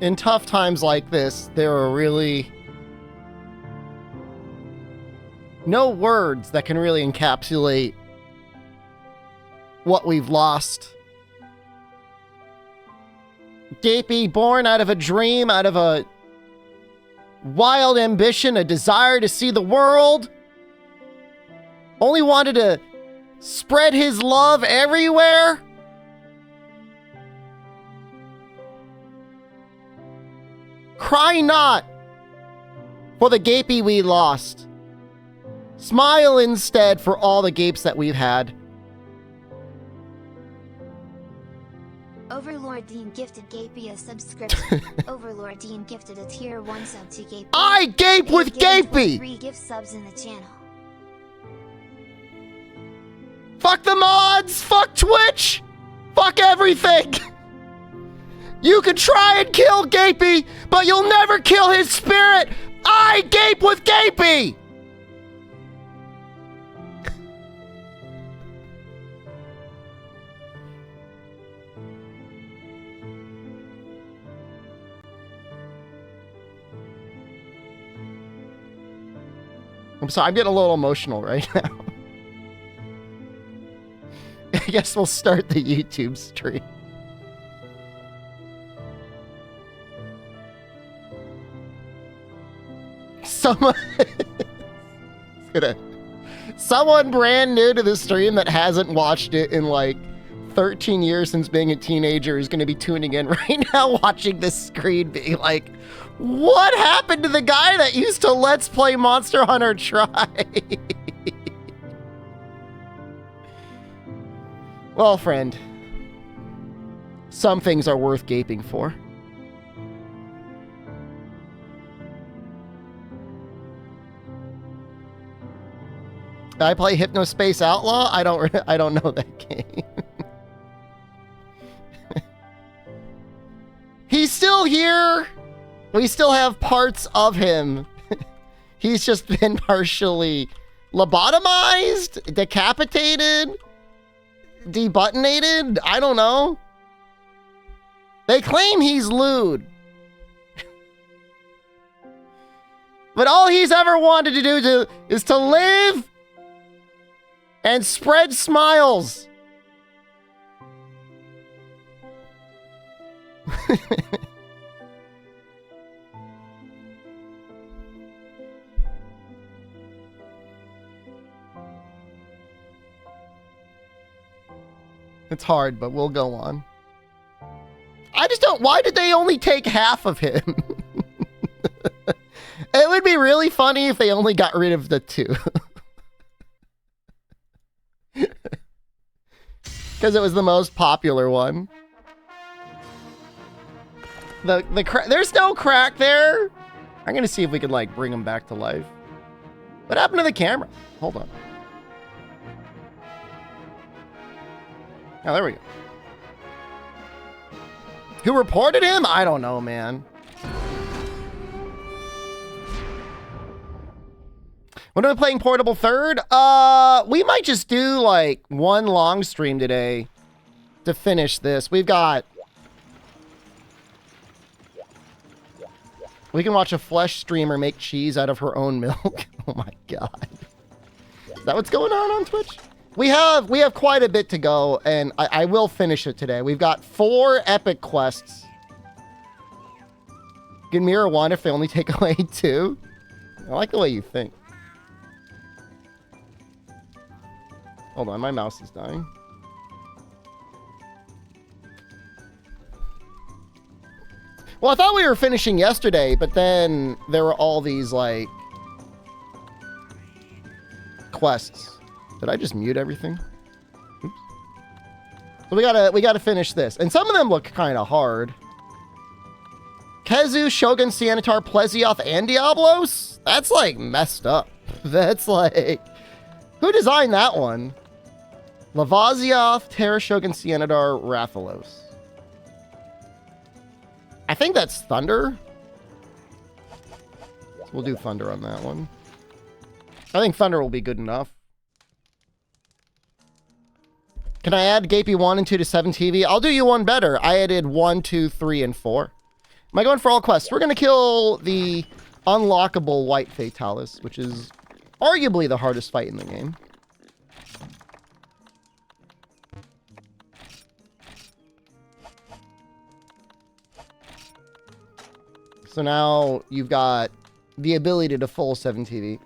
In tough times like this, there are really no words that can really encapsulate what we've lost. Gapey, born out of a dream, out of a wild ambition, a desire to see the world. Only wanted to spread his love everywhere. Cry not for the Gapey we lost. Smile instead for all the Gapes that we've had. Overlord Dean gifted Gapey a subscription. Overlord Dean gifted a tier 1 sub to Gapey. I gape with Gapey! 3 gift subs in the channel. Fuck the mods! Fuck Twitch! Fuck everything! You can try and kill Gapey, but you'll never kill his spirit! I gape with Gapey! I'm sorry, I'm getting a little emotional right now. I guess we'll start the YouTube stream. Someone brand new to the stream that hasn't watched it in like 13 years since being a teenager is going to be tuning in right now watching this screen being like, what happened to the guy that used to Let's Play Monster Hunter Try? Well, friend, some things are worth gaping for. I play Hypnospace Outlaw? I don't know that game. He's still here. We still have parts of him. He's just been partially lobotomized, decapitated, debuttonated. I don't know. They claim he's lewd. But all he's ever wanted to do is to live and spread smiles. It's hard, but we'll go on. I just don't... Why did they only take half of him? It would be really funny if they only got rid of the 2. Because it was the most popular one. There's no crack there. I'm gonna see if we could like bring him back to life. What happened to the camera? Hold on. Oh, there we go. Who reported him? I don't know, man. When am I playing Portable Third? We might just do like one long stream today to finish this. We can watch a flesh streamer make cheese out of her own milk. Oh my god. Is that what's going on Twitch? We have quite a bit to go, and I will finish it today. We've got 4 epic quests. Can mirror 1 if they only take away 2. I like the way you think. Hold on, my mouse is dying. Well, I thought we were finishing yesterday, but then there were all these, like, quests. Did I just mute everything? Oops. So we gotta finish this. And some of them look kind of hard. Kezu, Shogun, Sianatar, Plezioth, and Diablos? That's, like, messed up. That's, like... Who designed that one? Lavazioth, Terra Shogun, Sienadar, Rathalos. I think that's Thunder. So we'll do Thunder on that one. I think Thunder will be good enough. Can I add Gapey 1 and 2 to 7TV? I'll do you one better. I added 1, 2, 3, and 4. Am I going for all quests? We're going to kill the unlockable White Fatalis, which is arguably the hardest fight in the game. So now you've got the ability to full 7TV.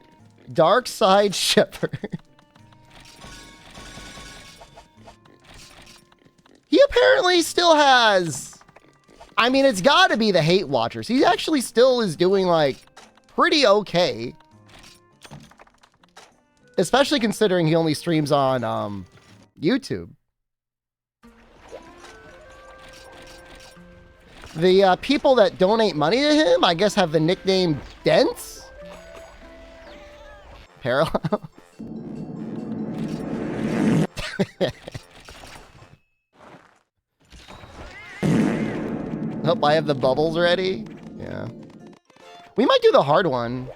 Dark Side Shepherd. He apparently still has... I mean, it's got to be the Hate Watchers. He actually still is doing, like, pretty okay. Especially considering he only streams on YouTube. The people that donate money to him, I guess, have the nickname Dents? Parallel? Hope I have the bubbles ready. Yeah. We might do the hard one.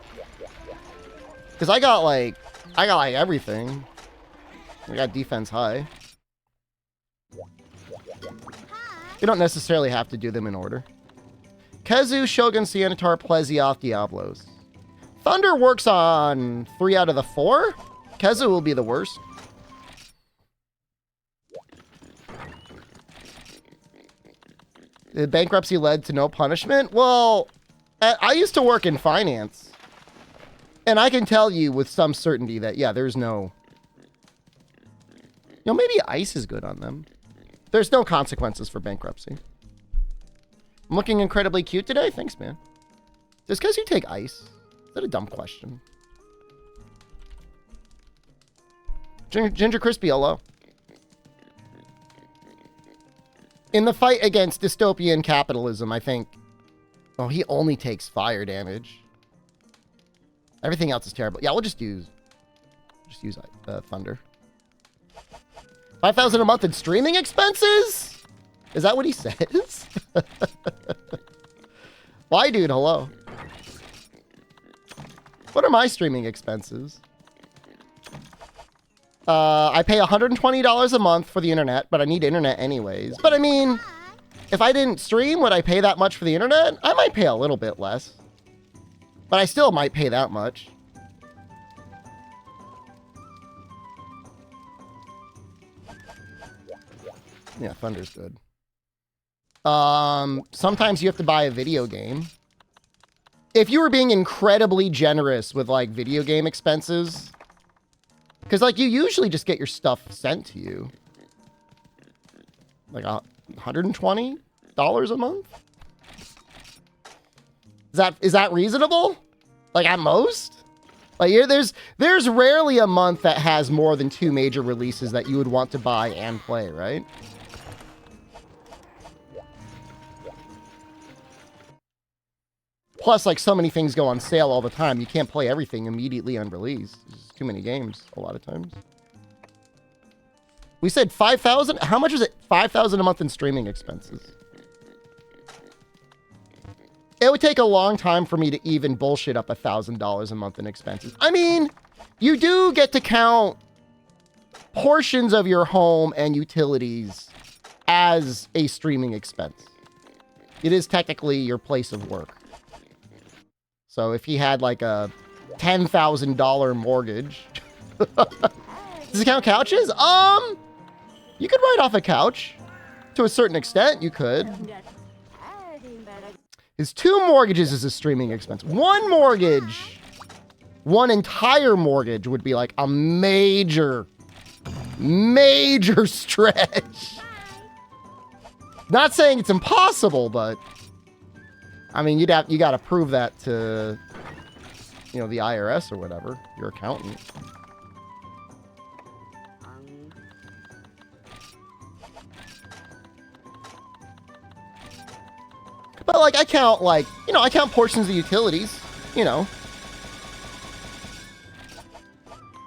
Because I got like everything. We got defense high. We don't necessarily have to do them in order. Kezu, Shogun, Sianatar, Plesioth, Diablos. Thunder works on 3 out of the 4. Kezu will be the worst. The bankruptcy led to no punishment? Well, I used to work in finance. And I can tell you with some certainty that, yeah, there's no... You know, maybe ice is good on them. There's no consequences for bankruptcy. I'm looking incredibly cute today? Thanks, man. Just because you take ice? Is that a dumb question? Ginger Crispy, hello. In the fight against dystopian capitalism, I think... Oh, he only takes fire damage. Everything else is terrible. Yeah, we'll just use Thunder. 5,000 a month in streaming expenses? Is that what he says? Why, dude? Hello. What are my streaming expenses? I pay $120 a month for the internet, but I need internet anyways. But I mean, if I didn't stream, would I pay that much for the internet? I might pay a little bit less. But I still might pay that much. Yeah, Thunder's good. Sometimes you have to buy a video game. If you were being incredibly generous with, like, video game expenses... Because, like, you usually just get your stuff sent to you. Like, $120 a month? Is that reasonable? Like, at most? Like, there's rarely a month that has more than 2 major releases that you would want to buy and play, right? Plus, like, so many things go on sale all the time. You can't play everything immediately on release. There's too many games a lot of times. We said 5,000? How much is it? 5,000 a month in streaming expenses. It would take a long time for me to even bullshit up $1,000 a month in expenses. I mean, you do get to count portions of your home and utilities as a streaming expense. It is technically your place of work. So if he had like a $10,000 mortgage, does it count couches? You could write off a couch to a certain extent. You could. His 2 mortgages is a streaming expense. 1 mortgage, 1 entire mortgage would be like a major stretch. Not saying it's impossible, but I mean, you got to prove that to, you know, the IRS or whatever, your accountant. But, like, I count, like, you know, I count portions of utilities, you know.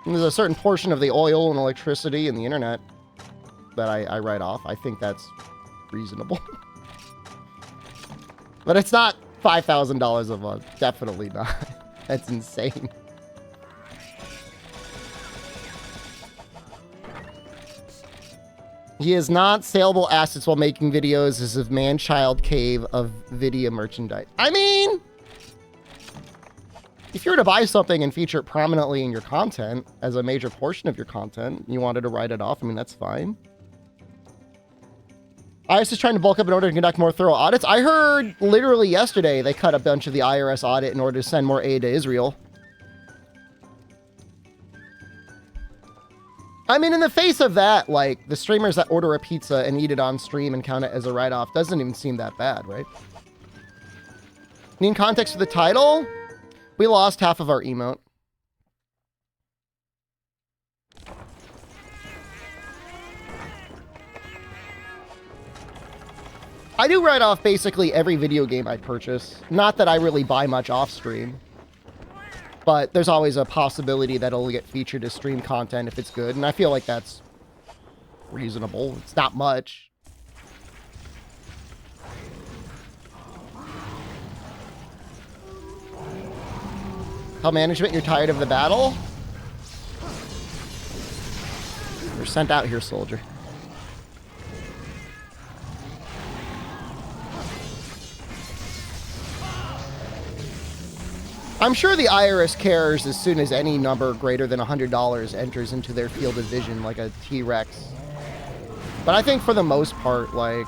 And there's a certain portion of the oil and electricity and the internet that I write off. I think that's reasonable. But it's not $5,000 a month. Definitely not. That's insane. He is not saleable assets while making videos as of man-child cave of video merchandise. I mean, if you were to buy something and feature it prominently in your content as a major portion of your content, you wanted to write it off, I mean, that's fine. IRS is trying to bulk up in order to conduct more thorough audits. I heard literally yesterday they cut a bunch of the IRS audit in order to send more aid to Israel. I mean, in the face of that, like, the streamers that order a pizza and eat it on stream and count it as a write-off doesn't even seem that bad, right? Need context for the title? We lost half of our emote. I do write off basically every video game I purchase. Not that I really buy much off stream. But there's always a possibility that it'll get featured as stream content if it's good. And I feel like that's reasonable. It's not much. Tell management you're tired of the battle? You're sent out here, soldier. I'm sure the IRS cares as soon as any number greater than $100 enters into their field of vision, like a T-Rex. But I think for the most part, like,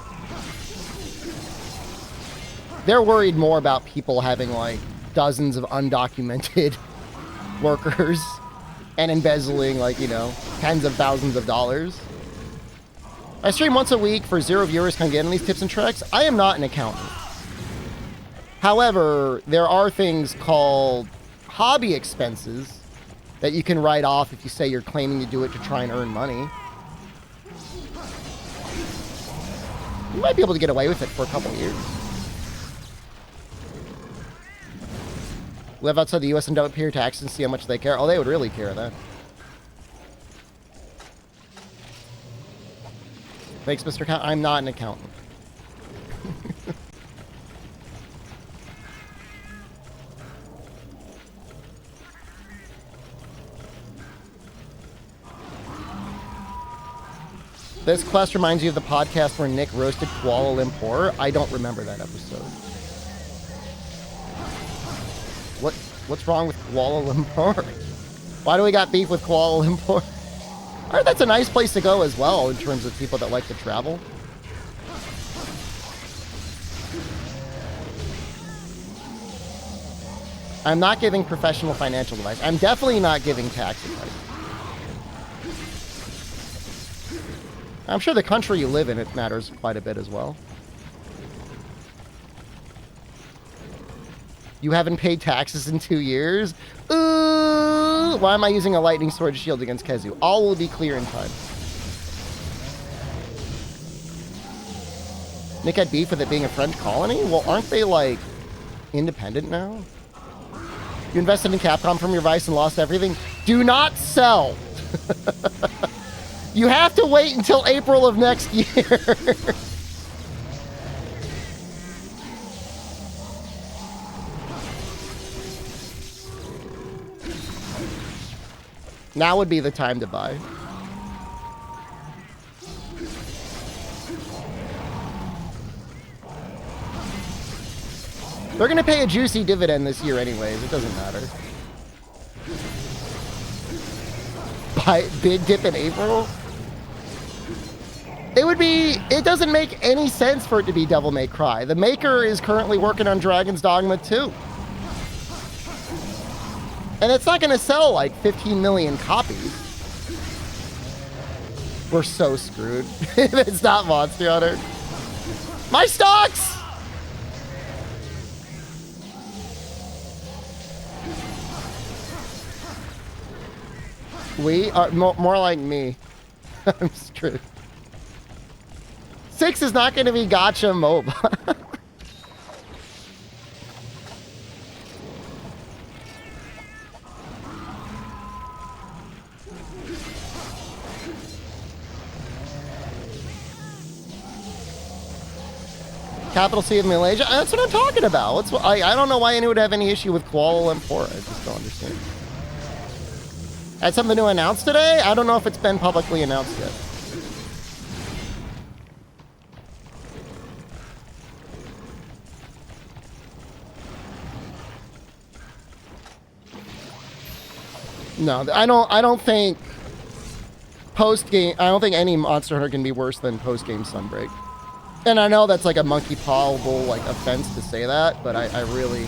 they're worried more about people having, like, dozens of undocumented workers and embezzling, like, you know, tens of thousands of dollars. I stream once a week for 0 viewers. Can I get any tips and tricks? I am not an accountant. However, there are things called hobby expenses that you can write off if you say you're claiming to do it to try and earn money. You might be able to get away with it for a couple of years. Live outside the U.S. and don't pay your taxes and see how much they care. Oh, they would really care then. Thanks, Mr. Accountant. I'm not an accountant. This quest reminds you of the podcast where Nick roasted Kuala Lumpur. I don't remember that episode. What's wrong with Kuala Lumpur? Why do we got beef with Kuala Lumpur? I heard that's a nice place to go as well in terms of people that like to travel. I'm not giving professional financial advice. I'm definitely not giving tax advice. I'm sure the country you live in, it matters quite a bit as well. You haven't paid taxes in 2 years? Ooh, why am I using a lightning sword shield against Kezu? All will be clear in time. Nick had beef with it being a French colony? Well, aren't they, like, independent now? You invested in Capcom from your Vice and lost everything? Do not sell! You have to wait until April of next year. Now would be the time to buy. They're going to pay a juicy dividend this year anyways. It doesn't matter. Buy big dip in April? It doesn't make any sense for it to be Devil May Cry. The maker is currently working on Dragon's Dogma 2. And it's not going to sell like 15 million copies. We're so screwed. If it's not Monster Hunter. My stocks! We are more like me. I'm screwed. 6 is not going to be Gacha MOBA. Capital C of Malaysia? That's what I'm talking about. I don't know why anyone would have any issue with Kuala Lumpur. I just don't understand. Had something to announce today? I don't know if it's been publicly announced yet. No, I don't think post-game... I don't think any Monster Hunter can be worse than post-game Sunbreak. And I know that's like a monkey pawable like offense to say that, but I really...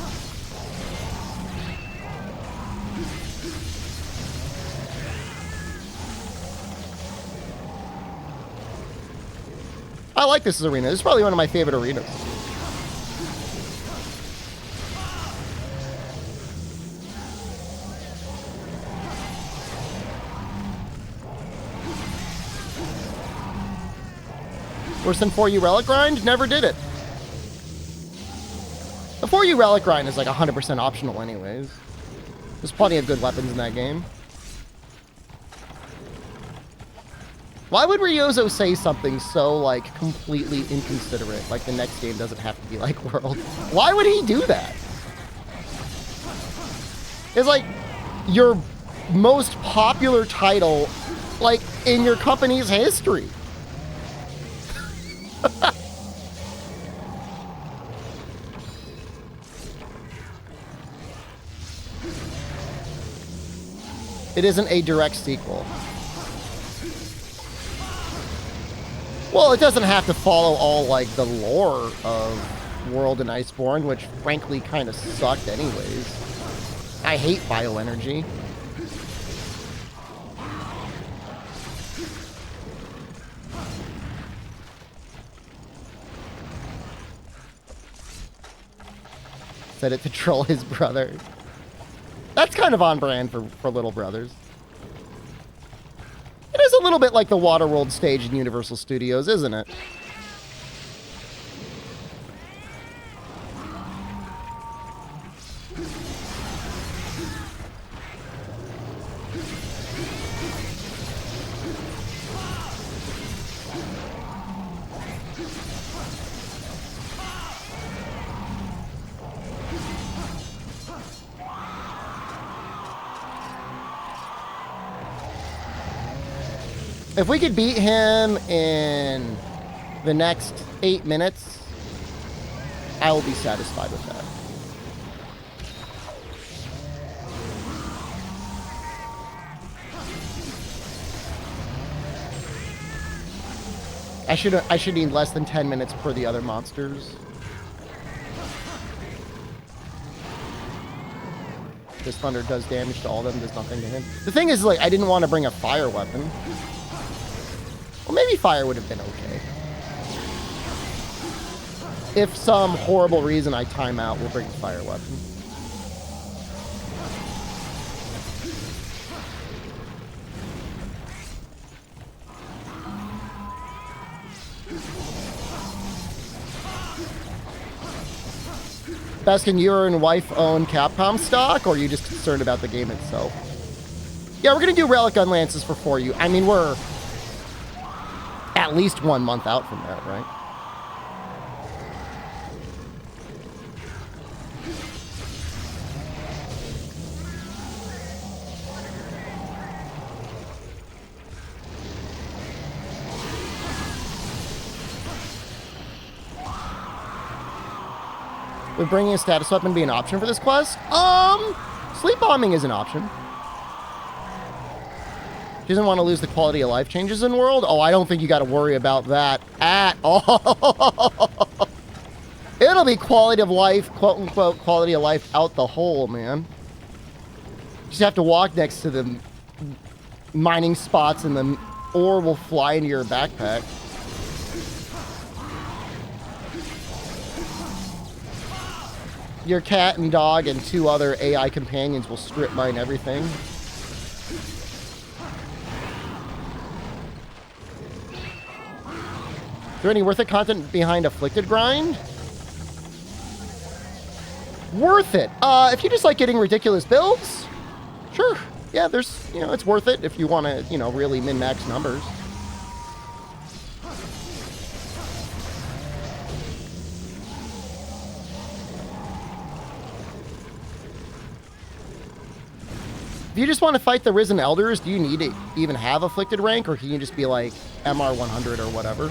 I like this arena. This is probably one of my favorite arenas. Worse than 4U Relic Grind? Never did it. The 4U Relic Grind is like 100% optional anyways. There's plenty of good weapons in that game. Why would Ryozo say something so, like, completely inconsiderate? Like, the next game doesn't have to be like World. Why would he do that? It's like your most popular title, like, in your company's history. It isn't a direct sequel. Well, it doesn't have to follow all, like, the lore of World and Iceborne, which, frankly, kind of sucked anyways. I hate bioenergy. Said it to troll his brother. That's kind of on brand for little brothers. It is a little bit like the Waterworld stage in Universal Studios, isn't it? If we could beat him in the next 8 minutes, I will be satisfied with that. I should need less than 10 minutes per the other monsters. This thunder does damage to all of them, does nothing to him. The thing is, like, I didn't want to bring a fire weapon. Well, maybe fire would have been okay. If some horrible reason I time out, we'll bring a fire weapon. Baskin, you and wife own Capcom stock, or are you just concerned about the game itself? Yeah, we're going to do Relic Gun Lances for 4U. I mean, we're at least 1 month out from that, right? Would bringing a status weapon be an option for this quest? Sleep bombing is an option. She doesn't want to lose the quality of life changes in World? Oh, I don't think you got to worry about that at all. It'll be quality of life, quote unquote, quality of life out the hole, man. You just have to walk next to the mining spots and the ore will fly into your backpack. Your cat and dog and 2 other AI companions will strip mine everything. Is there any worth it content behind Afflicted Grind? Worth it. If you just like getting ridiculous builds, sure. Yeah, there's, you know, it's worth it if you want to, you know, really min-max numbers. If you just want to fight the Risen Elders, do you need to even have Afflicted rank, or can you just be like MR 100 or whatever?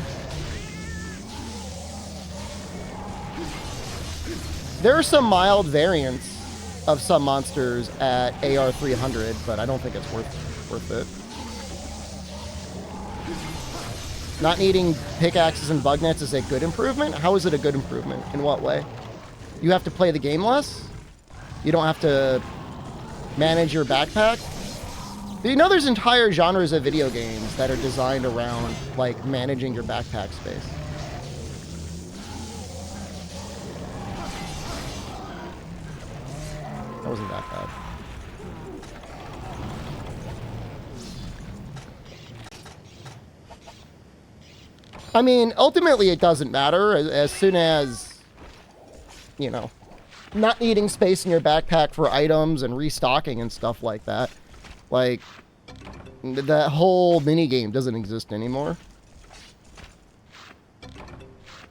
There are some mild variants of some monsters at AR 300, but I don't think it's worth it. Not needing pickaxes and bug nets is a good improvement? How is it a good improvement? In what way? You have to play the game less? You don't have to manage your backpack? You know there's entire genres of video games that are designed around, like, managing your backpack space. That wasn't that bad. I mean, ultimately it doesn't matter as soon as, you know, not needing space in your backpack for items and restocking and stuff like that. Like, that whole minigame doesn't exist anymore.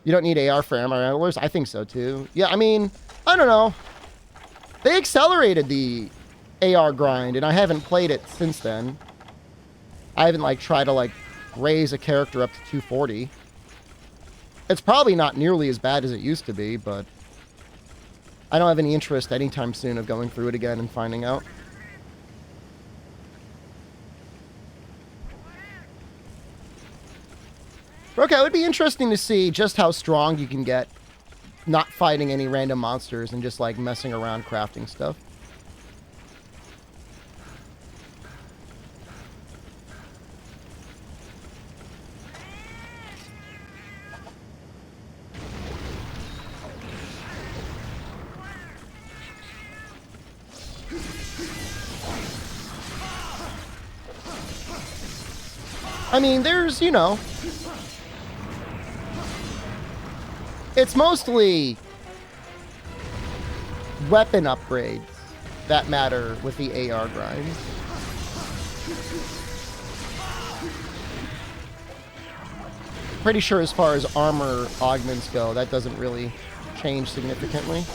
You don't need AR for ammo antlers? I think so too. Yeah, I mean, I don't know. They accelerated the AR grind, and I haven't played it since then. I haven't, like, tried to, like, raise a character up to 240. It's probably not nearly as bad as it used to be, but I don't have any interest anytime soon of going through it again and finding out. Okay, it would be interesting to see just how strong you can get not fighting any random monsters and just, like, messing around crafting stuff. I mean, there's, you know, it's mostly weapon upgrades that matter with the AR grind. Pretty sure as far as armor augments go, that doesn't really change significantly.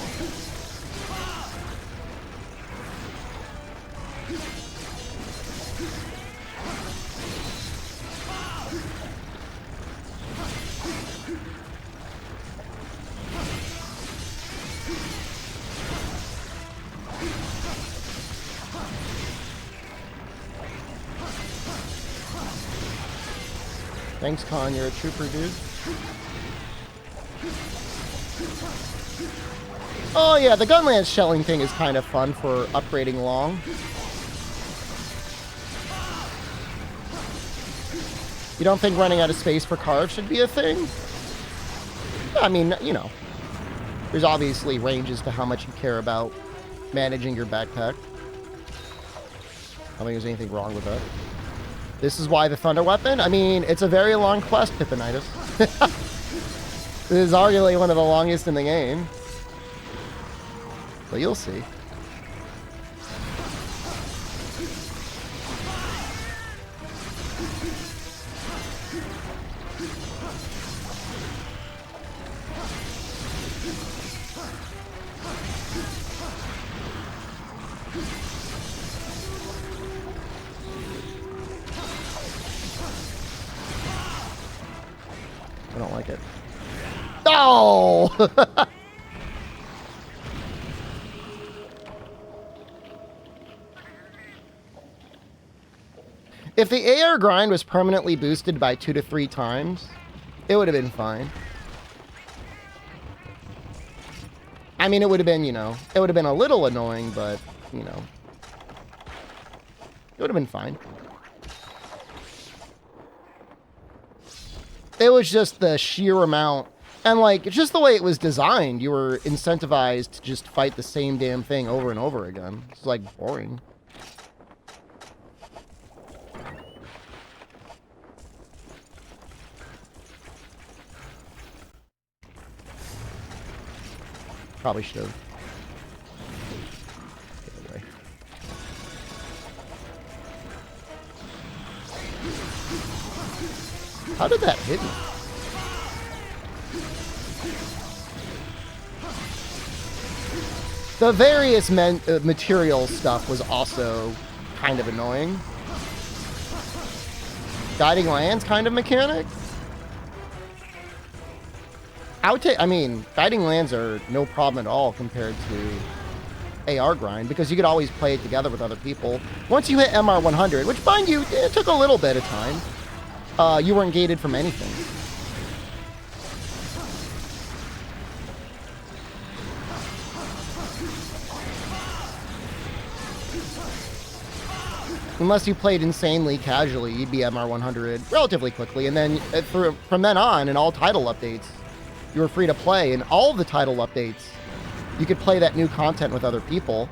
Thanks, Con. You're a trooper, dude. Oh, yeah, the gunlance shelling thing is kind of fun for upgrading long. You don't think running out of space for cars should be a thing? I mean, you know, there's obviously ranges to how much you care about managing your backpack. I don't think there's anything wrong with that. This is why the Thunder Weapon? I mean, it's a very long quest, Pippinitis. This is arguably one of the longest in the game. But you'll see. I don't like it. Oh! If the AR grind was permanently boosted by 2 to 3 times, it would have been fine. I mean, it would have been, you know, it would have been a little annoying, but, you know, it would have been fine. It was just the sheer amount, and, like, just the way it was designed, you were incentivized to just fight the same damn thing over and over again. It's, like, boring. Probably should have. Get away. How did that hit me? The various material stuff was also kind of annoying. Guiding lands kind of mechanic? I mean, guiding lands are no problem at all compared to AR grind, because you could always play it together with other people. Once you hit MR 100, which mind you, it took a little bit of time, you weren't gated from anything. Unless you played insanely casually, you'd be MR 100 relatively quickly. And then from then on, in all title updates, you were free to play. And all of the title updates, you could play that new content with other people.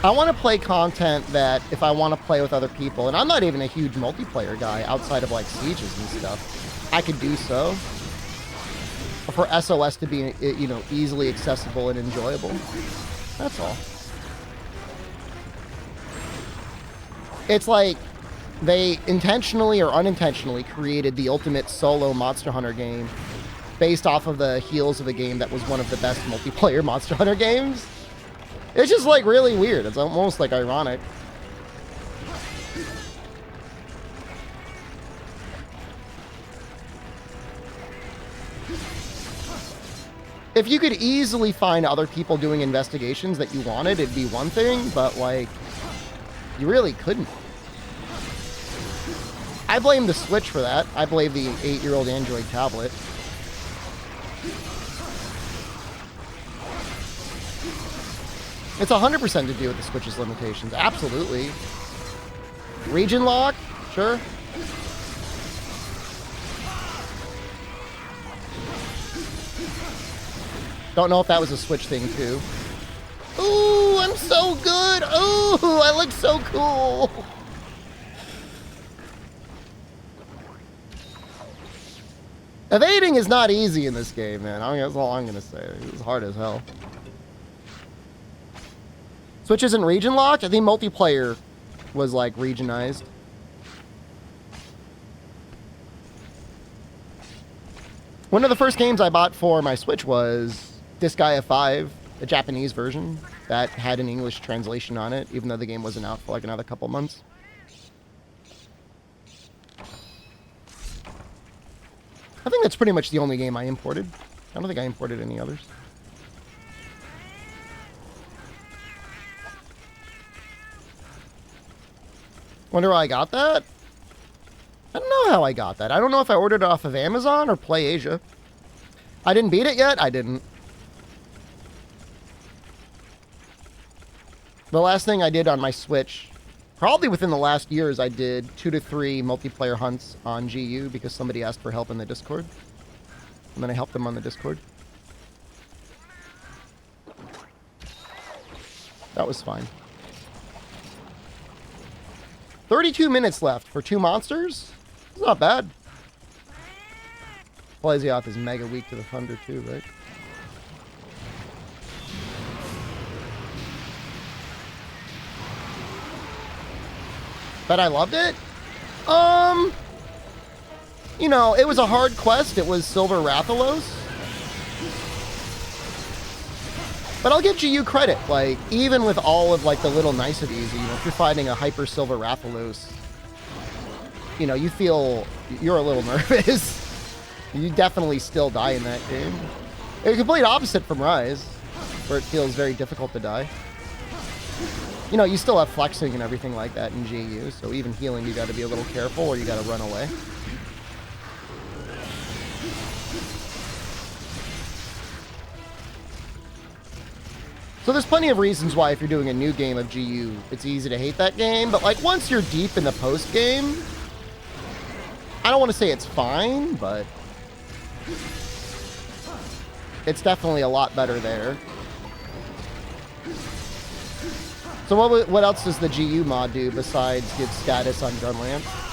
I want to play content that if I want to play with other people, and I'm not even a huge multiplayer guy outside of like sieges and stuff, I could do so. For SOS to be, you know, easily accessible and enjoyable. That's all. It's like they intentionally or unintentionally created the ultimate solo Monster Hunter game based off of the heels of a game that was one of the best multiplayer Monster Hunter games. It's just like really weird. It's almost like ironic. If you could easily find other people doing investigations that you wanted, it'd be one thing, but like, you really couldn't. I blame the Switch for that. I blame the 8-year-old Android tablet. It's 100% to do with the Switch's limitations. Absolutely. Region lock? Sure. Don't know if that was a Switch thing, too. Ooh, I'm so good. Ooh, I look so cool. Evading is not easy in this game, man. I mean, that's all I'm going to say. It's hard as hell. Switch isn't region locked? I think multiplayer was like regionized. One of the first games I bought for my Switch was Disgaea 5, the Japanese version that had an English translation on it, even though the game wasn't out for like another couple months. I think that's pretty much the only game I imported. I don't think I imported any others. Wonder why I got that? I don't know how I got that. I don't know if I ordered it off of Amazon or Play Asia. I didn't beat it yet? I didn't. The last thing I did on my Switch, probably within the last year, is I did 2 to 3 multiplayer hunts on GU because somebody asked for help in the Discord. And then I helped them on the Discord. That was fine. 32 minutes left for 2 monsters? It's not bad. Plesioth is mega weak to the thunder too, right? But I loved it? You know, it was a hard quest. It was Silver Rathalos. But I'll give GU credit, like, even with all of, like, the little niceties, you know, if you're fighting a Hyper Silver Rathalos, you know, you feel, you're a little nervous. You definitely still die in that game. It's a complete opposite from Rise, where it feels very difficult to die. You know, you still have flexing and everything like that in GU, so even healing, you gotta be a little careful, or you gotta run away. So there's plenty of reasons why if you're doing a new game of GU, it's easy to hate that game. But like once you're deep in the post game, I don't want to say it's fine, but it's definitely a lot better there. So what else does the GU mod do besides give status on Gunlance?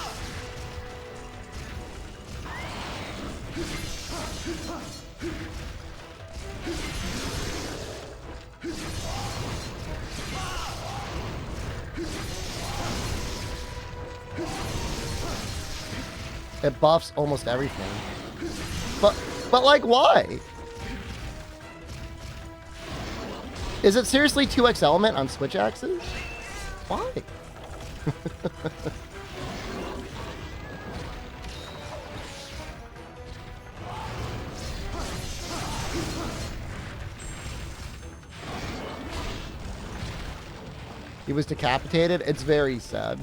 It buffs almost everything. But like, why? Is it seriously 2x element on switch axes? Why? He was decapitated? It's very sad.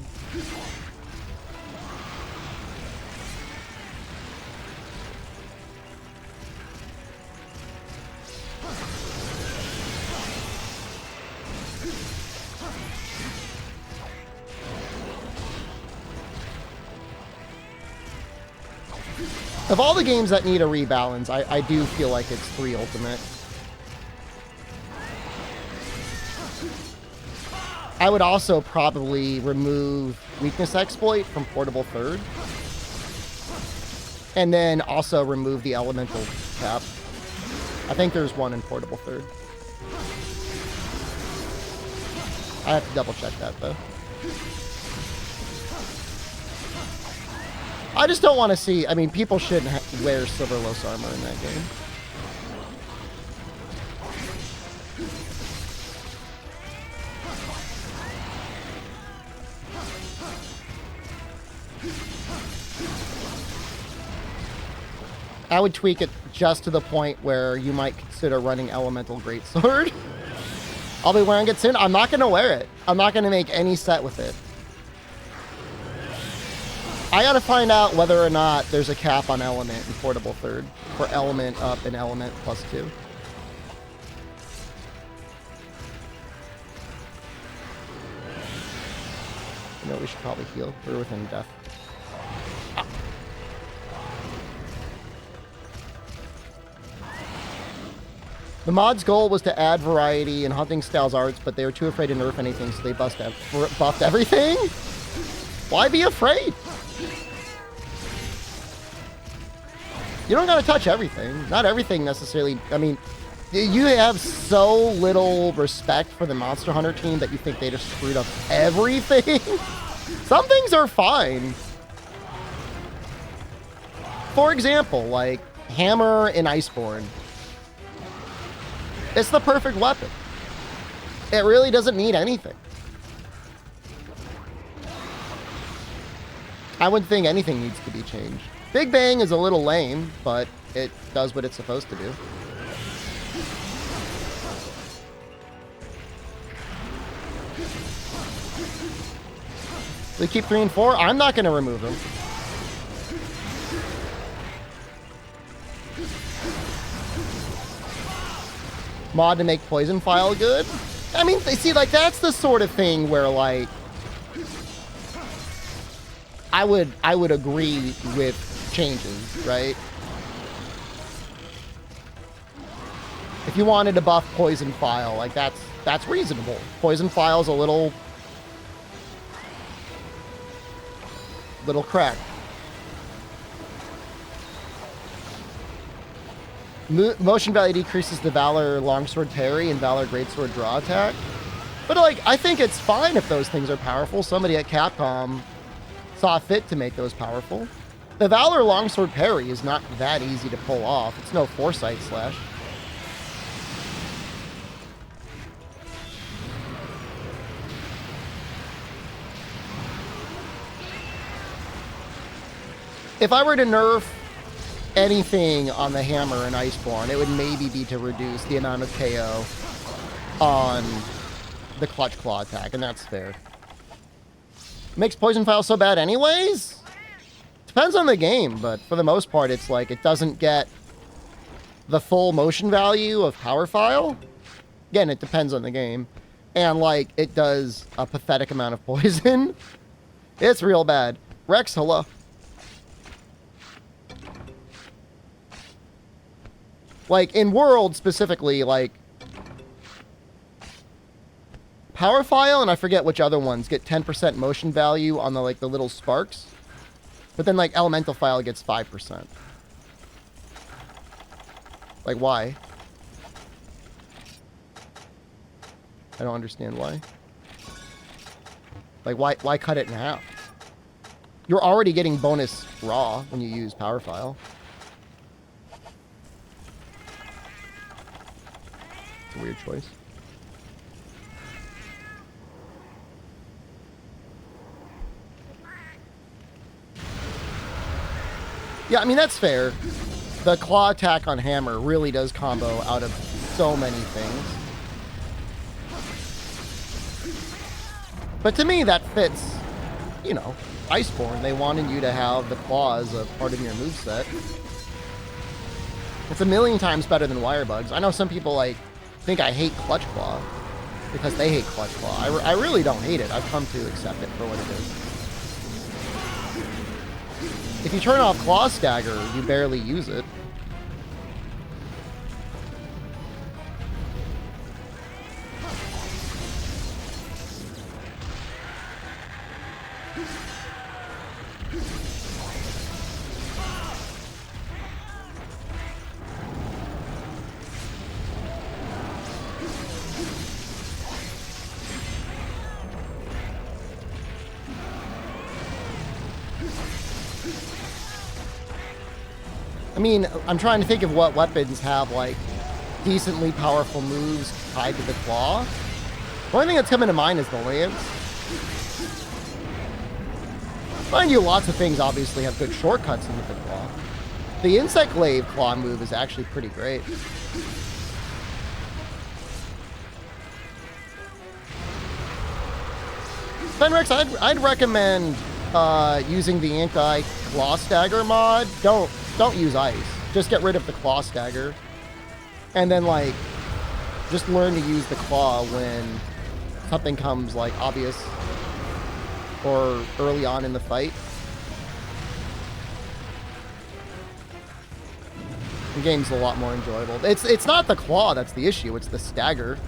Of all the games that need a rebalance, I do feel like it's 3 Ultimate. I would also probably remove Weakness Exploit from Portable Third. And then also remove the Elemental Cap. I think there's one in Portable Third. I have to double check that though. I just don't want to see, I mean, people shouldn't wear Silverlos armor in that game. I would tweak it just to the point where you might consider running Elemental Greatsword. I'll be wearing it soon. I'm not going to wear it. I'm not going to make any set with it. I got to find out whether or not there's a cap on element in Portable Third for element up and element +2. You know, we should probably heal. We're within death. Ah. The mod's goal was to add variety in hunting styles arts, but they were too afraid to nerf anything, so they buffed everything? Why be afraid? You don't gotta touch everything. Not everything necessarily. I mean, you have so little respect for the Monster Hunter team that you think they just screwed up everything. Some things are fine. For example, like Hammer in Iceborne. It's the perfect weapon. It really doesn't need anything. I wouldn't think anything needs to be changed. Big Bang is a little lame, but it does what it's supposed to do. They keep 3 and 4. I'm not going to remove them. Mod to make Poison File good. I mean, see, like, that's the sort of thing where, like, I would agree with changes, right? If you wanted to buff Poison File, like, that's reasonable. Poison File's a little cracked. Motion value decreases the Valor Longsword parry and Valor Greatsword draw attack. But, like, I think it's fine if those things are powerful. Somebody at Capcom saw fit to make those powerful. The Valor Longsword parry is not that easy to pull off. It's no Foresight Slash. If I were to nerf anything on the Hammer in Iceborne, it would maybe be to reduce the amount of KO on the Clutch Claw attack, and that's fair. Makes Poison File so bad anyways? Depends on the game, but for the most part, it's like it doesn't get the full motion value of Power File. Again, it depends on the game. And, like, it does a pathetic amount of poison. It's real bad. Rex, hello. Like, in World, specifically, like, Power File, and I forget which other ones, get 10% motion value on the, like, the little sparks. But then, like, Elemental File gets 5%. Like, why? I don't understand why. Like, why cut it in half? You're already getting bonus raw when you use Power File. It's a weird choice. Yeah, I mean, that's fair. The claw attack on hammer really does combo out of so many things. But to me, that fits, you know, Iceborne. They wanted you to have the claw as a part of your moveset. It's a million times better than wire bugs. I know some people, like, think I hate Clutch Claw because they hate Clutch Claw. I really don't hate it. I've come to accept it for what it is. If you turn off Claw Stagger, you barely use it. I mean, I'm trying to think of what weapons have, like, decently powerful moves tied to the claw. The only thing that's coming to mind is the lance. Mind you, lots of things obviously have good shortcuts into the claw. The Insect Glaive claw move is actually pretty great. Fenrix, I'd recommend using the anti-claw stagger mod. Don't use ice. Just get rid of the claw stagger. And then, like, just learn to use the claw when something comes, like, obvious or early on in the fight. The game's a lot more enjoyable. It's not the claw that's the issue, it's the stagger.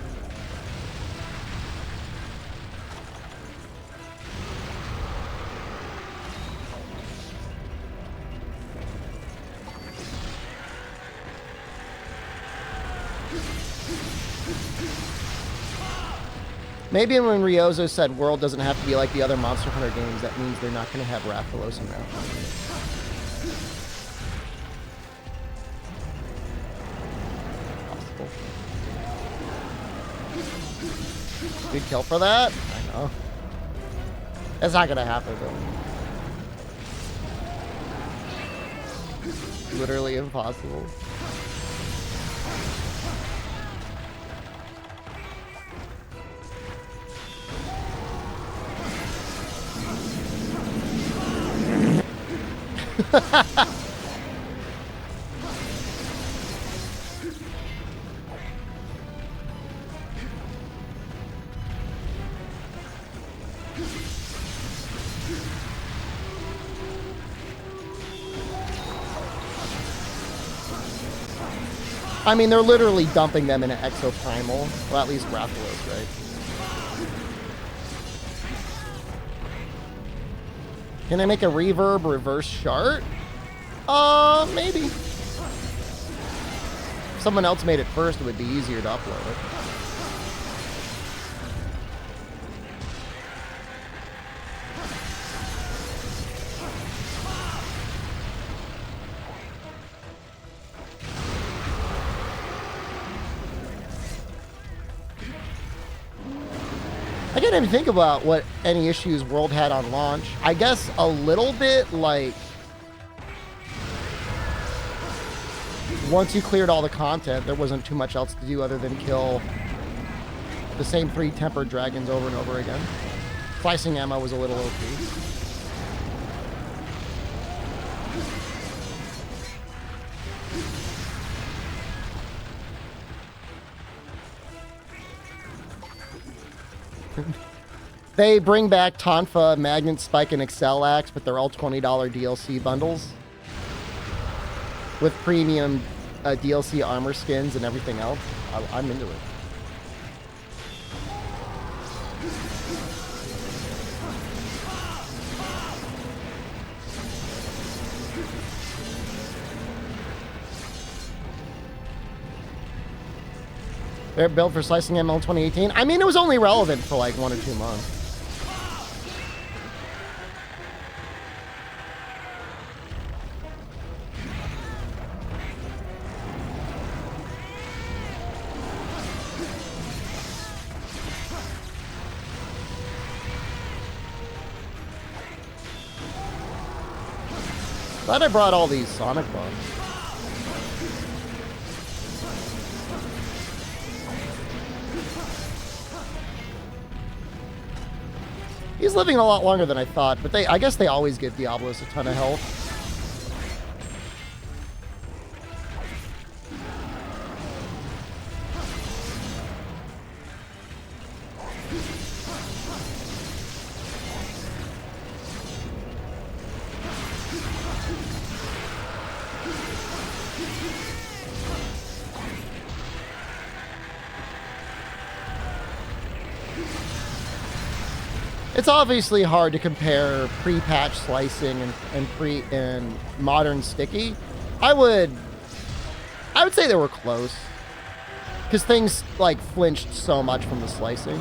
Maybe when Ryozo said world doesn't have to be like the other Monster Hunter games, that means they're not going to have Rathalos around. Possible. Good kill for that? I know. That's not going to happen, though. Literally impossible. I mean, they're literally dumping them in an exoprimal. Well, at least Rathalos, right? Can I make a reverb reverse shard? Maybe. If someone else made it first, it would be easier to upload it. I can't even think about what any issues World had on launch. I guess a little bit, like, once you cleared all the content, there wasn't too much else to do other than kill the same 3 tempered dragons over and over again. Slicing ammo was a little OP. They bring back Tonfa, Magnet Spike, and Excel Axe, but they're all $20 DLC bundles with premium DLC armor skins and everything else. I'm into it. They're built for Slicing ML 2018. I mean, it was only relevant for like 1 or 2 months. Glad I brought all these Sonic bombs. He's living a lot longer than I thought, but I guess they always give Diablos a ton of health. It's obviously hard to compare pre-patch slicing and modern sticky. I would say they were close, because things like flinched so much from the slicing.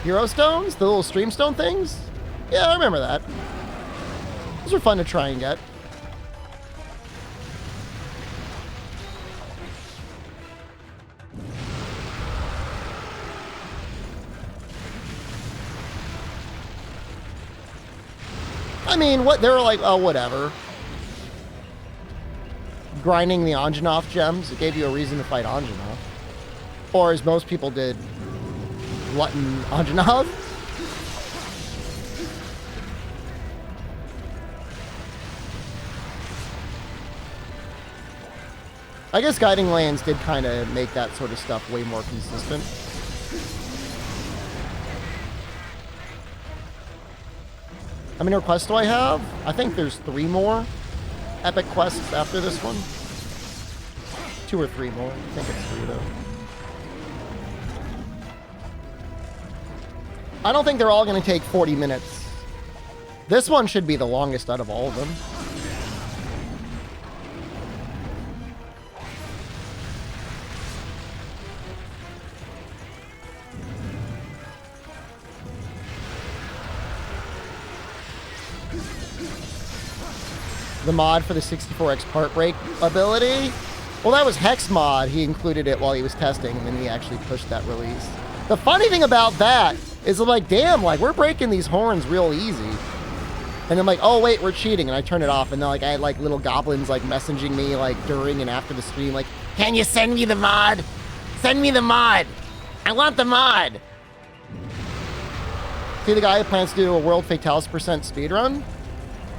Hero stones? The little stream stone things? Yeah, I remember that. Those were fun to try and get. I mean, what they were like, oh, whatever. Grinding the Anjanath gems, it gave you a reason to fight Anjanath. Or as most people did, glutton Anjanath. I guess Guiding Lands did kind of make that sort of stuff way more consistent. How many requests do I have? I think there's 3 more epic quests after this one. 2 or 3 more. I think it's 3 though. I don't think they're all going to take 40 minutes. This one should be the longest out of all of them. The mod for the 64X part break ability? Well, that was Hex mod. He included it while he was testing, and then he actually pushed that release. The funny thing about that is I'm like, damn, like, we're breaking these horns real easy. And I'm like, oh, wait, we're cheating. And I turn it off, and then, like, I had, like, little goblins, like, messaging me, like, during and after the stream, like, can you send me the mod? Send me the mod. I want the mod. See the guy who plans to do a World Fatalis % speedrun?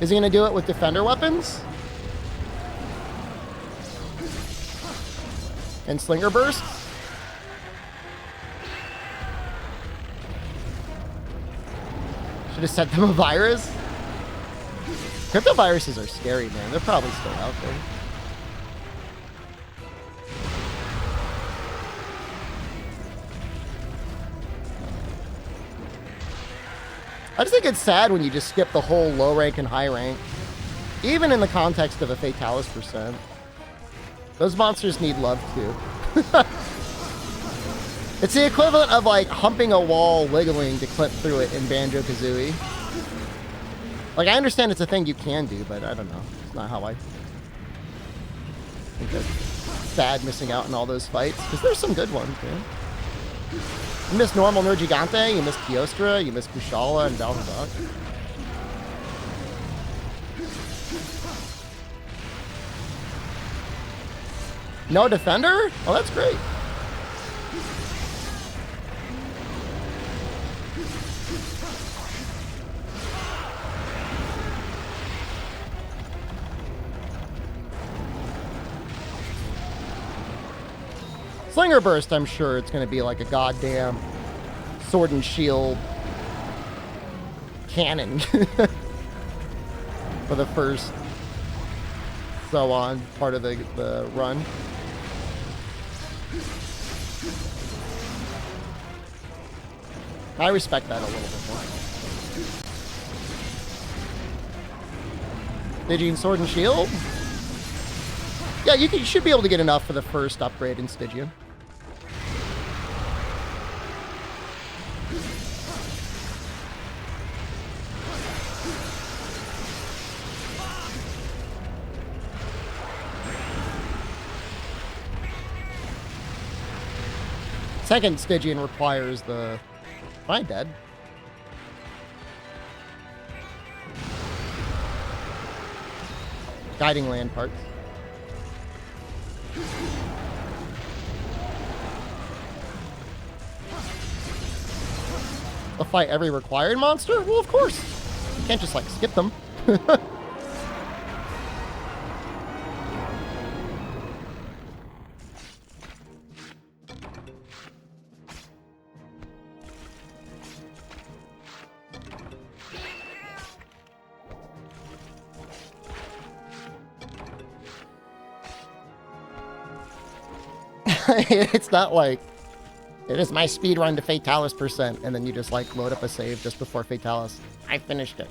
Is he going to do it with Defender weapons? And Slinger Bursts? Should have sent them a virus? Crypto viruses are scary, man. They're probably still out there. I just think it's sad when you just skip the whole low rank and high rank. Even in the context of a Fatalis %. Those monsters need love too. It's the equivalent of like humping a wall, wiggling to clip through it in Banjo-Kazooie. Like, I understand it's a thing you can do, but I don't know. It's not how I think that's sad missing out on all those fights. Because there's some good ones, man. You miss normal Nergigante, you miss Kyostra, you miss Kushala, and Valhalla. No Defender? Oh, that's great. Slinger Burst, I'm sure it's going to be like a goddamn sword and shield cannon for the first so on part of the run. I respect that a little bit more. Stygian Sword and Shield? Yeah, you should be able to get enough for the first upgrade in Stygian. Second Stygian requires the... Am I dead? Guiding land parts. I'll fight every required monster? Well, of course. You can't just, like, skip them. It's not like, it is my speed run to Fatalis %, and then you just like load up a save just before Fatalis. I finished it.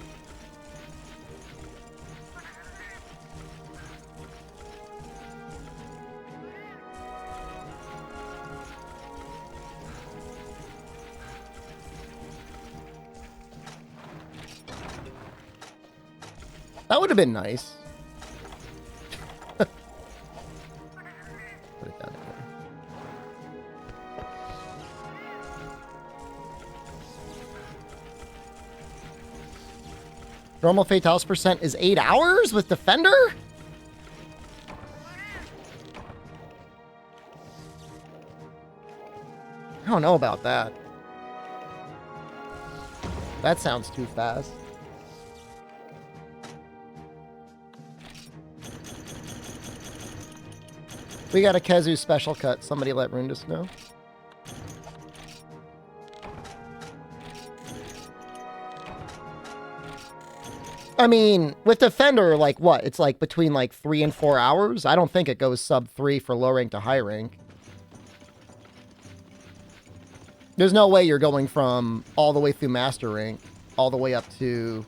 That would have been nice. Put it down here. Normal Fatalis % is 8 hours with Defender? I don't know about that. That sounds too fast. We got a Kezu special cut. Somebody let Rundus know. I mean, with Defender, like, what? It's, like, between, like, 3 and 4 hours? I don't think it goes sub 3 for low rank to high rank. There's no way you're going from all the way through Master rank, all the way up to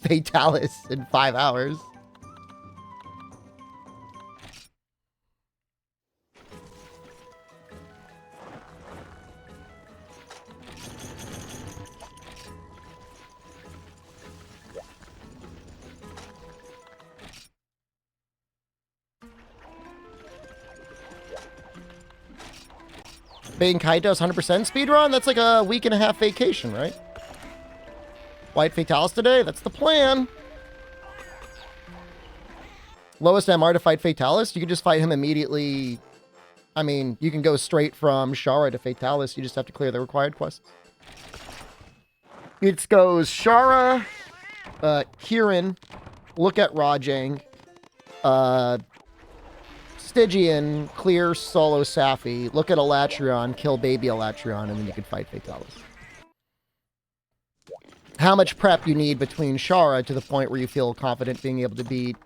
Fatalis in 5 hours. Being Kaitos 100% speedrun? That's like a week and a half vacation, right? White Fatalis today? That's the plan. Lowest MR to fight Fatalis? You can just fight him immediately. I mean, you can go straight from Shara to Fatalis. You just have to clear the required quests. It goes Shara, Kieran, look at Rajang, Stygian, clear solo Safi, look at Elatrion, kill baby Elatrion, and then you can fight Fatalis. How much prep you need between Shara to the point where you feel confident being able to beat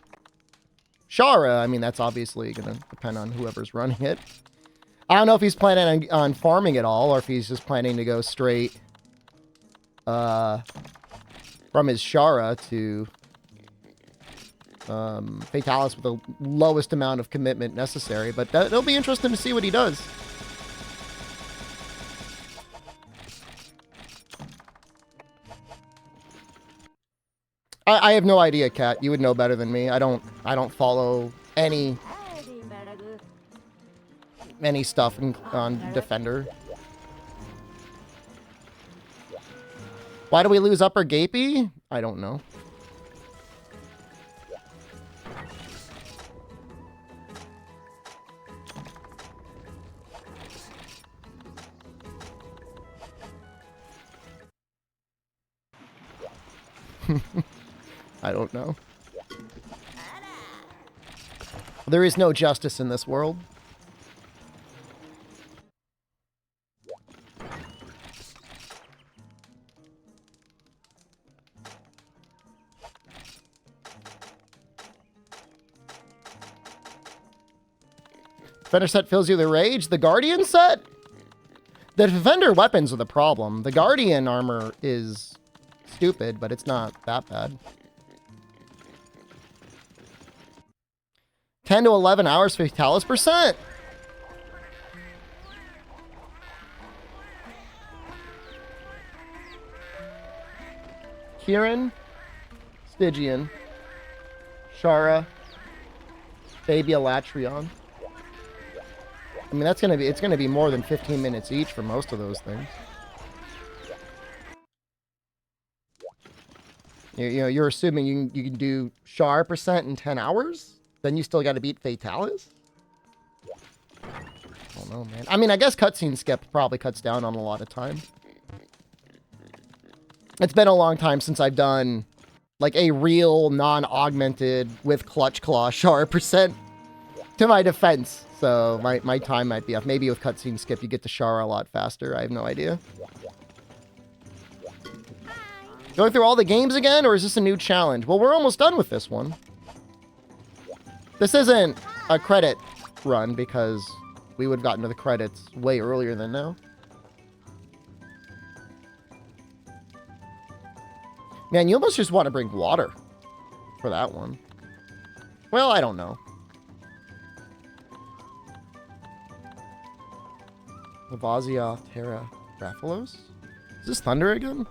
Shara? I mean, that's obviously going to depend on whoever's running it. I don't know if he's planning on farming at all, or if he's just planning to go straight from his Shara to Fatalis with the lowest amount of commitment necessary, but it'll be interesting to see what he does. I have no idea, Kat. You would know better than me. I don't follow any stuff on Defender. Why do we lose Upper Gapey? I don't know. I don't know. There is no justice in this world. Defender set fills you with rage. The Guardian set? The Defender weapons are the problem. The Guardian armor is stupid, but it's not that bad. 10 to 11 hours Fatalis %. Kieran, Stygian, Shara, baby Elatrion. I mean, it's gonna be more than 15 minutes each for most of those things. You're assuming you can do Char percent in 10 hours? Then you still got to beat Fatalis? I don't know, man. I mean, I guess cutscene skip probably cuts down on a lot of time. It's been a long time since I've done, like, a real non-augmented with Clutch Claw Char percent to my defense. So my time might be off. Maybe with cutscene skip, you get to Char a lot faster. I have no idea. Going through all the games again, or is this a new challenge? Well, we're almost done with this one. This isn't a credit run because we would have gotten to the credits way earlier than now. Man, you almost just want to bring water for that one. Well, I don't know. Lavazia, Terra, Rathalos? Is this Thunder again?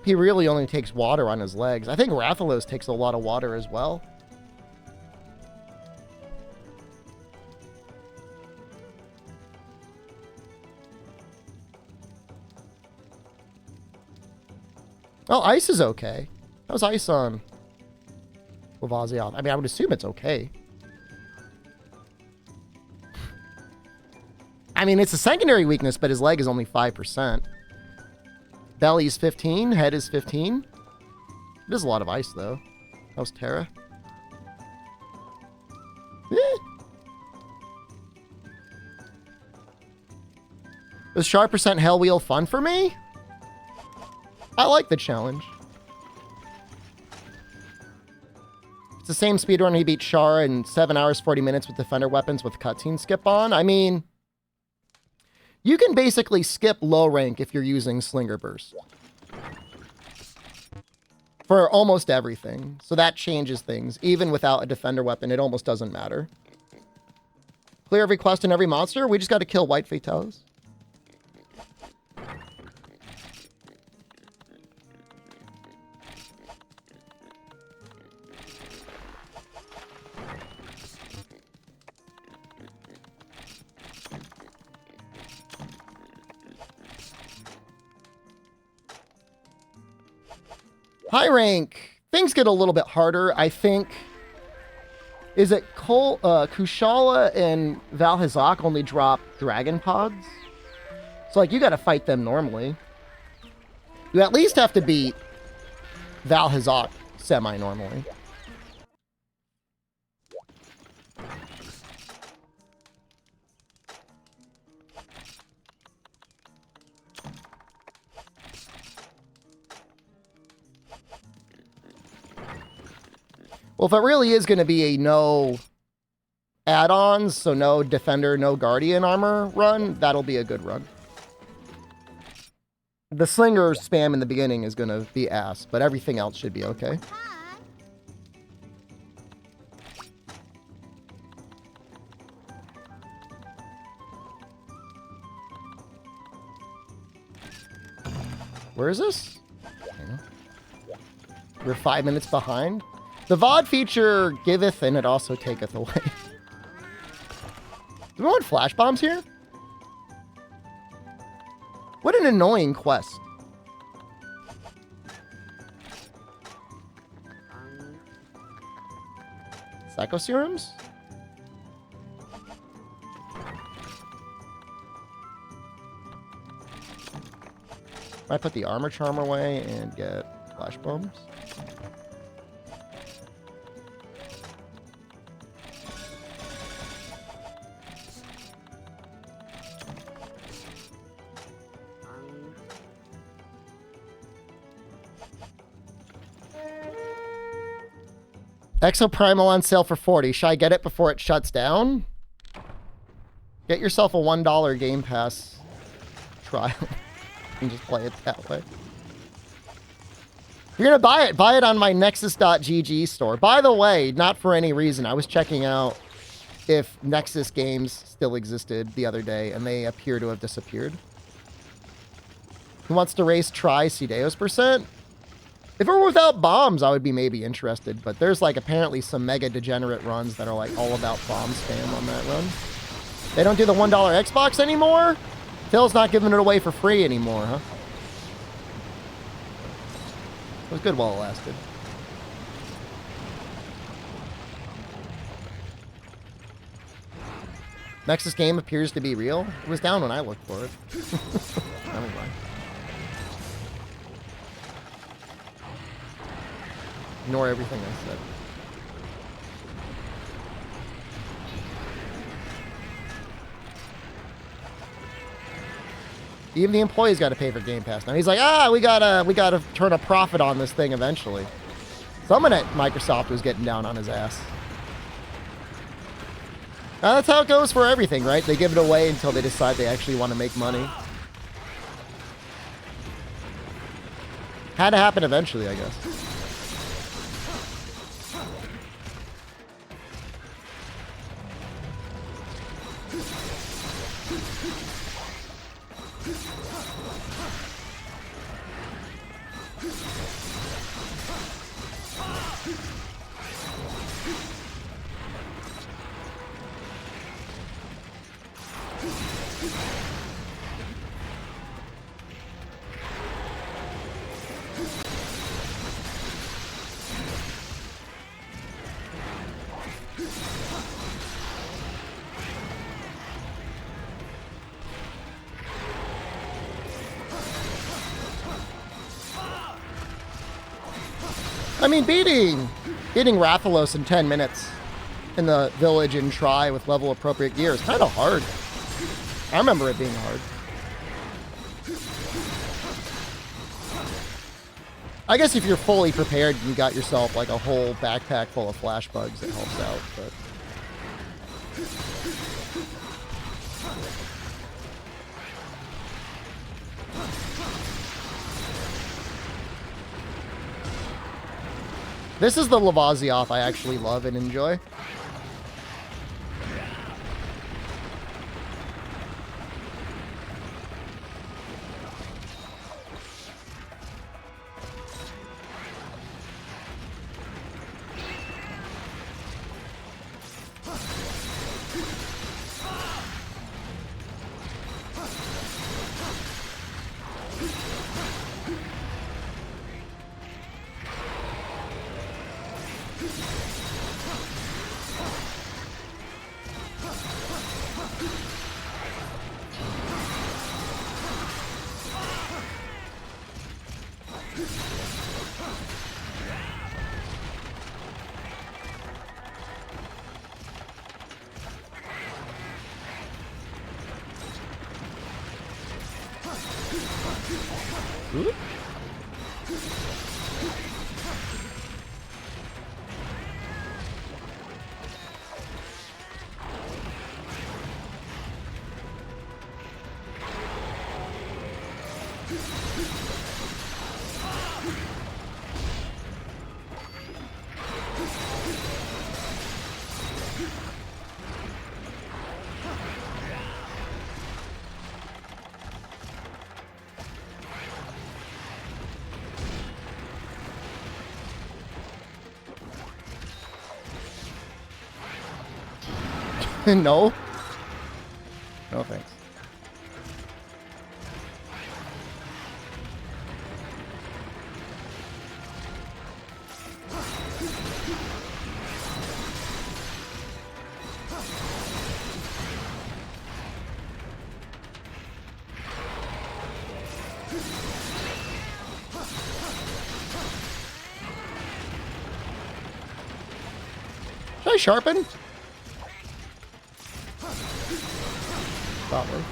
He really only takes water on his legs. I think Rathalos takes a lot of water as well. Oh, ice is okay. How's ice on Lavazia? I mean, I would assume it's okay. I mean, it's a secondary weakness, but his leg is only 5%. Belly's 15. Head is 15. It is a lot of ice, though. How's Terra? Is Sharp percent Hell Wheel fun for me? I like the challenge. It's the same speedrun he beat Char in 7 hours, 40 minutes with Defender weapons with cutscene skip on. I mean, you can basically skip low rank if you're using Slinger Burst. For almost everything. So that changes things. Even without a Defender weapon, it almost doesn't matter. Clear every quest and every monster? We just got to kill White Fatalis. High rank, things get a little bit harder, I think. Is it Kushala and Valhazak only drop dragon pods? So, like, you gotta fight them normally. You at least have to beat Valhazak semi-normally. Well, if it really is going to be a no add-ons, so no Defender, no Guardian armor run, that'll be a good run. The Slinger spam in the beginning is going to be ass, but everything else should be okay. Where is this? We're 5 minutes behind. The VOD feature giveth and it also taketh away. Do we want flash bombs here? What an annoying quest. Psycho serums? Might put the armor charm away and get flash bombs. Exoprimal on sale for 40. Should I get it before it shuts down? Get yourself a $1 Game Pass trial and just play it that way. If you're gonna buy it on my Nexus.gg store. By the way, not for any reason. I was checking out if Nexus games still existed the other day, and they appear to have disappeared. Who wants to race Tri-Cedeos percent? If it were without bombs, I would be maybe interested, but there's like apparently some mega degenerate runs that are like all about bomb spam on that run. They don't do the $1 Xbox anymore? Phil's not giving it away for free anymore, huh? It was good while it lasted. Nexus game appears to be real. It was down when I looked for it. Never mind. Ignore everything I said. Even the employees got to pay for Game Pass now. He's like, we gotta turn a profit on this thing eventually. Someone at Microsoft was getting down on his ass. That's how it goes for everything, right? They give it away until they decide they actually want to make money. Had to happen eventually, I guess. I mean, beating Rathalos in 10 minutes in the village and try with level appropriate gear is kind of hard. I remember it being hard. I guess if you're fully prepared, you got yourself like a whole backpack full of flash bugs that helps out, but... This is the Lavasioth I actually love and enjoy. Ooh. No. No thanks. Should I sharpen? Probably.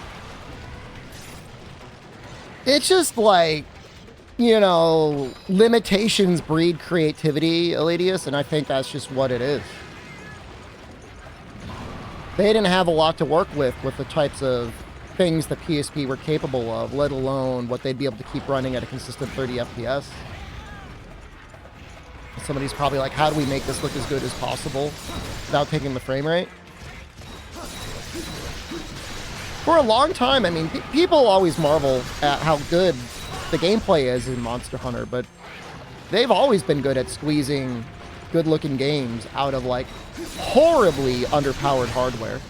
It's just like, you know, limitations breed creativity, Eladius, and I think that's just what it is. They didn't have a lot to work with the types of things that PSP were capable of, let alone what they'd be able to keep running at a consistent 30 FPS. Somebody's probably like, how do we make this look as good as possible without taking the frame rate? For a long time, I mean, people always marvel at how good the gameplay is in Monster Hunter, but they've always been good at squeezing good-looking games out of, like, horribly underpowered hardware.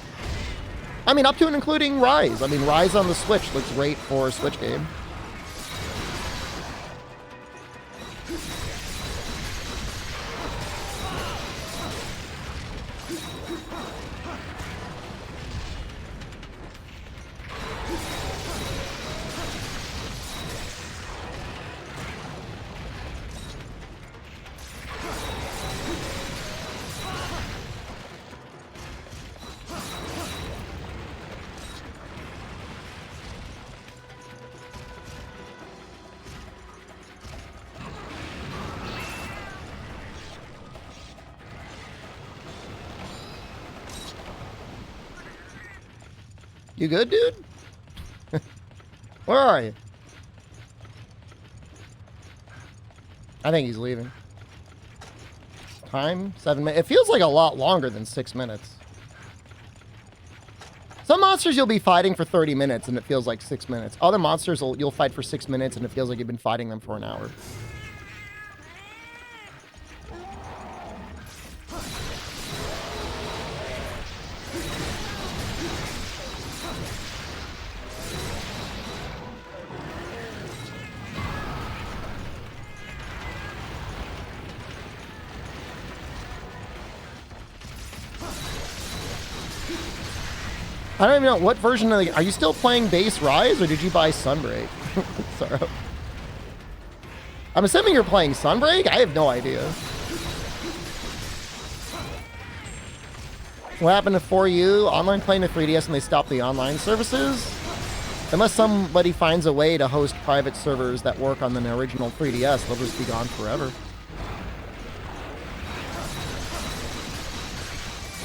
I mean, up to and including Rise. I mean, Rise on the Switch looks great for a Switch game. You good, dude? Where are you? I think he's leaving. Time, 7 minutes. It feels like a lot longer than 6 minutes. Some monsters you'll be fighting for 30 minutes and it feels like 6 minutes. Other monsters you'll fight for 6 minutes and it feels like you've been fighting them for an hour. I don't even know what version of the... Are you still playing base Rise or did you buy Sunbreak? Sorry. I'm assuming you're playing Sunbreak? I have no idea. What happened to 4U? Online playing the 3DS and they stopped the online services? Unless somebody finds a way to host private servers that work on the original 3DS, they'll just be gone forever.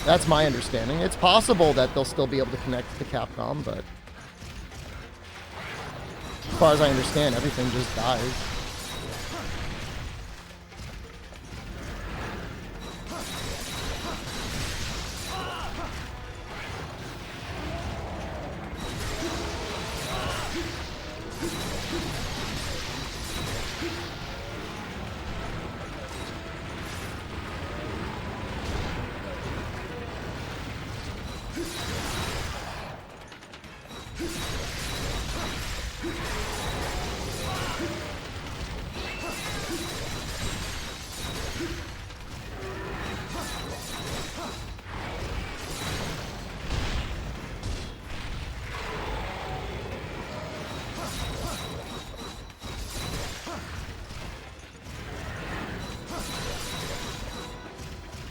That's my understanding. It's possible that they'll still be able to connect to Capcom, but as far as I understand, everything just dies.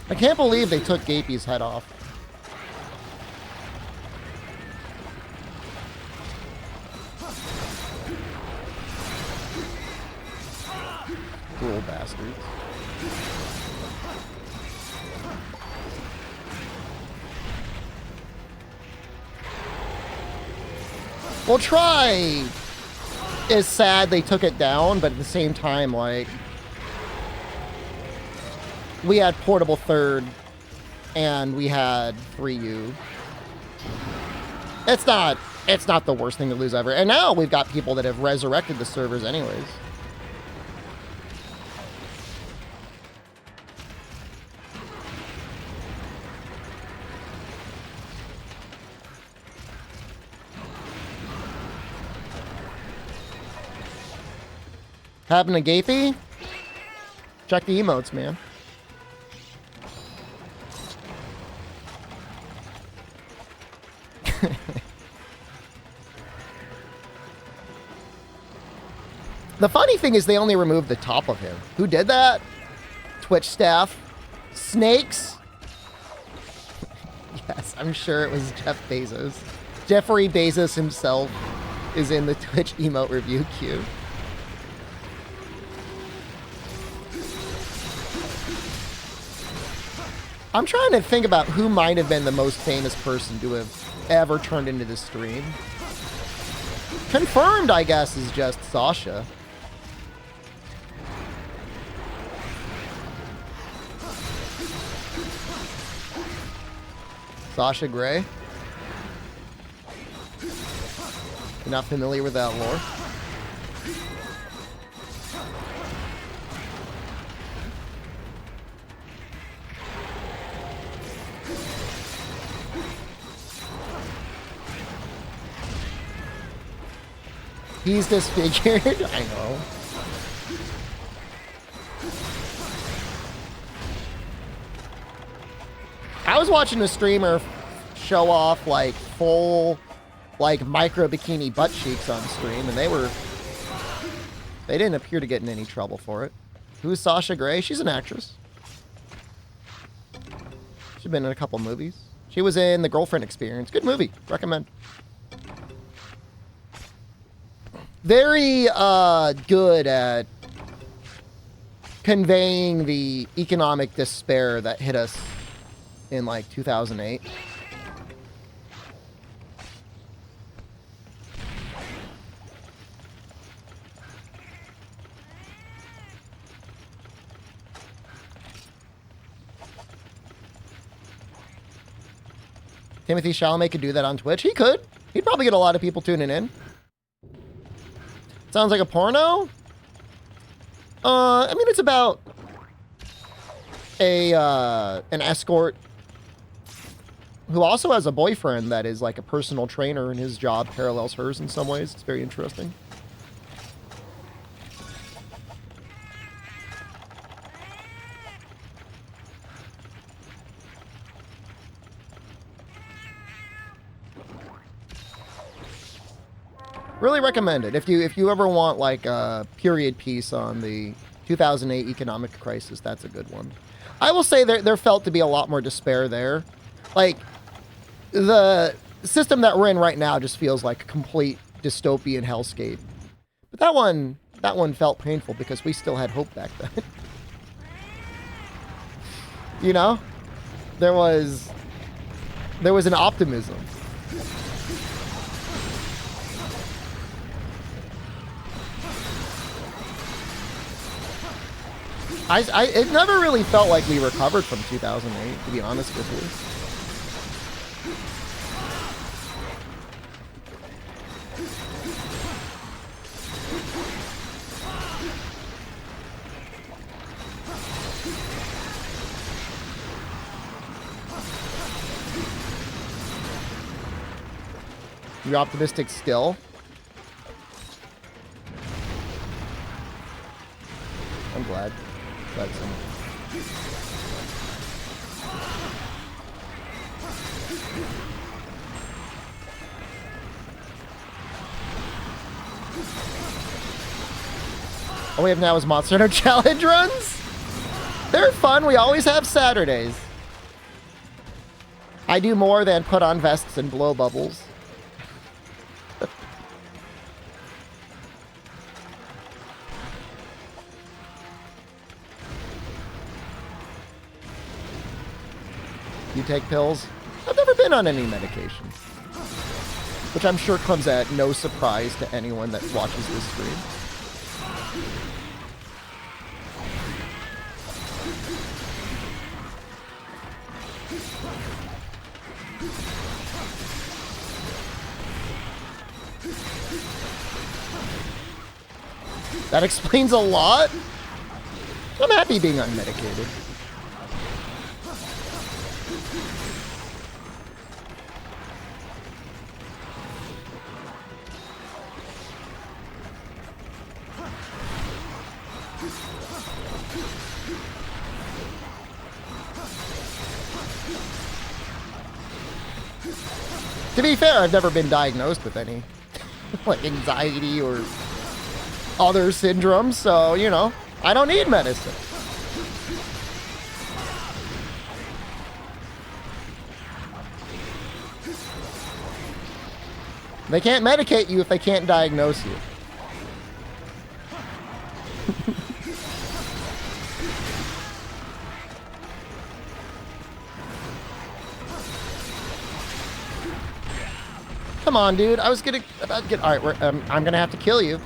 I can't believe they took Gapey's head off. Cruel bastards. Well, Try is sad they took it down, but at the same time, like, we had Portable Third, and we had 3U. It's not the worst thing to lose ever. And now we've got people that have resurrected the servers anyways. Happened to Gapey? Check the emotes, man. The funny thing is they only removed the top of him. Who did that? Twitch staff. Snakes? Yes, I'm sure it was Jeff Bezos. Jeffrey Bezos himself is in the Twitch emote review queue. I'm trying to think about who might have been the most famous person to have ever turned into this stream. Confirmed, I guess, is just Sasha. Sasha Grey. You're not familiar with that lore? He's disfigured. I know. I was watching a streamer show off like full, like micro bikini butt cheeks on stream, and they didn't appear to get in any trouble for it. Who's Sasha Grey? She's an actress. She's been in a couple movies. She was in The Girlfriend Experience. Good movie. Recommend. Very good at conveying the economic despair that hit us in like 2008. Timothy Chalamet could do that on Twitch. He could. He'd probably get a lot of people tuning in. Sounds like a porno? I mean, it's about an escort who also has a boyfriend that is like a personal trainer, and his job parallels hers in some ways. It's very interesting. Really recommend it if you ever want like a period piece on the 2008 economic crisis. That's a good one. I will say there felt to be a lot more despair there. Like the system that we're in right now just feels like a complete dystopian hellscape. But that one felt painful because we still had hope back then. You know, there was an optimism. It never really felt like we recovered from 2008, to be honest with you. You're optimistic still? I'm glad. All we have now is Monster Hunter Challenge runs? They're fun. We always have Saturdays. I do more than put on vests and blow bubbles. You take pills? I've never been on any medication. Which I'm sure comes at no surprise to anyone that watches this stream. That explains a lot. I'm happy being unmedicated. To be fair, I've never been diagnosed with any like anxiety or other syndromes, so, you know, I don't need medicine. They can't medicate you if they can't diagnose you. Come on, dude. I was about to get... All right, I'm going to have to kill you.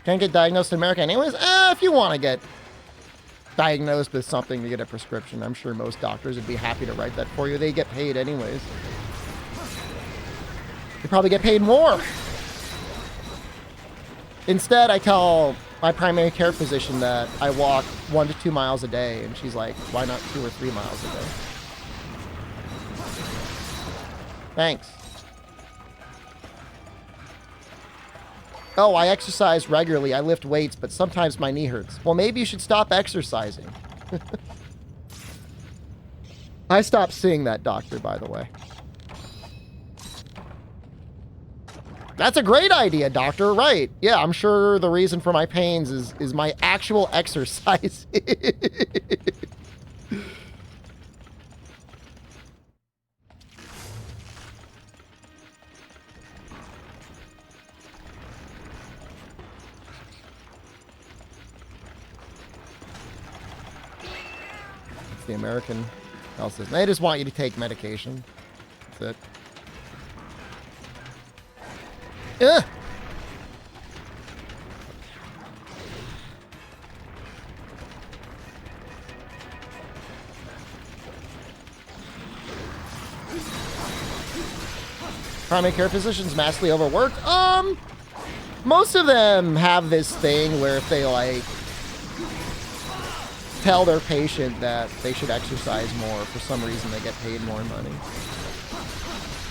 Can't get diagnosed in America anyways? If you want to get diagnosed with something to get a prescription. I'm sure most doctors would be happy to write that for you. They get paid anyways. They probably get paid more. Instead, I tell my primary care physician that I walk 1 to 2 miles a day, and she's like, why not 2 or 3 miles a day? Thanks. Oh, I exercise regularly. I lift weights, but sometimes my knee hurts. Well, maybe you should stop exercising. I stopped seeing that doctor, by the way. That's a great idea, doctor. Right. Yeah, I'm sure the reason for my pains is my actual exercise. It's the American health system. They just want you to take medication. That's it. Ugh. Primary care physicians massively overworked. Most of them have this thing where if they like tell their patient that they should exercise more, for some reason they get paid more money.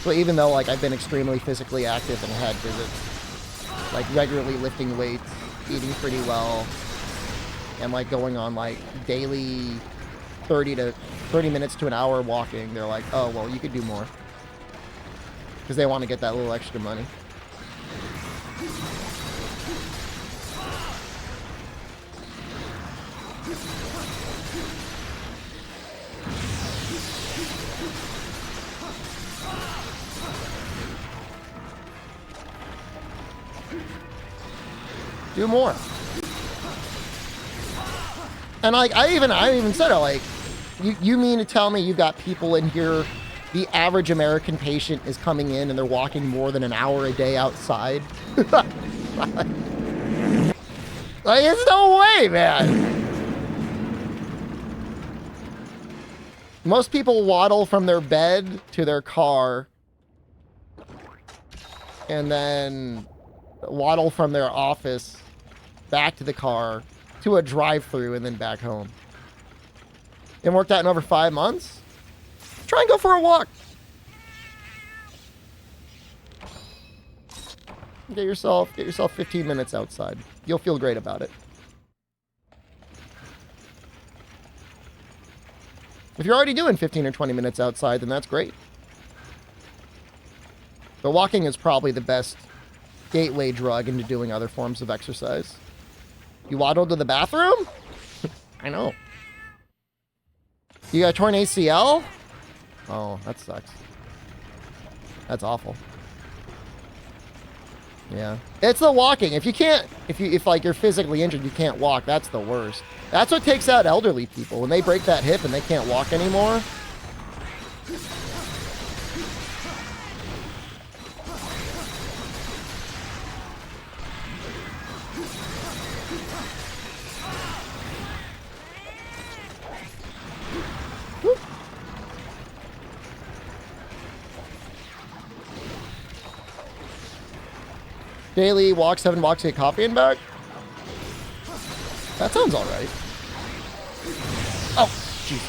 So even though like I've been extremely physically active and had visits, like regularly lifting weights, eating pretty well, and like going on like daily 30 minutes to an hour walking, they're like, oh, well, you could do more. Because they want to get that little extra money. Do more. And like I even said it, like, you mean to tell me you got people in here, the average American patient is coming in and they're walking more than an hour a day outside? Like, there's no way, man. Most people waddle from their bed to their car and then waddle from their office back to the car to a drive-through and then back home. It worked out in over 5 months. Try and go for a walk. Get yourself 15 minutes outside. You'll feel great about it. If you're already doing 15 or 20 minutes outside, then that's great. But walking is probably the best gateway drug into doing other forms of exercise. You waddled to the bathroom? I know. You got a torn ACL? Oh, that sucks. That's awful. Yeah. It's the walking. If you can't, if like you're physically injured, you can't walk, that's the worst. That's what takes out elderly people. When they break that hip and they can't walk anymore. Daily walk, 7 walks, get coffee and back. That sounds all right. Oh, jeez.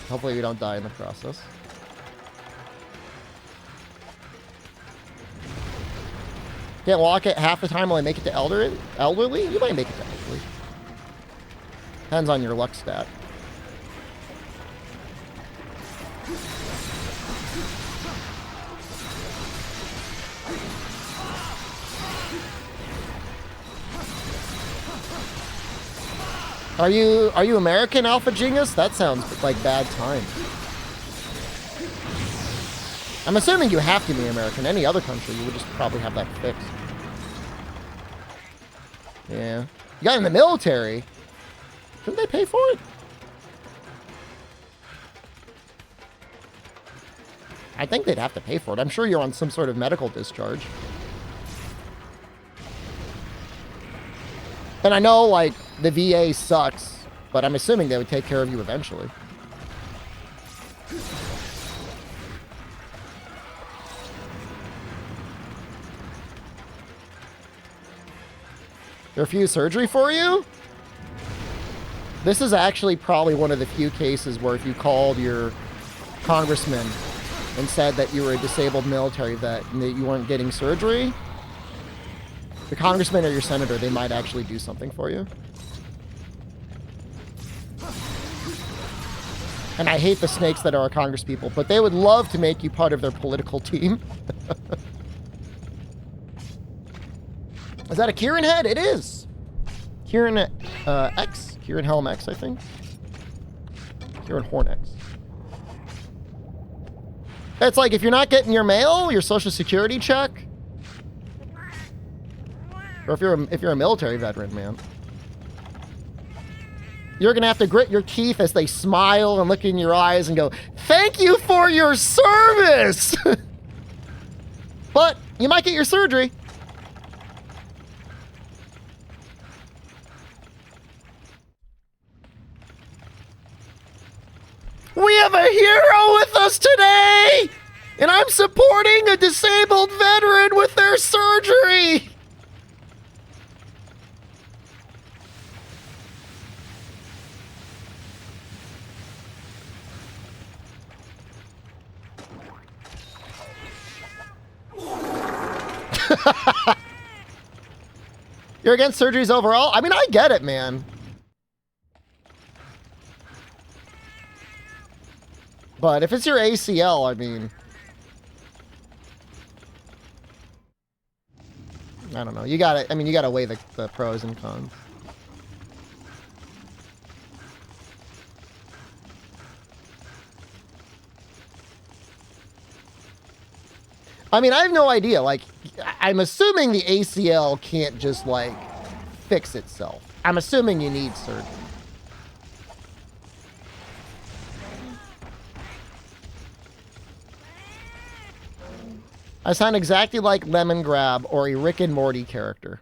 Hopefully we don't die in the process. Can't walk it half the time while I make it to elderly? You might make it to elderly. Depends on your luck stat. Are you American, Alpha Genius? That sounds like bad time. I'm assuming you have to be American. Any other country, you would just probably have that fixed. Yeah. You got in the military. Shouldn't they pay for it? I think they'd have to pay for it. I'm sure you're on some sort of medical discharge. And I know, like, the VA sucks, but I'm assuming they would take care of you eventually. They refuse surgery for you? This is actually probably one of the few cases where if you called your congressman and said that you were a disabled military vet and that you weren't getting surgery, the congressman or your senator, they might actually do something for you. And I hate the snakes that are our congresspeople, but they would love to make you part of their political team. Is that a Kieran head? It is. Kieran X? Kieran Helm X, I think. Kieran Horn X. It's like if you're not getting your mail, your social security check, or if you're a military veteran, man, you're gonna have to grit your teeth as they smile and look in your eyes and go, "Thank you for your service." But you might get your surgery. We have a hero with us today! And I'm supporting a disabled veteran with their surgery! You're against surgeries overall? I mean, I get it, man. But if it's your ACL, I mean, I don't know. You gotta, I mean, you gotta weigh the pros and cons. I mean, I have no idea. Like, I'm assuming the ACL can't just, like, fix itself. I'm assuming you need surgery. I sound exactly like Lemon Grab or a Rick and Morty character.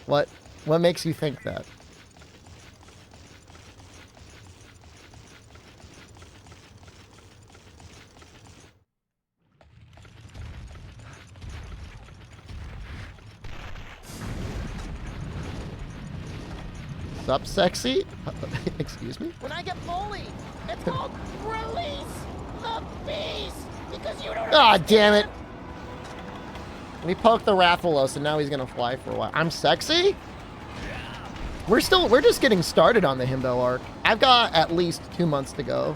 What makes you think that? Sup, sexy? Excuse me? When I get bullied, it's called release the beast because you don't. Ah, damn it! We poked the Rathalos and now he's gonna fly for a while. I'm sexy? We're just getting started on the Himbo arc. I've got at least 2 months to go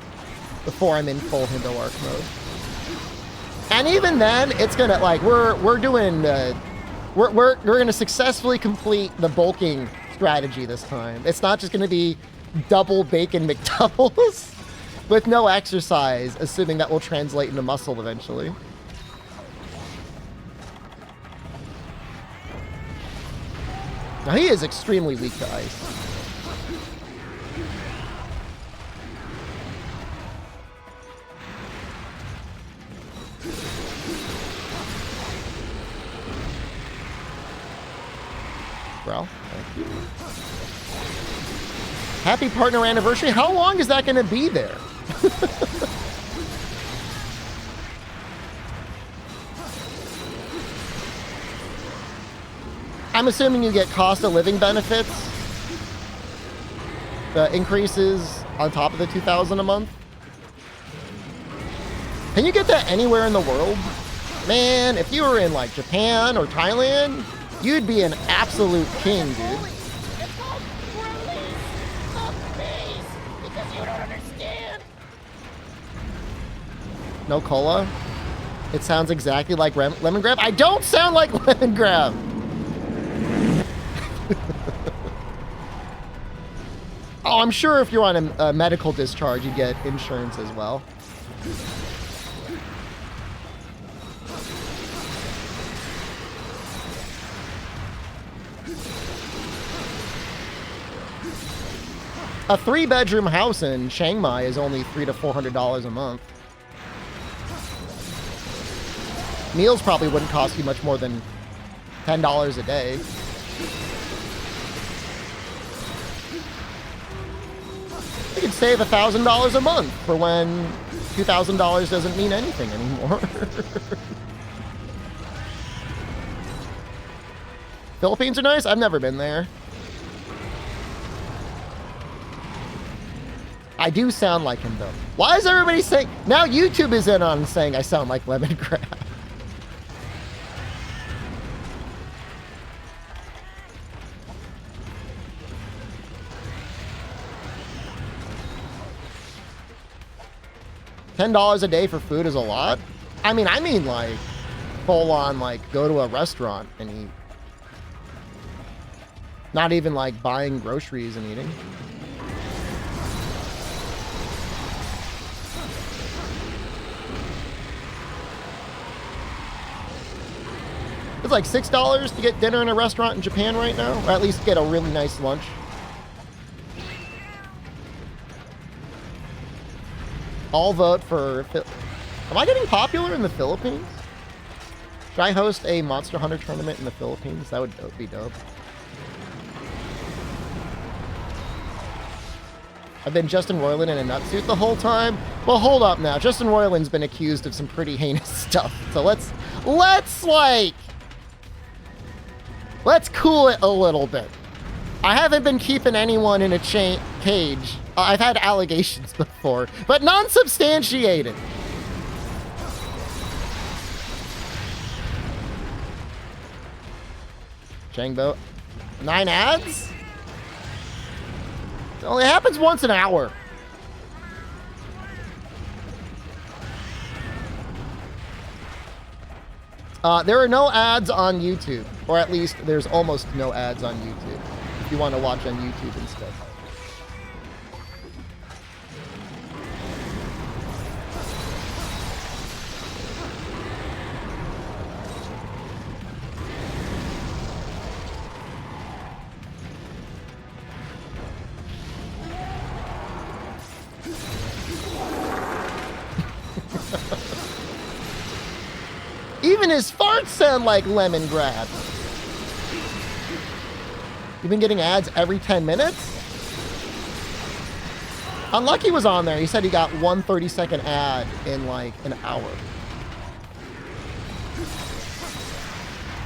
before I'm in full Himbo arc mode. And even then, it's gonna, like, we're gonna successfully complete the bulking strategy this time. It's not just gonna be double bacon McDoubles with no exercise, assuming that will translate into muscle eventually. Now he is extremely weak to ice. Well, thank you. Happy partner anniversary. How long is that going to be there? I'm assuming you get cost of living benefits. The increases on top of the $2,000 a month. Can you get that anywhere in the world? Man, if you were in like Japan or Thailand, you'd be an absolute king, dude. It's called release the beast because you don't understand. No cola? It sounds exactly like Lemon Grab. I don't sound like Lemon Grab. Oh, I'm sure if you're on a medical discharge, you get insurance as well. A 3-bedroom house in Chiang Mai is only $300 to $400 a month. Meals probably wouldn't cost you much more than $10 a day. You could save $1,000 a month for when $2,000 doesn't mean anything anymore. Philippines are nice? I've never been there. I do sound like him, though. Why is everybody saying... Now YouTube is in on saying I sound like Lemongrass. $10 a day for food is a lot. I mean like full on, like go to a restaurant and eat. Not even like buying groceries and eating. It's like $6 to get dinner in a restaurant in Japan right now, or at least get a really nice lunch. I'll vote for... Am I getting popular in the Philippines? Should I host a Monster Hunter tournament in the Philippines? That would be dope. I've been Justin Roiland in a nutsuit the whole time? Well, hold up now. Justin Roiland's been accused of some pretty heinous stuff. So let's cool it a little bit. I haven't been keeping anyone in a cage. I've had allegations before, but non-substantiated. Changbo. 9 ads? It only happens once an hour. There are no ads on YouTube, or at least there's almost no ads on YouTube. If you want to watch on YouTube instead. Even his farts sound like lemongrass. You've been getting ads every 10 minutes? Unlucky was on there. He said he got one 30-second ad in like an hour.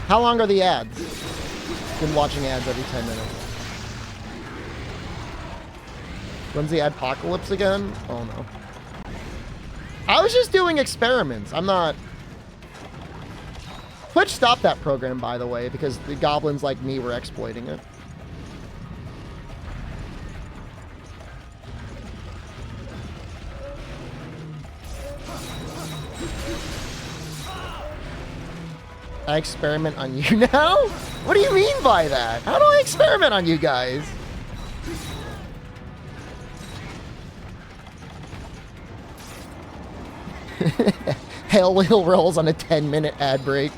How long are the ads? Been watching ads every 10 minutes. When's the adpocalypse again? Oh no. I was just doing experiments. I'm not... Twitch stopped that program, by the way, because the goblins like me were exploiting it. I experiment on you now? What do you mean by that? How do I experiment on you guys? Hell Wheel rolls on a 10-minute ad break.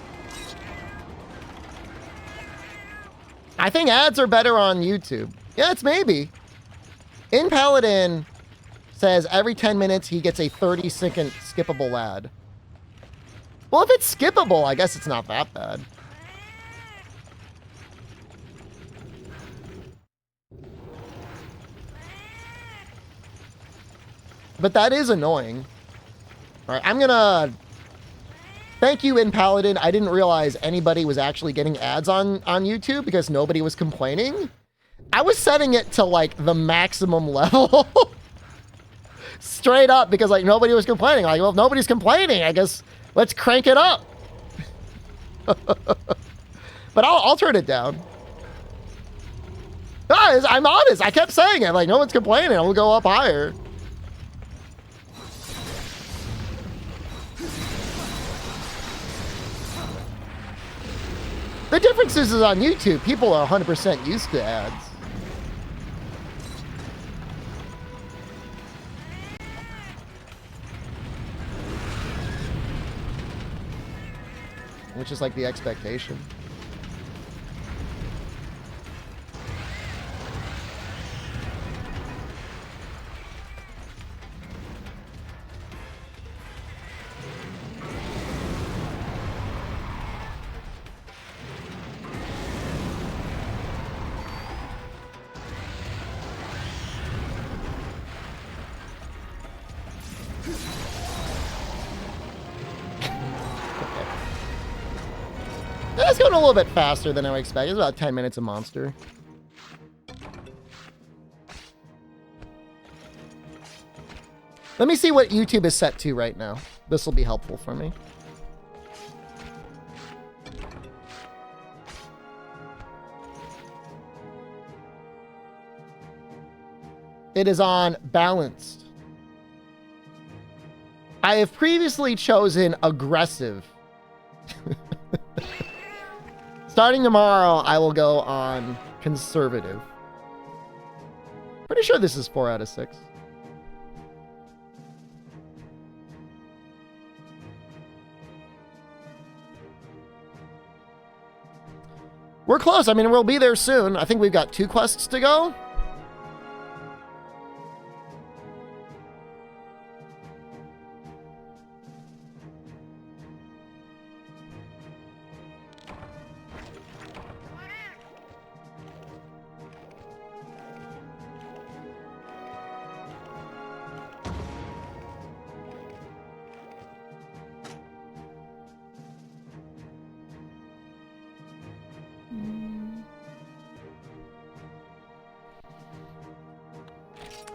I think ads are better on YouTube. Yeah, it's maybe. In Paladin says every 10 minutes he gets a 30-second skippable ad. Well, if it's skippable, I guess it's not that bad. But that is annoying. All right, I'm gonna... Thank you, In Paladin. I didn't realize anybody was actually getting ads on YouTube because nobody was complaining. I was setting it to, like, the maximum level. Straight up, because, like, nobody was complaining. Like, well, if nobody's complaining, I guess let's crank it up. But I'll turn it down. Guys, I'm honest. I kept saying it. Like, no one's complaining. I'll go up higher. The difference is on YouTube, people are 100% used to ads. Which is like the expectation. it's going a little bit faster than I expected. It's about 10 minutes a monster. Let me see what YouTube is set to right now. This will be helpful for me. It is on balanced. I have previously chosen aggressive. Starting tomorrow, I will go on conservative. Pretty sure this is 4 out of 6. We're close. I mean, we'll be there soon. I think we've got 2 quests to go.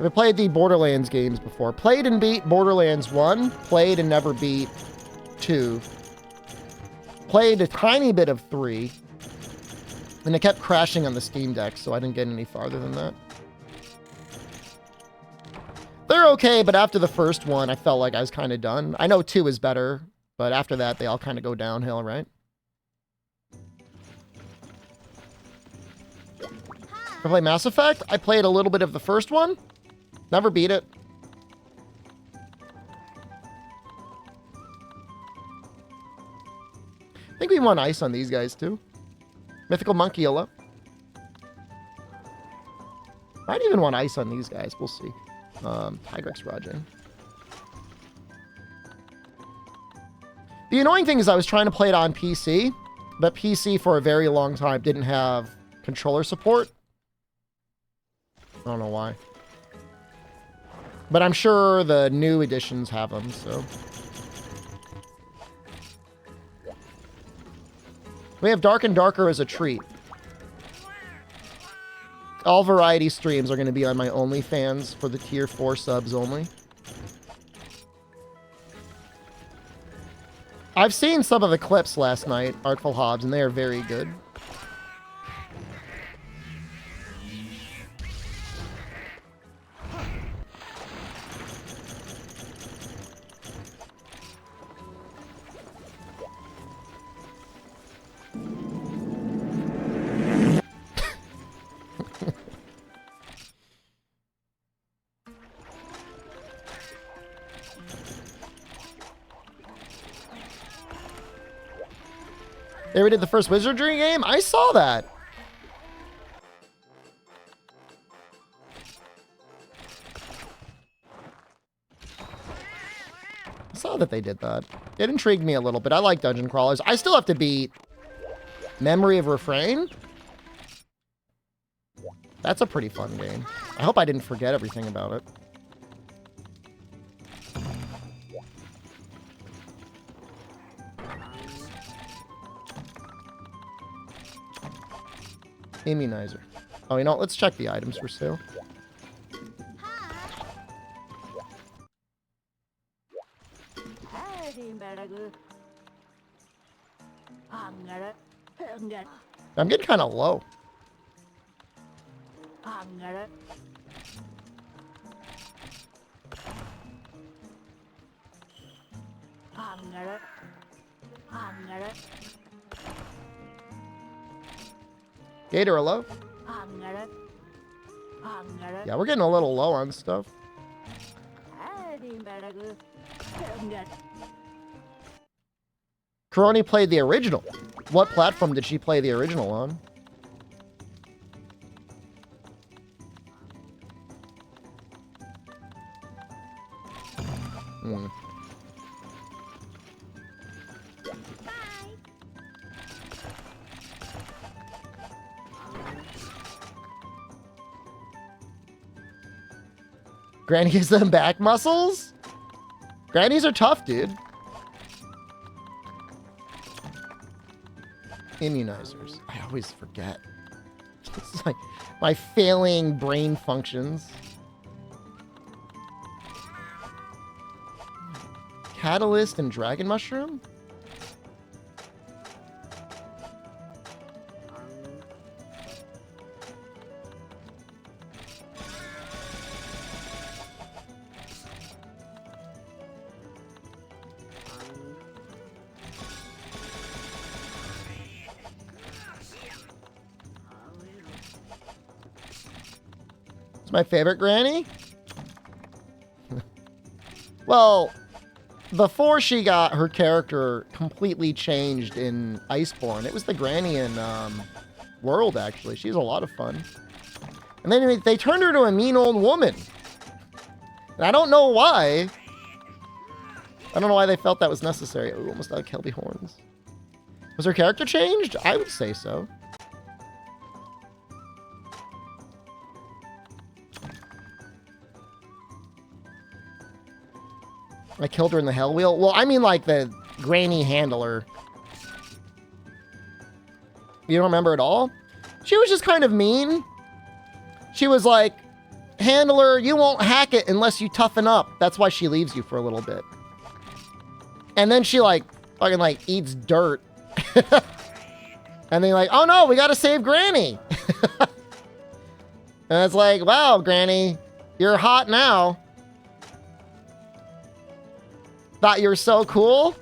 I've played the Borderlands games before. Played and beat Borderlands 1. Played and never beat 2. Played a tiny bit of 3. And it kept crashing on the Steam Deck, so I didn't get any farther than that. They're okay, but after the first one, I felt like I was kind of done. I know 2 is better, but after that, they all kind of go downhill, right? I play Mass Effect. I played a little bit of the first one. Never beat it. I think we won ice on these guys too. Mythical Monkey Yellow. Might even want ice on these guys. We'll see. Tigrex Rajin. The annoying thing is I was trying to play it on PC, but PC for a very long time didn't have controller support. I don't know why. But I'm sure the new editions have them, so. We have Dark and Darker as a treat. All variety streams are going to be on my OnlyFans for the tier 4 subs only. I've seen some of the clips last night, Artful Hobbs, and they are very good. They redid the first Wizardry game? I saw that. I saw that they did that. It intrigued me a little bit. I like dungeon crawlers. I still have to beat Memory of Refrain. That's a pretty fun game. I hope I didn't forget everything about it. Immunizer. Oh, you know what? Let's check the items for sale. I'm getting kind of low. Gator, a low? Yeah, we're getting a little low on stuff. Karoni played the original. What platform did she play the original on? Granny gives them back muscles? Grannies are tough, dude. Immunizers. I always forget. It's like my failing brain functions. Catalyst and dragon mushroom? It's my favorite granny? Well, before she got her character completely changed in Iceborne, it was the granny in World, actually. She's a lot of fun. And then they turned her into a mean old woman. And I don't know why. I don't know why they felt that was necessary. Ooh, almost out of Kelby horns. Was her character changed? I would say so. I killed her in the Hell Wheel. Well, I mean like the granny handler. You don't remember at all? She was just kind of mean. She was like, handler, you won't hack it unless you toughen up. That's why she leaves you for a little bit. And then she like fucking like eats dirt. And then like, oh no, we gotta save Granny. And it's like, wow, Granny, you're hot now. Thought you were so cool.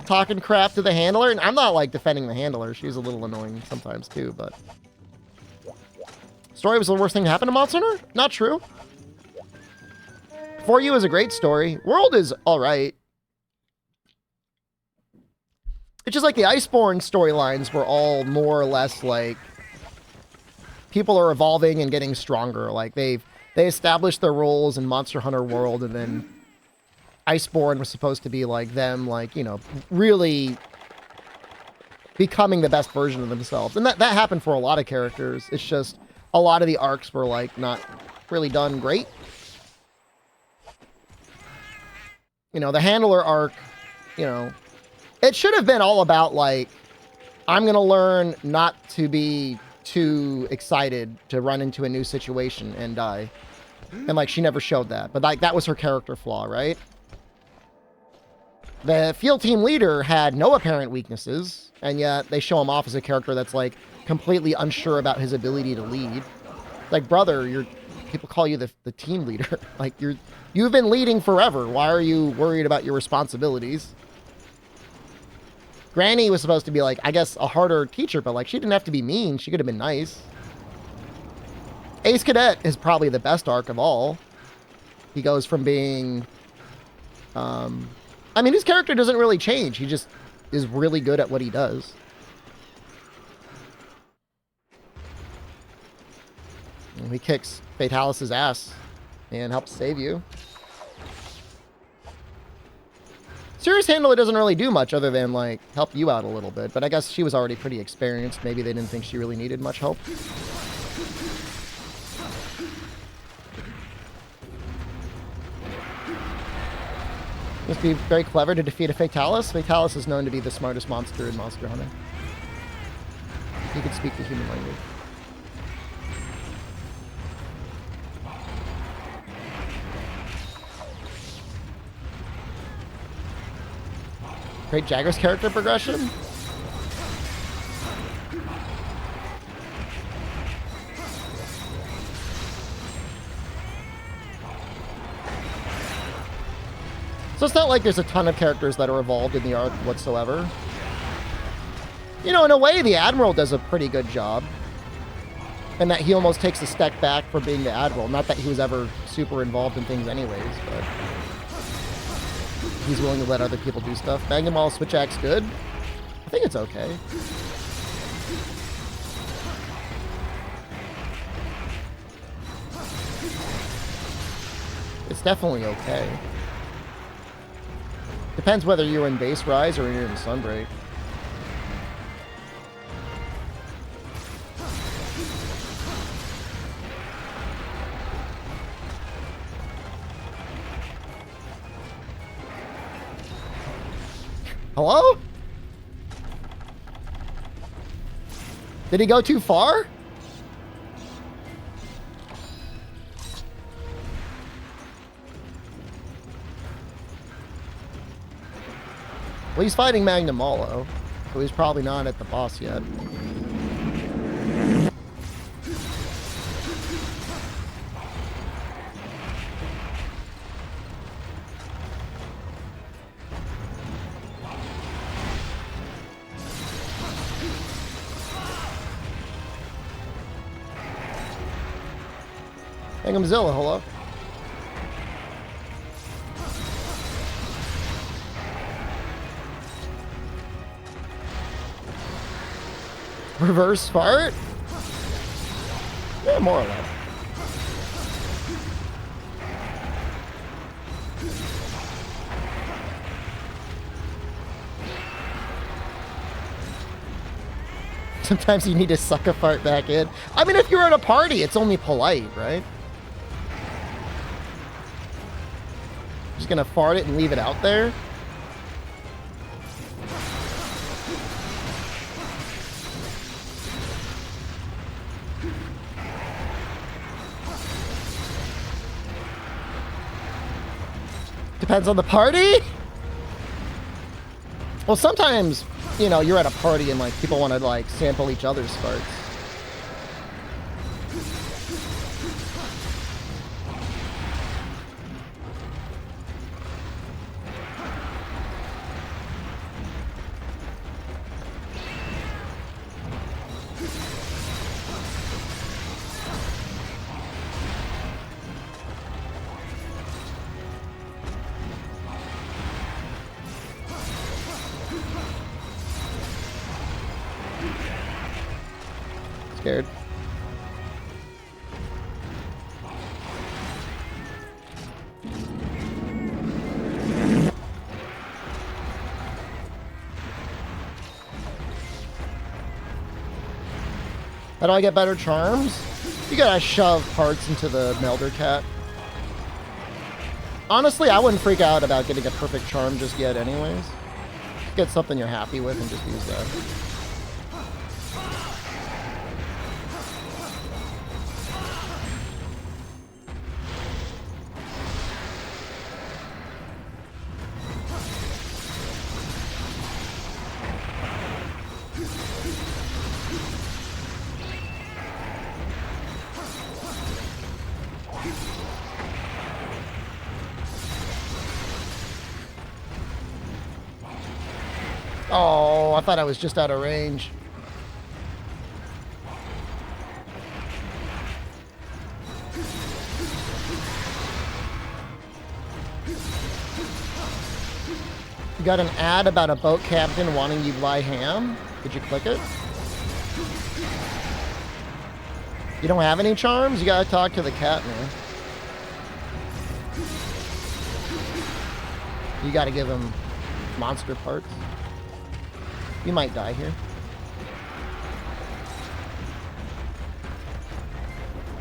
Talking crap to the handler. And I'm not like defending the handler. She's a little annoying sometimes too, but. Story was the worst thing to happen to Monster Hunter? Not true. For You is a great story. World is alright. It's just like the Iceborne storylines were all more or less like people are evolving and getting stronger. Like they established their roles in Monster Hunter World, and then Iceborne was supposed to be like them, like, you know, really becoming the best version of themselves. And that happened for a lot of characters. It's just a lot of the arcs were like not really done great. You know, the handler arc, you know, it should have been all about like, I'm going to learn not to be too excited to run into a new situation and die. And like, she never showed that. But like, that was her character flaw, right? The field team leader had no apparent weaknesses, and yet they show him off as a character that's like completely unsure about his ability to lead. Like, brother, people call you the team leader. Like, you've been leading forever. Why are you worried about your responsibilities? Granny was supposed to be like, I guess, a harder teacher, but like, she didn't have to be mean. She could have been nice. Ace Cadet is probably the best arc of all. He goes from being, I mean, his character doesn't really change. He just is really good at what he does. And he kicks Fatalis' ass and helps save you. Serious Handler doesn't really do much other than, like, help you out a little bit. But I guess she was already pretty experienced. Maybe they didn't think she really needed much help. Must be very clever to defeat a Fatalis. Fatalis is known to be the smartest monster in Monster Hunter. He can speak the human language. Great Jagras character progression. So it's not like there's a ton of characters that are evolved in the arc whatsoever. You know, in a way, the Admiral does a pretty good job. And that he almost takes a step back from being the Admiral. Not that he was ever super involved in things anyways, but he's willing to let other people do stuff. Magnum Wall Switch Axe good? I think it's okay. It's definitely okay. Depends whether you're in Base Rise or you're in Sunbreak. Hello? Did he go too far? Well, he's fighting Magnamalo, so he's probably not at the boss yet. Hang'emzilla, hello. Reverse fart? Yeah, more or less. Sometimes you need to suck a fart back in. I mean, if you're at a party, it's only polite, right? Just gonna fart it and leave it out there? Depends on the party? Well, sometimes, you know, you're at a party and, like, people want to, like, sample each other's farts. Scared. How do I get better charms? You gotta shove parts into the Melder Cat. Honestly, I wouldn't freak out about getting a perfect charm just yet anyways. Get something you're happy with and just use that. Oh, I thought I was just out of range. You got an ad about a boat captain wanting you to buy ham? Did you click it? You don't have any charms? You gotta talk to the cat, man. You gotta give him monster parts. You might die here.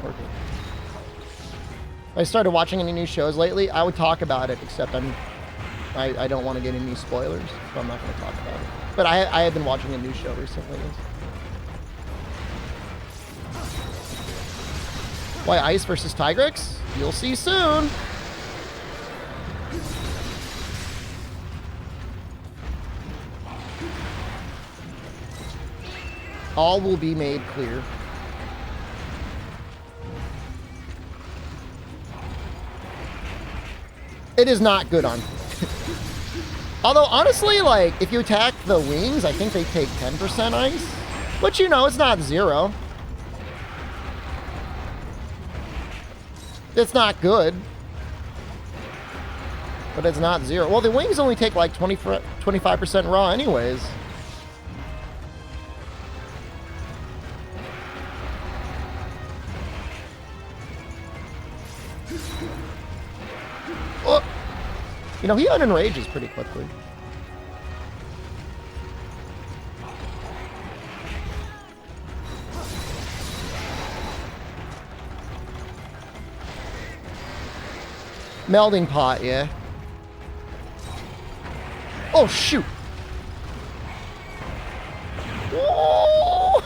Work it. I started watching any new shows lately. I would talk about it, except I don't want to get any spoilers, so I'm not going to talk about it. But I have been watching a new show recently. Why Ice versus Tigrex? You'll see soon. All will be made clear. It is not good on. Although, honestly, like, if you attack the wings, I think they take 10% ice. But, you know, it's not 0. It's not good. But it's not 0. Well, the wings only take, like, 25% raw anyways. You know, he unenrages pretty quickly. Melding pot, yeah. Oh, shoot. Oh!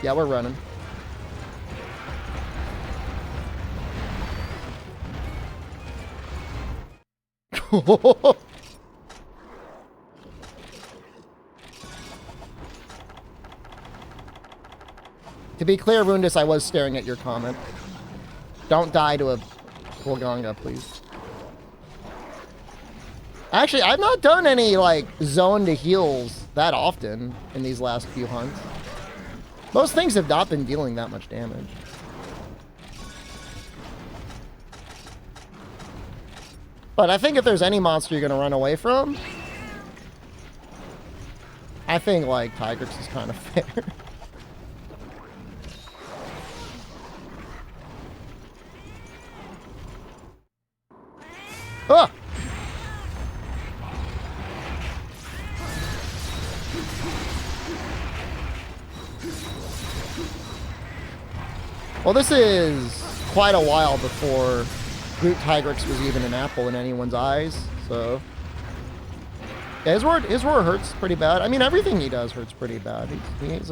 Yeah, we're running. To be clear, Rundus, I was staring at your comment. Don't die to a Wolgonga, please. Actually, I've not done any, like, zone to heals that often in these last few hunts. Most things have not been dealing that much damage. But I think if there's any monster you're going to run away from, I think, like, Tigrex is kind of fair. Ah! Well, this is quite a while before Groot Tigrex was even an apple in anyone's eyes, so... Yeah, his roar hurts pretty bad. I mean, everything he does hurts pretty bad. He's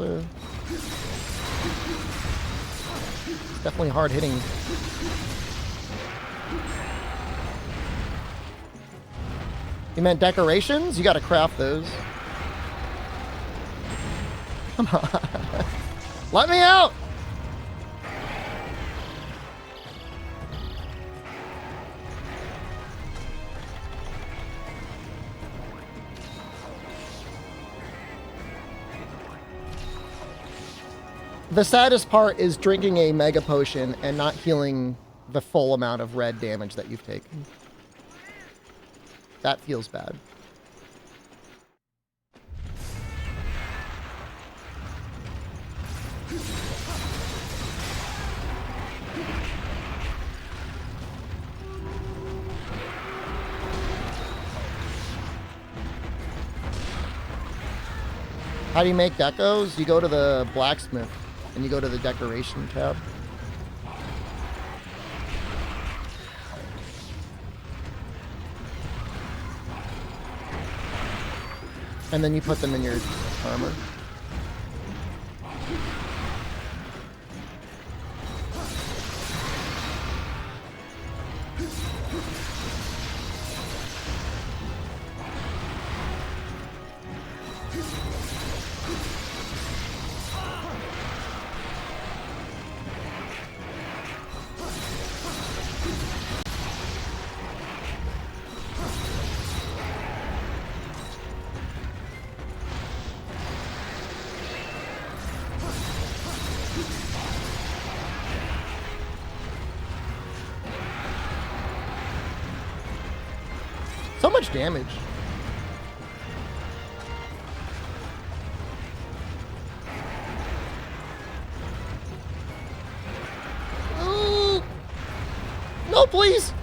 definitely hard-hitting. You meant decorations? You gotta craft those. Come on. Let me out! The saddest part is drinking a mega potion and not healing the full amount of red damage that you've taken. That feels bad. How do you make decos? You go to the blacksmith and you go to the decoration tab. And then you put them in your armor. So much damage. Ooh. No, please.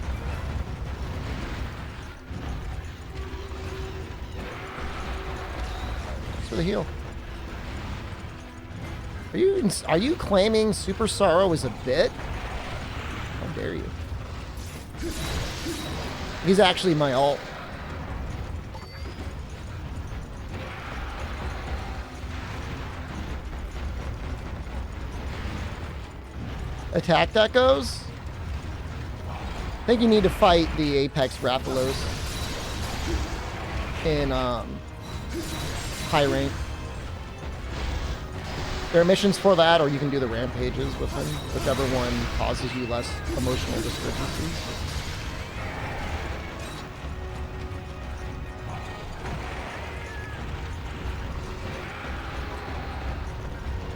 For the heal. Are you claiming Super Sorrow is a bit? How dare you? He's actually my ult. Attack Decos? I think you need to fight the Apex Rathalos in high rank. There are missions for that, or you can do the rampages with him, whichever one causes you less emotional disturbances.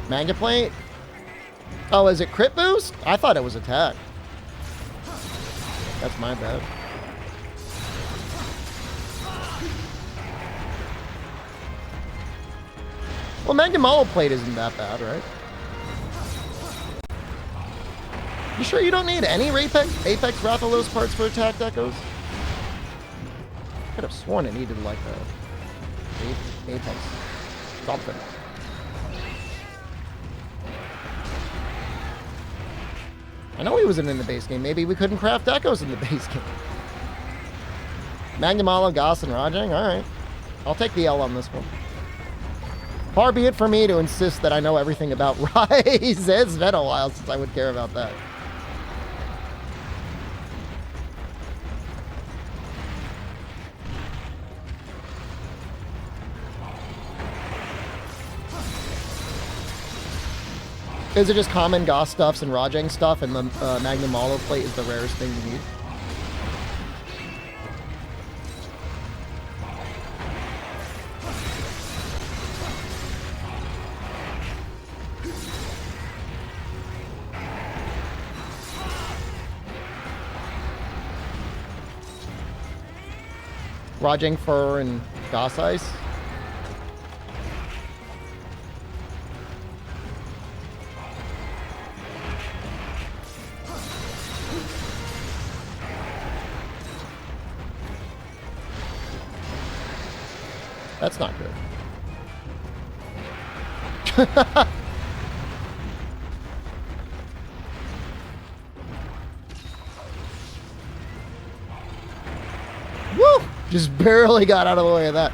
Manga Plate? Oh, is it crit boost? I thought it was attack. That's my bad. Well, Magnamalo Plate isn't that bad, right? You sure you don't need any Apex Rathalos parts for attack decos? I could have sworn it needed like a Apex something. I know he wasn't in the base game. Maybe we couldn't craft decos in the base game. Magnamalo, Goss, and Rajang? Alright. I'll take the L on this one. Far be it for me to insist that I know everything about Rise. It's been a while since I would care about that. Is it just common Goss stuffs and Rajang stuff, and the Magnum Hollow plate is the rarest thing you need? Rajang Fur and Goss Ice? That's not good. Woo! Just barely got out of the way of that.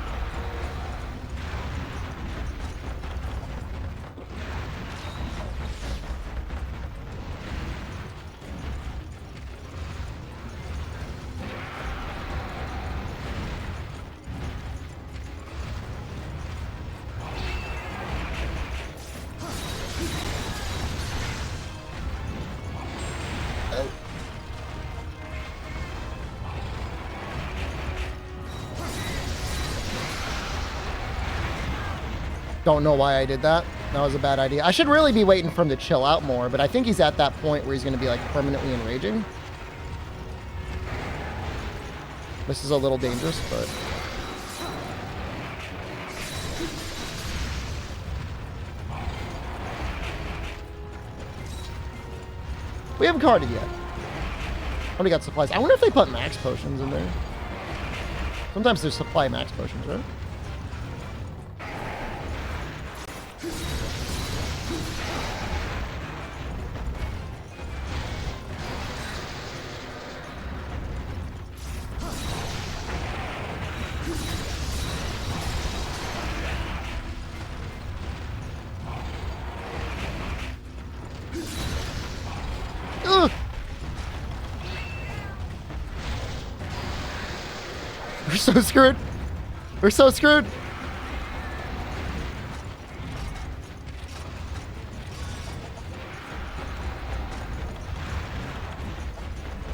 Don't know why I did that. That was a bad idea. I should really be waiting for him to chill out more, but I think he's at that point where he's going to be like permanently enraging. This is a little dangerous, but... we haven't carded yet. Only got supplies. I wonder if they put max potions in there. Sometimes there's supply max potions, right? We're so screwed. We're so screwed.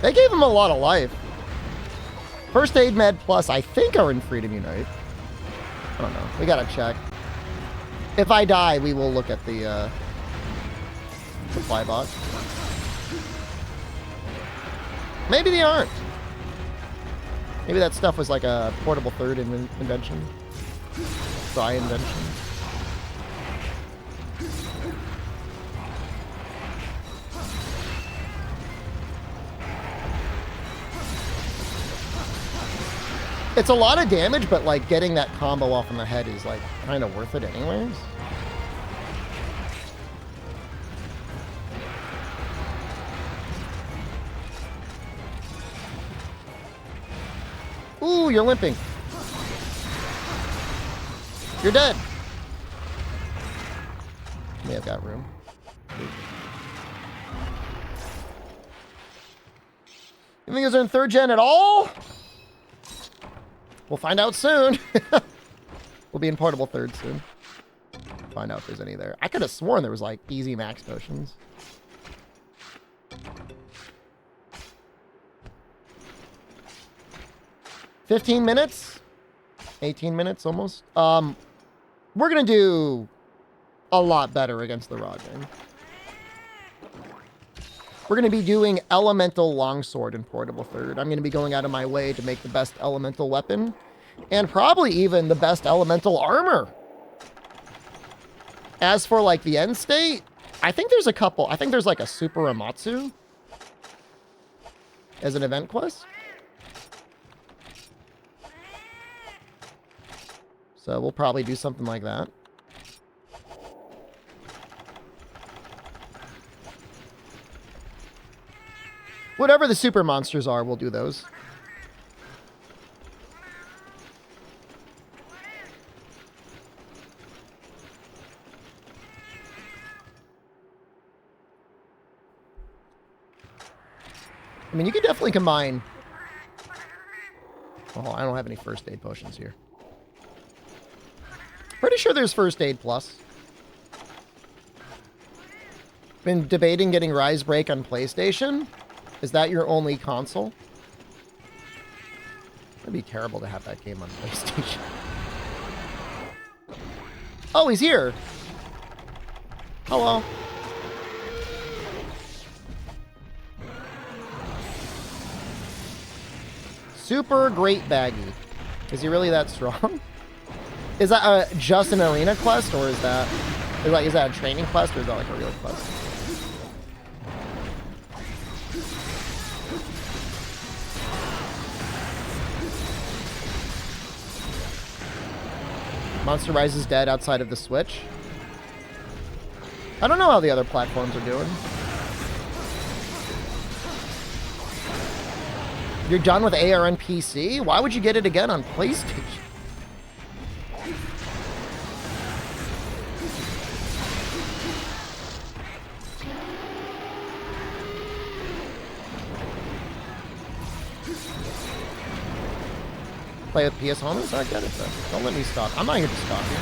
They gave him a lot of life. First aid med plus, I think, are in Freedom Unite. I don't know. We gotta check. If I die, we will look at the supply box. Maybe they aren't. Maybe that stuff was like a portable third invention. Dry invention. It's a lot of damage, but like getting that combo off in the head is like kind of worth it anyways. Ooh, you're limping. You're dead. May have got room. You think those are in 3rd gen at all? We'll find out soon. We'll be in portable 3rd soon. Find out if there's any there. I could have sworn there was like easy max potions. $15 minutes? 18 minutes almost. We're gonna do a lot better against the Rajang. We're gonna be doing elemental longsword in portable 3rd. I'm gonna be going out of my way to make the best elemental weapon, and probably even the best elemental armor. As for like the end state, I think there's a couple. I think there's like a Super Amatsu as an event quest. So we'll probably do something like that. Whatever the super monsters are, we'll do those. I mean, you could definitely combine... Oh, I don't have any first aid potions here. Pretty sure there's first aid plus. Been debating getting Rise Break on PlayStation. Is that your only console? It'd be terrible to have that game on PlayStation. Oh, he's here. Hello. Super great baggy. Is he really that strong? Is that just an arena quest, or is that a training quest, or is that like a real quest? Monster Rise is dead outside of the Switch. I don't know how the other platforms are doing. You're done with AR on PC? Why would you get it again on PlayStation? Play with PS Honors? I get it then. Don't let me stop. I'm not here to stop you.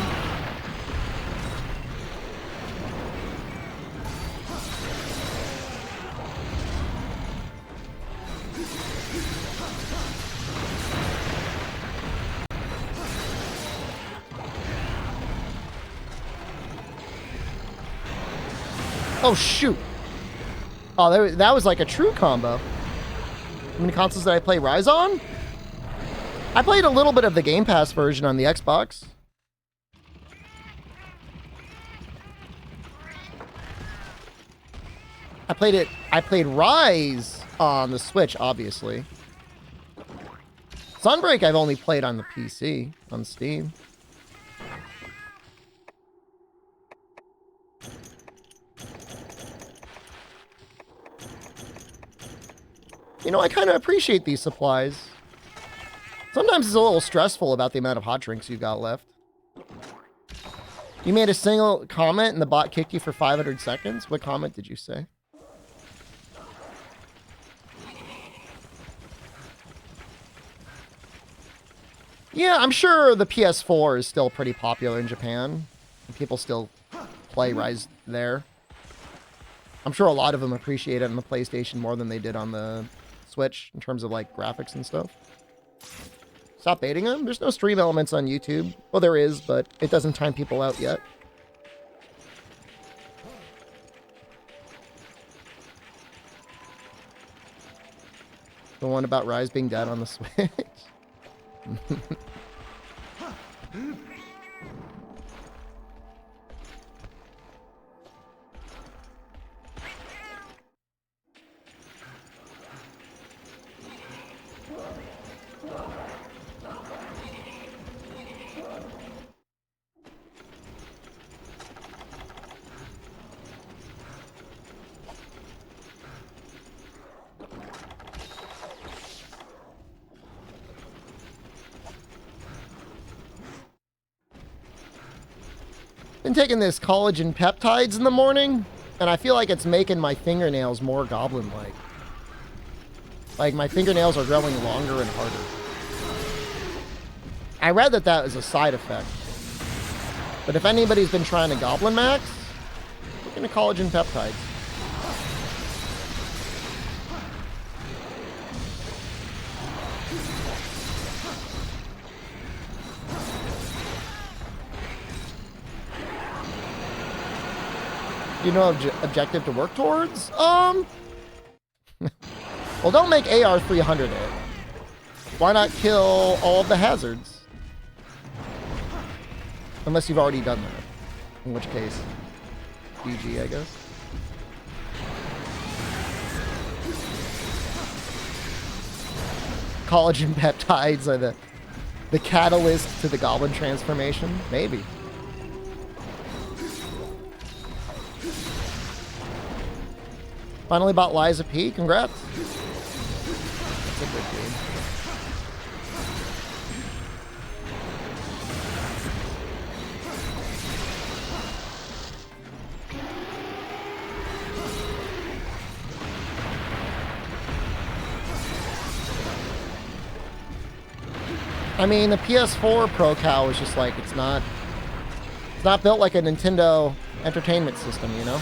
Oh, shoot. Oh, that was like a true combo. How many consoles did I play Rise on? I played a little bit of the Game Pass version on the Xbox. I played Rise on the Switch, obviously. Sunbreak I've only played on the PC, on Steam. You know, I kind of appreciate these supplies. Sometimes it's a little stressful about the amount of hot drinks you got left. You made a single comment and the bot kicked you for 500 seconds? What comment did you say? Yeah, I'm sure the PS4 is still pretty popular in Japan. People still play Rise there. I'm sure a lot of them appreciate it on the PlayStation more than they did on the Switch in terms of like graphics and stuff. Stop baiting them. There's no stream elements on YouTube. Well, there is, but it doesn't time people out yet. The one about Rise being dead on the Switch. Been taking this collagen peptides in the morning, and I feel like it's making my fingernails more goblin-like. Like, my fingernails are growing longer and harder. I read that that was a side effect. But if anybody's been trying to goblin max, look into collagen peptides. You know, objective to work towards? Well, don't make AR 300 it. Why not kill all of the hazards? Unless you've already done that. In which case, GG, I guess. Collagen peptides are the catalyst to the goblin transformation? Maybe. Finally bought Liza P. Congrats. That's a good game. I mean, the PS4 Pro Cow is just like, it's not built like a Nintendo entertainment system, you know?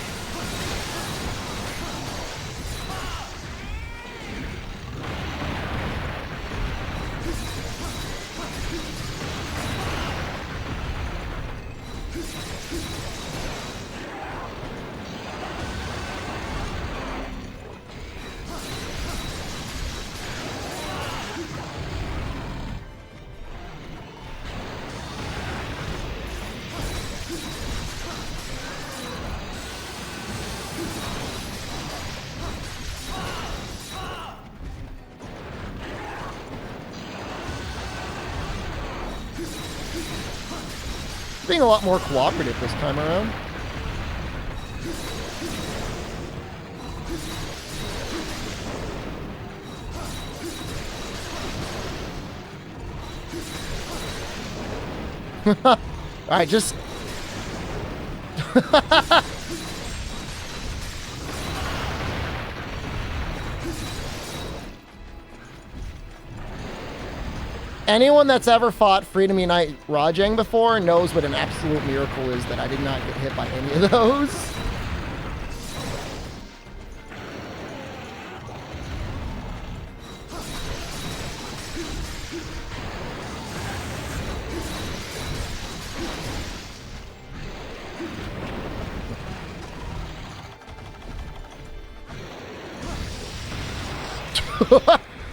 Being a lot more cooperative this time around. Alright, just... Anyone that's ever fought Freedom Unite Rajang before knows what an absolute miracle is that I did not get hit by any of those.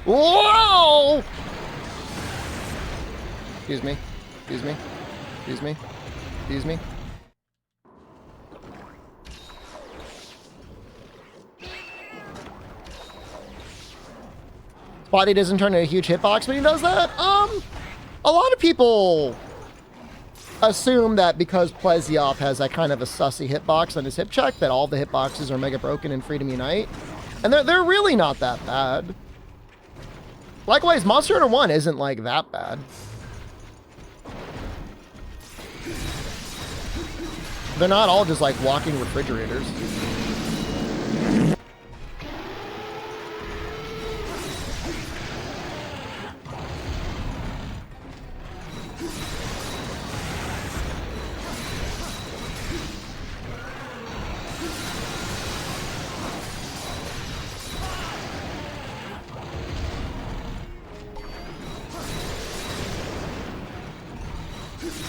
Whoa! Excuse me. Excuse me. Excuse me. Excuse me. His body doesn't turn into a huge hitbox when he does that? A lot of people assume that because Plesioth has that kind of a sussy hitbox on his hip check, that all the hitboxes are mega broken in Freedom Unite. And they're really not that bad. Likewise, Monster Hunter 1 isn't like that bad. They're not all just like walking refrigerators.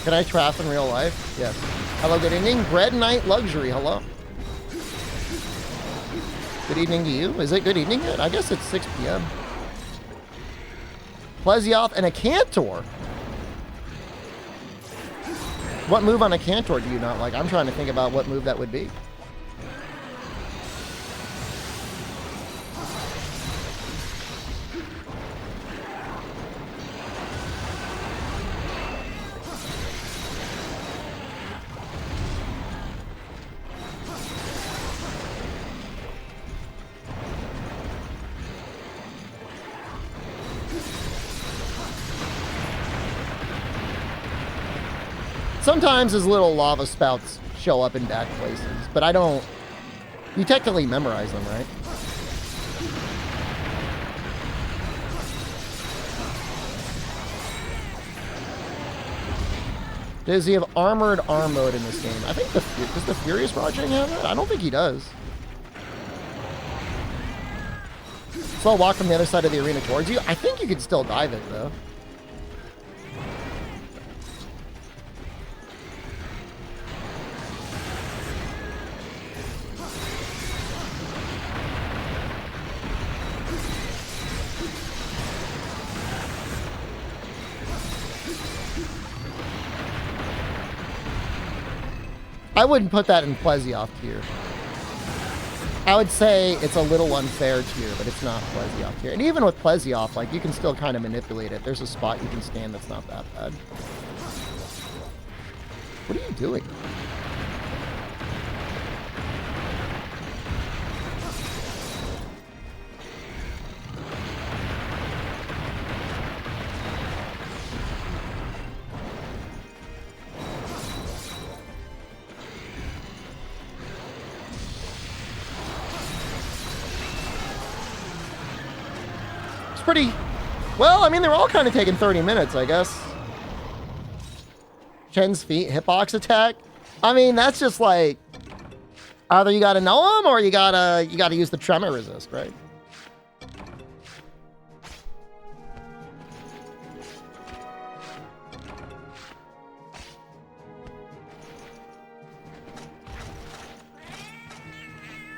Can I trap in real life? Yes. Hello, good evening. Bread Night Luxury, hello. Good evening to you. Is it good evening yet? I guess it's 6 p.m. Plesioth and a Cantor. What move on a Cantor do you not like? I'm trying to think about what move that would be. Sometimes his little lava spouts show up in bad places, but I don't... You technically memorize them, right? Does he have armored arm mode in this game? I think does the Furious Rajang have that? I don't think he does. So I'll walk from the other side of the arena towards you. I think you could still dive it, though. I wouldn't put that in Plesioth tier. I would say it's a little unfair tier, but it's not Plesioth tier. And even with Plesioth, like, you can still kind of manipulate it. There's a spot you can stand that's not that bad. What are you doing? Well, I mean, they're all kind of taking 30 minutes, I guess. Chen's feet, hitbox attack. I mean, that's just like either you gotta know him or you gotta use the tremor resist, right?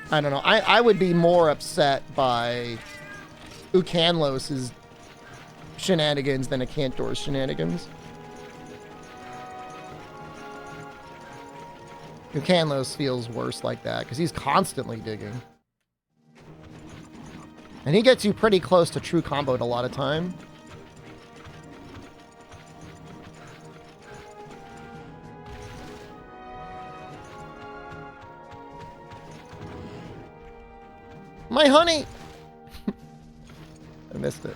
I don't know. I would be more upset by Ucanlos's shenanigans than a Cantor's shenanigans. Ucanlos feels worse like that because he's constantly digging. And he gets you pretty close to true comboed a lot of time. My honey! I missed it.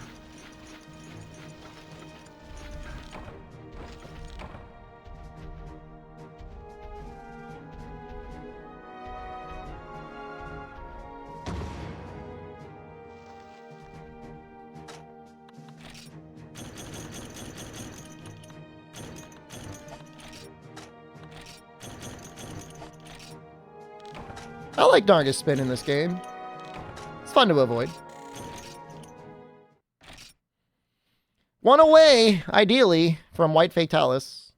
I like Narga's spin in this game. It's fun to avoid. One away, ideally, from White Fatalis.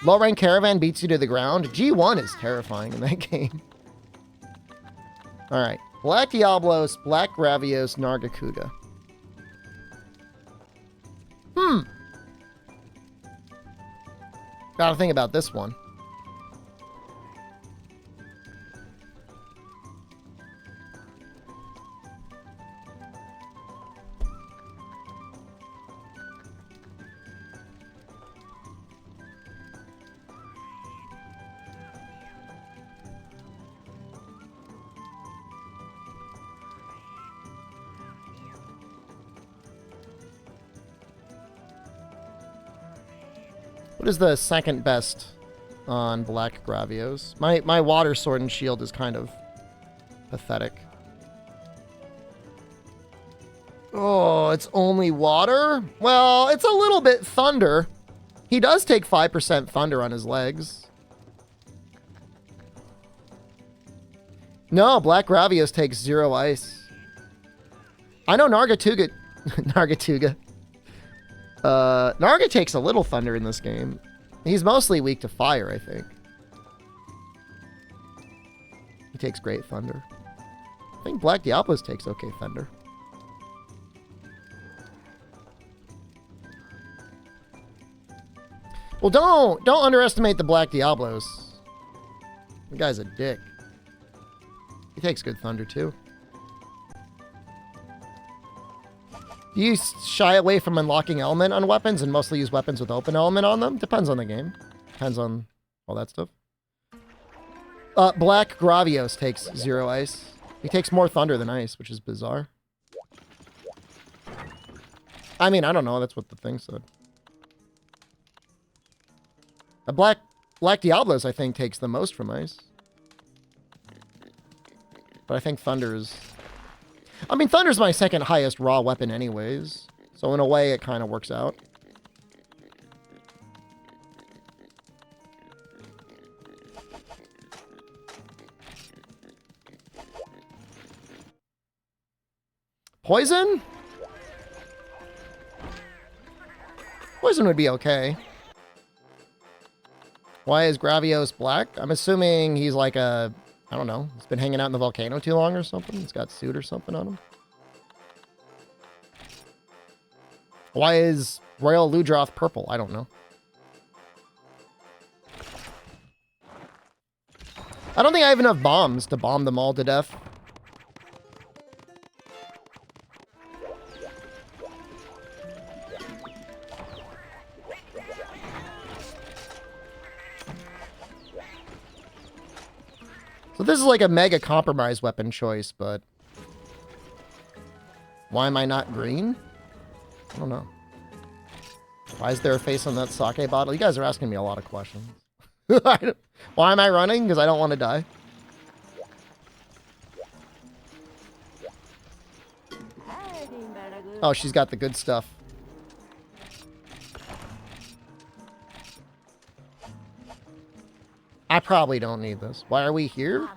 Low rank Caravan beats you to the ground. G1 is terrifying in that game. Alright. Black Diablos, Black Gravios, Nargacuga. Gotta think about this one. What is the second best on Black Gravios? My water sword and shield is kind of pathetic. Oh, it's only water? Well, it's a little bit thunder. He does take 5% thunder on his legs. No, Black Gravios takes 0 ice. I know Nargatuga... Nargatuga. Narga takes a little thunder in this game. He's mostly weak to fire, I think. He takes great thunder. I think Black Diablos takes okay thunder. Well, don't underestimate the Black Diablos. The guy's a dick. He takes good thunder, too. Do you shy away from unlocking element on weapons and mostly use weapons with open element on them? Depends on the game. Depends on all that stuff. Black Gravios takes 0 ice. He takes more thunder than ice, which is bizarre. I mean, I don't know. That's what the thing said. Black Diablos, I think, takes the most from ice. But I think thunder is... I mean, thunder's my second highest raw weapon anyways. So in a way, it kind of works out. Poison? Poison would be okay. Why is Gravios black? I'm assuming he's like a... I don't know. He's been hanging out in the volcano too long or something. He's got suit or something on him. Why is Royal Ludroth purple? I don't know. I don't think I have enough bombs to bomb them all to death. So this is like a mega compromise weapon choice, but... Why am I not green? I don't know. Why is there a face on that sake bottle? You guys are asking me a lot of questions. Why am I running? Because I don't want to die. Oh, she's got the good stuff. I probably don't need this. Why are we here?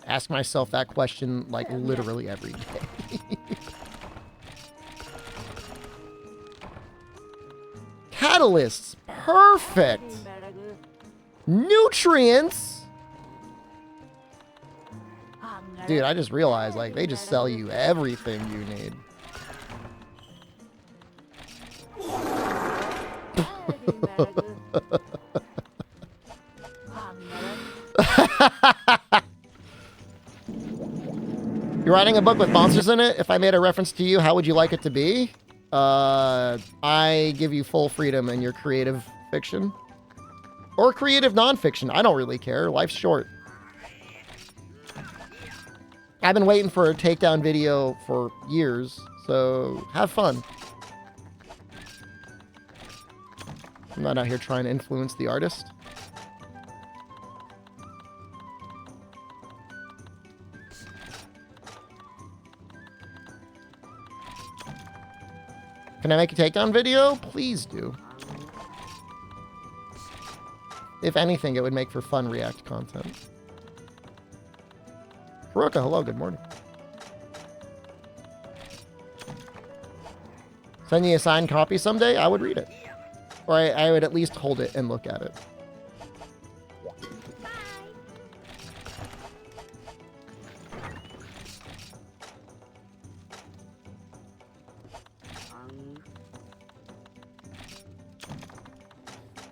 Ask myself that question like literally every day. Catalysts. Perfect. Nutrients. Dude, I just realized, like, they just sell you everything you need. You're writing a book with monsters in it? If I made a reference to you, how would you like it to be? I give you full freedom in your creative fiction. Or creative nonfiction. I don't really care. Life's short. I've been waiting for a takedown video for years, so have fun. I'm not out here trying to influence the artist. Can I make a takedown video? Please do. If anything, it would make for fun React content. Kuroka, hello, good morning. Send you a signed copy someday? I would read it. Or I would at least hold it and look at it.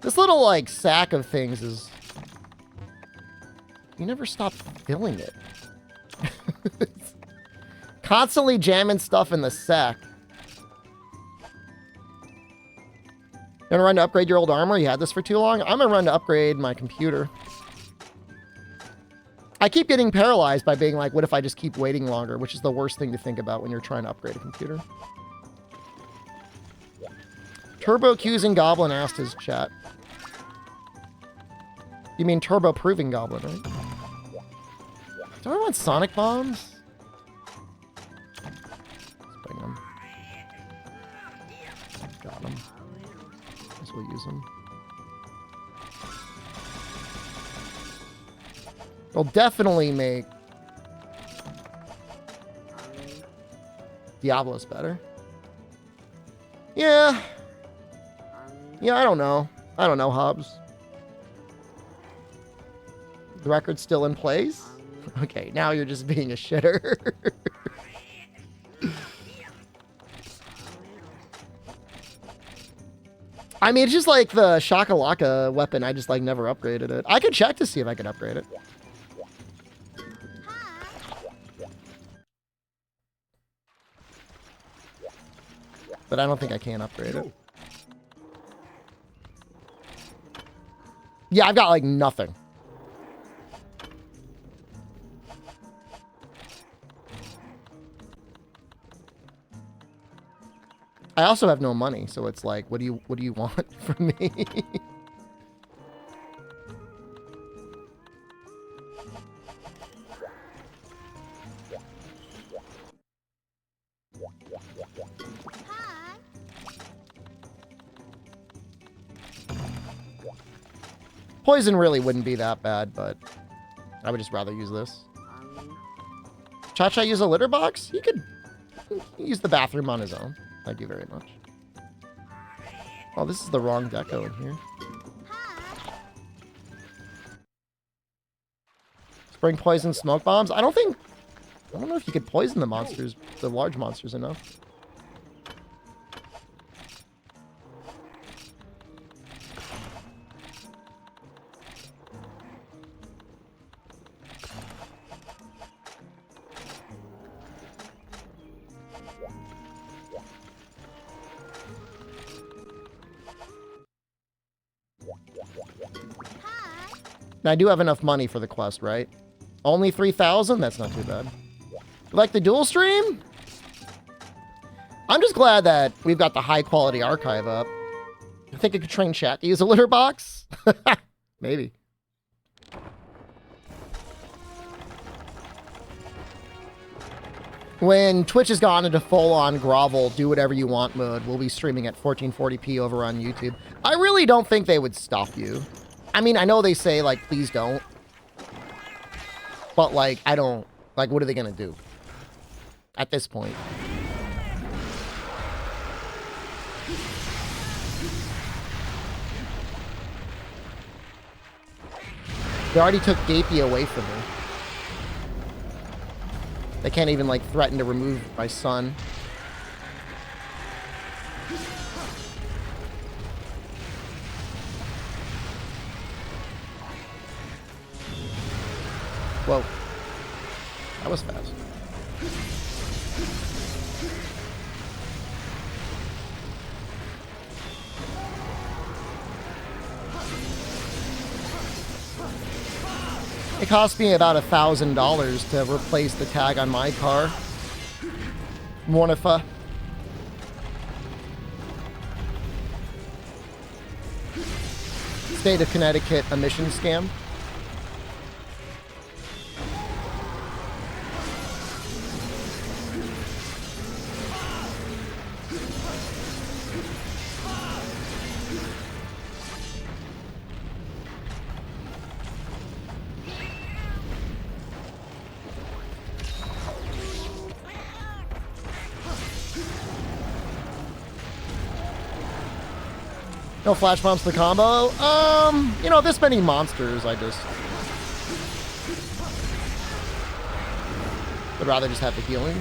This little, like, sack of things is... You never stop filling it. Constantly jamming stuff in the sack. You gonna run to upgrade your old armor? You had this for too long? I'm gonna run to upgrade my computer. I keep getting paralyzed by being like, what if I just keep waiting longer? Which is the worst thing to think about when you're trying to upgrade a computer. Turbo accusing Goblin asked his chat. You mean turbo proving Goblin, right? Do I want Sonic Bombs? Let's bring them. Got them. Guess we'll use them. They'll definitely make Diablos better. Yeah. Yeah, I don't know. I don't know, Hobbs. The record's still in place? Okay, now you're just being a shitter. I mean, it's just like the Shakalaka weapon. I just, like, never upgraded it. I could check to see if I can upgrade it. But I don't think I can upgrade it. Yeah, I've got, like, nothing. I also have no money, so it's like, what do you want from me? Poison really wouldn't be that bad, but I would just rather use this. Cha-Cha use a litter box? He could use the bathroom on his own. Thank you very much. Oh, this is the wrong deco in here. Spring poison smoke bombs? I don't know if you could poison the monsters, the large monsters enough. I do have enough money for the quest, right? Only 3,000? That's not too bad. You like the dual stream? I'm just glad that we've got the high quality archive up. I think I could train chat to use a litter box. Maybe. When Twitch has gone into full-on grovel, do whatever you want mode, we'll be streaming at 1440p over on YouTube. I really don't think they would stop you. I mean, I know they say, like, please don't. But, like, I don't... Like, what are they gonna do? At this point. They already took Gapey away from me. They can't even, like, threaten to remove my son. Whoa. That was fast. It cost me about $1,000 to replace the tag on my car. Mornifa. State of Connecticut emission scam. No flash bombs to the combo. You know, this many monsters, I just would rather just have the healing.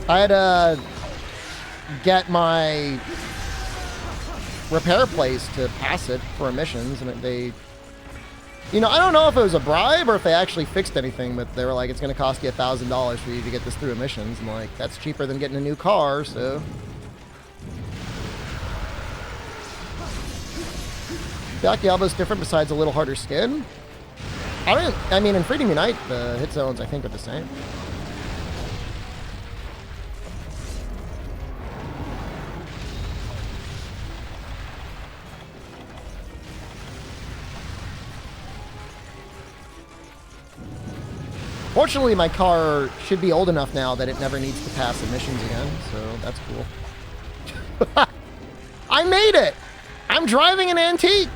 I had to get my repair place to pass it for emissions, and they... You know, I don't know if it was a bribe or if they actually fixed anything, but they were like, it's going to cost you $1,000 for you to get this through emissions. And like, that's cheaper than getting a new car, so. Black Diablo's different besides a little harder skin. I mean, in Freedom Unite, the hit zones, I think, are the same. Fortunately, my car should be old enough now that it never needs to pass emissions again, so that's cool. I made it! I'm driving an antique!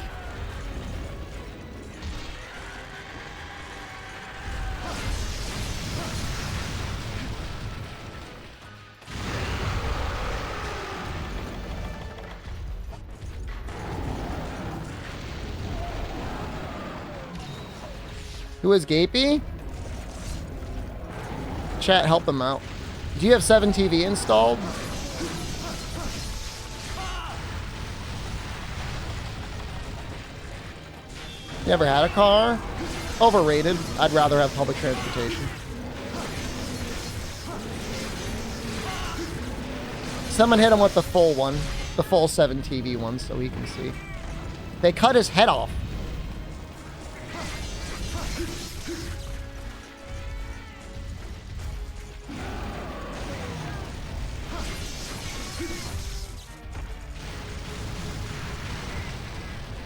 Who is Gapey? Chat, help them out. Do you have 7TV installed? You ever had a car? Overrated. I'd rather have public transportation. Someone hit him with the full one. The full 7TV one so he can see. They cut his head off.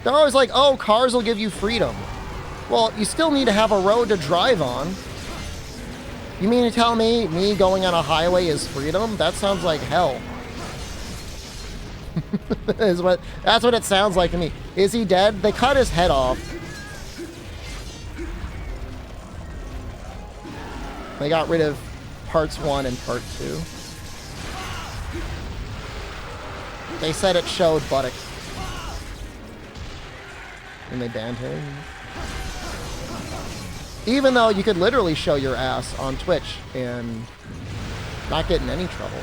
They're always like, oh, cars will give you freedom. Well, you still need to have a road to drive on. You mean to tell me going on a highway is freedom? That sounds like hell. That's what it sounds like to me. Is he dead? They cut his head off. They got rid of parts 1 and part 2. They said it showed buttocks. And they banned him. Even though you could literally show your ass on Twitch and not get in any trouble.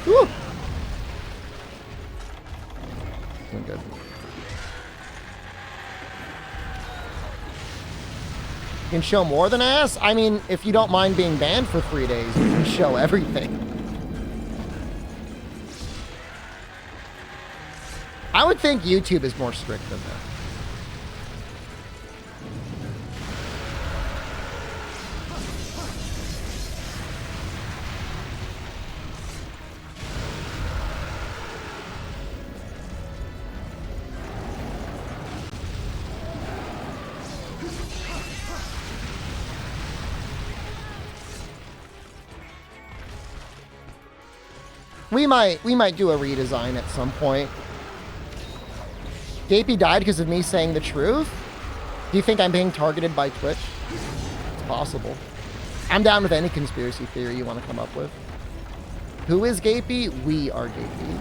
Woo! Doing good. You can show more than ass? I mean, if you don't mind being banned for 3 days, you can show everything. I would think YouTube is more strict than that. We might do a redesign at some point. Gapey died because of me saying the truth? Do you think I'm being targeted by Twitch? It's possible. I'm down with any conspiracy theory you want to come up with. Who is Gapey? We are Gapey.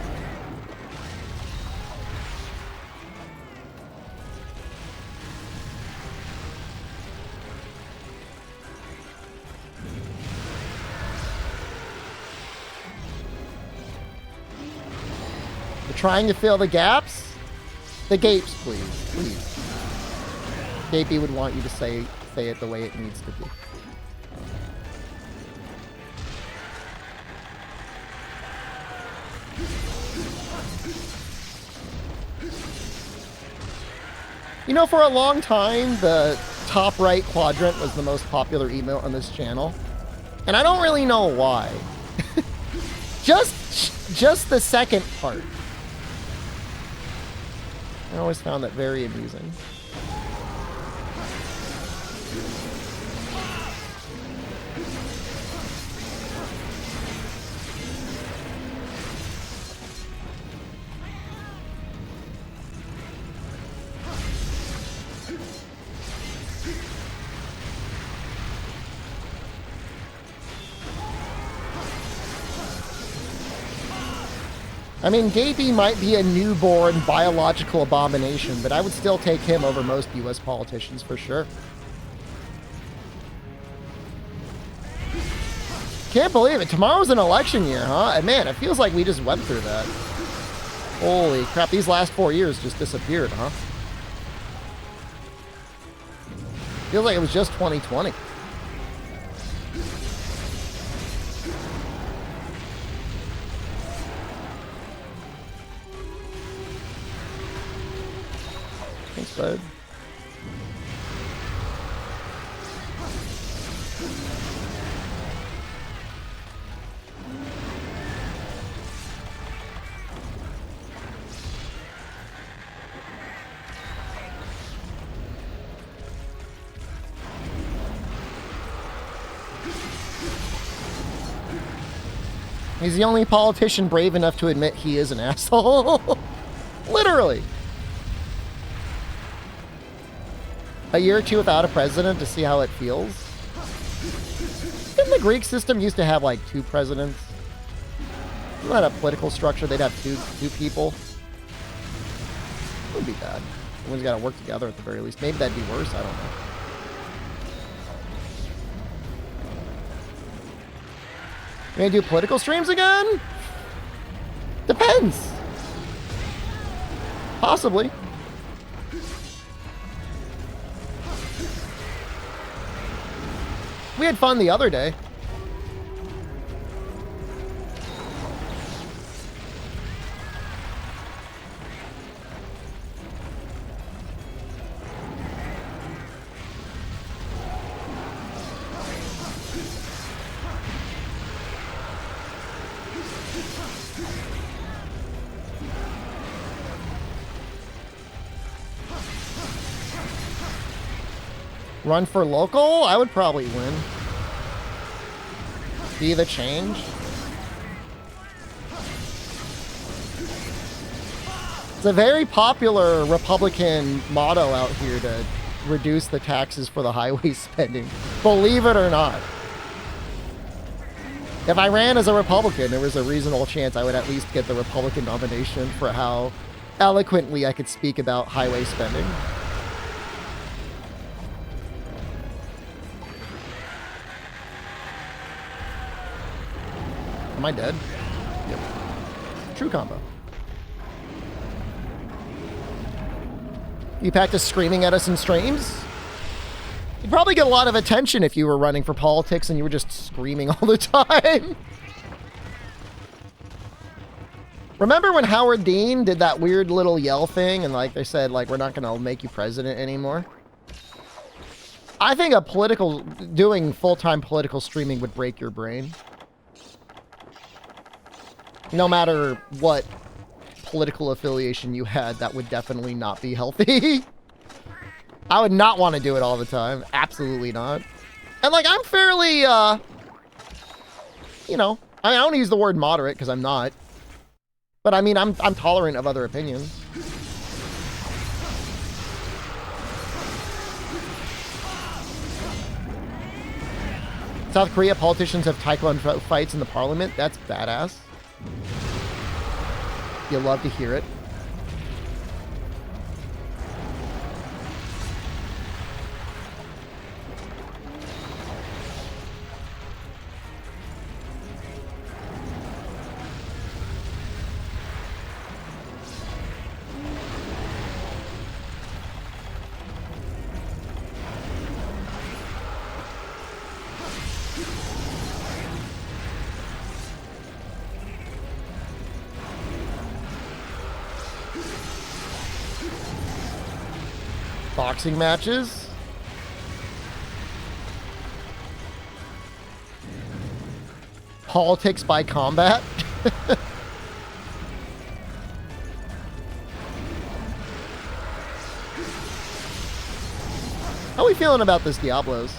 We're trying to fill the gaps? The gapes, please. Please. Gapey would want you to say it the way it needs to be. You know, for a long time, the top right quadrant was the most popular emote on this channel. And I don't really know why. Just the second part. I always found that very amusing. I mean, Gapey might be a newborn biological abomination, but I would still take him over most US politicians for sure. Can't believe it. Tomorrow's an election year, huh? And man, it feels like we just went through that. Holy crap, these last 4 years just disappeared, huh? Feels like it was just 2020. Thanks, bud. He's the only politician brave enough to admit he is an asshole. Literally. A year or two without a president to see how it feels. Didn't the Greek system used to have like 2 presidents? Isn't that a political structure? They'd have two people. It wouldn't be bad. Everyone's got to work together at the very least. Maybe that'd be worse. I don't know. You gonna do political streams again? Depends. Possibly. We had fun the other day. Run for local? I would probably win. Be the change. It's a very popular Republican motto out here to reduce the taxes for the highway spending. Believe it or not. If I ran as a Republican, there was a reasonable chance I would at least get the Republican nomination for how eloquently I could speak about highway spending. Am I dead? Yep. True combo. You practice screaming at us in streams? You'd probably get a lot of attention if you were running for politics and you were just screaming all the time. Remember when Howard Dean did that weird little yell thing and like they said like we're not gonna make you president anymore? I think doing full-time political streaming would break your brain. No matter what political affiliation you had, that would definitely not be healthy. I would not want to do it all the time. Absolutely not. And like, I'm fairly, you know, I mean, I don't use the word moderate because I'm not. But I mean, I'm tolerant of other opinions. South Korea politicians have taekwondo fights in the parliament. That's badass. You love to hear it. Boxing matches. Politics by combat. How are we feeling about this Diablos?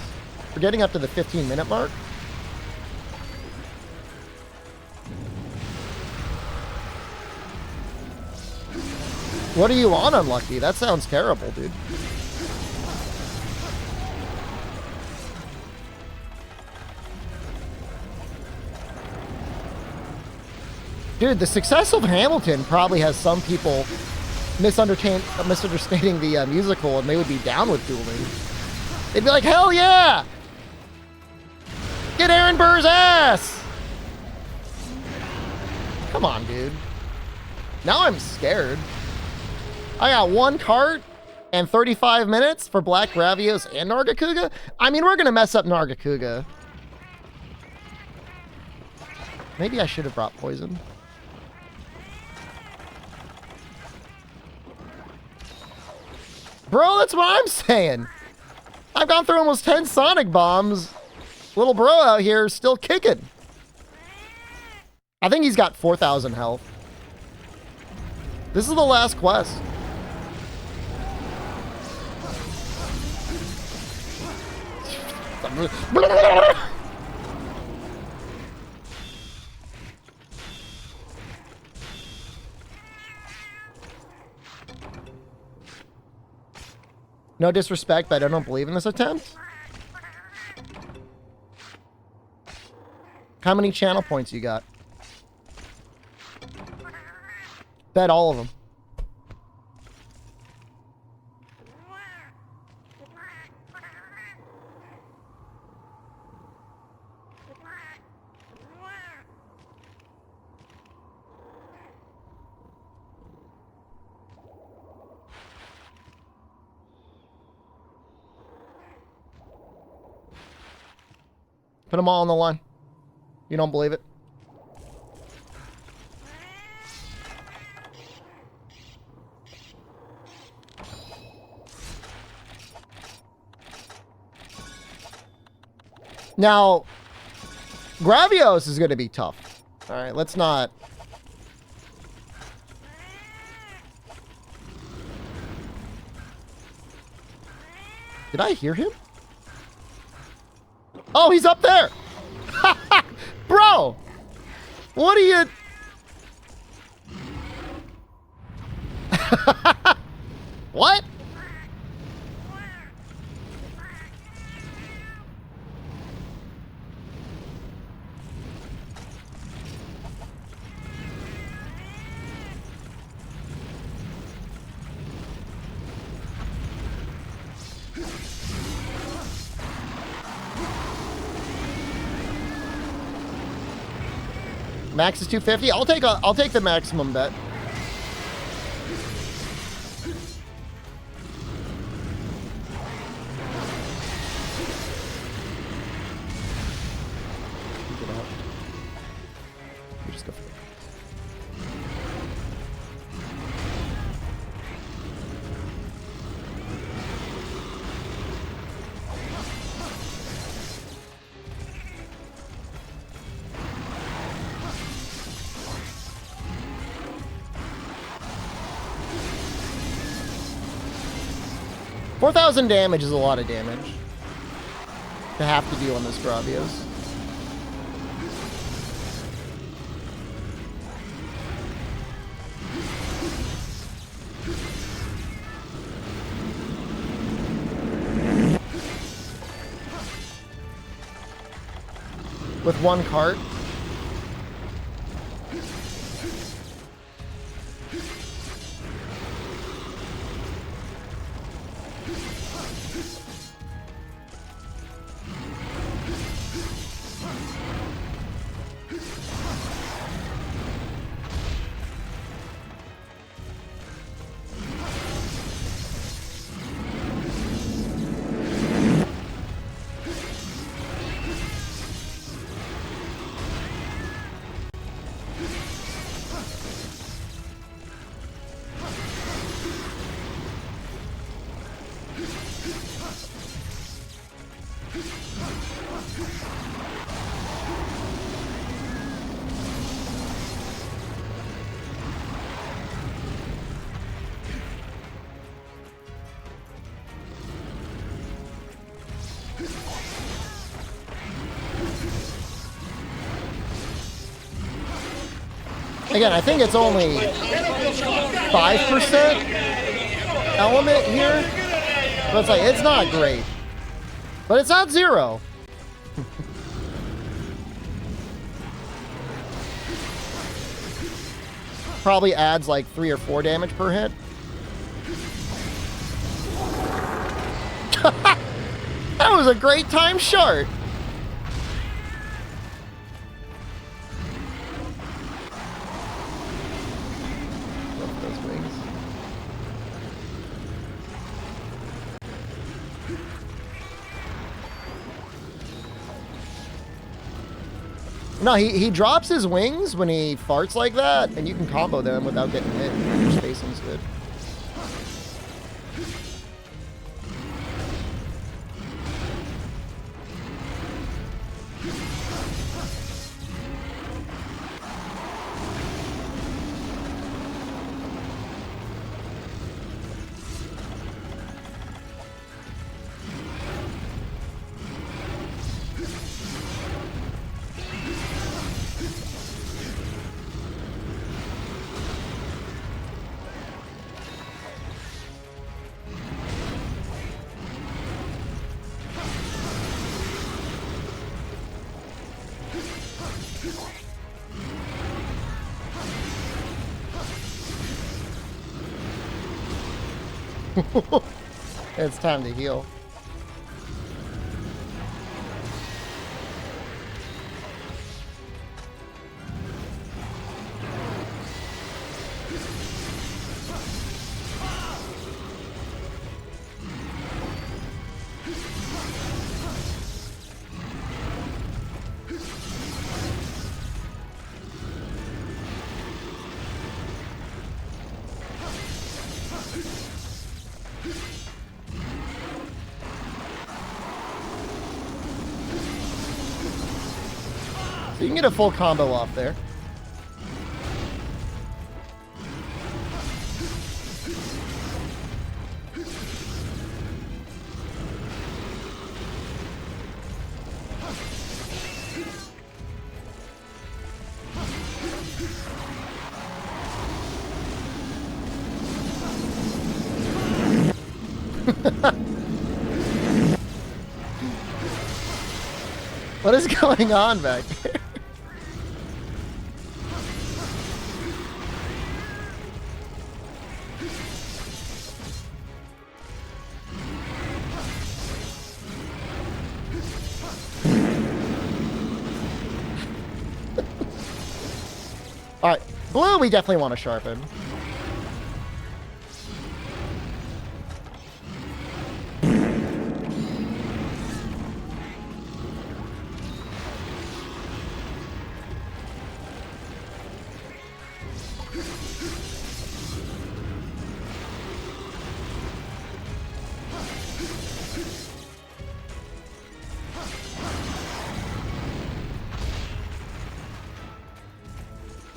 We're getting up to the 15-minute mark. What are you on, Unlucky? That sounds terrible, dude. Dude, the success of Hamilton probably has some people misunderstanding the musical, and they would be down with dueling. They'd be like, hell yeah! Get Aaron Burr's ass! Come on, dude. Now I'm scared. I got 1 cart and 35 minutes for Black Gravios and Nargacuga. I mean, we're going to mess up Nargacuga. Maybe I should have brought poison. Bro, that's what I'm saying. I've gone through almost 10 Sonic Bombs. Little bro out here is still kicking. I think he's got 4,000 health. This is the last quest. No disrespect, but I don't believe in this attempt. How many channel points you got? Bet all of them. Put them all on the line. You don't believe it? Now, Gravios is going to be tough. All right, let's not. Did I hear him? Oh, he's up there. Bro, what are you? What? Max is 250. I'll take the maximum bet. Get out. You just go for it. $4,000 damage is a lot of damage to have to deal on this Gravios. with one cart. Again, I think it's only 5% element here. But it's like, it's not great. But it's not 0. Probably adds like 3 or 4 damage per hit. That was a great time short. No, he drops his wings when he farts like that, and you can combo them without getting hit. Your spacing's good. It's time to heal. So you can get a full combo off there. What is going on back there? Alright, blue we definitely want to sharpen.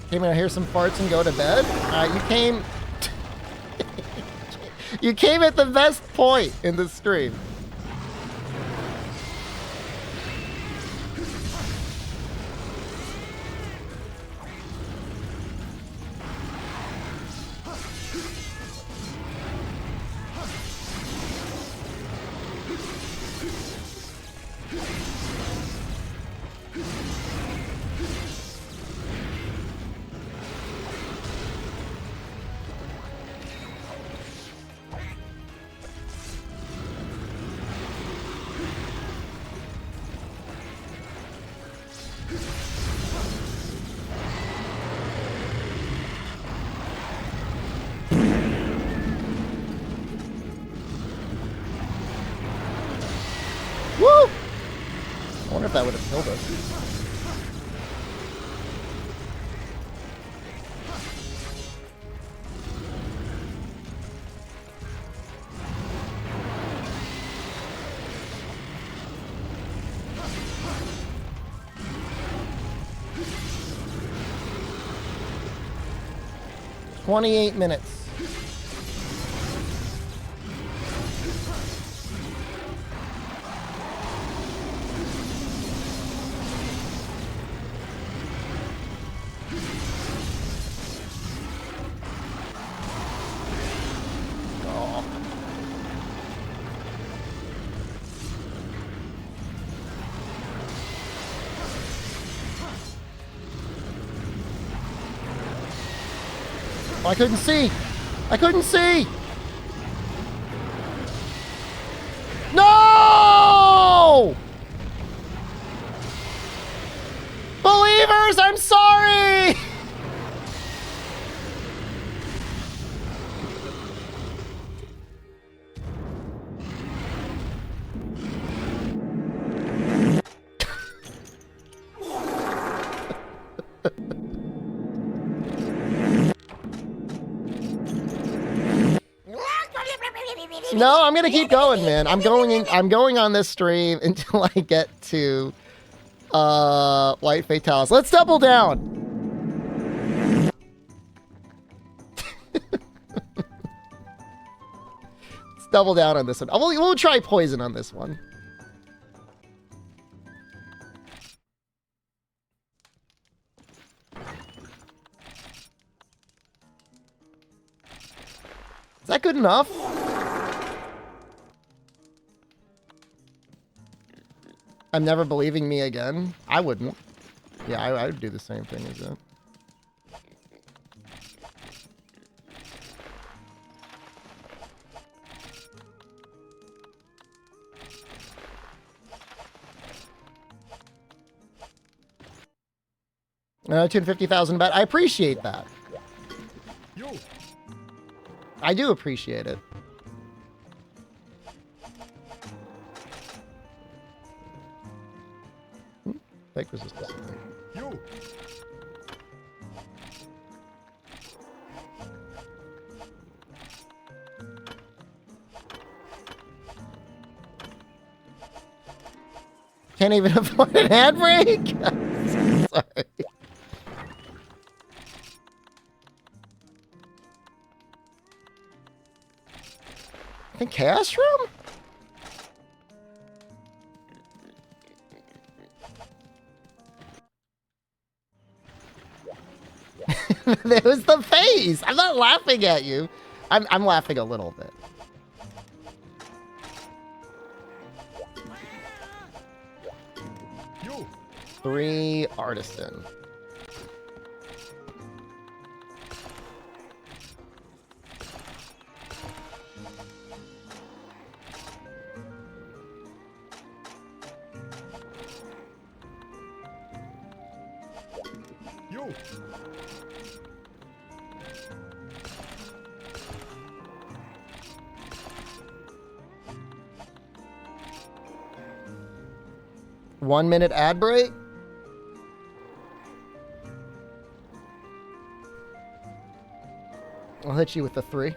Came out, hear some farts and go to bed. You came. You came at the best point in the stream. Woo! I wonder if that would have killed us. "28 minutes. Oh, I couldn't see. I couldn't see. No! Believers, I'm sorry. No, I'm gonna keep going, man. I'm going on this stream until I get to White Fatalis. Let's double down. Let's double down on this one. We'll try poison on this one. Is that good enough? I'm never believing me again. I wouldn't. Yeah, I would do the same thing as it. $250,000 bet. I appreciate that. I do appreciate it. Fake resistance. You. Can't even afford an ad break? Sorry. I think Chaos Room? There was the face. I'm not laughing at you. I'm laughing a little bit. You. 3 artisan. You. One minute ad break? I'll hit you with the 3.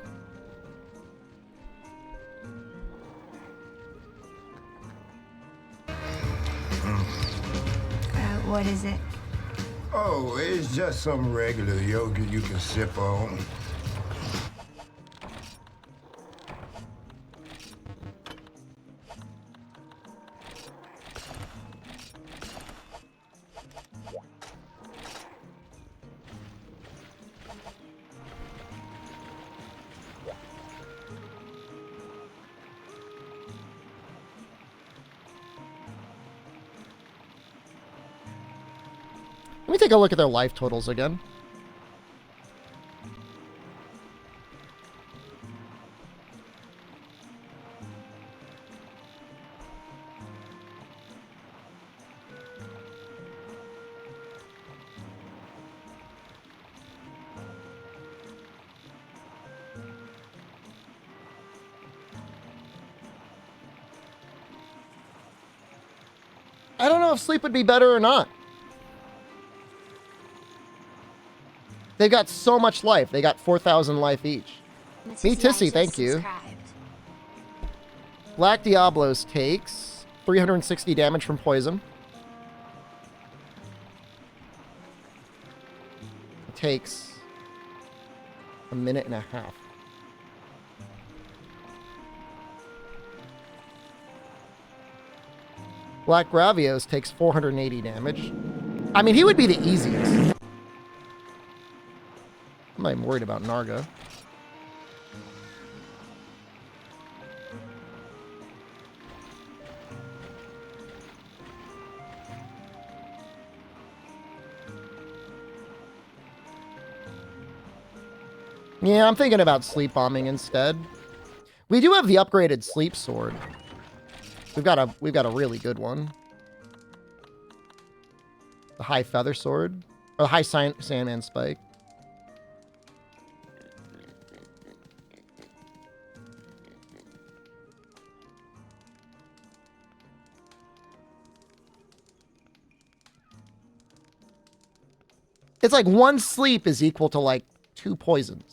What is it? Oh, it's just some regular yogurt you can sip on. Let me take a look at their life totals again. I don't know if sleep would be better or not. They've got so much life. They got 4,000 life each. Me Tissy, thank you. Black Diablos takes 360 damage from poison. It takes a minute and a half. Black Gravios takes 480 damage. I mean, he would be the easiest. I'm not even worried about Narga. Yeah, I'm thinking about sleep bombing instead. We do have the upgraded sleep sword. We've got a really good one. The high feather sword, or the high sandman spike. It's like 1 sleep is equal to like 2 poisons.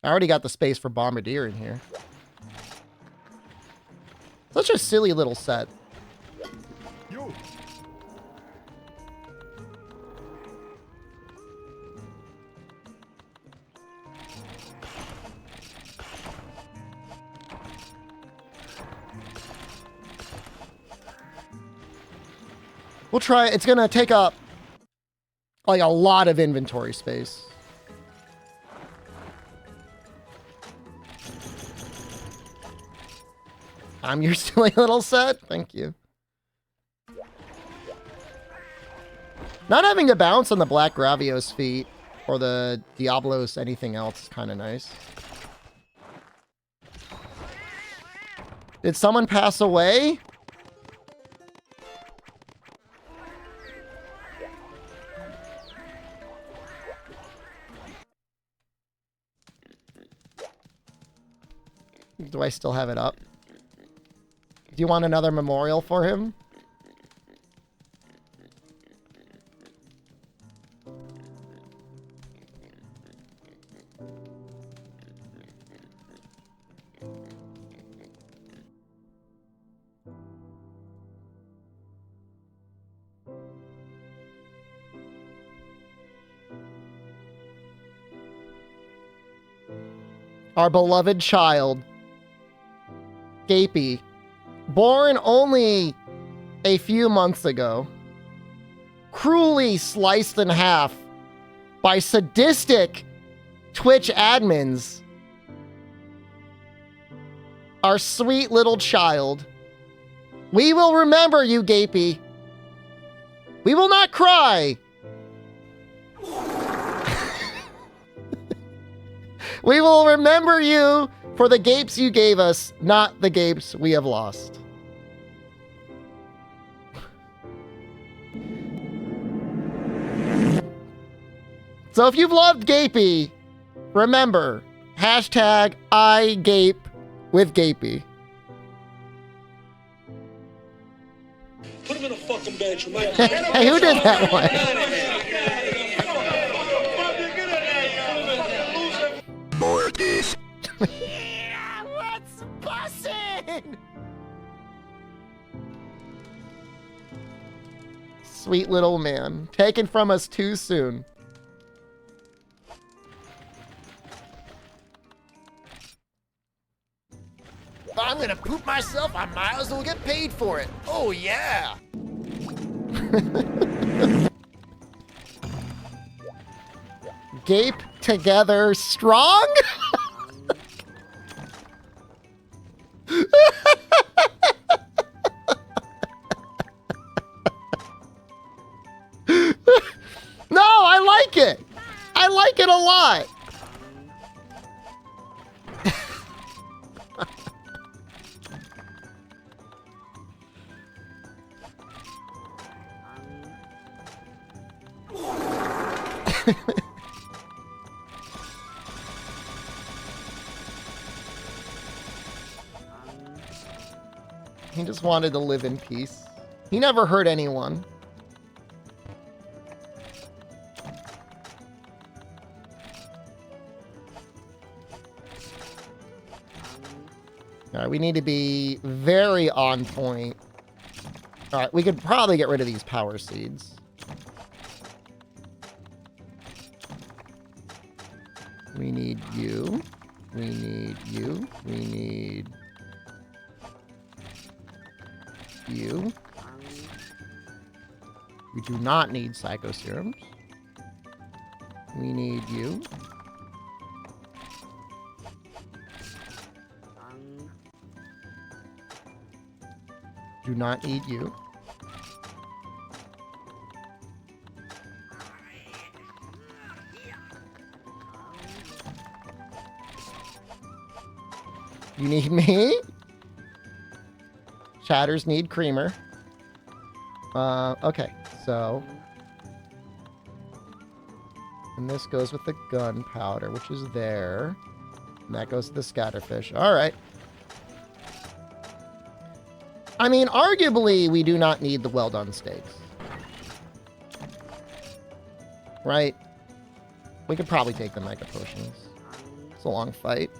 I already got the space for Bombardier in here. Such a silly little set. You. We'll try. It's gonna take up like a lot of inventory space. I'm your silly little set. Thank you. Not having to bounce on the Black Gravios feet or the Diablos anything else is kind of nice. Did someone pass away? Do I still have it up? Do you want another memorial for him? Our beloved child, Gapey, born only a few months ago, cruelly sliced in half by sadistic Twitch admins. Our sweet little child. We will remember you, Gapey. We will not cry. We will remember you for the gapes you gave us, not the gapes we have lost. So if you've loved Gapey, remember, hashtag I gape with Gapey. Put him in a fucking bed, you might. Hey, who did that one? Mortis. Yeah, what's bussin'? Sweet little man, taken from us too soon. If I'm gonna poop myself, I might as well get paid for it. Oh, yeah. Gape together strong? No, I like it. I like it a lot. He just wanted to live in peace. He never hurt anyone. All right, we need to be very on point. All right, we could probably get rid of these power seeds. We need you. We need you. We need you. We do not need psycho serums. We need you. Do not need you. You need me? Chatters need creamer. Okay, so... And this goes with the gunpowder, which is there. And that goes to the scatterfish. Alright. I mean, arguably, we do not need the well-done steaks. Right? We could probably take the mega potions. It's a long fight.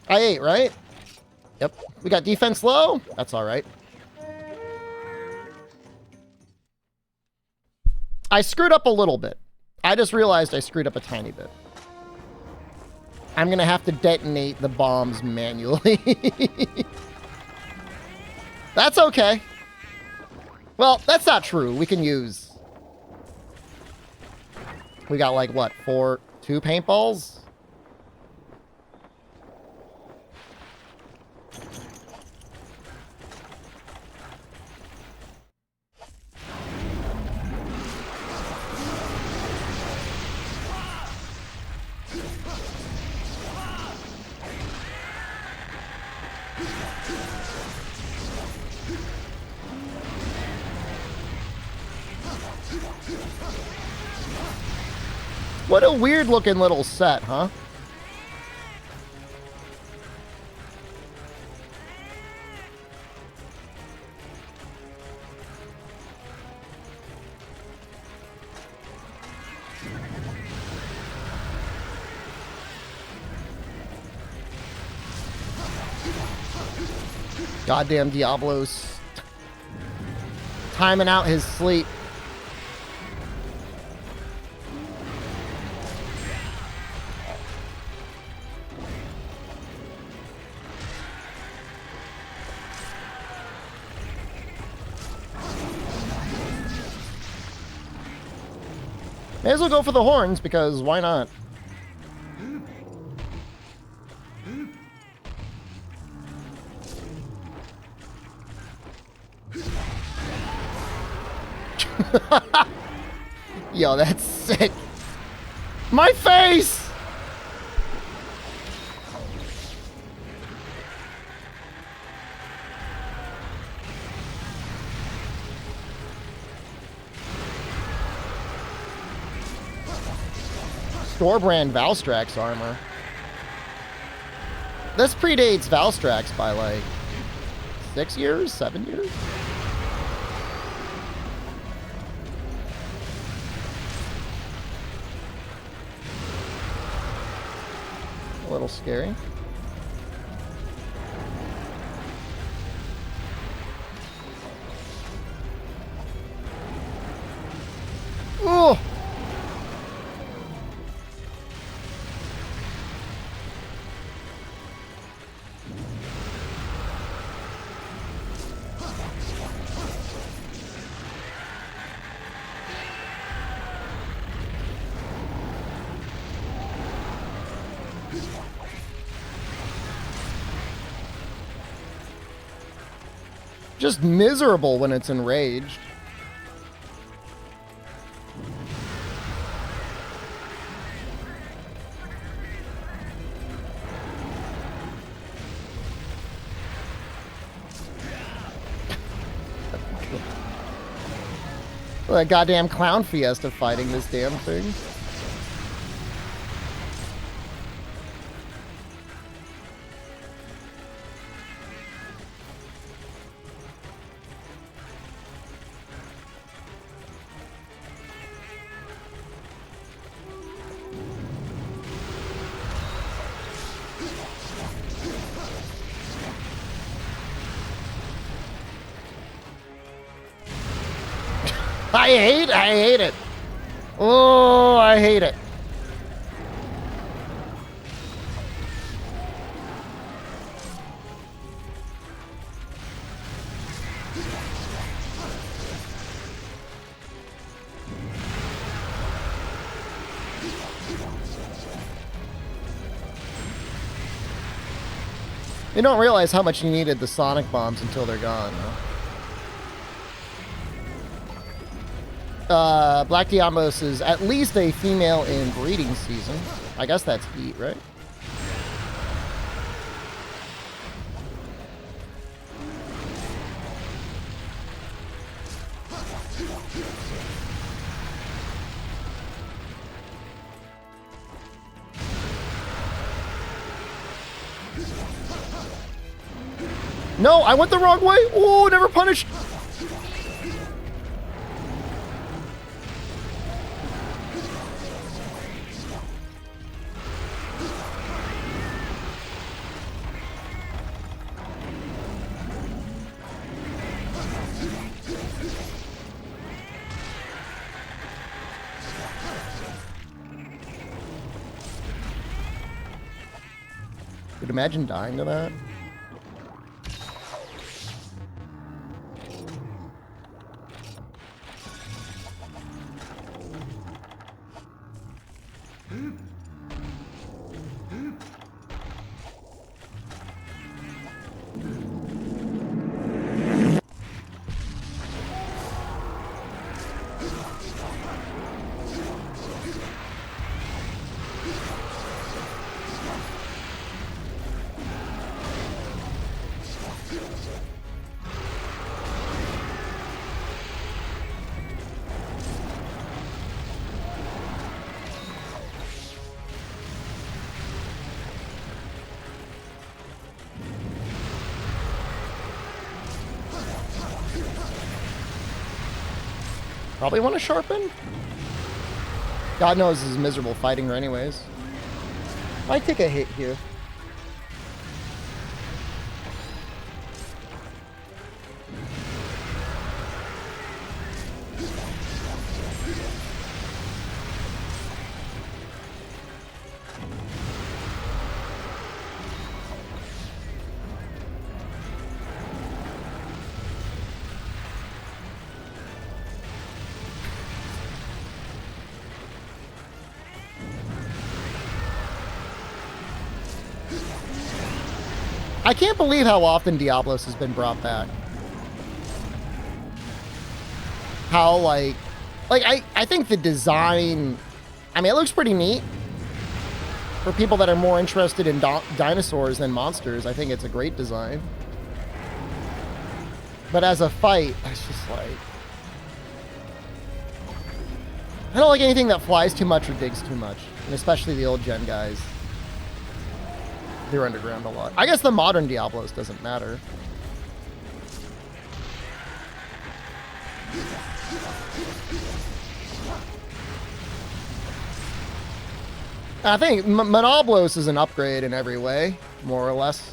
I ate, right? Yep. We got defense low. That's all right. I screwed up a little bit. I just realized I screwed up a tiny bit. I'm going to have to detonate the bombs manually. That's okay. Well, that's not true. We can use... We got like, what, 2 paintballs? What a weird looking little set, huh? Goddamn Diablo's timing out his sleep. May as well go for the horns, because why not? Yo, that's sick. My face! Store brand Valstrax armor. This predates Valstrax by like 6 years, 7 years. A little scary. Oh! Just miserable when it's enraged. That goddamn clown fiesta fighting this damn thing. I hate it. Oh, I hate it. You don't realize how much you needed the sonic bombs until they're gone. Black Diablos is at least a female in breeding season. I guess that's heat, right? No, I went the wrong way. Oh, never punished. Could imagine dying to that. Probably want to sharpen? God knows this is miserable fighting her anyways. Might take a hit here. I can't believe how often Diablos has been brought back. How, like I think the design, I mean, it looks pretty neat. For people that are more interested in dinosaurs than monsters, I think it's a great design. But as a fight, it's just like... I don't like anything that flies too much or digs too much. And especially the old gen guys. They're underground a lot. I guess the modern Diablos doesn't matter. I think Monoblos is an upgrade in every way, more or less.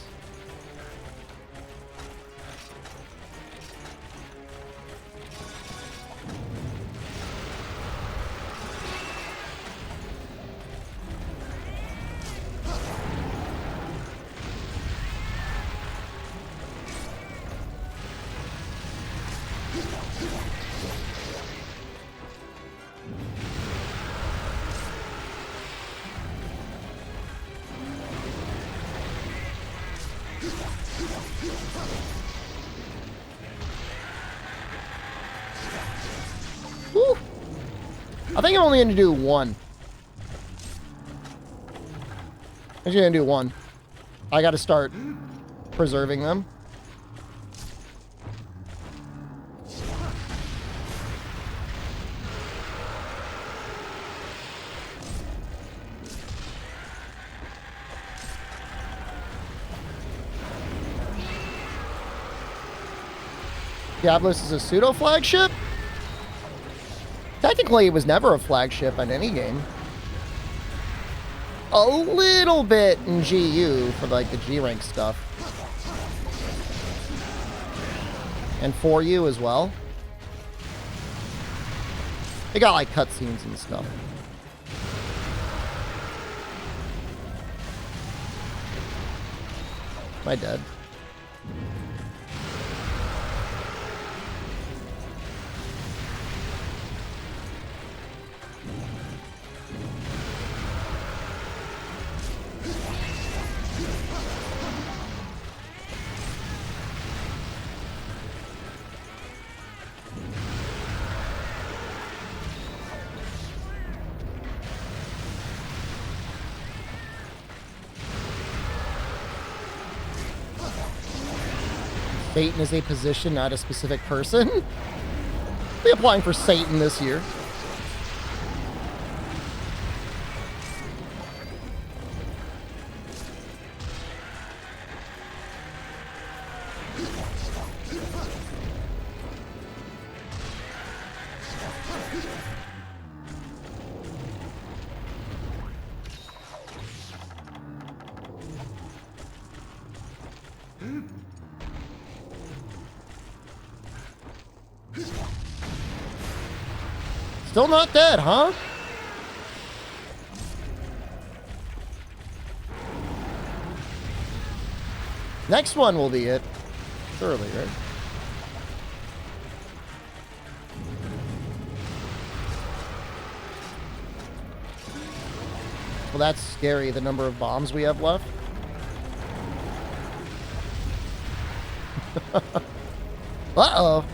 Woo. I think I'm only going to do one. I'm just going to do one. I got to start preserving them. Diablos is a pseudo flagship? Technically, it was never a flagship on any game. A little bit in GU for like the G rank stuff. And 4U as well. They got like cutscenes and stuff. Am I dead? Satan is a position, not a specific person. Be applying for Satan this year. Still not dead, huh? Next one will be it. It's early, right? Well, that's scary, the number of bombs we have left. Uh-oh.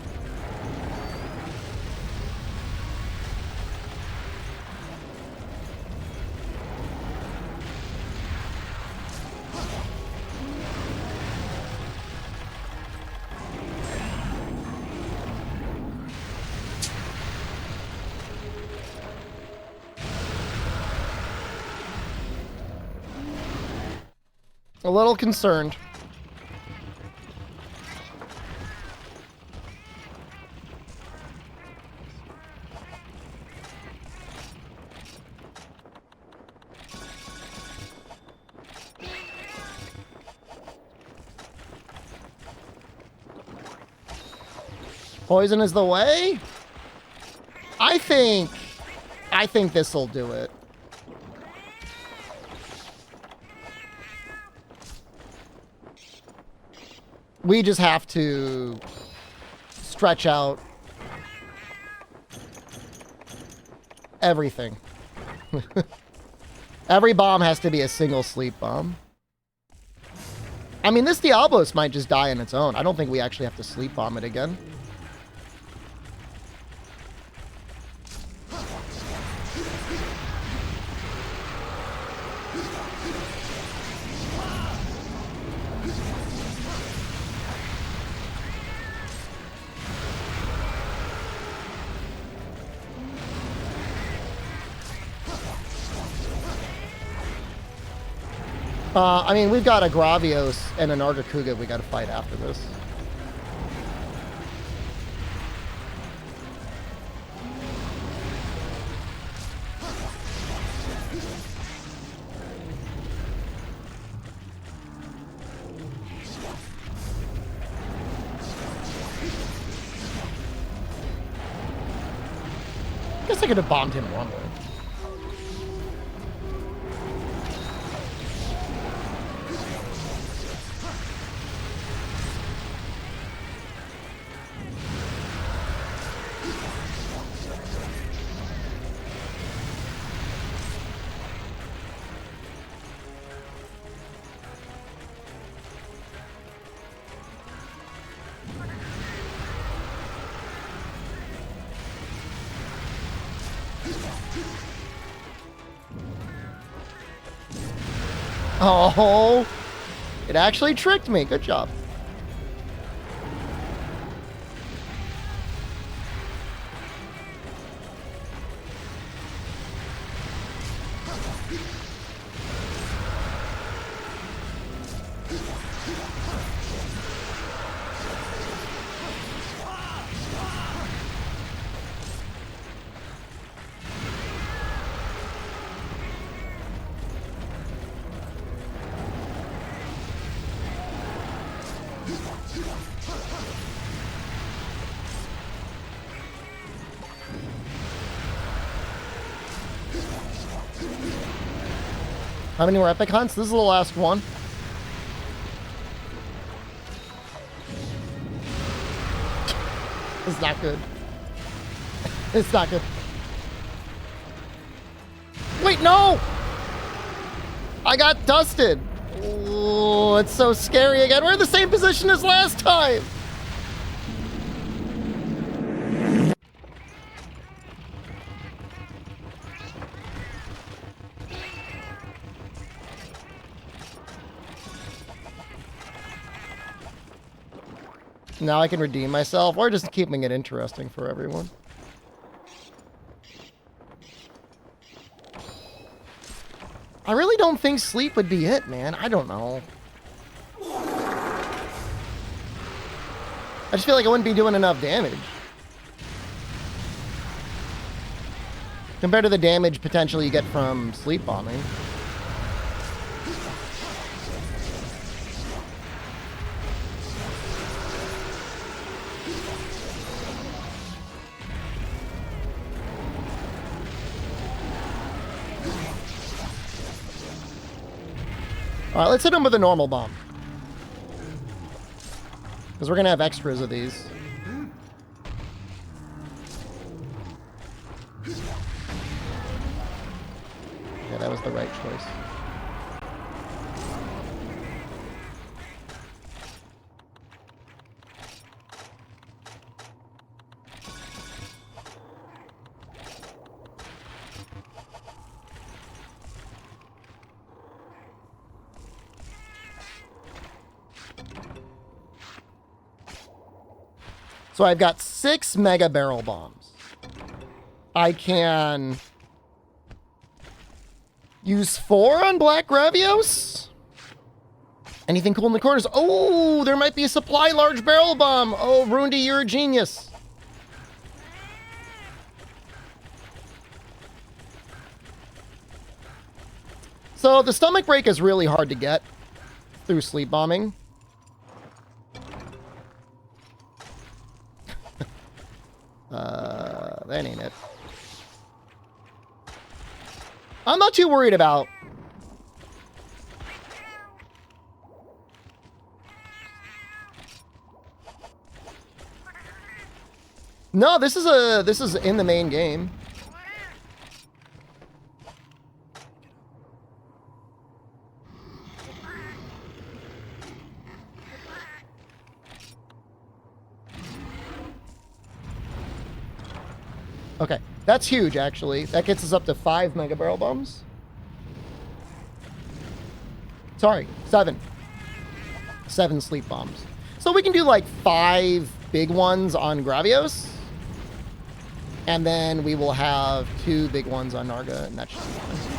A little concerned. Poison is the way? I think this'll do it. We just have to stretch out everything. Every bomb has to be a single sleep bomb. I mean, this Diablos might just die on its own. I don't think we actually have to sleep bomb it again. I mean, we've got a Gravios and an Argakuga we gotta fight after this. Guess I could have bombed him one way. Oh, it actually tricked me. Good job. How many more epic hunts? This is the last one. It's not good. It's not good. Wait, no! I got dusted. Oh, it's so scary again. We're in the same position as last time. Now I can redeem myself, or just keeping it interesting for everyone. I really don't think sleep would be it, man. I don't know. I just feel like I wouldn't be doing enough damage. Compared to the damage potentially you get from sleep bombing. All right, let's hit him with a normal bomb. Because we're going to have extras of these. Yeah, that was the right choice. So I've got 6 mega barrel bombs. I can use 4 on Black Gravios. Anything cool in the corners? Oh, there might be a supply large barrel bomb. Oh, Rundy, you're a genius. So the stomach break is really hard to get through sleep bombing. That ain't it. I'm not too worried about. No, this is in the main game. Okay, that's huge, actually. That gets us up to 5 mega barrel bombs. Sorry, 7. 7 sleep bombs. So we can do like 5 big ones on Gravios. And then we will have 2 big ones on Narga, and that should be fine.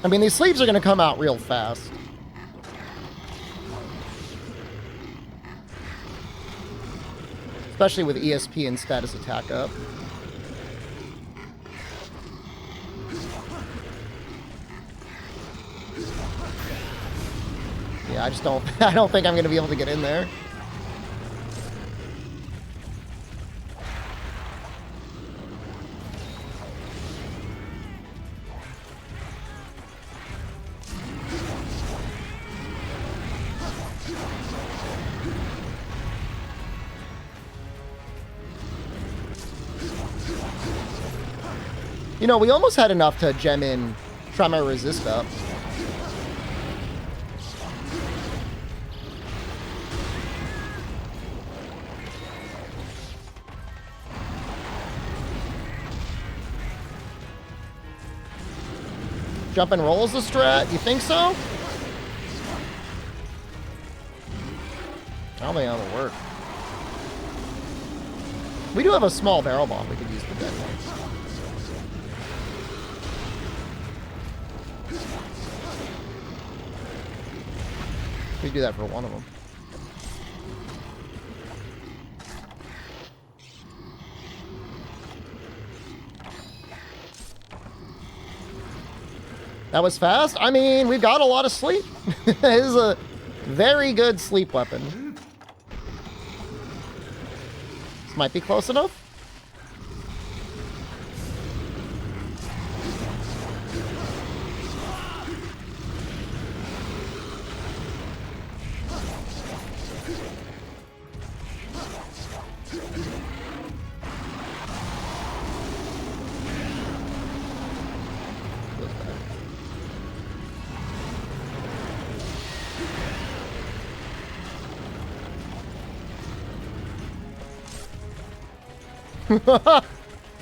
I mean, these sleeves are going to come out real fast. Especially with ESP and status attack up. Yeah, I just don't... I don't think I'm going to be able to get in there. You know, we almost had enough to gem in Tremor Resist up. Jump and roll is the strat? You think so? I don't think that'll work. We do have a small barrel bomb we could use for dead ones. We do that for one of them. That was fast? I mean, we've got a lot of sleep. It is a very good sleep weapon. This might be close enough.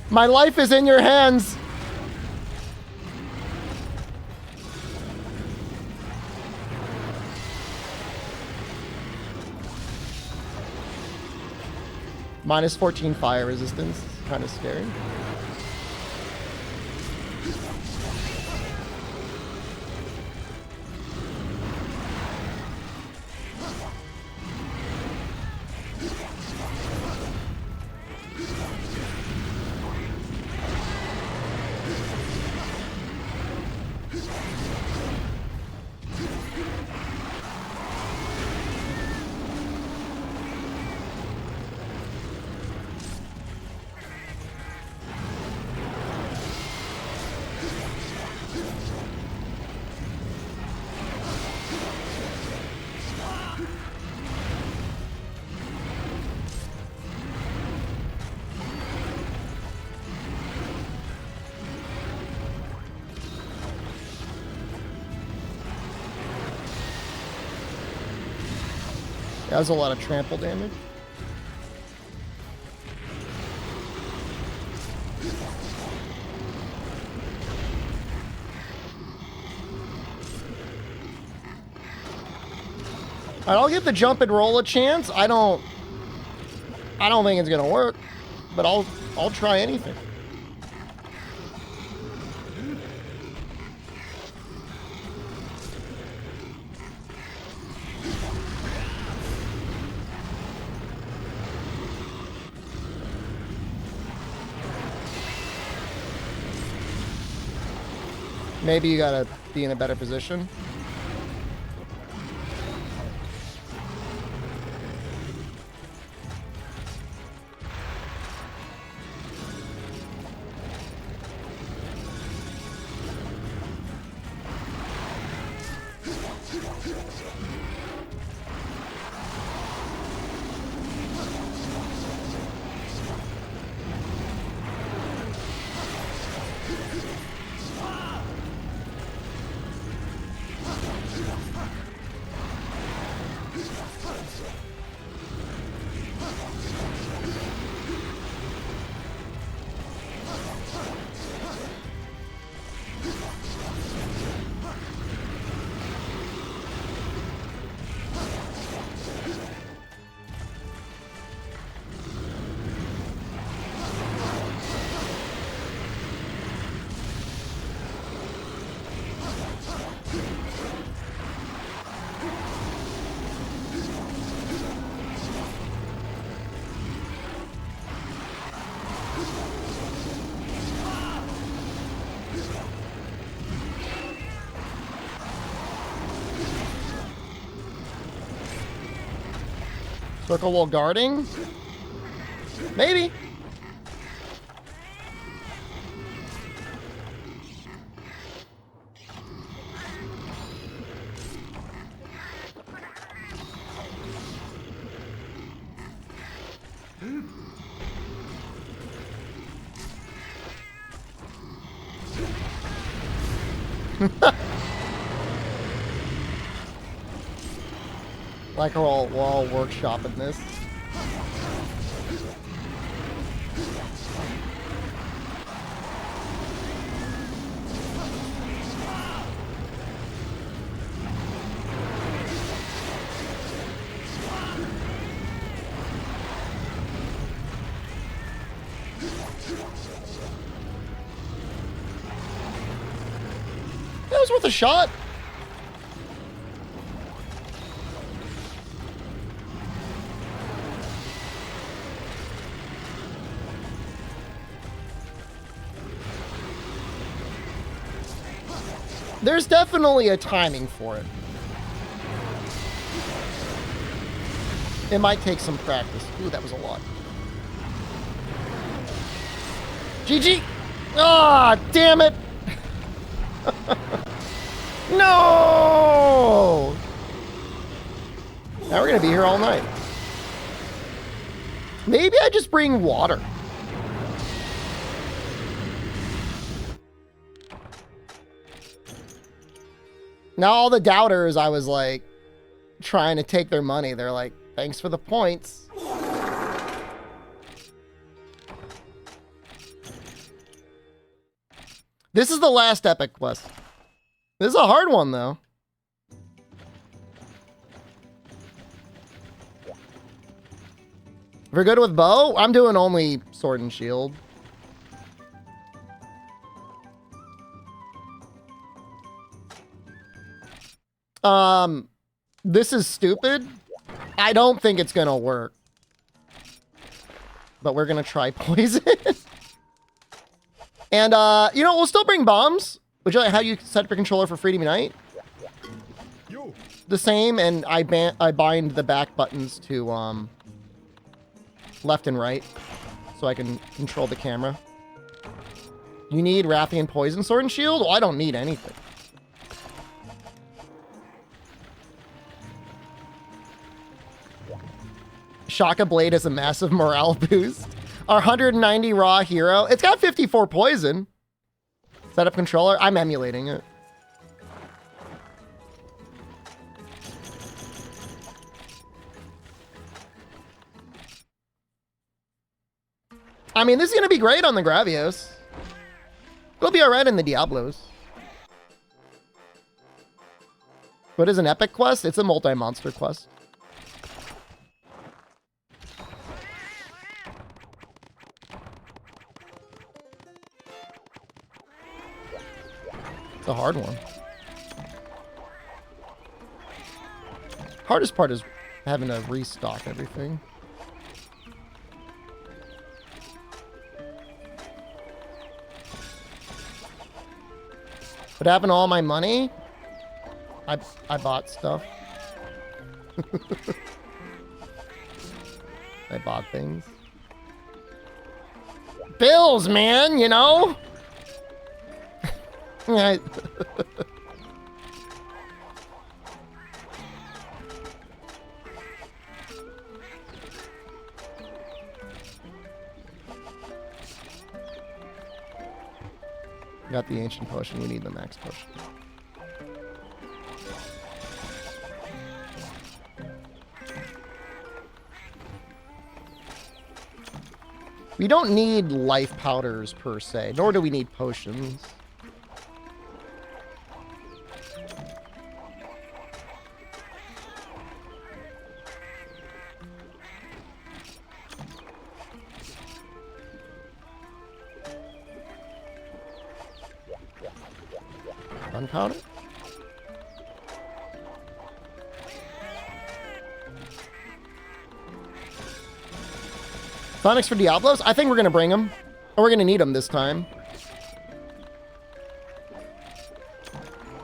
My life is in your hands. Minus 14 fire resistance. Kind of scary. That was a lot of trample damage. Alright, I'll give the jump and roll a chance. I don't think it's gonna work, but I'll try anything. Maybe you gotta be in a better position. Circle while guarding? Maybe. Like we're all workshopping this. That was worth a shot. There's definitely a timing for it. It might take some practice. Ooh, that was a lot. GG! Ah, damn it! No! Now we're gonna be here all night. Maybe I just bring water. Now all the doubters, I was like, trying to take their money. They're like, thanks for the points. This is the last epic quest. This is a hard one, though. If we're good with bow, I'm doing only sword and shield. This is stupid. I don't think it's gonna work. But we're gonna try poison. And, you know, we'll still bring bombs. Would you like how you set up your controller for Freedom Unite? The same, and I bind the back buttons to, left and right. So I can control the camera. You need Rathian Poison Sword and Shield? Well, I don't need anything. Shaka Blade is a massive morale boost. Our 190 raw hero. It's got 54 poison. Setup controller. I'm emulating it. I mean, this is going to be great on the Gravios. It'll be alright in the Diablos. What is an epic quest? It's a multi-monster quest. It's a hard one. Hardest part is having to restock everything. What happened to all my money? I bought stuff. I bought things. Bills, man, you know? Yeah. Got the ancient potion. We need the max potion. We don't need life powders per se, nor do we need potions. Gunpowder? Sonics for Diablos? I think we're going to bring them. Or we're going to need them this time.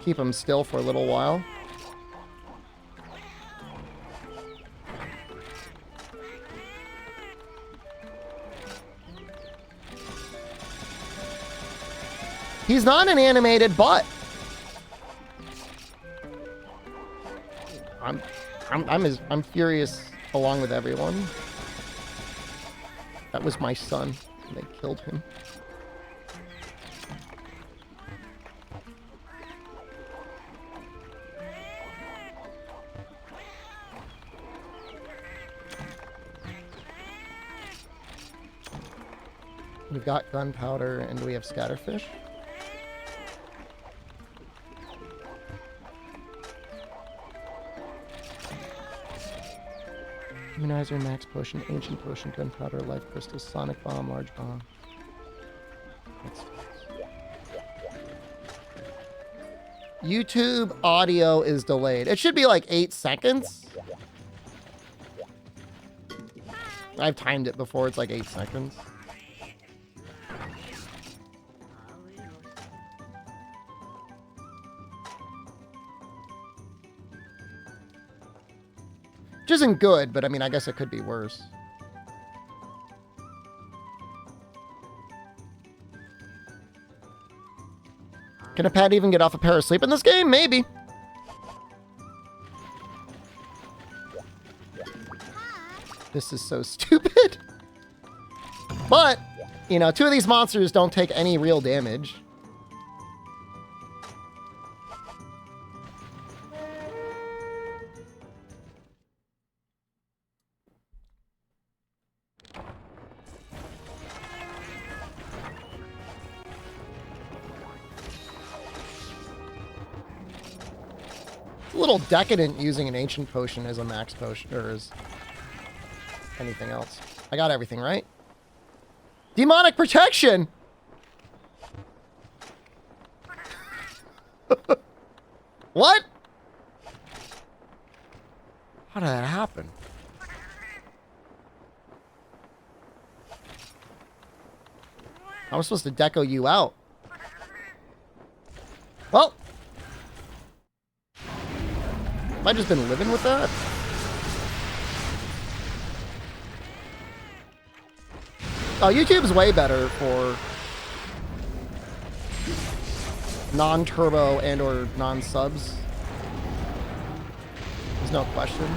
Keep them still for a little while. He's not an animated butt. I'm furious along with everyone. That was my son, and they killed him. We've got gunpowder, and we have scatterfish. Immunizer, max potion, ancient potion, gunpowder, life crystal, sonic bomb, large bomb. YouTube audio is delayed. It should be like 8 seconds. I've timed it before. It's like 8 seconds. Which isn't good, but I mean, I guess it could be worse. Can a pet even get off a pair of sleep in this game? Maybe. This is so stupid. But, you know, 2 of these monsters don't take any real damage. A little decadent using an ancient potion as a max potion, or as anything else. I got everything, right? Demonic protection! What? How did that happen? I was supposed to deco you out. Well. Have I just been living with that? Oh, YouTube's way better for non-turbo and or non-subs. There's no question.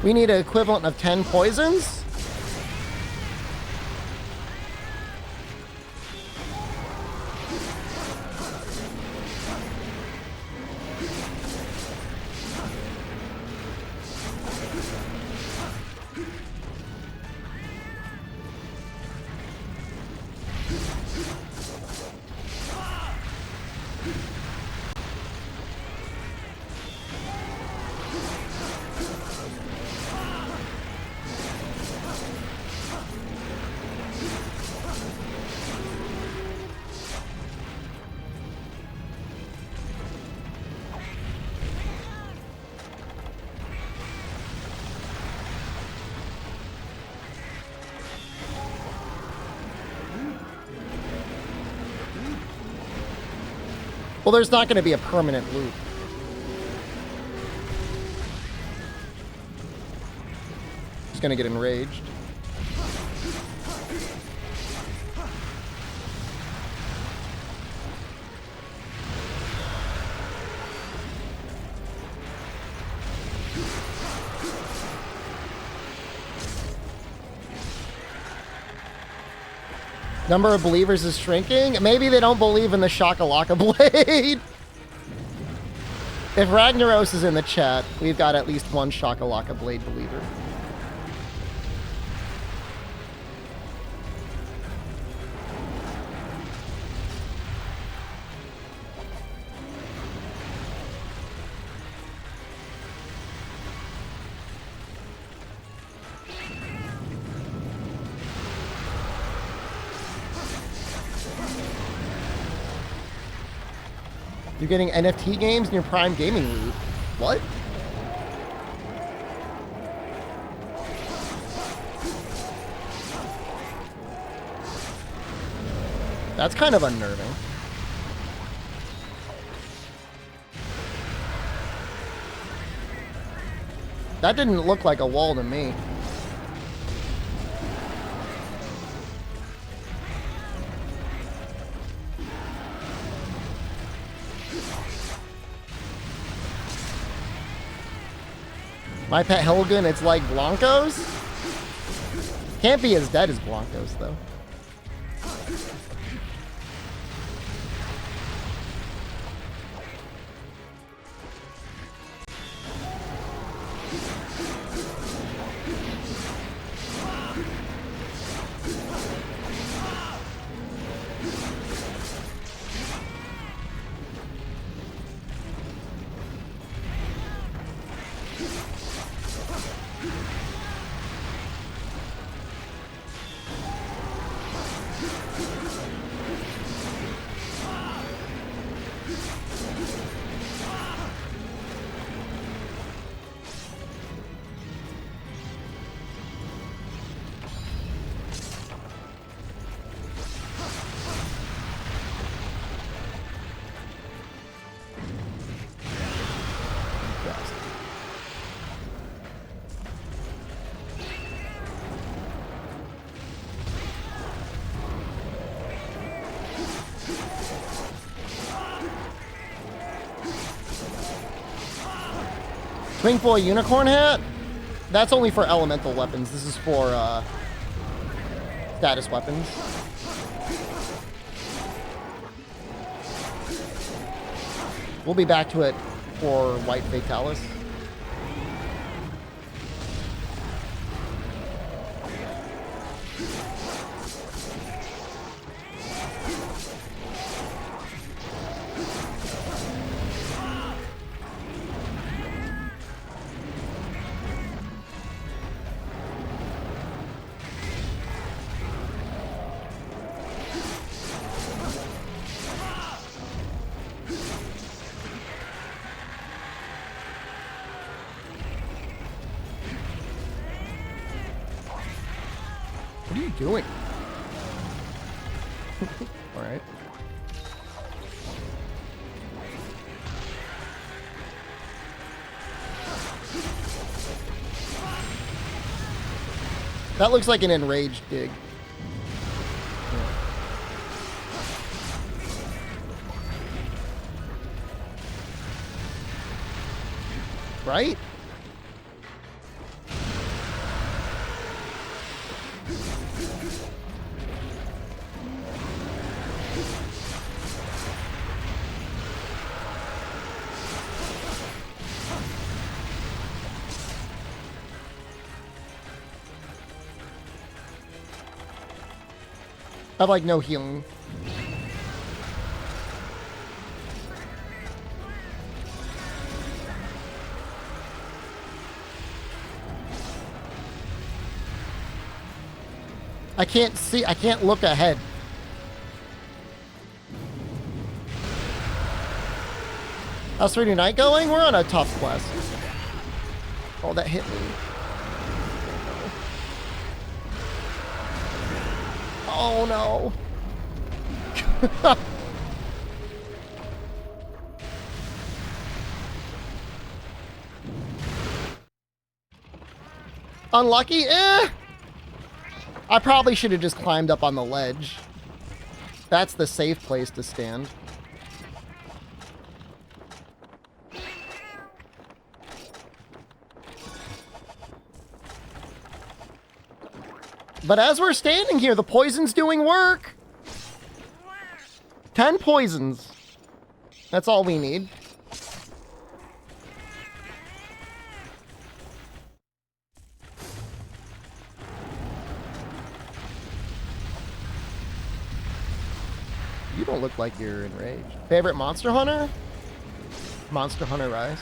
We need an equivalent of 10 poisons? Well, there's not going to be a permanent loop. He's going to get enraged. Number of believers is shrinking. Maybe they don't believe in the Shakalaka Blade. If Ragnaros is in the chat, we've got at least one Shakalaka Blade believer. You're getting NFT games in your Prime Gaming loot. What? That's kind of unnerving. That didn't look like a wall to me. My Pet Helga and it's like Blanco's? Can't be as dead as Blanco's, though. Twink Boy Unicorn Hat? That's only for elemental weapons. This is for status weapons. We'll be back to it for White Fatalis. What are you doing? All right. That looks like an enraged dig. Right? I have like no healing. I can't see, I can't look ahead. How's 3D Night going? We're on a tough quest. Oh, that hit me. Oh no. Unlucky? Eh. I probably should have just climbed up on the ledge. That's the safe place to stand. But as we're standing here, the poison's doing work. 10 poisons. That's all we need. You don't look like you're enraged. Favorite Monster Hunter? Monster Hunter Rise.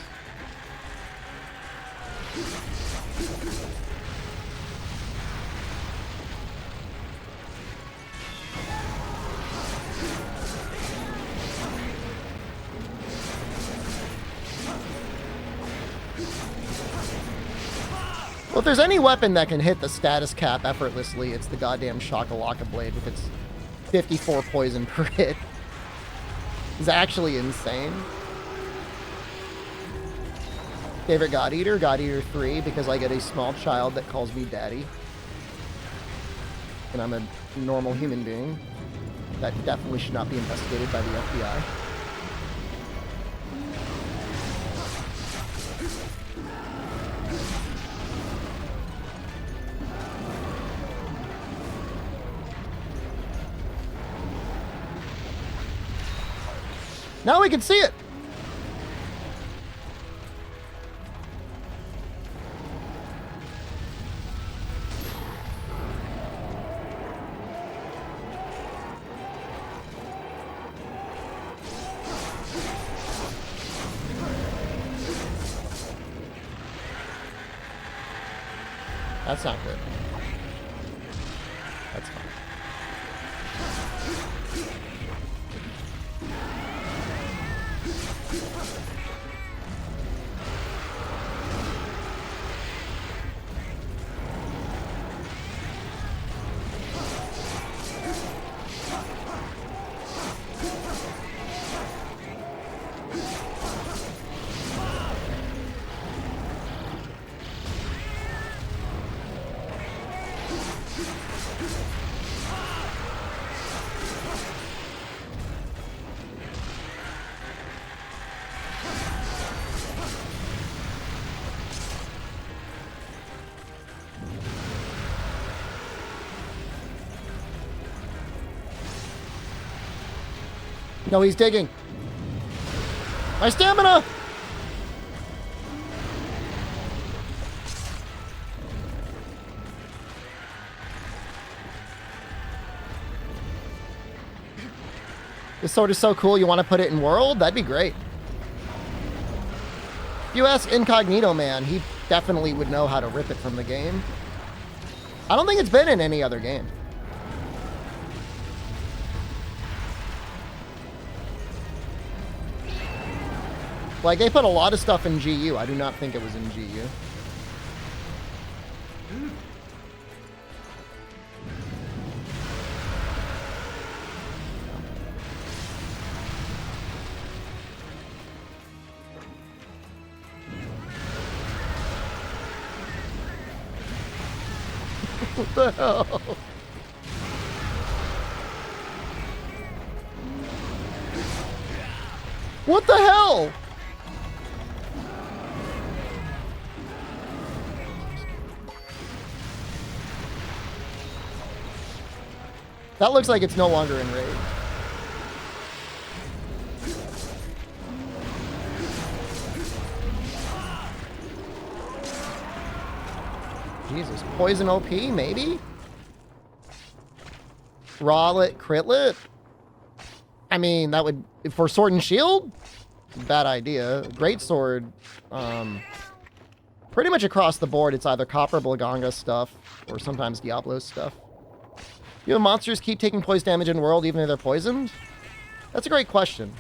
Well, if there's any weapon that can hit the status cap effortlessly, it's the goddamn Shakalaka Blade with its 54 poison per hit. It's actually insane. Favorite God Eater? God Eater 3, because I get a small child that calls me daddy. And I'm a normal human being. That definitely should not be investigated by the FBI. Now we can see it. That's not good. That's fine. No, he's digging. My stamina! This sword is so cool, you want to put it in World? That'd be great. If you ask Incognito Man, he definitely would know how to rip it from the game. I don't think it's been in any other game. Like, they put a lot of stuff in GU. I do not think it was in GU. What the hell? What the hell? That looks like it's no longer in raid. Jesus, poison OP, maybe? Rawlet, critlet? I mean, that would, for sword and shield? Bad idea. Great sword, pretty much across the board, it's either Copper Blaganga stuff or sometimes Diablo stuff. You know, monsters keep taking poison damage in World even if they're poisoned? That's a great question.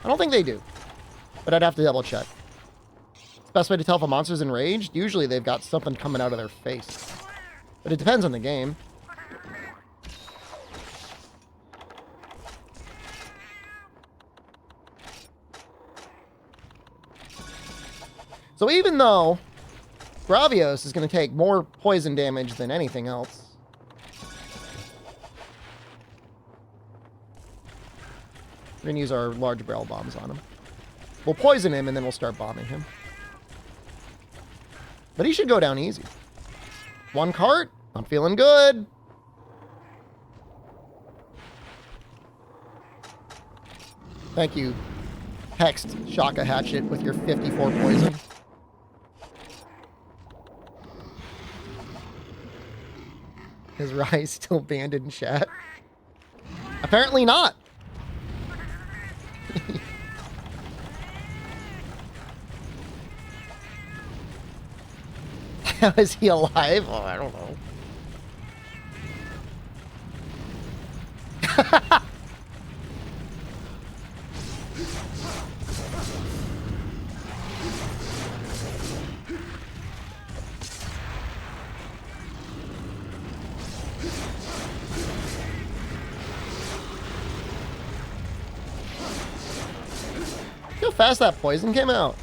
I don't think they do, but I'd have to double check. Best way to tell if a monster's enraged? Usually they've got something coming out of their face. But it depends on the game. So even though Gravios is going to take more poison damage than anything else, we're going to use our large barrel bombs on him. We'll poison him and then we'll start bombing him. But he should go down easy. One cart. I'm feeling good. Thank you, Hexed Shaka Hatchet with your 54 poison. Is Rise still banned in chat? Apparently not. How is he alive? Oh, I don't know. Look how fast that poison came out.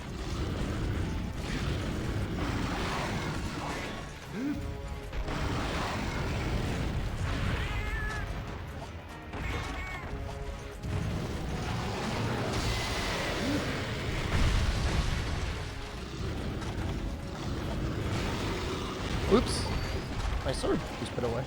Oops. My sword just put away.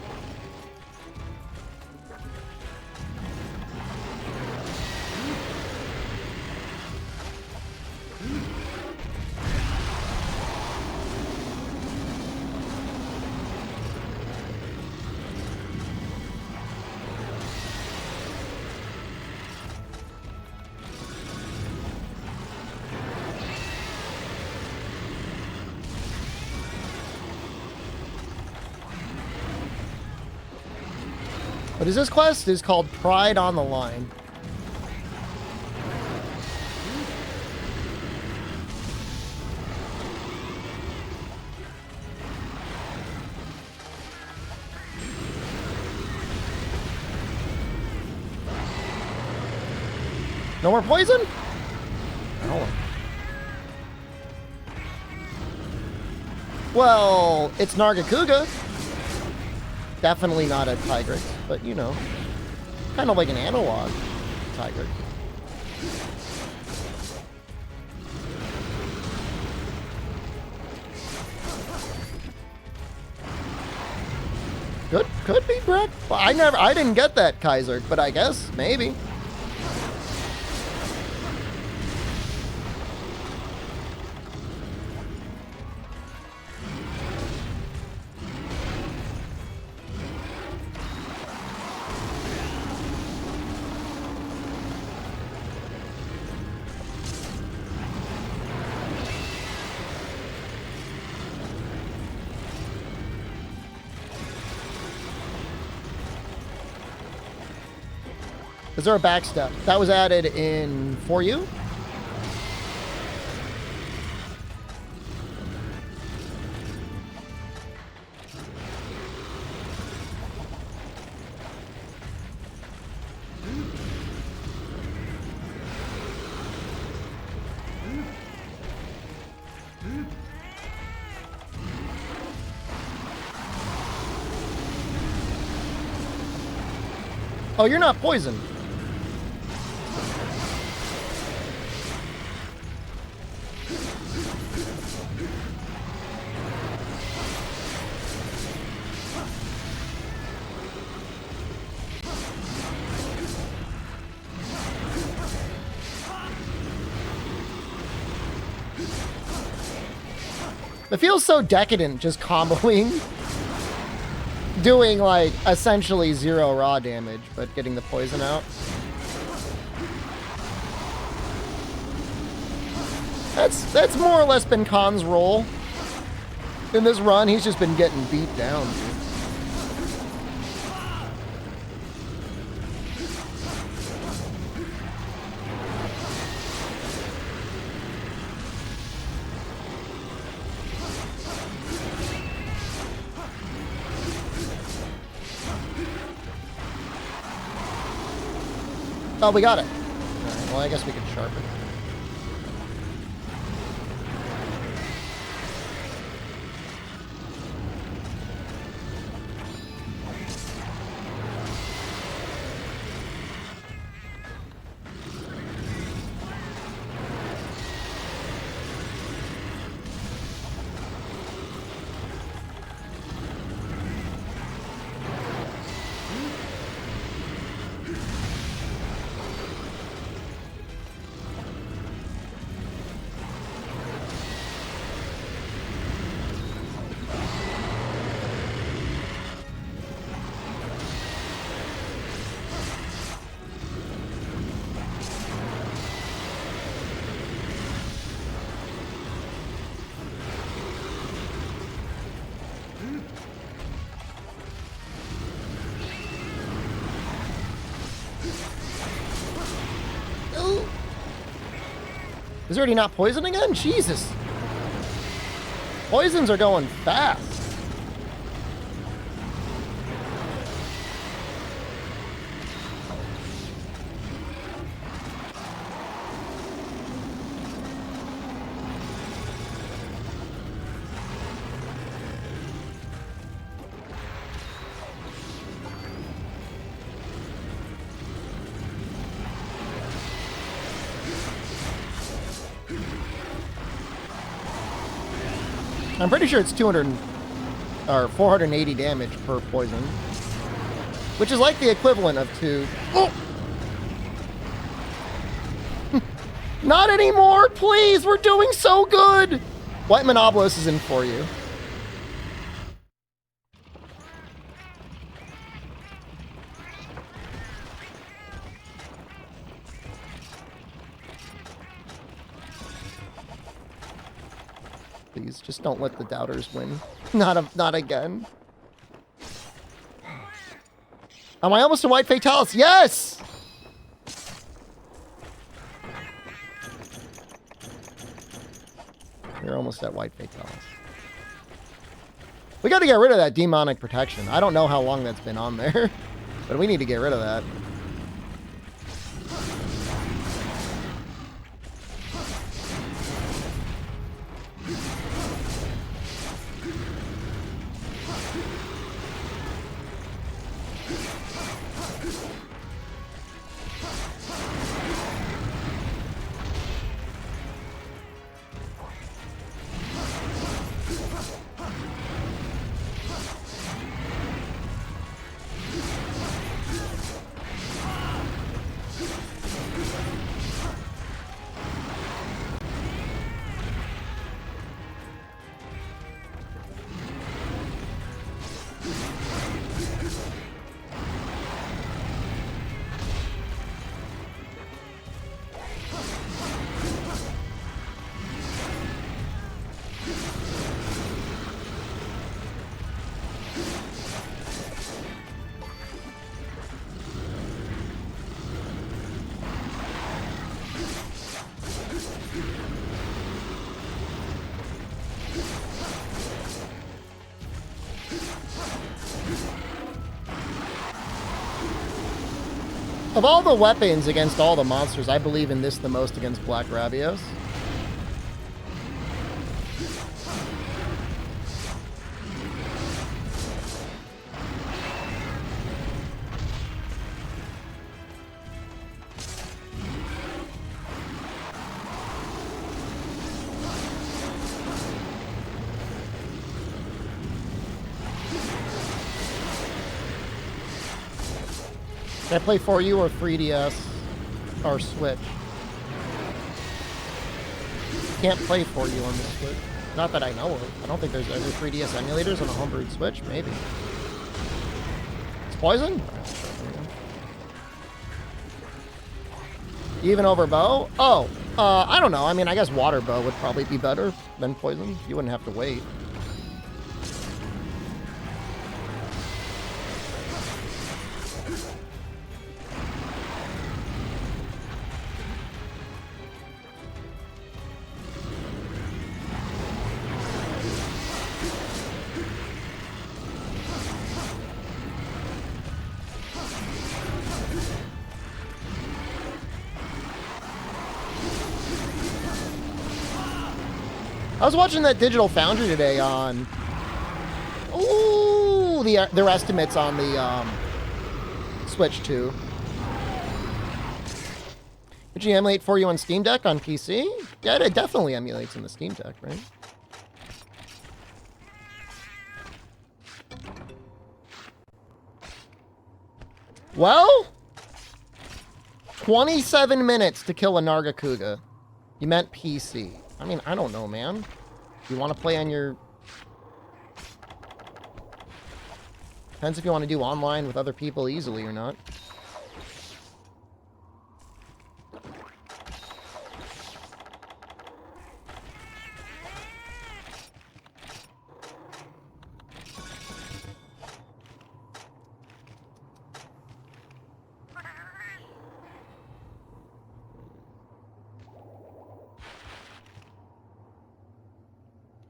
What is this quest? It's called Pride on the Line. No more poison? No. Well, it's Nargacuga. Definitely not a Tigrex, but you know, kind of like an analog Tigrex. Could be Brett. Well, I didn't get that Kaiser, but I guess maybe. Is there a backstep? That was added in For You? Oh, you're not poisoned. It feels so decadent just comboing. Doing like essentially 0 raw damage, but getting the poison out. That's more or less been Khan's role. In this run, he's just been getting beat down, dude. Oh, we got it. Alright, well, I guess we can sharpen it. Is he already not poisoned again? Jesus. Poisons are going fast. I'm pretty sure it's 200 or 480 damage per poison, which is like the equivalent of 2. Oh! Not anymore, please. We're doing so good. White Monobolus is in For You. Please, just don't let the doubters win. Not again. Am I almost a white Fatalis? Yes! You're almost at white Fatalis. We got to get rid of that demonic protection. I don't know how long that's been on there, but we need to get rid of that. Of all the weapons against all the monsters, I believe in this the most against Black Rabios. Can I play for you or 3DS or Switch? Can't play for you on the Switch. Not that I know of. I don't think there's other 3DS emulators on a homebrewed Switch. Maybe. It's Poison? Even over Bow? Oh, I don't know. I mean, I guess Water Bow would probably be better than Poison. You wouldn't have to wait. I was watching that Digital Foundry today on, their estimates on the Switch 2. Did you emulate for you on Steam Deck on PC? Yeah, it definitely emulates in the Steam Deck, right? Well, 27 minutes to kill a Nargacuga. You meant PC. I mean, I don't know, man. You want to play on your... Depends if you want to do online with other people easily or not.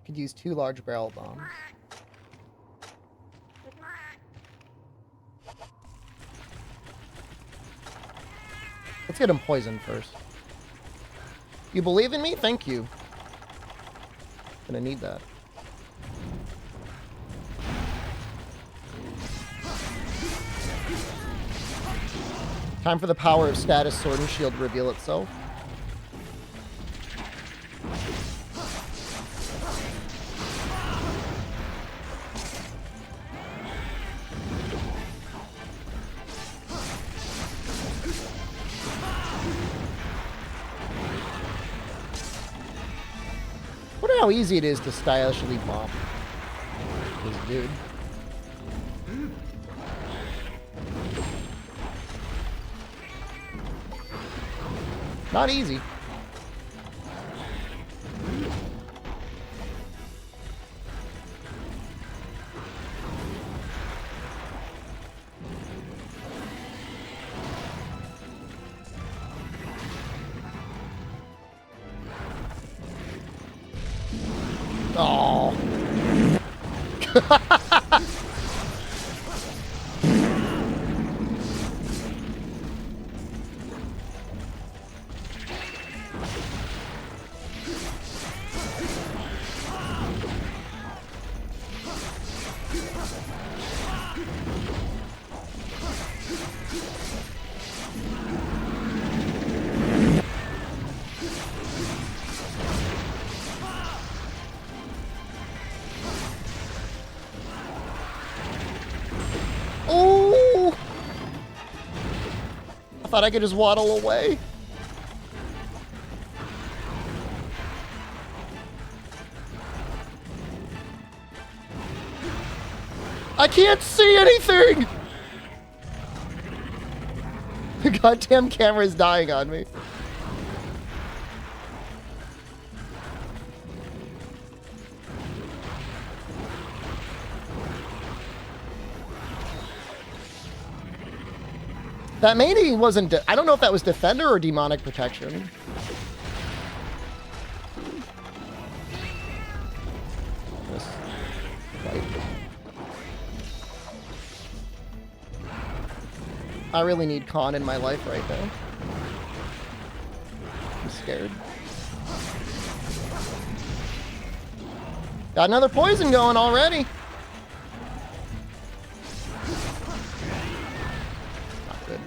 Could use 2 large barrel bombs. Let's get him poisoned first. You believe in me? Thank you. Gonna need that. Time for the power of status sword and shield to reveal itself. Wonder how easy it is to stylishly bomb this dude. Not easy. Oh! I thought I could just waddle away. I can't see anything! The goddamn camera is dying on me. That maybe wasn't... I don't know if that was Defender or Demonic Protection. Just right. I really need Khan in my life right now. I'm scared. Got another poison going already. Not good.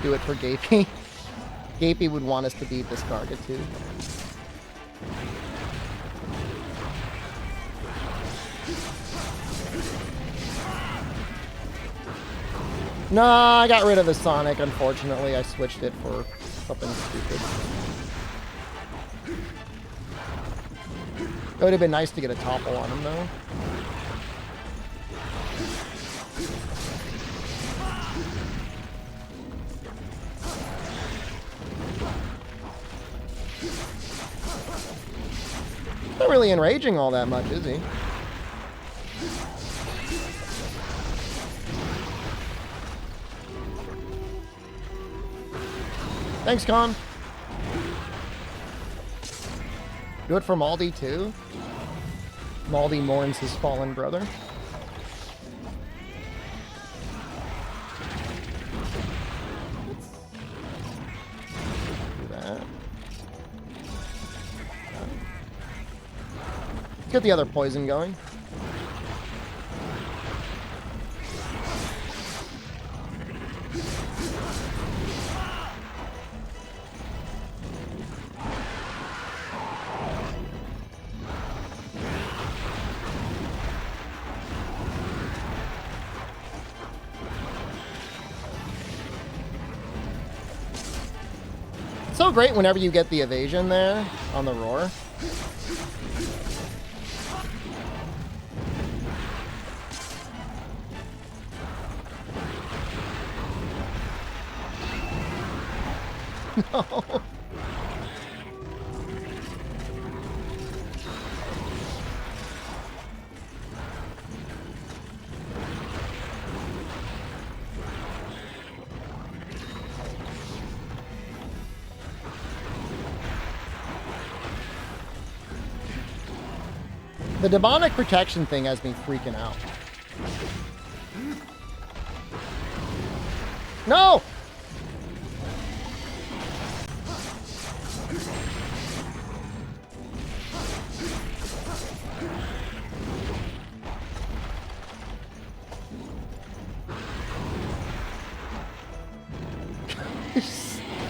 Do it for Gapey. Gapey would want us to beat this target too. No, I got rid of the Sonic, unfortunately. I switched it for something stupid. It would have been nice to get a topple on him, though. Not really enraging all that much, is he? Thanks, Con. Do it for Maldi, too. Maldi mourns his fallen brother. Do that. Let's get the other poison going. So great whenever you get the evasion there on the roar. No. The demonic protection thing has me freaking out. No!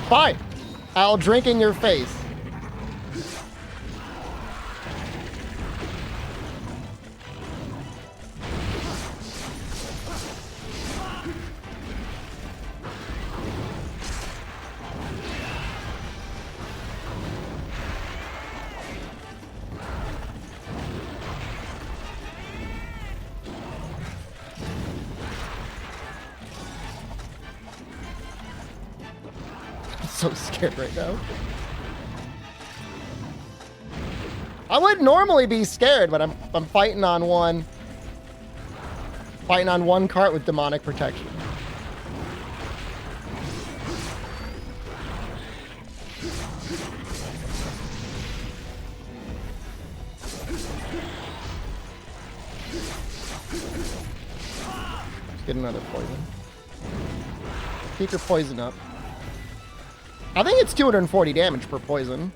Fine. I'll drink in your face. So scared right now. I would normally be scared, but I'm fighting on one cart with demonic protection. Get another poison. Keep your poison up. I think it's 240 damage per poison.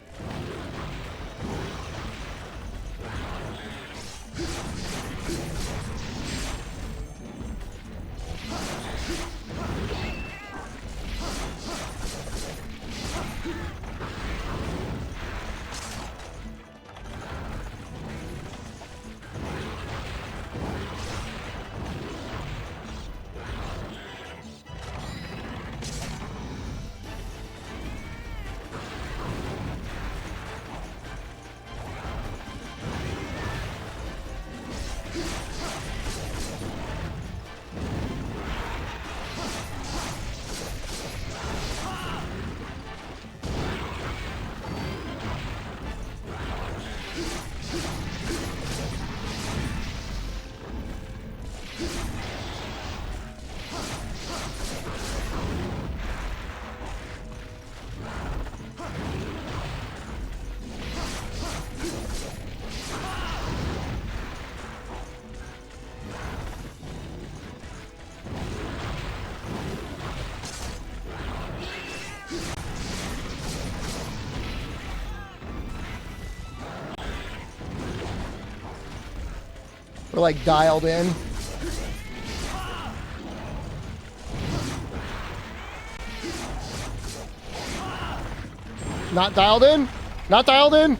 We're like dialed in. Not dialed in? Not dialed in?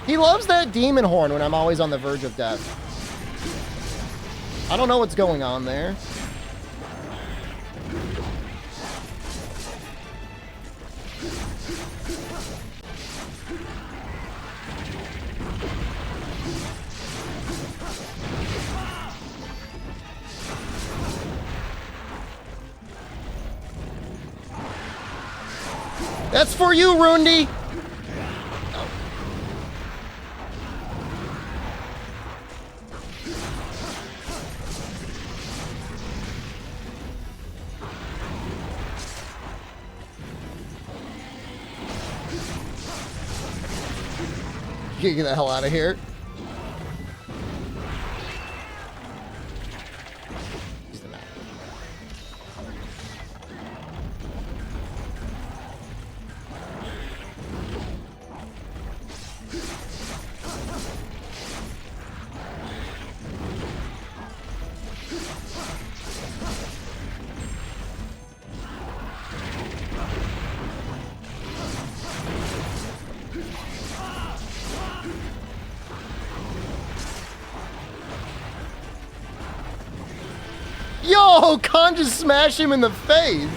He loves that demon horn when I'm always on the verge of death. I don't know what's going on there. That's for you, Rundi! Get the hell out of here. Use the map. Yo, Khan just smashed him in the face.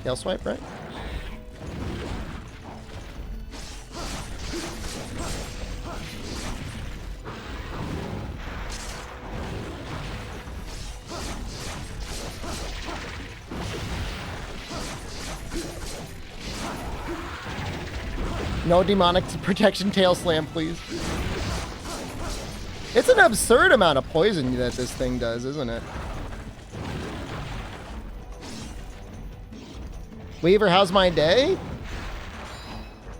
Tail swipe, right? No demonic protection tail slam, please. It's an absurd amount of poison that this thing does, isn't it? Weaver, how's my day?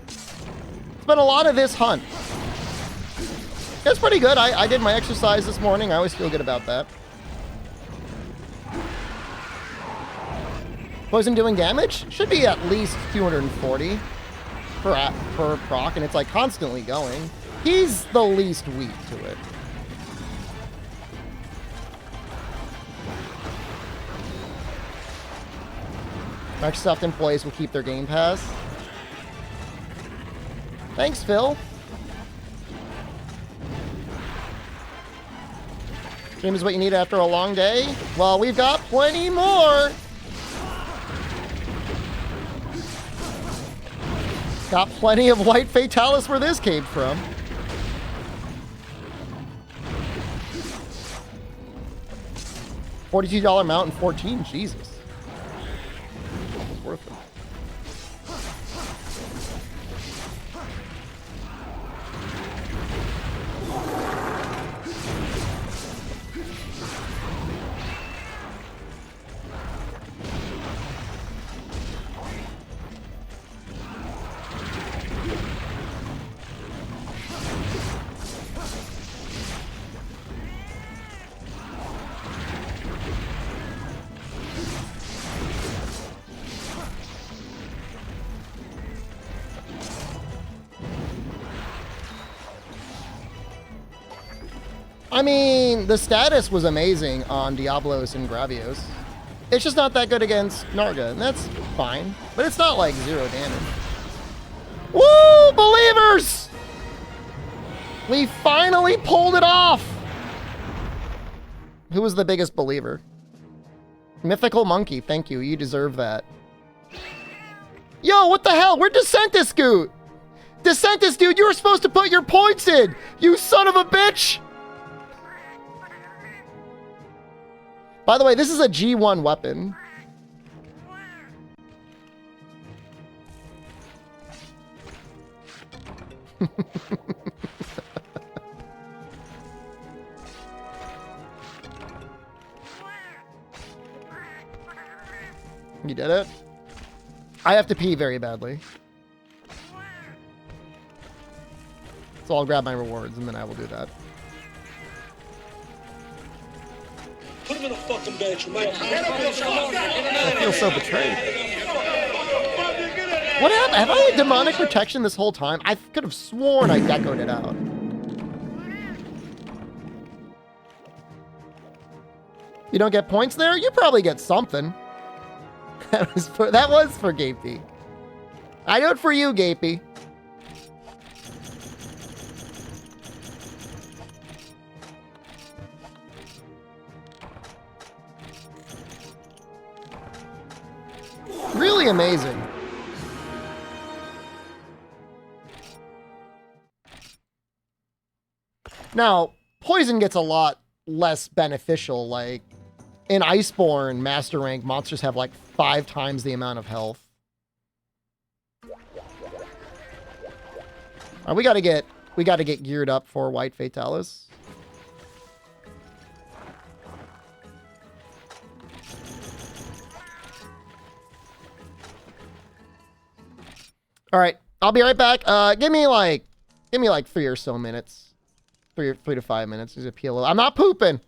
It's been a lot of this hunt. It's pretty good. I did my exercise this morning. I always feel good about that. Poison doing damage? Should be at least 240 per proc, and it's like constantly going. He's the least weak to it. Microsoft employees will keep their Game Pass. Thanks, Phil. Dream is what you need after a long day? Well, we've got plenty more. Got plenty of white Fatalis where this came from. $42 mount and 14, Jesus. It's worth it. I mean, the status was amazing on Diablos and Gravios. It's just not that good against Narga, and that's fine. But it's not like 0 damage. Woo, believers! We finally pulled it off! Who was the biggest believer? Mythical Monkey, thank you. You deserve that. Yo, what the hell? Where'd Descentus scoot? Descentus, dude, you were supposed to put your points in! You son of a bitch! By the way, this is a G1 weapon. You did it? I have to pee very badly. So I'll grab my rewards and then I will do that. Put him in a fucking bench, you might. I feel so betrayed. What happened? Have I had demonic protection this whole time? I could have sworn I decoed it out. You don't get points there? You probably get something. That was for Gapey. I do it for you, Gapey. Really amazing. Now, poison gets a lot less beneficial. Like, in Iceborne Master Rank, monsters have like 5 times the amount of health. All right, we gotta get geared up for White Fatalis. All right, I'll be right back. Give me like 3 or so minutes, 3 to 5 minutes. Just appeal. I'm not pooping.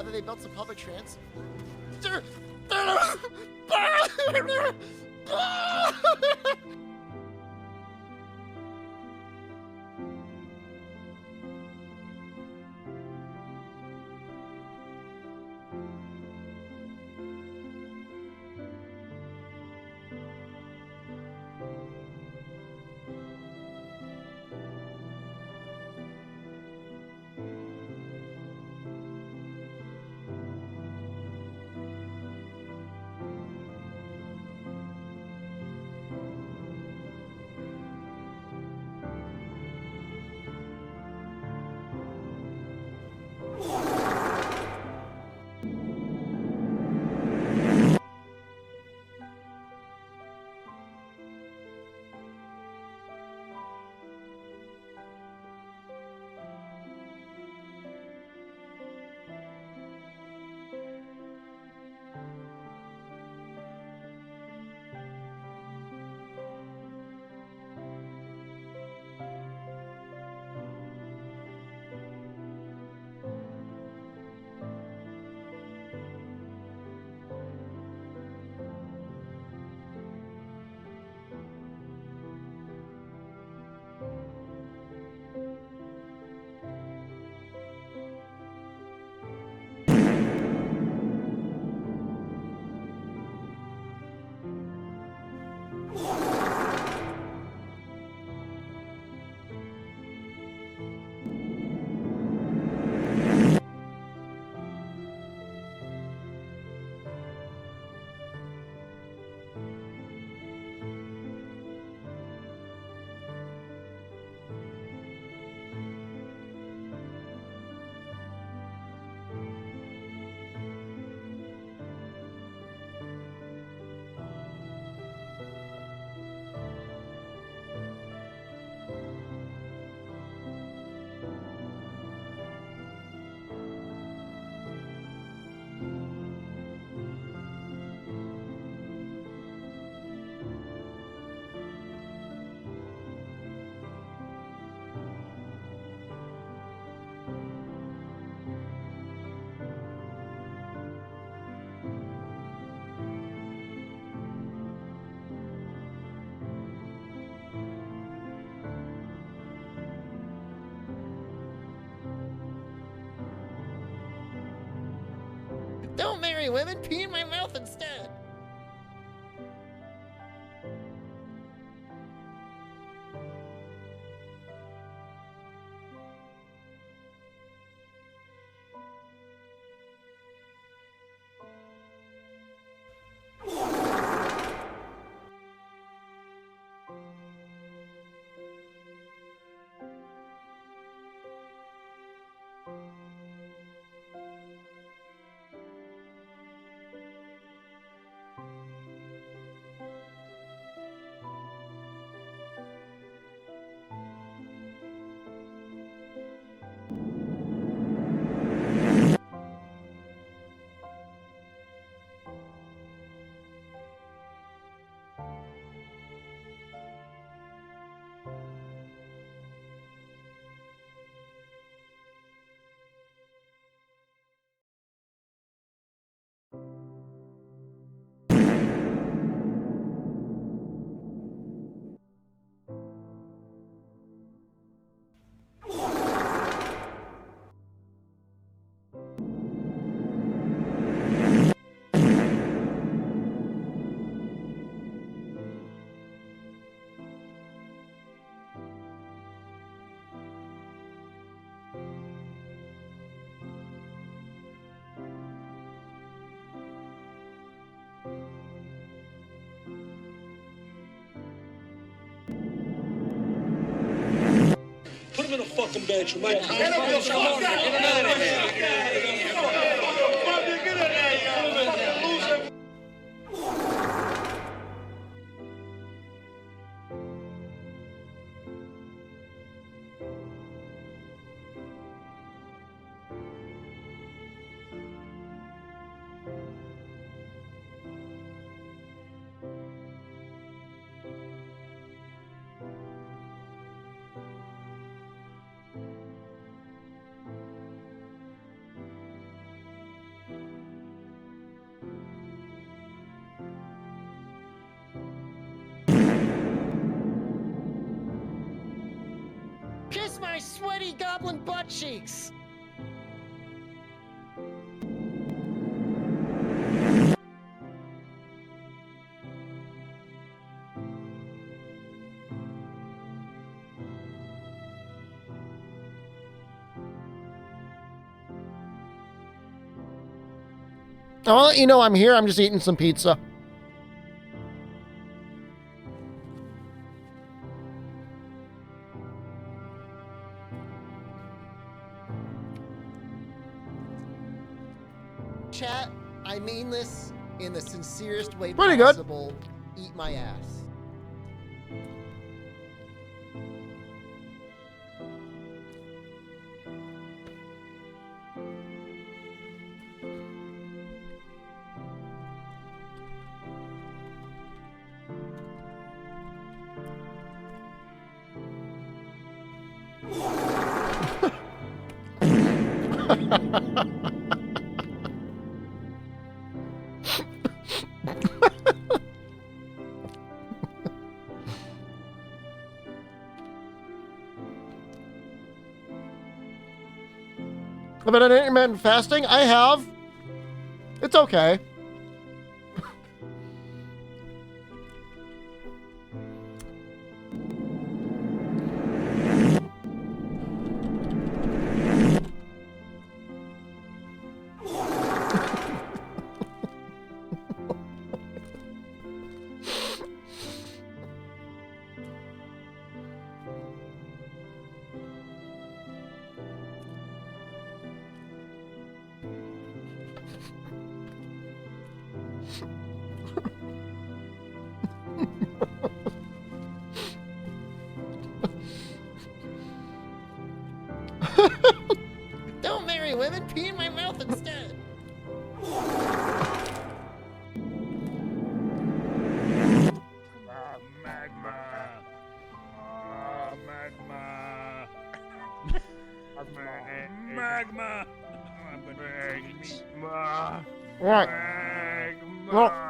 now that they built some public transit. Don't marry women, pee in my mouth instead. Put him in a fucking bench, Mike. Get him the fuck out! Get him out of here! Get in there, you fucking loser! goblin butt cheeks. I'll let you know I'm here. I'm just eating some pizza. Chat, I mean this in the sincerest way Pretty good. possible. Eat my ass. I've been intermittent fasting. I have. It's okay. Don't marry women. Pee in my mouth instead. Magma. Magma. Magma. Magma. Right. Magma. Well-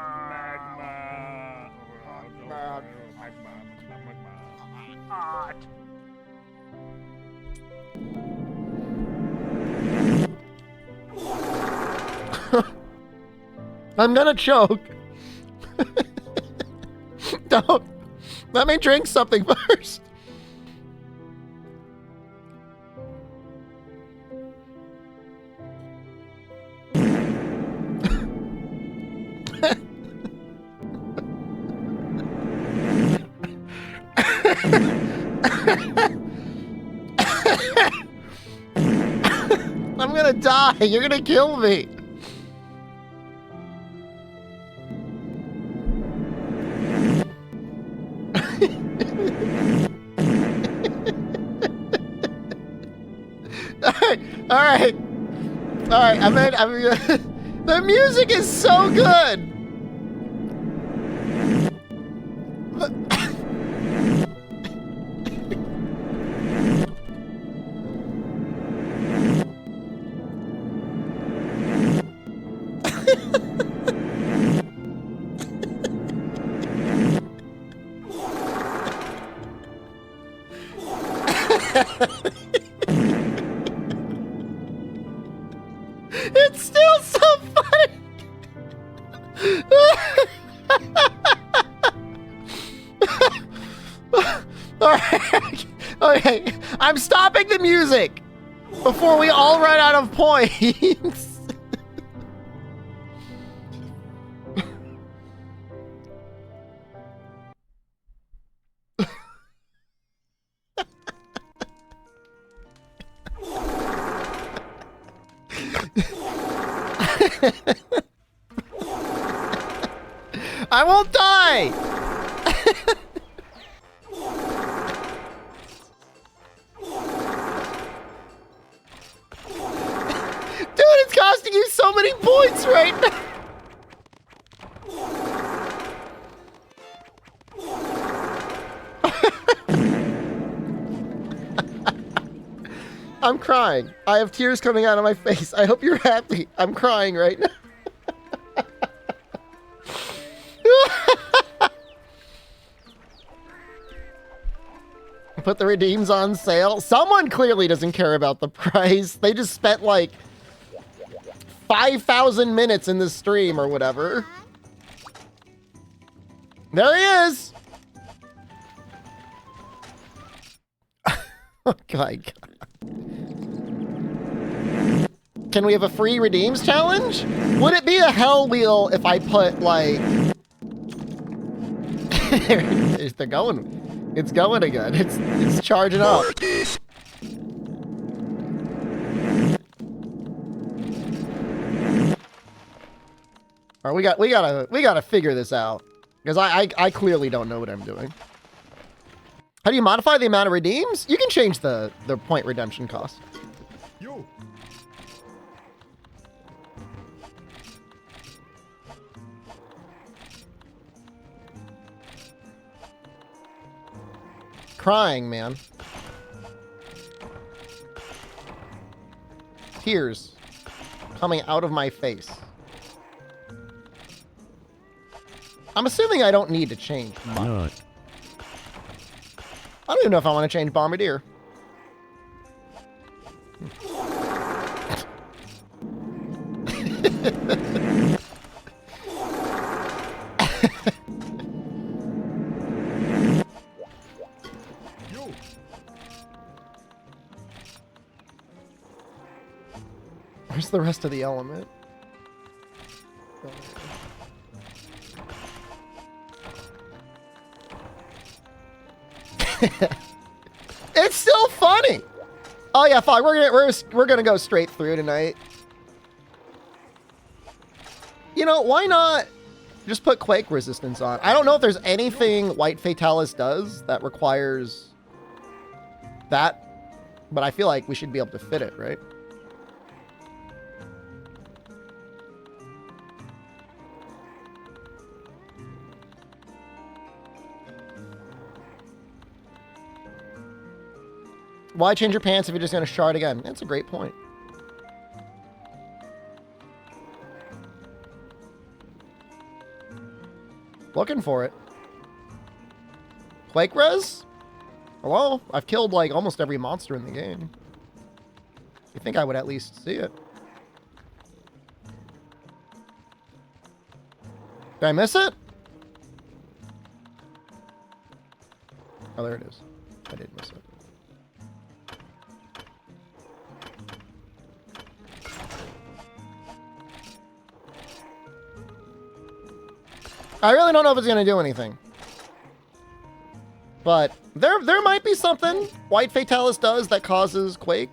Hot. I'm gonna choke. Don't. Let me drink something first. I'm gonna die. You're gonna kill me. All right. I mean, the music is so good. It's still so funny. All right. Okay, I'm stopping the music before we all run out of points. I won't die! Dude, it's costing you so many points right now! I'm crying. I have tears coming out of my face. I hope you're happy. I'm crying right now. Put the redeems on sale. Someone clearly doesn't care about the price. They just spent like 5,000 minutes in this stream or whatever. There he is. Oh my God. Can we have a free redeems challenge? Would it be a hell wheel if I put like... They're going. It's going again. It's charging up. All right, we gotta figure this out because I clearly don't know what I'm doing. How do you modify the amount of redeems? You can change the point redemption cost. You. Crying, man. Tears coming out of my face. I'm assuming I don't need to change much. I don't even know if I want to change Bombardier. Where's the rest of the element? It's still funny. Oh yeah, fine. We're gonna go straight through tonight. You know, why not just put Quake resistance on? I don't know if there's anything White Fatalis does that requires that, but I feel like we should be able to fit it, right? Why change your pants if you're just going to shard again? That's a great point. Looking for it. Quake res? Hello? I've killed like almost every monster in the game. You think I would at least see it? Did I miss it? Oh, there it is. I did miss it. I really don't know if it's going to do anything. But there might be something White Fatalis does that causes Quake.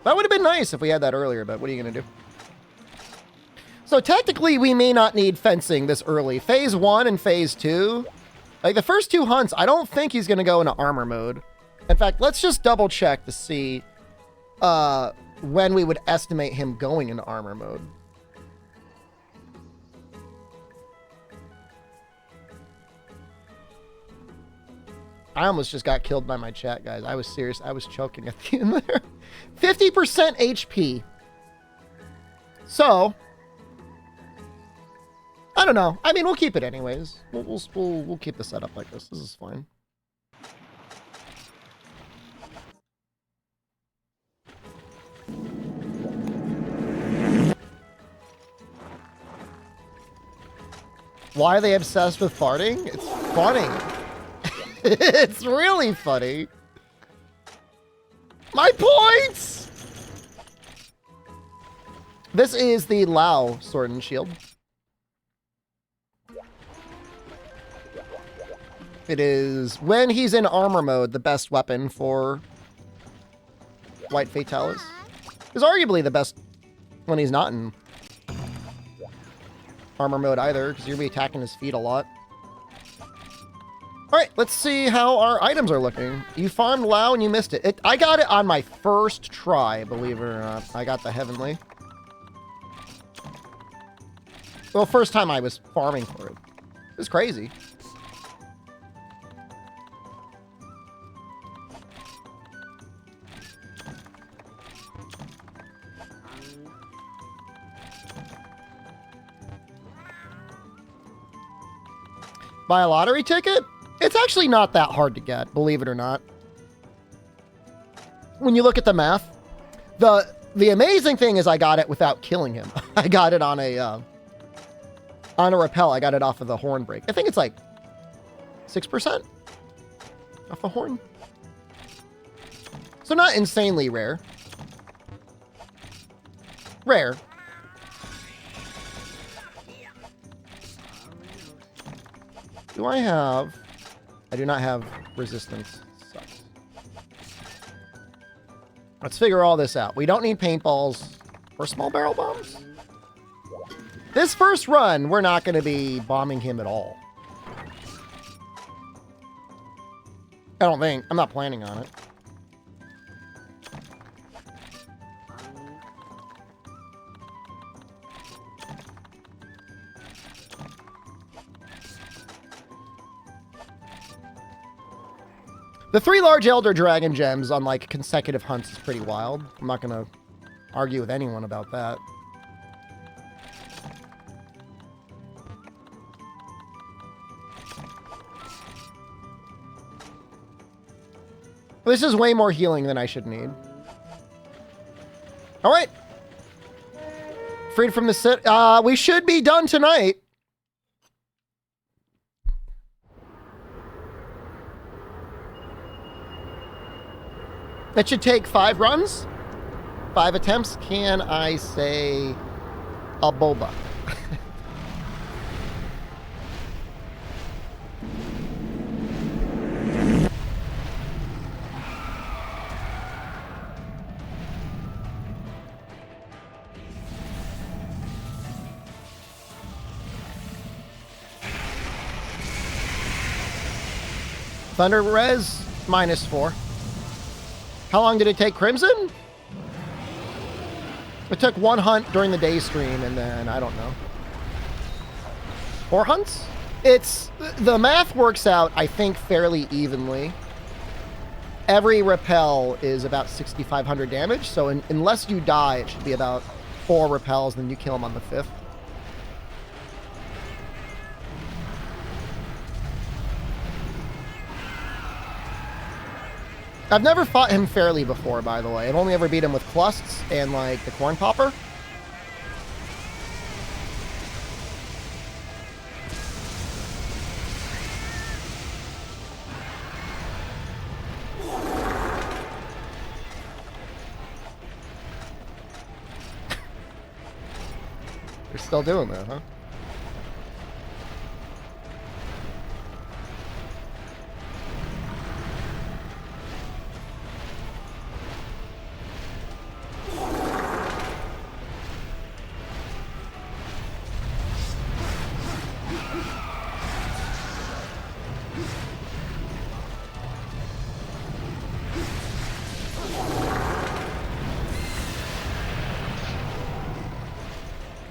That would have been nice if we had that earlier, but what are you going to do? So technically, we may not need fencing this early. Phase 1 and Phase 2. Like, the first 2 hunts, I don't think he's going to go into armor mode. In fact, let's just double check to see when we would estimate him going into armor mode. I almost just got killed by my chat, guys. I was serious. I was choking at the end there. 50% HP. So, I don't know. I mean, we'll keep it anyways. We'll keep the setup like this. This is fine. Why are they obsessed with farting? It's funny. It's really funny. My points! This is the Lao Sword and Shield. It is, when he's in armor mode, the best weapon for White Fatalis. It's arguably the best when he's not in armor mode either, because you're going to be attacking his feet a lot. Alright, let's see how our items are looking. You farmed Lao and you missed it. I got it on my first try, believe it or not. I got the Heavenly. Well, first time I was farming for it. It was crazy. Buy a lottery ticket? It's actually not that hard to get, believe it or not. When you look at the math, the amazing thing is I got it without killing him. I got it on a rappel. I got it off of the horn break. I think it's like 6% off the horn. So not insanely rare. Rare. Do I have... I do not have resistance. Sucks. Let's figure all this out. We don't need paintballs or small barrel bombs. This first run, we're not going to be bombing him at all. I don't think. I'm not planning on it. The 3 large Elder Dragon gems on, like, consecutive hunts is pretty wild. I'm not going to argue with anyone about that. This is way more healing than I should need. All right. Freed from the sit. We should be done tonight. That should take 5 runs, 5 attempts. Can I say a boba? Thunder Res, -4. How long did it take Crimson? It took 1 hunt during the day stream, and then, I don't know, 4 hunts? The math works out, I think, fairly evenly. Every repel is about 6,500 damage, so unless you die, it should be about 4 repels, then you kill him on the 5th. I've never fought him fairly before, by the way. I've only ever beat him with Clusts and, like, the Corn Popper. You're still doing that, huh?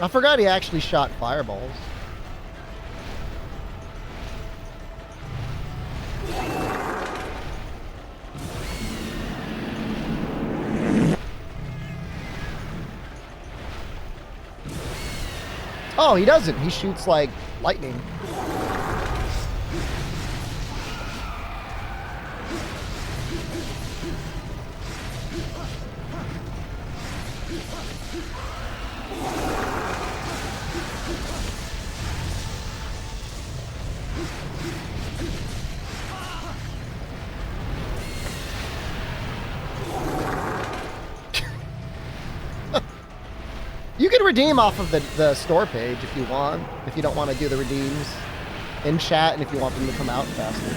I forgot he actually shot fireballs. Oh, he doesn't. He shoots like lightning. You can redeem off of the store page if you want, if you don't want to do the redeems in chat, and if you want them to come out faster.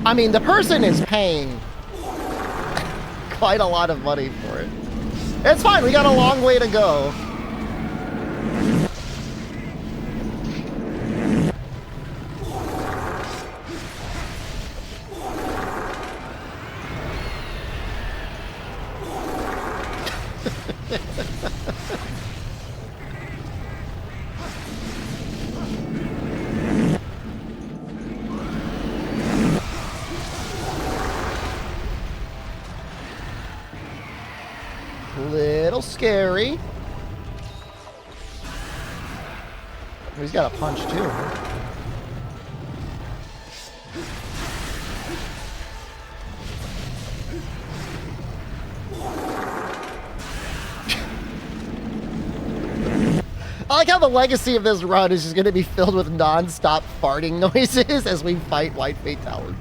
I mean, the person is paying quite a lot of money for it. It's fine, we got a long way to go. Little scary. He's got a punch too. I like how the legacy of this run is just going to be filled with non-stop farting noises as we fight White Fatalities.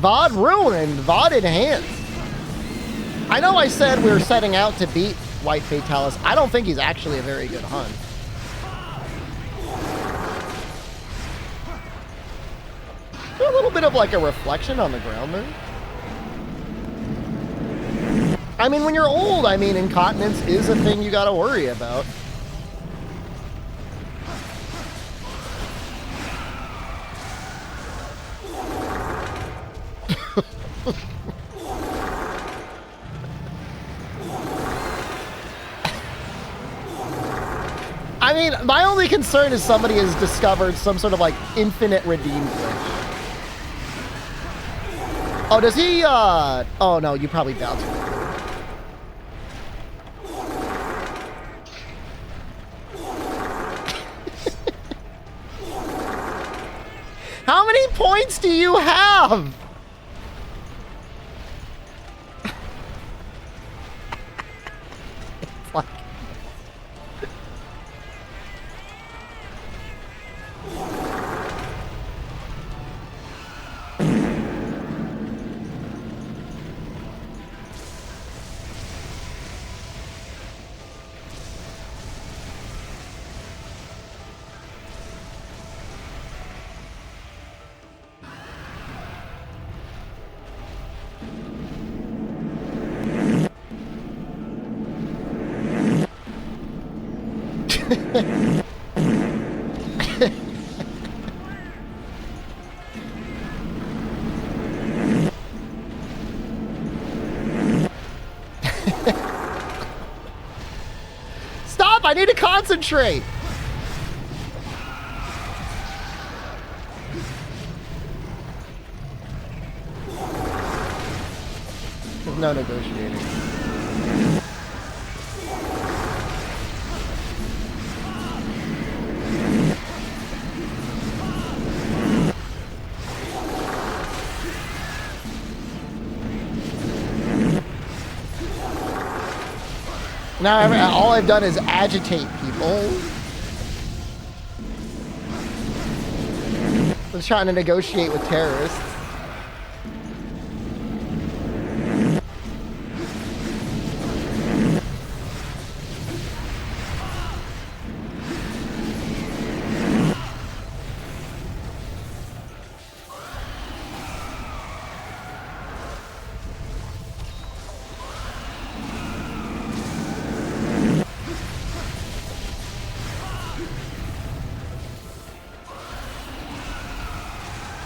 VOD ruined, VOD enhanced. I know I said we were setting out to beat White Fatalis. I don't think he's actually a very good hunt. A little bit of like a reflection on the ground there. I mean, when you're old, I mean, incontinence is a thing you gotta worry about. I mean, my only concern is somebody has discovered some sort of like infinite redeem glitch. Oh, does he, oh no, you probably bounced. How many points do you have? It's like... Stop! I need to concentrate! There's no negotiating. Now all I've done is agitate people. I was trying to negotiate with terrorists.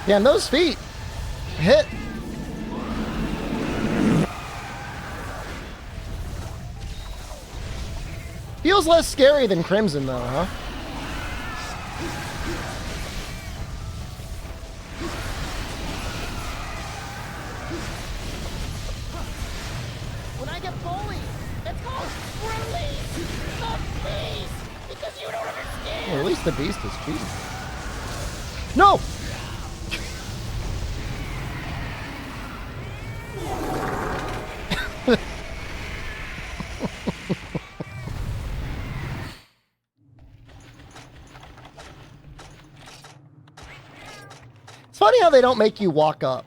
Yeah, and those feet hit. Feels less scary than Crimson, though, huh? When I get bullied, it's called release the beast because you don't understand. Well, at least the beast is cheating. No! It's funny how they don't make you walk up.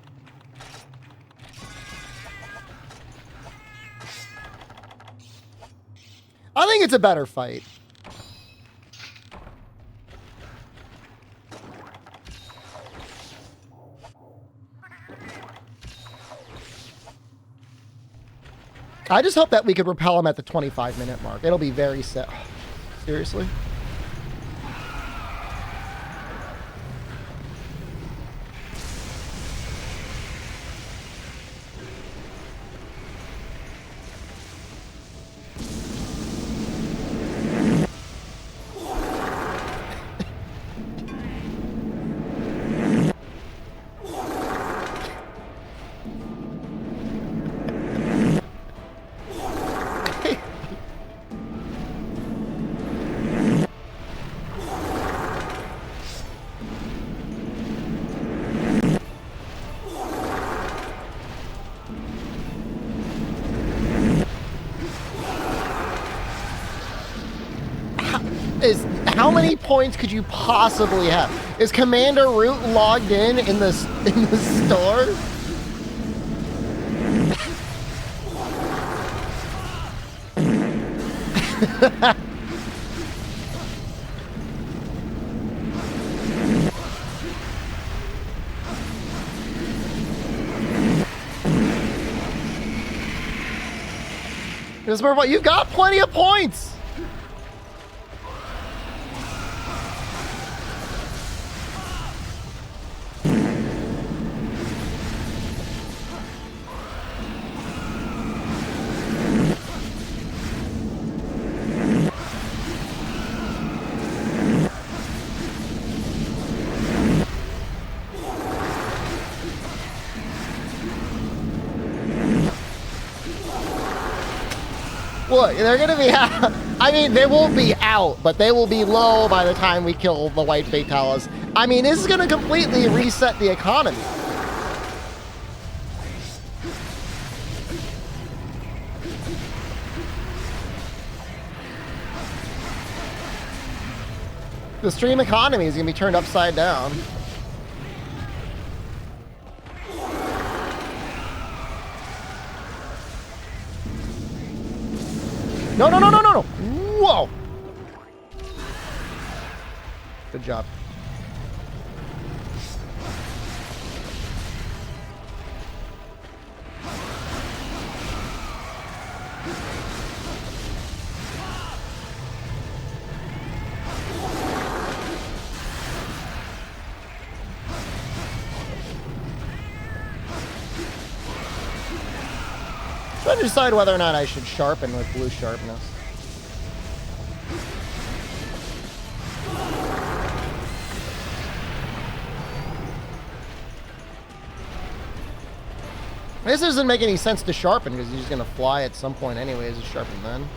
I think it's a better fight. I just hope that we could repel him at the 25-minute mark. It'll be very set. Seriously? many points could you possibly have? Is Commander Root logged in the store? You've got plenty of points. Look, they're gonna be out. I mean, they won't be out, but they will be low by the time we kill the white Fatalis. I mean, this is gonna completely reset the economy. The stream economy is gonna be turned upside down. No, no, no, no, no, no. Whoa. Good job. Trying to decide whether or not I should sharpen with blue sharpness. This doesn't make any sense to sharpen because he's just going to fly at some point anyways. Just sharpen then.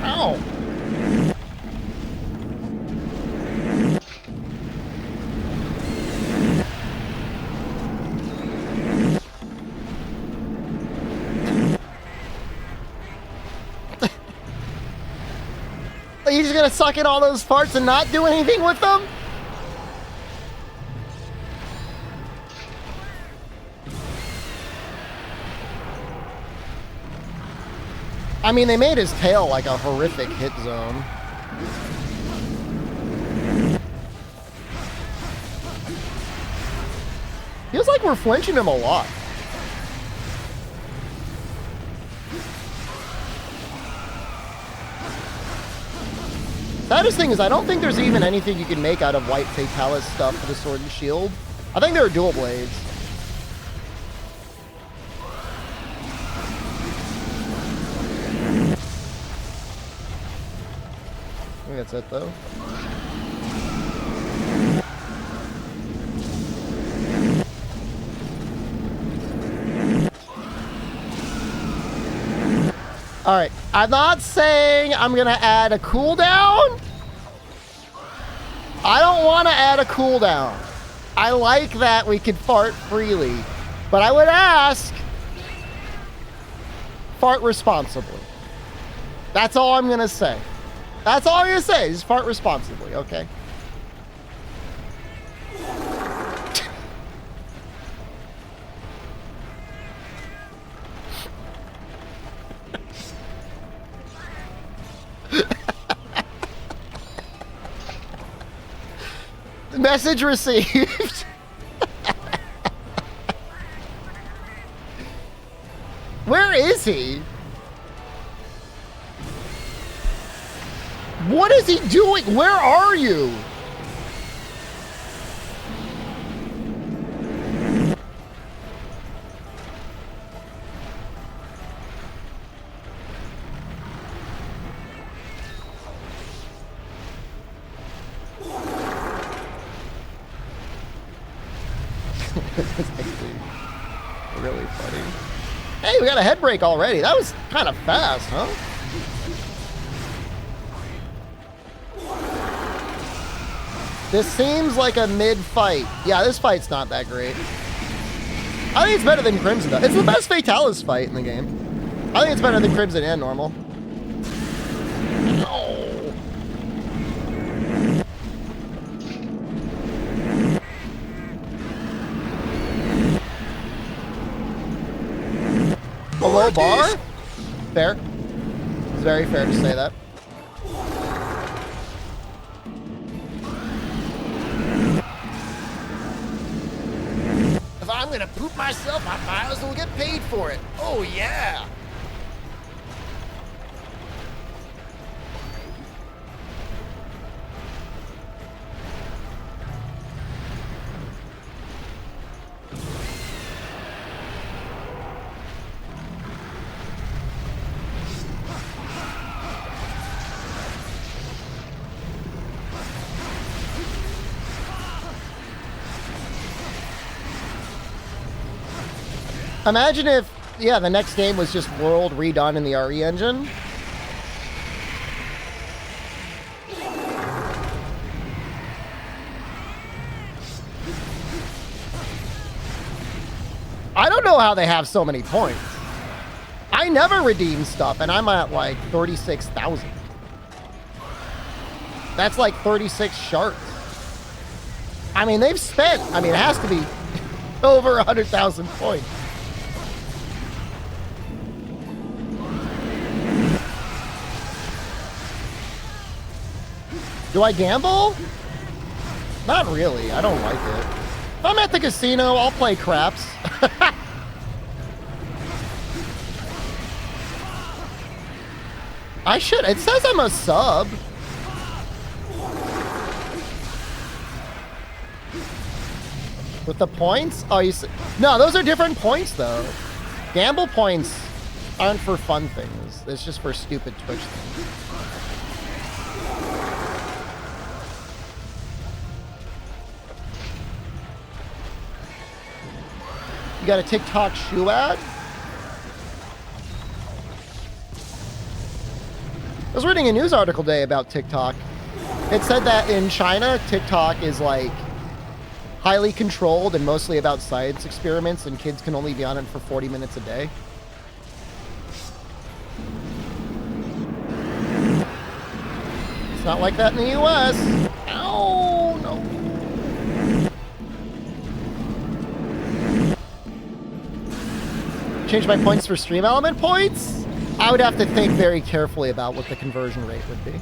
Ow! Are you just gonna suck in all those farts and not do anything with them? I mean, they made his tail like a horrific hit zone. Feels like we're flinching him a lot. Saddest thing is I don't think there's even anything you can make out of white Fatalis stuff for the sword and shield. I think there are dual blades. I think that's it though. All right, I'm not saying I'm gonna add a cooldown. I don't want to add a cooldown. I like that we can fart freely, but I would ask, fart responsibly. That's all I'm gonna say. That's all I'm gonna say, is fart responsibly, okay? Message received. Where is he? What is he doing? Where are you? That's actually really funny. Hey, we got a head break already. That was kind of fast, huh? This seems like a mid-fight. Yeah, this fight's not that great. I think it's better than Crimson, though. It's the best Fatalis fight in the game. I think it's better than Crimson and normal. Oh. A low bar? Fair. It's very fair to say that. If I'm gonna poop myself, I might as well get paid for it. Oh, yeah. Imagine if, yeah, the next game was just World redone in the RE engine. I don't know how they have so many points. I never redeem stuff, and I'm at like 36,000. That's like 36 shards. I mean, they've spent, I mean, it has to be over 100,000 points. Do I gamble? Not really. I don't like it. If I'm at the casino, I'll play craps. I should. It says I'm a sub. With the points? Oh, you see. No, those are different points, though. Gamble points aren't for fun things. It's just for stupid Twitch things. You got a TikTok shoe ad? I was reading a news article today about TikTok. It said that in China, TikTok is like highly controlled and mostly about science experiments, and kids can only be on it for 40 minutes a day. It's not like that in the US. Ow, no. Change my points for stream element points? I would have to think very carefully about what the conversion rate would be.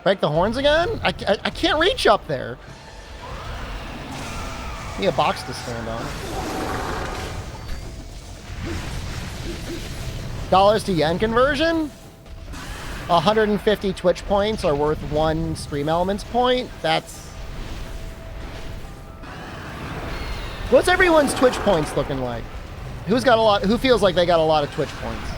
Break the horns again? I can't reach up there. Need a box to stand on. Dollars to yen conversion? 150 Twitch points are worth 1 Stream Elements point. That's... What's everyone's Twitch points looking like? Who's got a lot? Who feels like they got a lot of Twitch points?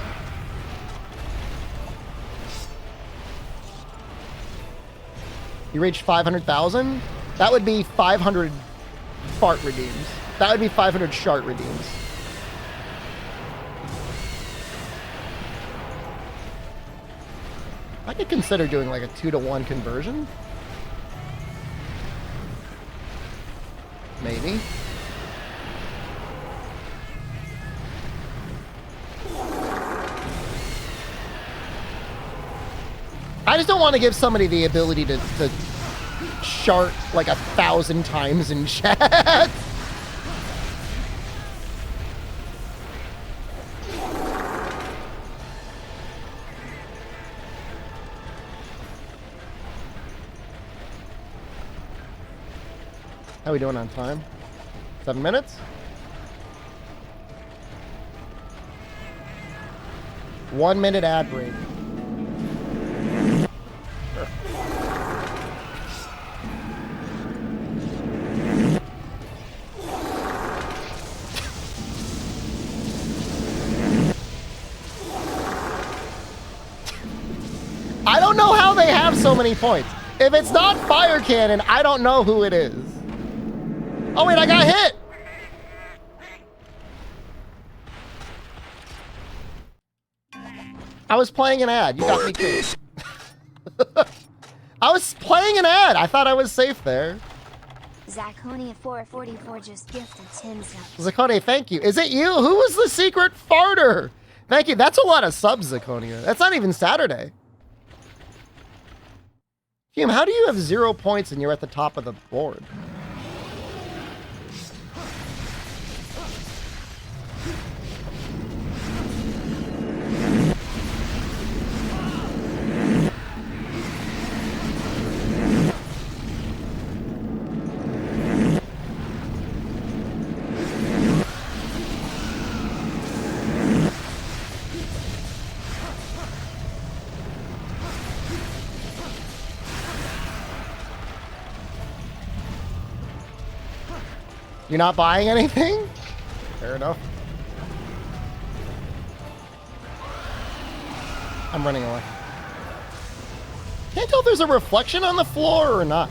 You reached 500,000? That would be 500 fart redeems. That would be 500 shart redeems. I could consider doing like a 2-to-1 conversion. Maybe. I just don't want to give somebody the ability to shart like 1,000 times in chat. How are we doing on time? 7 minutes? One minute ad break. so many points. If it's not Fire Cannon, I don't know who it is. Oh wait, I got hit. I was playing an ad. You got me killed. I was playing an ad. I thought I was safe there. Zaconia444 just gifted 10 subs. Zaconia, thank you. Is it you? Who was the secret farter? Thank you. That's a lot of subs, Zaconia. That's not even Saturday. Hume, how do you have 0 points and you're at the top of the board? You're not buying anything? Fair enough. I'm running away. Can't tell if there's a reflection on the floor or not.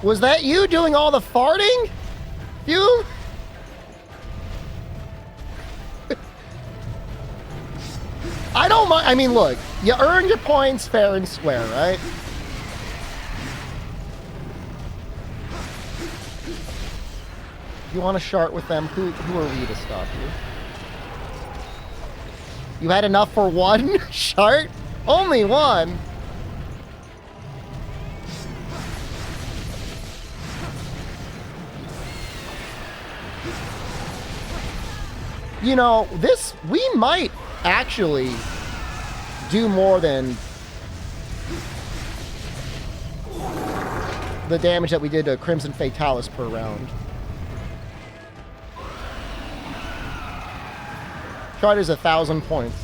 Was that you doing all the farting? You? I don't mind. I mean, look, you earned your points fair and square, right? You want to shart with them? Who are we to stop you? You had enough for one shart? Only one? You know, this, we might actually do more than the damage that we did to Crimson Fatalis per round. Charter's 1,000 points.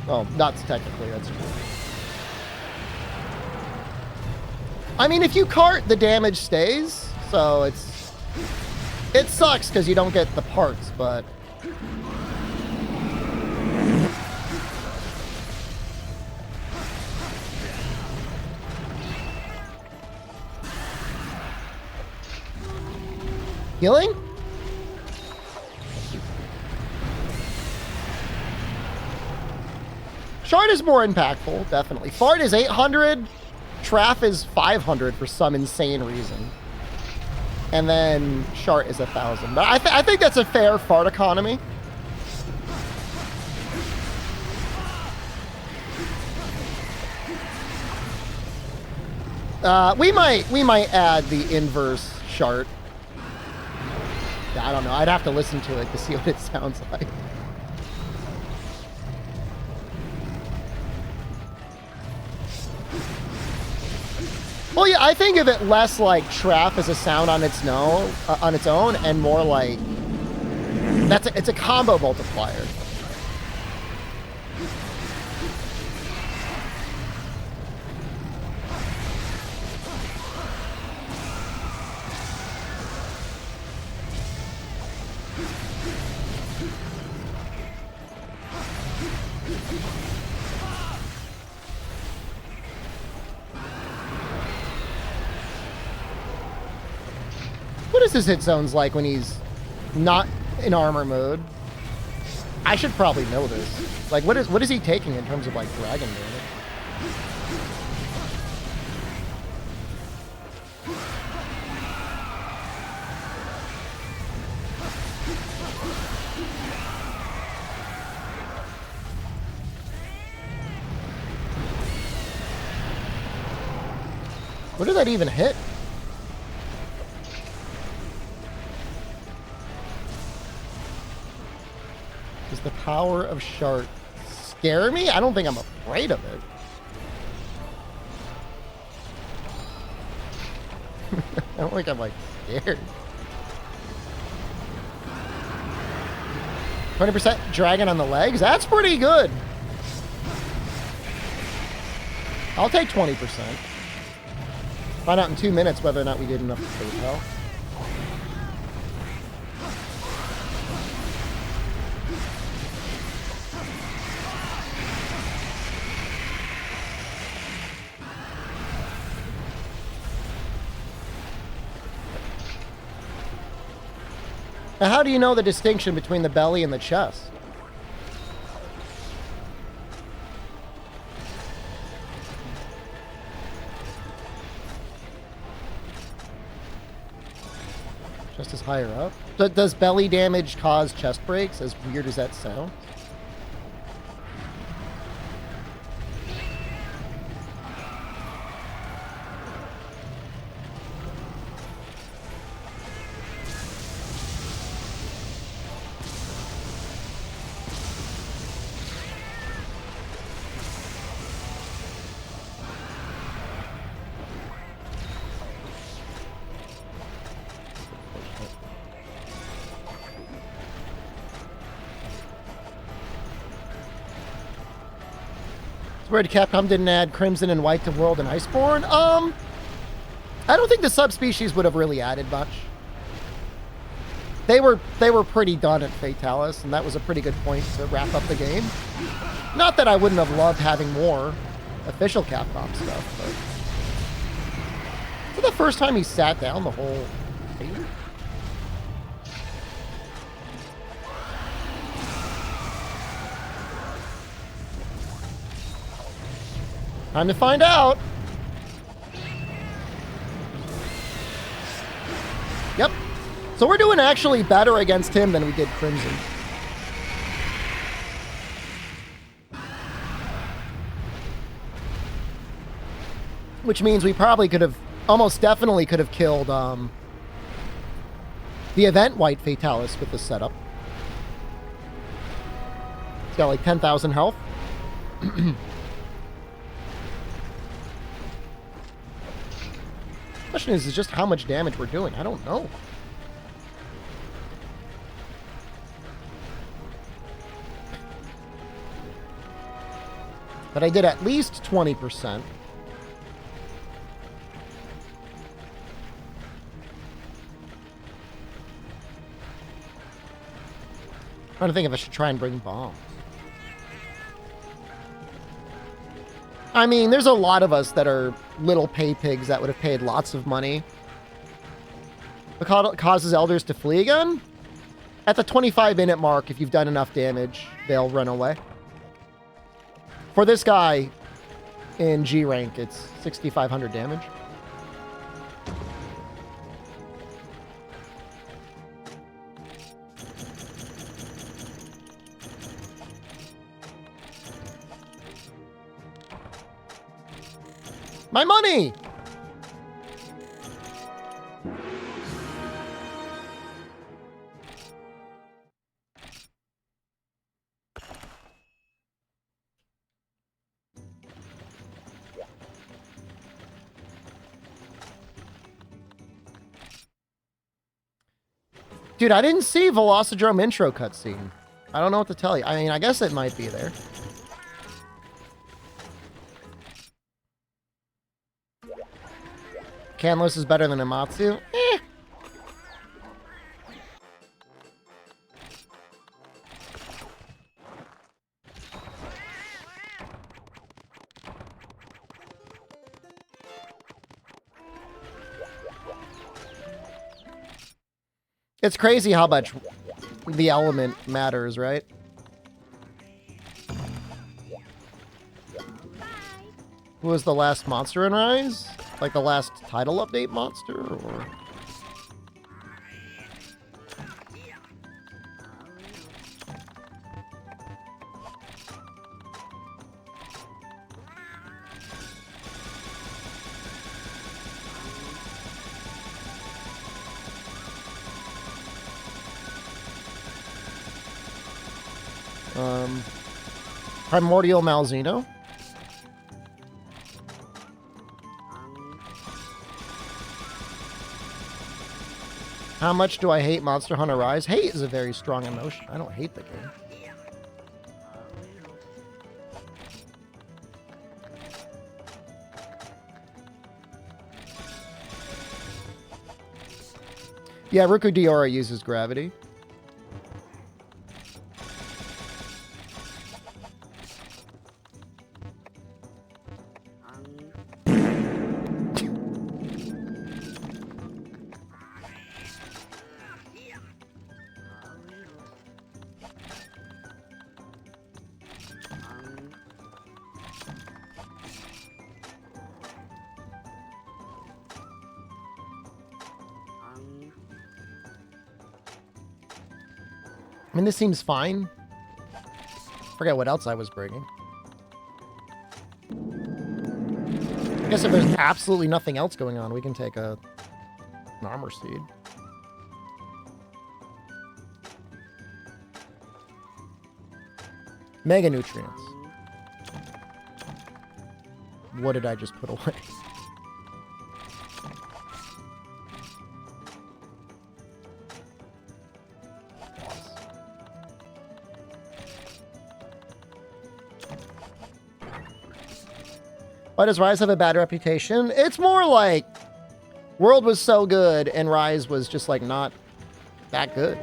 Oh, not technically, that's true. I mean, if you cart, the damage stays, so it sucks because you don't get the parts, but healing? Shard is more impactful, definitely. Fart is 800, Traff is 500 for some insane reason. And then Shart is 1,000. But I think that's a fair fart economy. We might add the inverse Shart. I don't know. I'd have to listen to it to see what it sounds like. Well, yeah, I think of it less like Traff as a sound on its own, and more like it's a combo multiplier. What is his hit zones like when he's not in armor mode? I should probably know this. Like, what is he taking in terms of like dragon damage? What did that even hit? Does the power of Shart scare me? I don't think I'm afraid of it. I don't think I'm like scared. 20% dragon on the legs? That's pretty good. I'll take 20%. Find out in 2 minutes whether or not we did enough to save health. Now, how do you know the distinction between the belly and the chest? Chest is higher up. Does belly damage cause chest breaks, as weird as that sounds? Weird Capcom didn't add Crimson and White to World and Iceborne. I don't think the subspecies would have really added much. They were pretty done at Fatalis, and that was a pretty good point to wrap up the game. Not that I wouldn't have loved having more official Capcom stuff, but for the first time he sat down the whole thing. Time to find out. Yep. So we're doing actually better against him than we did Crimson. Which means we probably could have, almost definitely could have killed the event White Fatalis with this setup. It's got like 10,000 health. Question is just how much damage we're doing. I don't know. But I did at least 20%. Trying to think if I should try and bring bombs. I mean, there's a lot of us that are little pay pigs that would have paid lots of money. What causes elders to flee again? At the 25-minute mark, if you've done enough damage, they'll run away. For this guy in G rank, it's 6,500 damage. My money! Dude, I didn't see Velocidrome intro cutscene. I don't know what to tell you. I mean, I guess it might be there. Canlos is better than Amatsu? Eh. It's crazy how much the element matters, right? Who was the last monster in Rise? Like the last title update monster, or? Primordial Malzeno. How much do I hate Monster Hunter Rise? Hate is a very strong emotion. I don't hate the game. Yeah, Ruku Diora uses gravity. I mean, this seems fine. Forget what else I was bringing. I guess if there's absolutely nothing else going on, we can take an armor seed. Mega nutrients. What did I just put away? Why does Rise have a bad reputation? It's more like World was so good and Rise was just like not that good.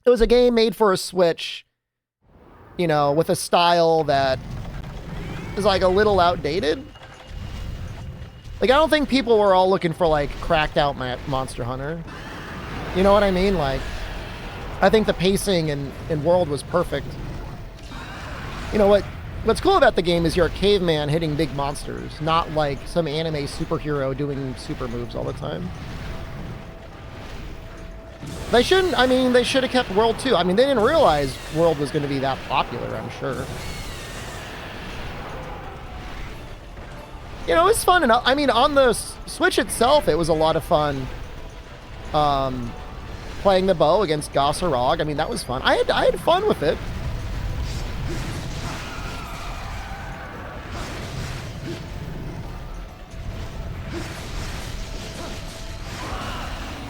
It was a game made for a Switch, you know, with a style that is like a little outdated. Like, I don't think people were all looking for like cracked out Monster Hunter. You know what I mean? Like, I think the pacing in World was perfect. You know what's cool about the game is you're a caveman hitting big monsters, not like some anime superhero doing super moves all the time. They shouldn't, I mean, they should have kept World 2. I mean, they didn't realize World was going to be that popular, I'm sure. You know, it's fun enough. I mean, on the Switch itself, it was a lot of fun. Playing the bow against Gossarog. I mean, that was fun. I had fun with it.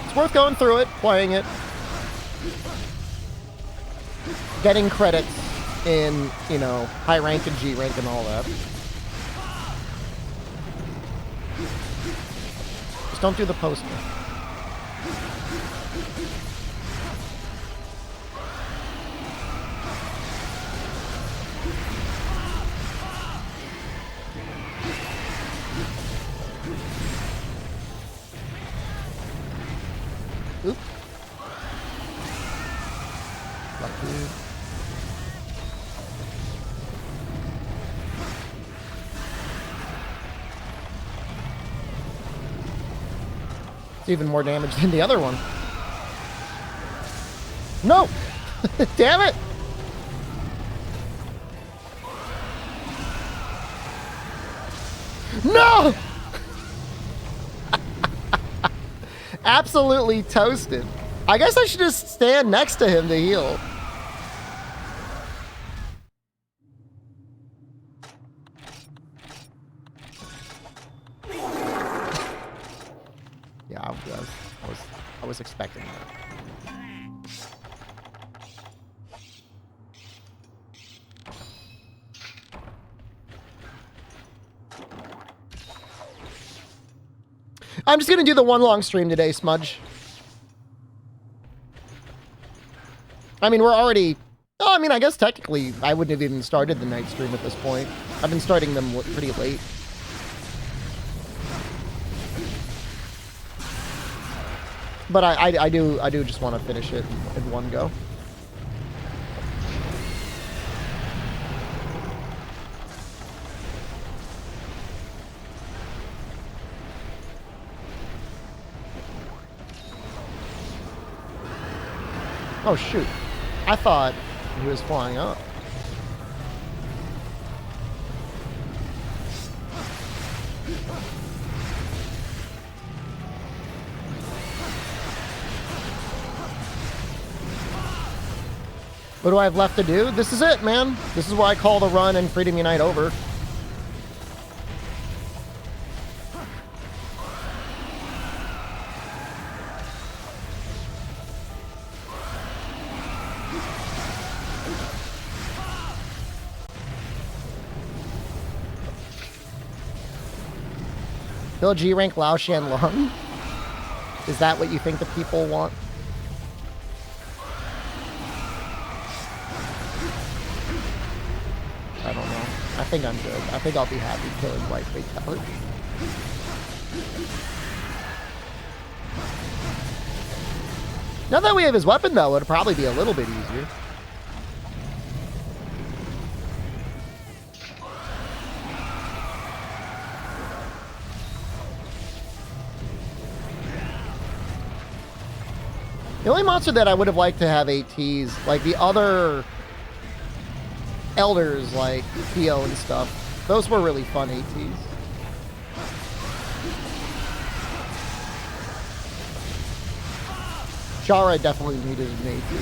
It's worth going through it, playing it, getting credits in, you know, high rank and G rank and all that. Just don't do the poster. Oop. Lucky. It's even more damage than the other one. No! Damn it! No! Absolutely toasted. I guess I should just stand next to him to heal. Yeah, I was expecting that. I'm just gonna do the one long stream today, Smudge. I mean, we're already... Oh, I mean, I guess technically I wouldn't have even started the night stream at this point. I've been starting them pretty late. But I do just want to finish it in one go. Oh, shoot. I thought he was flying up. What do I have left to do? This is it, man. This is why I call the run and Freedom Unite over. Bill G rank Lao Shan Lung? Is that what you think the people want? I don't know. I think I'm good. I think I'll be happy killing White Fatality. Now that we have his weapon, though, it'll probably be a little bit easier. The only monster that I would have liked to have ATs, like the other elders, like Theo and stuff, those were really fun ATs. Shara definitely needed an AT.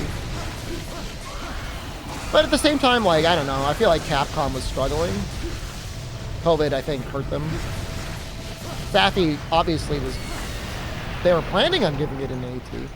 But at the same time, like, I don't know, I feel like Capcom was struggling. COVID, I think, hurt them. Safi obviously was, they were planning on giving it an AT.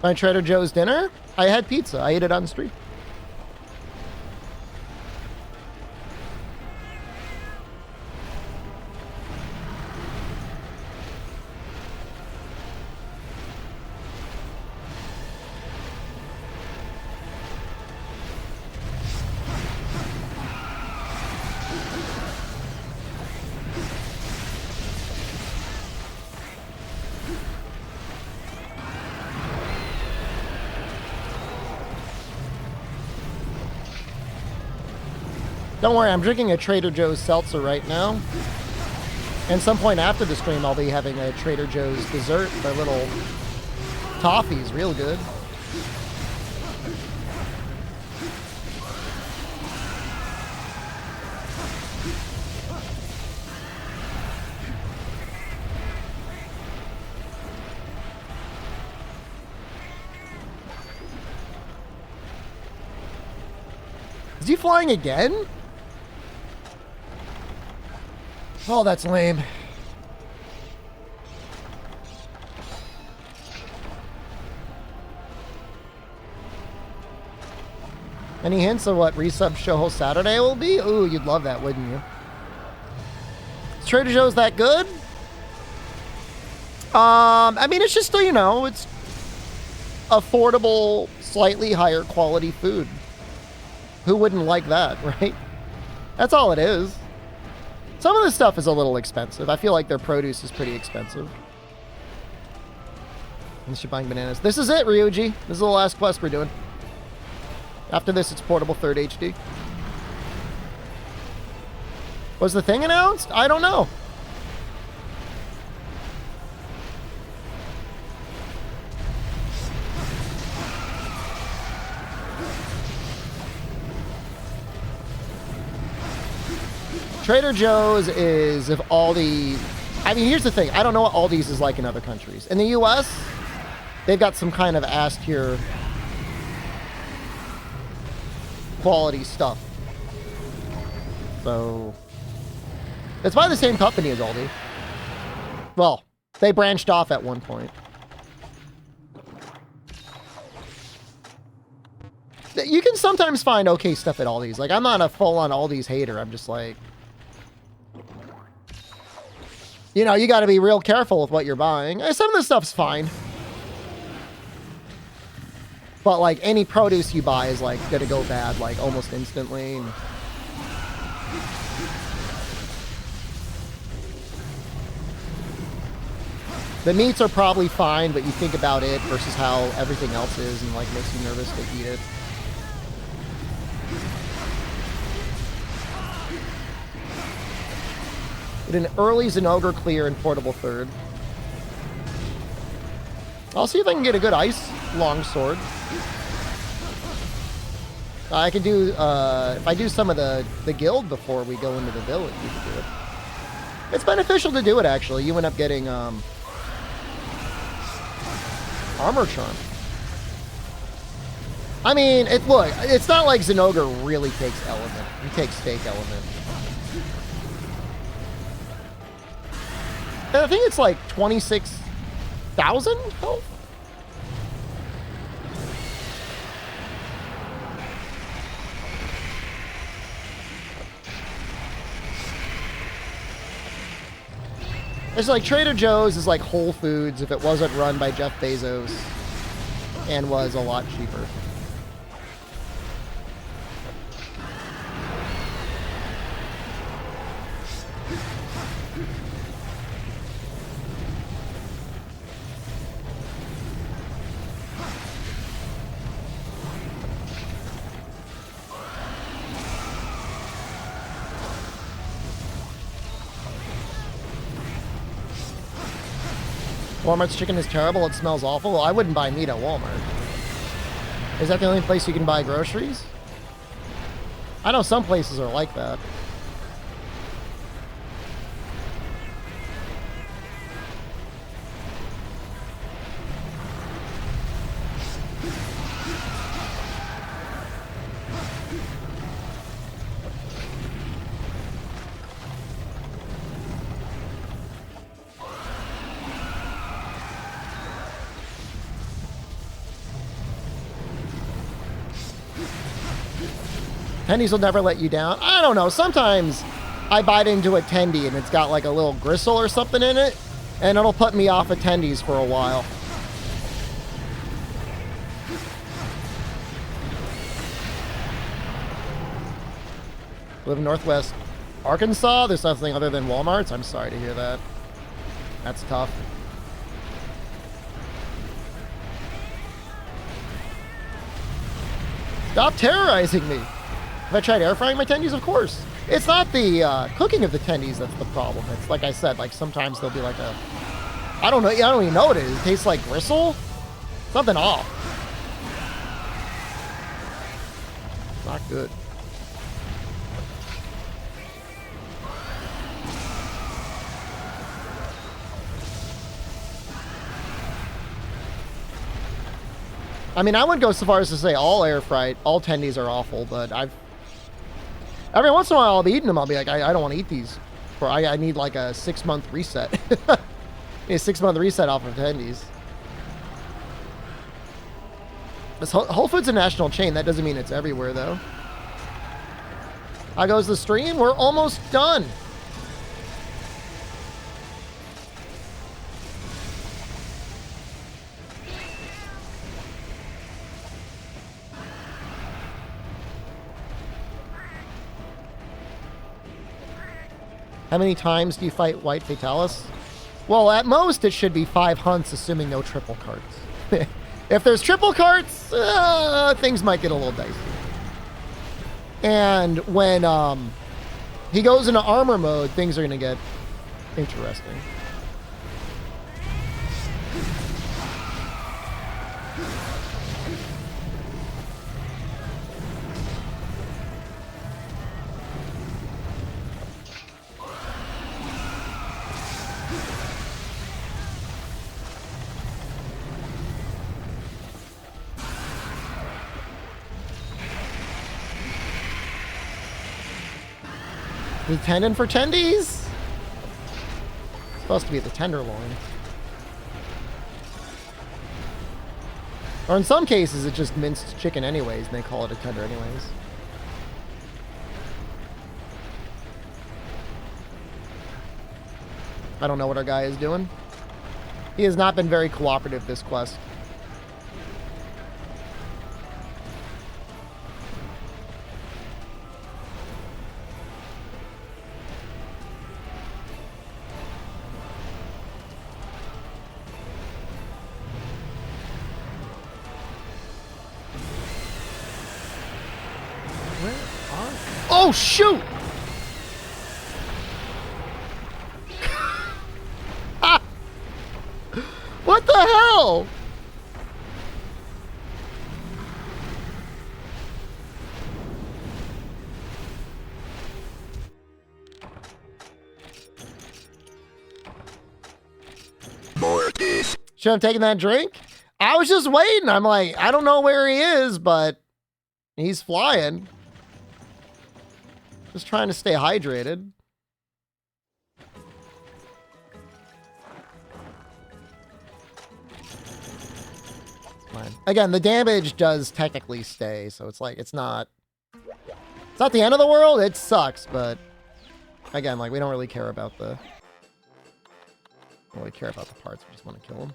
My Trader Joe's dinner? I had pizza. I ate it on the street. Don't worry, I'm drinking a Trader Joe's seltzer right now. And some point after the stream, I'll be having a Trader Joe's dessert. Their little toffees, real good. Is he flying again? Oh, that's lame. Any hints of what resub show Saturday will be? Ooh, you'd love that, wouldn't you? Is Trader Joe's that good? I mean, it's just, you know, it's affordable, slightly higher quality food. Who wouldn't like that, right? That's all it is. Some of this stuff is a little expensive. I feel like their produce is pretty expensive. Unless you're buying bananas. This is it, Ryuji. This is the last quest we're doing. After this, it's portable 3rd HD. Was the thing announced? I don't know. Trader Joe's is of Aldi. I mean, here's the thing. I don't know what Aldi's is like in other countries. In the U.S., they've got some kind of ass tier quality stuff. So, it's by the same company as Aldi. Well, they branched off at one point. You can sometimes find okay stuff at Aldi's. Like, I'm not a full-on Aldi's hater. I'm just like, you know, you got to be real careful with what you're buying. Some of the stuff's fine. But, like, any produce you buy is, like, going to go bad, like, almost instantly. And the meats are probably fine, but you think about it versus how everything else is and, like, makes you nervous to eat it. An early Zenogre clear in portable 3rd. I'll see if I can get a good ice longsword. I could do, if I do some of the guild before we go into the village, we could do it. It's beneficial to do it, actually. You end up getting, armor charm. I mean, look, it's not like Zinogre really takes element. He takes fake element. And I think it's like 26,000 health? It's like Trader Joe's is like Whole Foods if it wasn't run by Jeff Bezos and was a lot cheaper. Walmart's chicken is terrible. It smells awful. Well, I wouldn't buy meat at Walmart. Is that the only place you can buy groceries? I know some places are like that. Tendies will never let you down. I don't know. Sometimes I bite into a tendy and it's got like a little gristle or something in it, and it'll put me off of tendies for a while. Live in Northwest Arkansas. There's nothing other than Walmarts. I'm sorry to hear that. That's tough. Stop terrorizing me. Have I tried air frying my tendies? Of course. It's not the cooking of the tendies that's the problem. It's like I said, like sometimes there'll be like a, I don't know, I don't even know what it is. It tastes like gristle. Something off. Not good. I mean, I wouldn't go so far as to say all air fried, all tendies are awful, but every once in a while I'll be eating them. I'll be like, I don't want to eat these. Or I need like a 6-month reset. A 6-month reset off of tendies. This Whole Foods a national chain. That doesn't mean it's everywhere, though. How goes the stream? We're almost done. How many times do you fight White Fatalis? Well, at most it should be 5 hunts, assuming no triple carts. If there's triple carts, things might get a little dicey. And when he goes into armor mode, things are going to get interesting. The tendon for tendies? It's supposed to be the tenderloin. Or in some cases, it's just minced chicken anyways, and they call it a tender anyways. I don't know what our guy is doing. He has not been very cooperative this quest. Oh, shoot! What the hell? Should have taken that drink? I was just waiting. I'm like, I don't know where he is, but he's flying. Just trying to stay hydrated. Fine. Again, the damage does technically stay, so it's like, it's not the end of the world. It sucks, but again, like, we don't really care about the parts. We just want to kill them.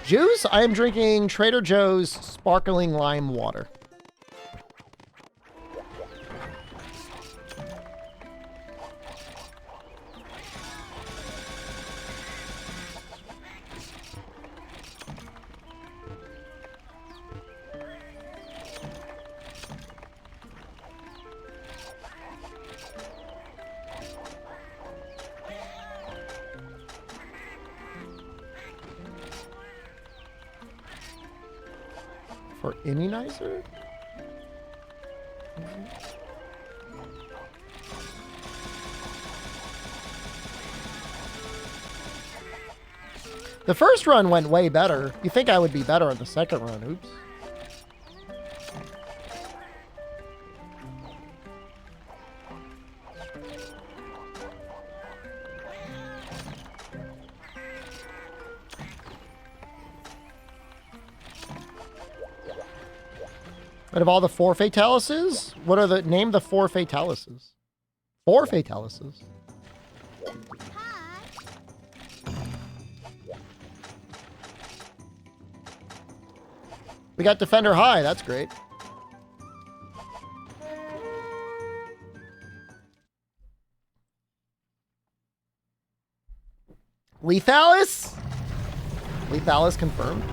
Juice? I am drinking Trader Joe's sparkling lime water. For immunizer? The first run went way better. You think I would be better on the second run. Oops. Out of all the 4 Fatalises, what are name the 4 Fatalises? 4 Fatalises. We got Defender High, that's great. Lethalis? Lethalis confirmed.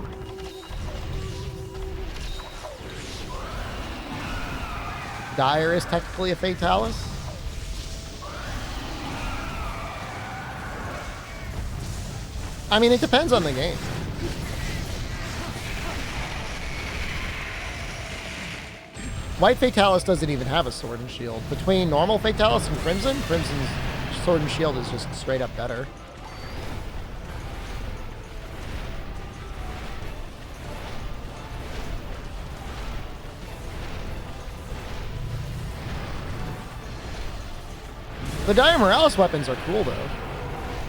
Dire is technically a Fatalis. I mean, it depends on the game. White Fatalis doesn't even have a sword and shield. Between normal Fatalis and Crimson, Crimson's sword and shield is just straight up better. The Dire Morales weapons are cool, though.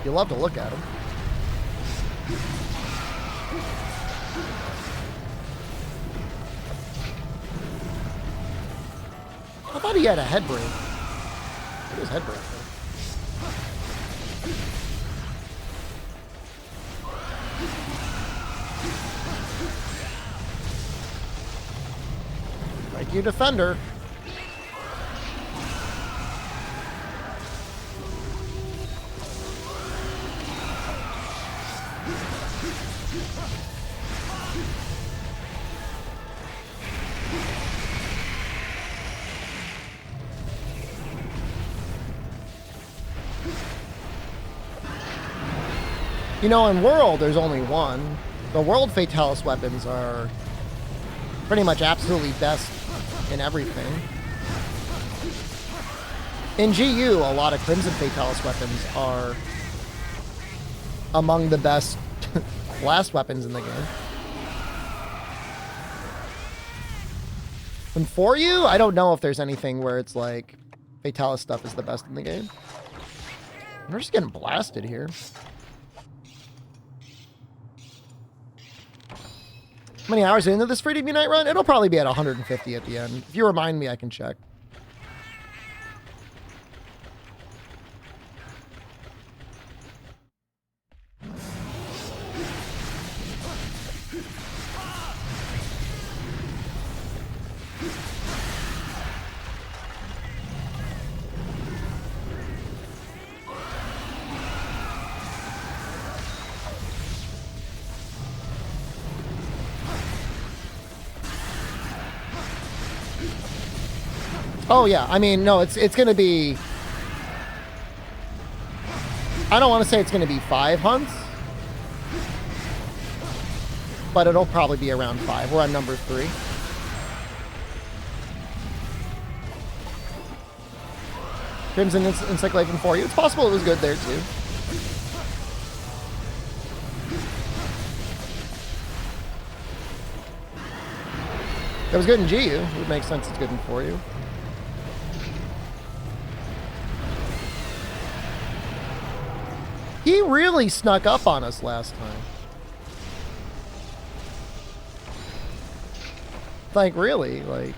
You love to look at them. I thought he had a head break. What is head break? Thank you, Defender. You know, in World, there's only one. The World Fatalis weapons are pretty much absolutely best in everything. In GU, a lot of Crimson Fatalis weapons are among the best blast weapons in the game. And for you, I don't know if there's anything where it's like Fatalis stuff is the best in the game. We're just getting blasted here. How many hours into this Freedom Unite run? It'll probably be at 150 at the end. If you remind me, I can check. Oh yeah, I mean, no, it's going to be... I don't want to say it's going to be 5 hunts, but it'll probably be around 5. We're on number 3. Crimson Encyclopedia for you. It's possible it was good there too. It was good in GU. It would make sense it's good in 4U. He really snuck up on us last time. Like, really? Like,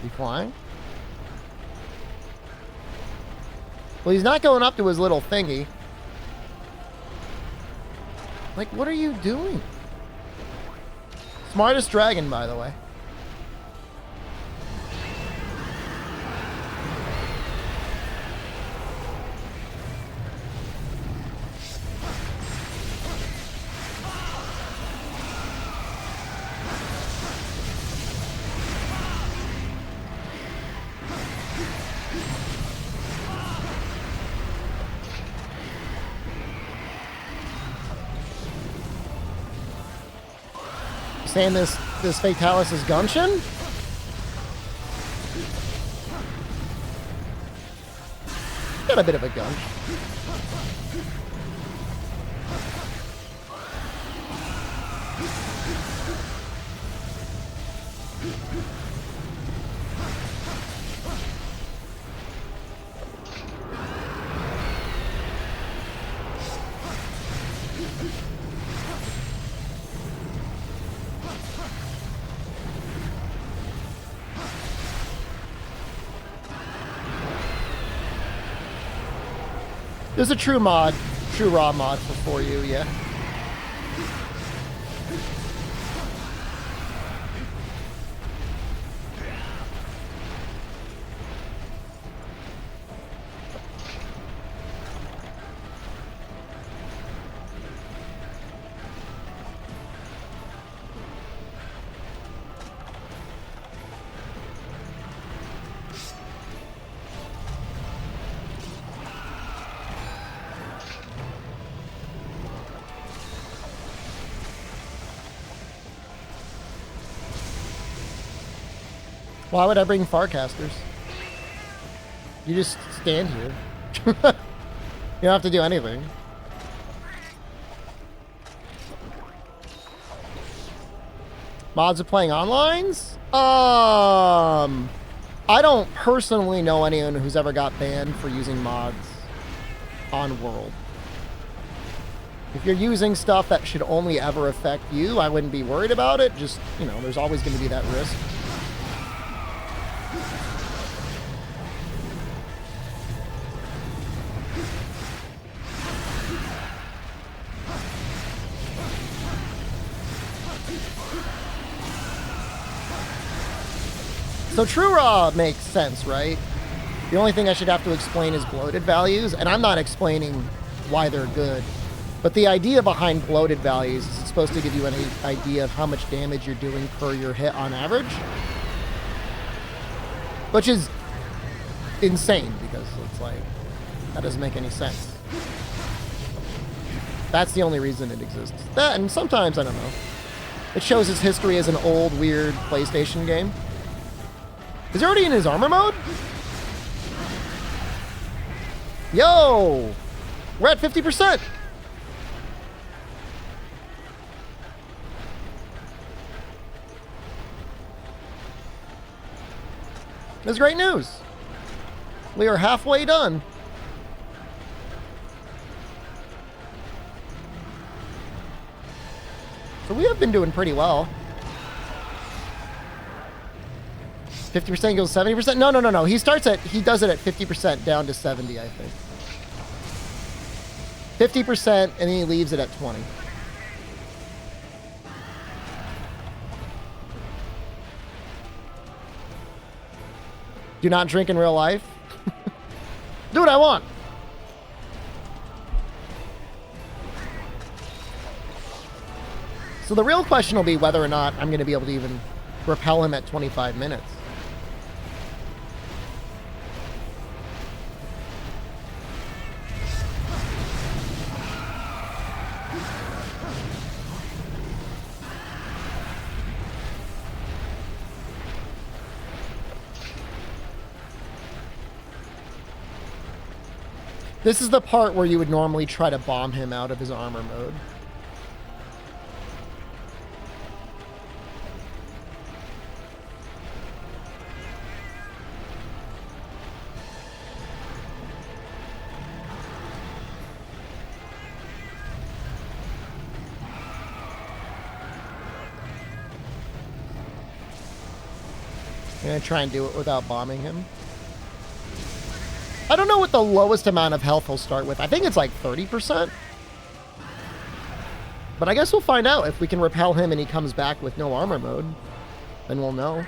he flying? Well, he's not going up to his little thingy. Like, what are you doing? Smartest dragon, by the way. Saying this Fatalis is Gunshin? Got a bit of a gun. There's a true raw mod for 4U, yeah. Why would I bring Farcasters? You just stand here. You don't have to do anything. Mods of playing onlines? I don't personally know anyone who's ever got banned for using mods on World. If you're using stuff that should only ever affect you, I wouldn't be worried about it. Just, you know, there's always going to be that risk. So True Raw makes sense, right? The only thing I should have to explain is bloated values, and I'm not explaining why they're good. But the idea behind bloated values is it's supposed to give you an idea of how much damage you're doing per your hit on average. Which is insane, because it's like, that doesn't make any sense. That's the only reason it exists. That, and sometimes, I don't know, it shows its history as an old, weird PlayStation game. Is he already in his armor mode? Yo! We're at 50%! That's great news. We are halfway done. So we have been doing pretty well. 50% goes 70%? No. He does it at 50% down to 70, I think. 50% and then he leaves it at 20. Do not drink in real life. Do what I want. So the real question will be whether or not I'm going to be able to even repel him at 25 minutes. This is the part where you would normally try to bomb him out of his armor mode. I'm gonna try and do it without bombing him. I don't know what the lowest amount of health he'll start with. I think it's like 30%. But I guess we'll find out if we can repel him and he comes back with no armor mode. Then we'll know.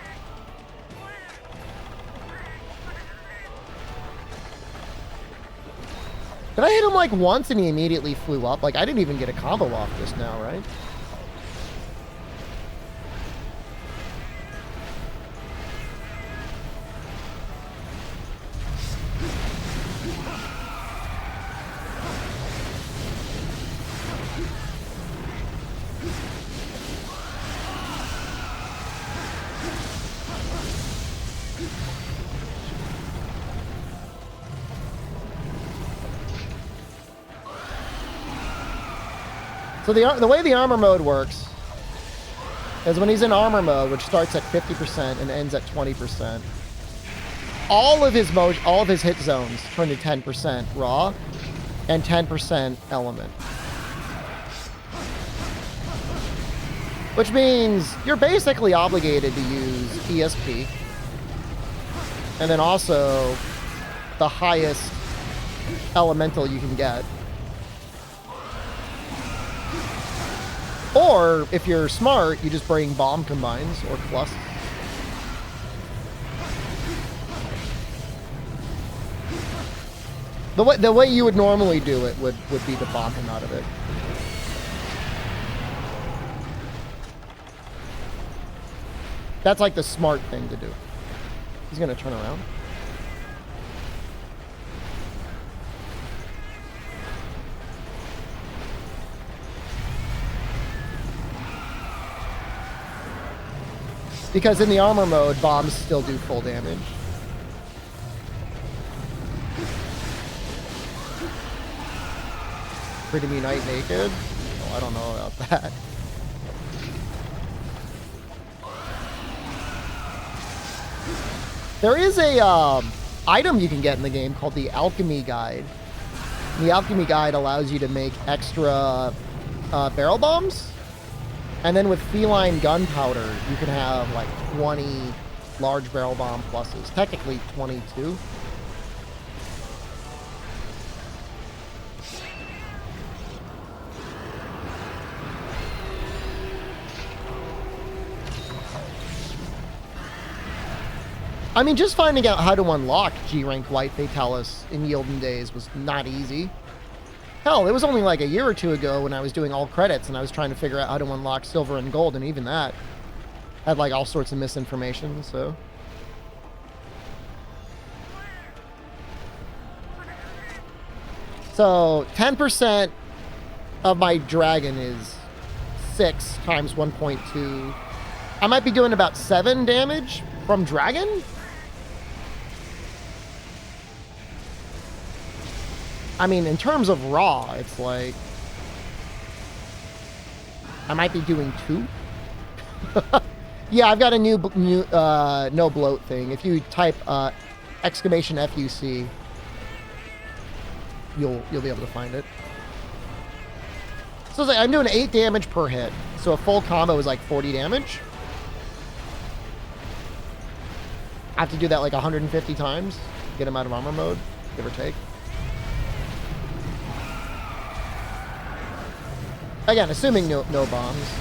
Did I hit him like once and he immediately flew up? Like I didn't even get a combo off just now, right? So the way the armor mode works is when he's in armor mode, which starts at 50% and ends at 20%, all of his hit zones turn to 10% raw and 10% element. Which means you're basically obligated to use ESP and then also the highest elemental you can get. Or, if you're smart, you just bring bomb combines or plus. The way you would normally do it would be to bomb him out of it. That's like the smart thing to do. He's gonna turn around. Because in the armor mode, bombs still do full damage. Freedom Unite naked? Oh, I don't know about that. There is a item you can get in the game called the Alchemy Guide. The Alchemy Guide allows you to make extra barrel bombs. And then with feline gunpowder, you can have like 20 large barrel bomb pluses. Technically 22. I mean, just finding out how to unlock G-Rank White Fatalis in Yilden days was not easy. Hell, it was only like a year or two ago when I was doing all credits and I was trying to figure out how to unlock silver and gold, and even that had like all sorts of misinformation, so. So 10% of my dragon is 6 times 1.2. I might be doing about 7 damage from dragon? I mean, in terms of raw, it's like I might be doing 2. Yeah, I've got a new no bloat thing. If you type exclamation FUC, you'll be able to find it. So it's like I'm doing 8 damage per hit. So a full combo is like 40 damage. I have to do that like 150 times to get him out of armor mode, give or take. Again, assuming no bombs.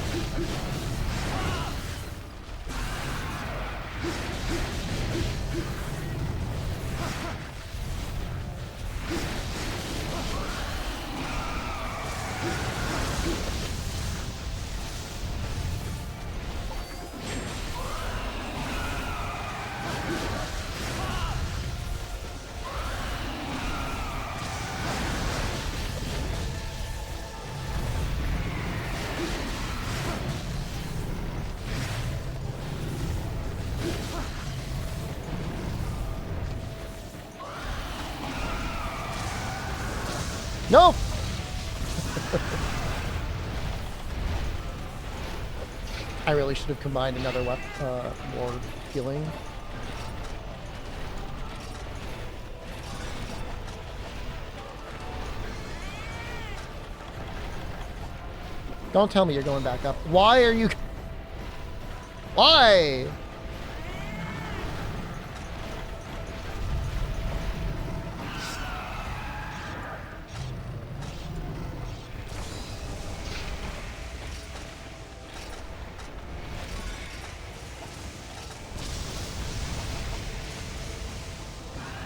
No! I really should have combined another weapon, more healing. Don't tell me you're going back up. Why are you... Why?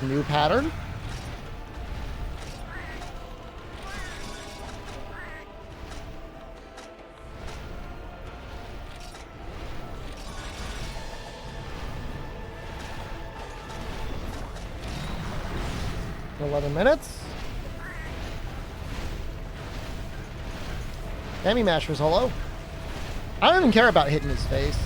new pattern. For 11 minutes. Demi Masher's hello. I don't even care about hitting his face.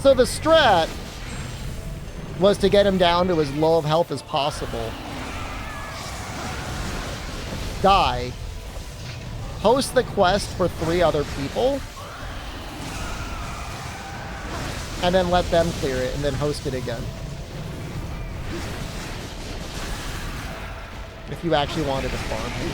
So the strat was to get him down to as low of health as possible. Die. Host the quest for 3 other people. And then let them clear it, and then host it again. If you actually wanted to farm him.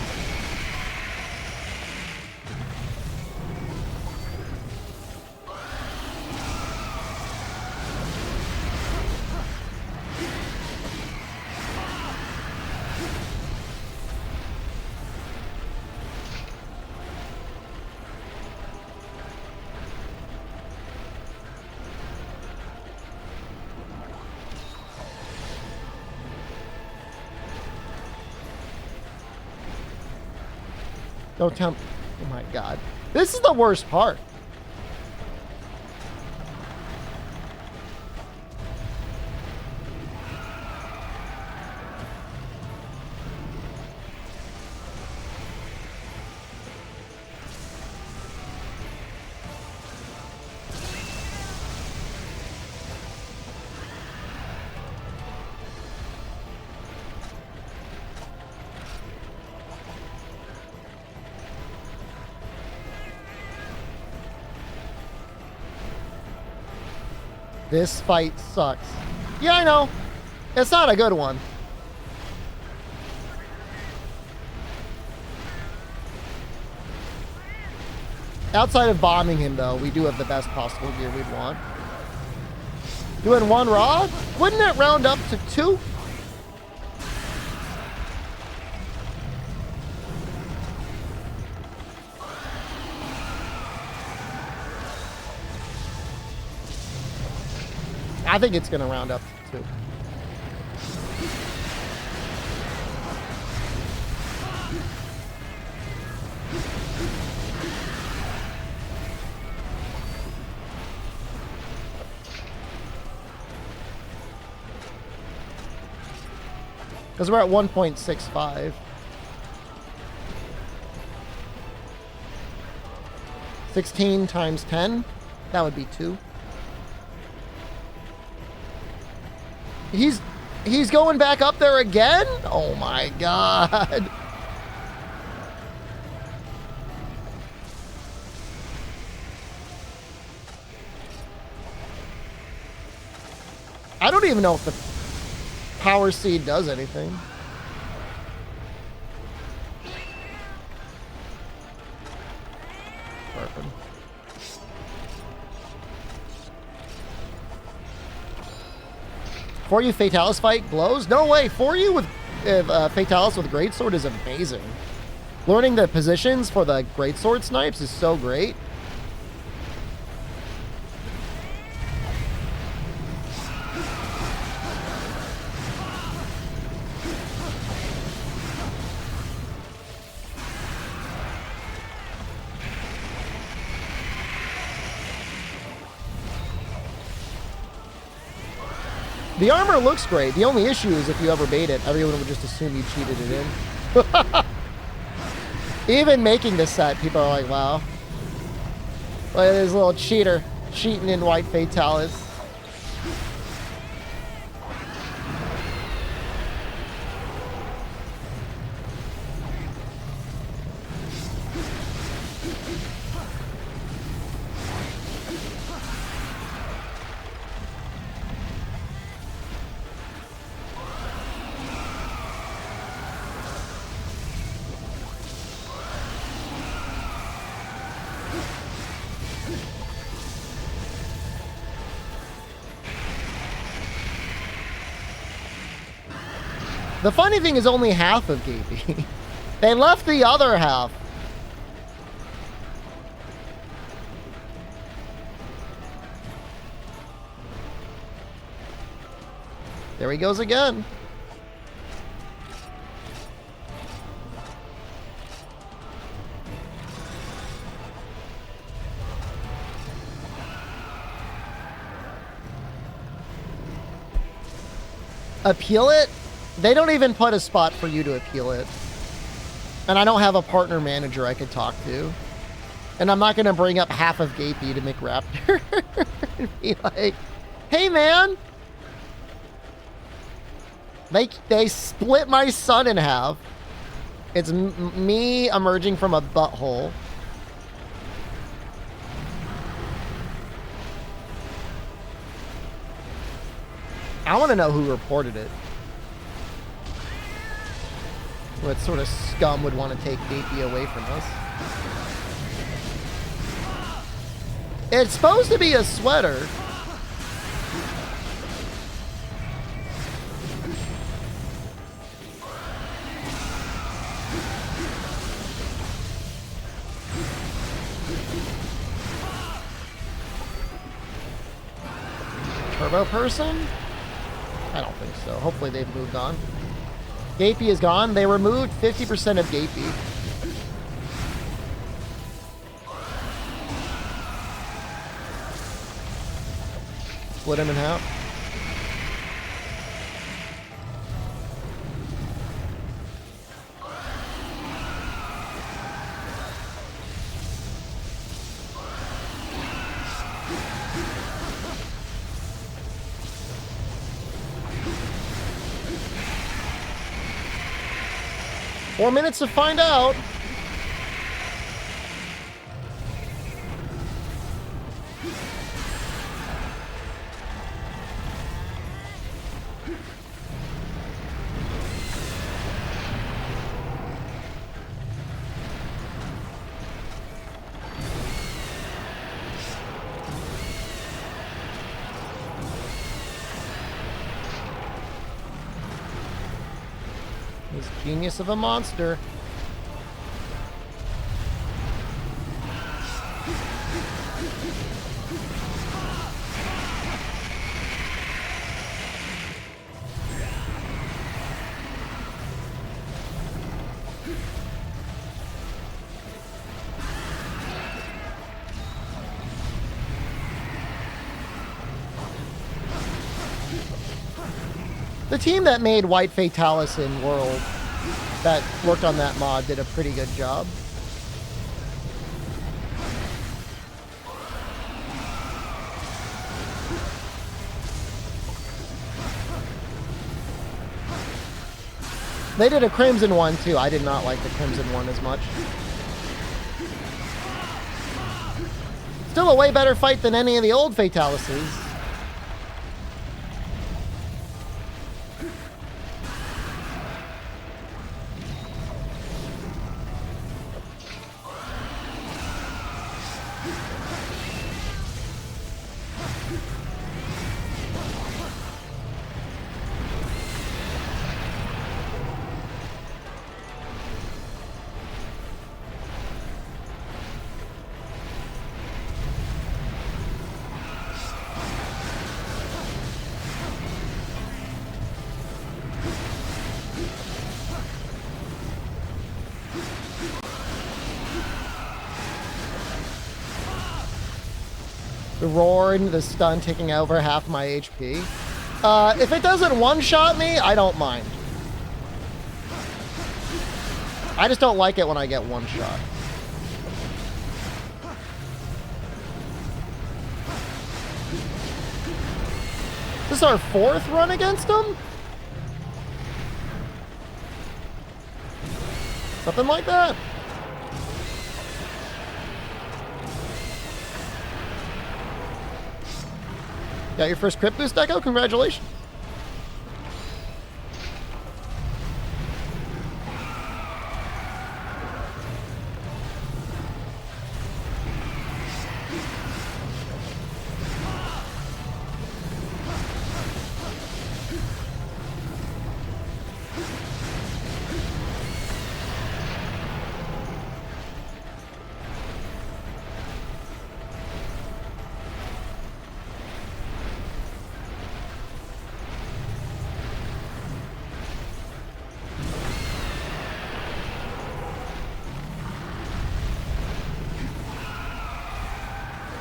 Don't tell me. Oh my god. This is the worst part. This fight sucks. Yeah, I know. It's not a good one. Outside of bombing him, though, we do have the best possible gear we'd want. Doing 1 raw? Wouldn't it round up to 2? I think it's going to round up to 2. Because we're at 1.65. 16 times 10, that would be 2. He's going back up there again? Oh my god. I don't even know if the power seed does anything. Perfect. For you Fatalis fight blows? No way. For you with Fatalis with Greatsword is amazing. Learning the positions for the Greatsword snipes is so great. The armor looks great. The only issue is if you ever bait it, everyone would just assume you cheated it in. Even making this set, people are like, wow. Look at this little cheater cheating in white Fatalis. The funny thing is only half of Gapey. They left the other half. There he goes again. Appeal it? They don't even put a spot for you to appeal it. And I don't have a partner manager I could talk to. And I'm not going to bring up half of Gapey to McRaptor. And be like, hey, man. They split my son in half. It's me emerging from a butthole. I want to know who reported it. What sort of scum would want to take Gapey away from us? It's supposed to be a sweater. Turbo person? I don't think so. Hopefully they've moved on. Gapey is gone. They removed 50% of Gapey. Split him in half. Four minutes to find out. This genius of a monster. The team that made White Fatalis in World, that worked on that mod, did a pretty good job. They did a Crimson one too. I did not like the Crimson one as much. Still a way better fight than any of the old Fatalises. The roar and the stun taking over half my HP. If it doesn't one-shot me, I don't mind. I just don't like it when I get one shot. This is our fourth run against him? Something like that. Got your first crit boost, Echo? Congratulations.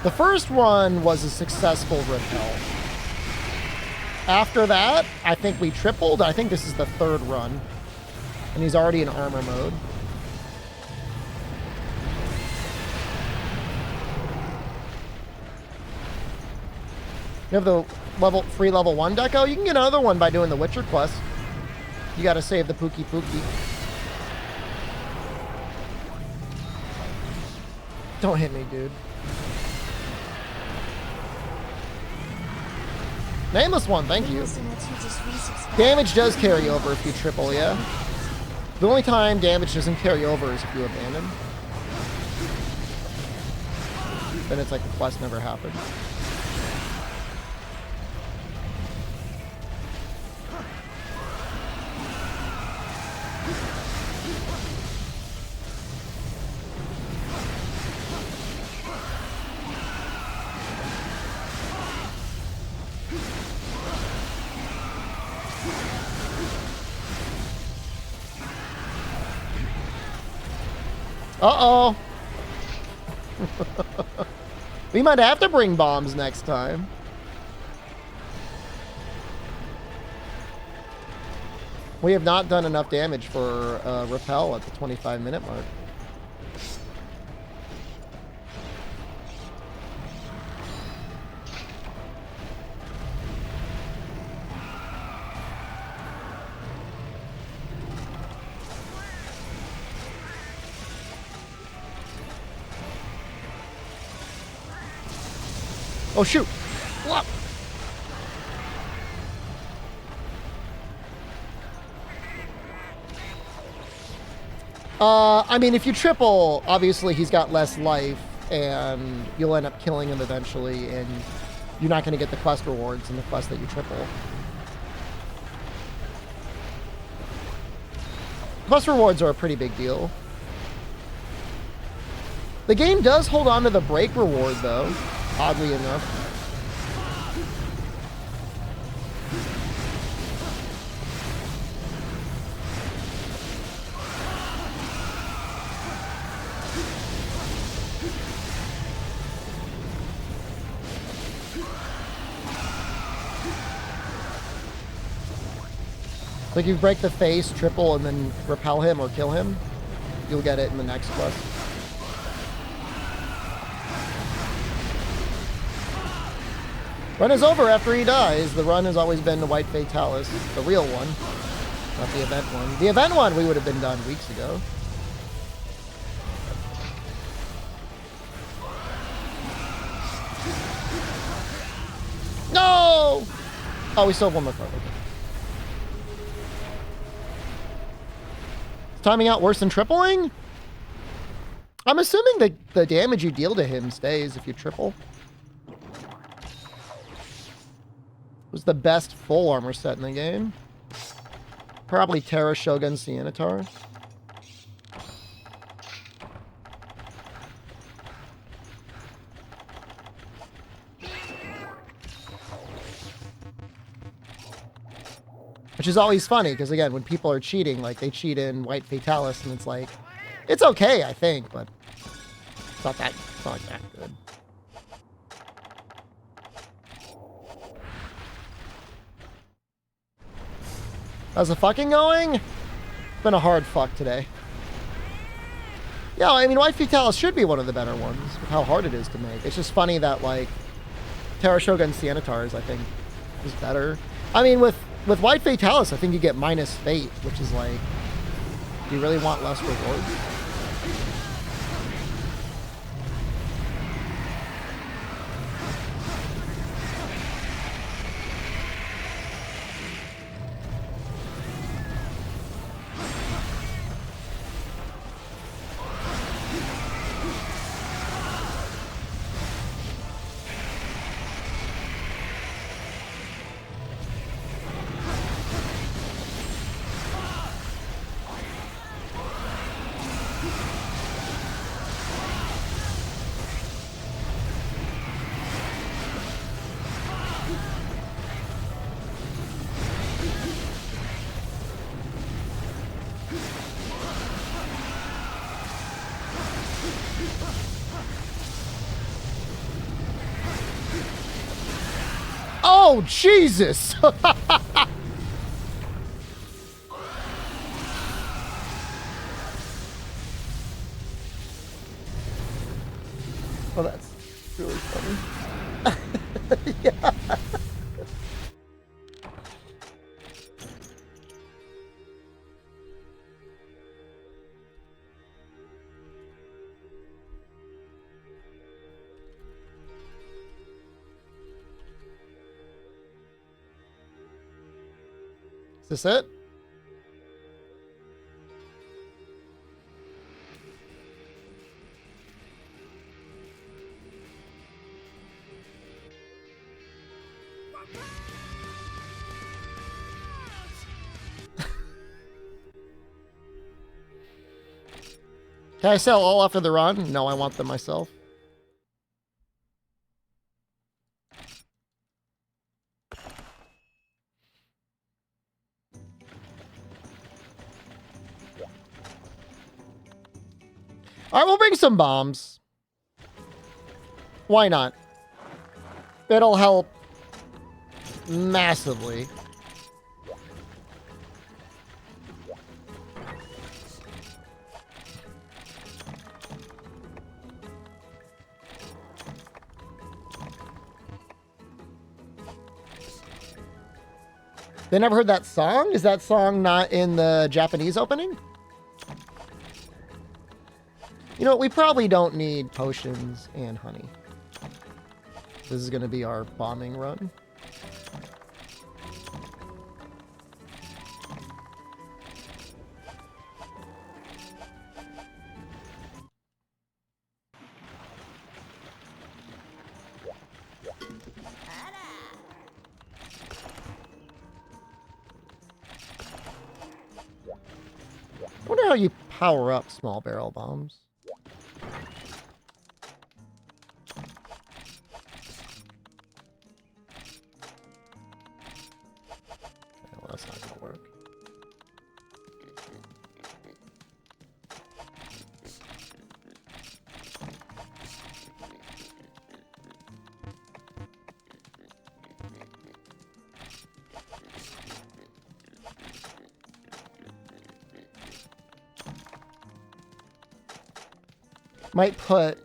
The first one was a successful repel. After that, I think we tripled. I think this is the third run. And he's already in armor mode. You have the free level 1 deco. You can get another one by doing the Witcher quest. You gotta save the Pookie Pookie. Don't hit me, dude. Nameless one, thank you. Damage does carry over if you triple, yeah. The only time damage doesn't carry over is if you abandon. Then it's like the quest never happened. Uh-oh. We might have to bring bombs next time. We have not done enough damage for repel at the 25-minute mark. Oh, shoot. What? I mean, if you triple, obviously he's got less life, and you'll end up killing him eventually, and you're not going to get the quest rewards in the quest that you triple. Quest rewards are a pretty big deal. The game does hold on to the break reward, though. Oddly enough. Like, you break the face, triple, and then repel him or kill him, you'll get it in the next quest. Run is over after he dies. The run has always been the White Fatalis, the real one, not the event one. The event one we would have been done weeks ago. No! Oh, we still have one more card. Okay. Is timing out worse than tripling? I'm assuming that the damage you deal to him stays if you triple. Was the best full armor set in the game. Probably Terra, Shogun, Sienitar. Which is always funny, because again, when people are cheating, like they cheat in White Fatalis, and it's like, it's okay, I think, but it's not that good. How's the fucking going? It's been a hard fuck today. Yeah, I mean, White Fatalis should be one of the better ones, with how hard it is to make. It's just funny that, like, Terra Shogun Sienitars, I think, is better. I mean, with White Fatalis, I think you get minus fate, which is like, do you really want less rewards? Oh, Jesus! Oh, that's really funny. Yeah. Is this it? Can I sell all after the run? No, I want them myself. All right, we'll bring some bombs. Why not? It'll help massively. They never heard that song? Is that song not in the Japanese opening? You know what? We probably don't need potions and honey. This is going to be our bombing run. I wonder how you power up small barrel bombs. Well, that's not gonna work. Might put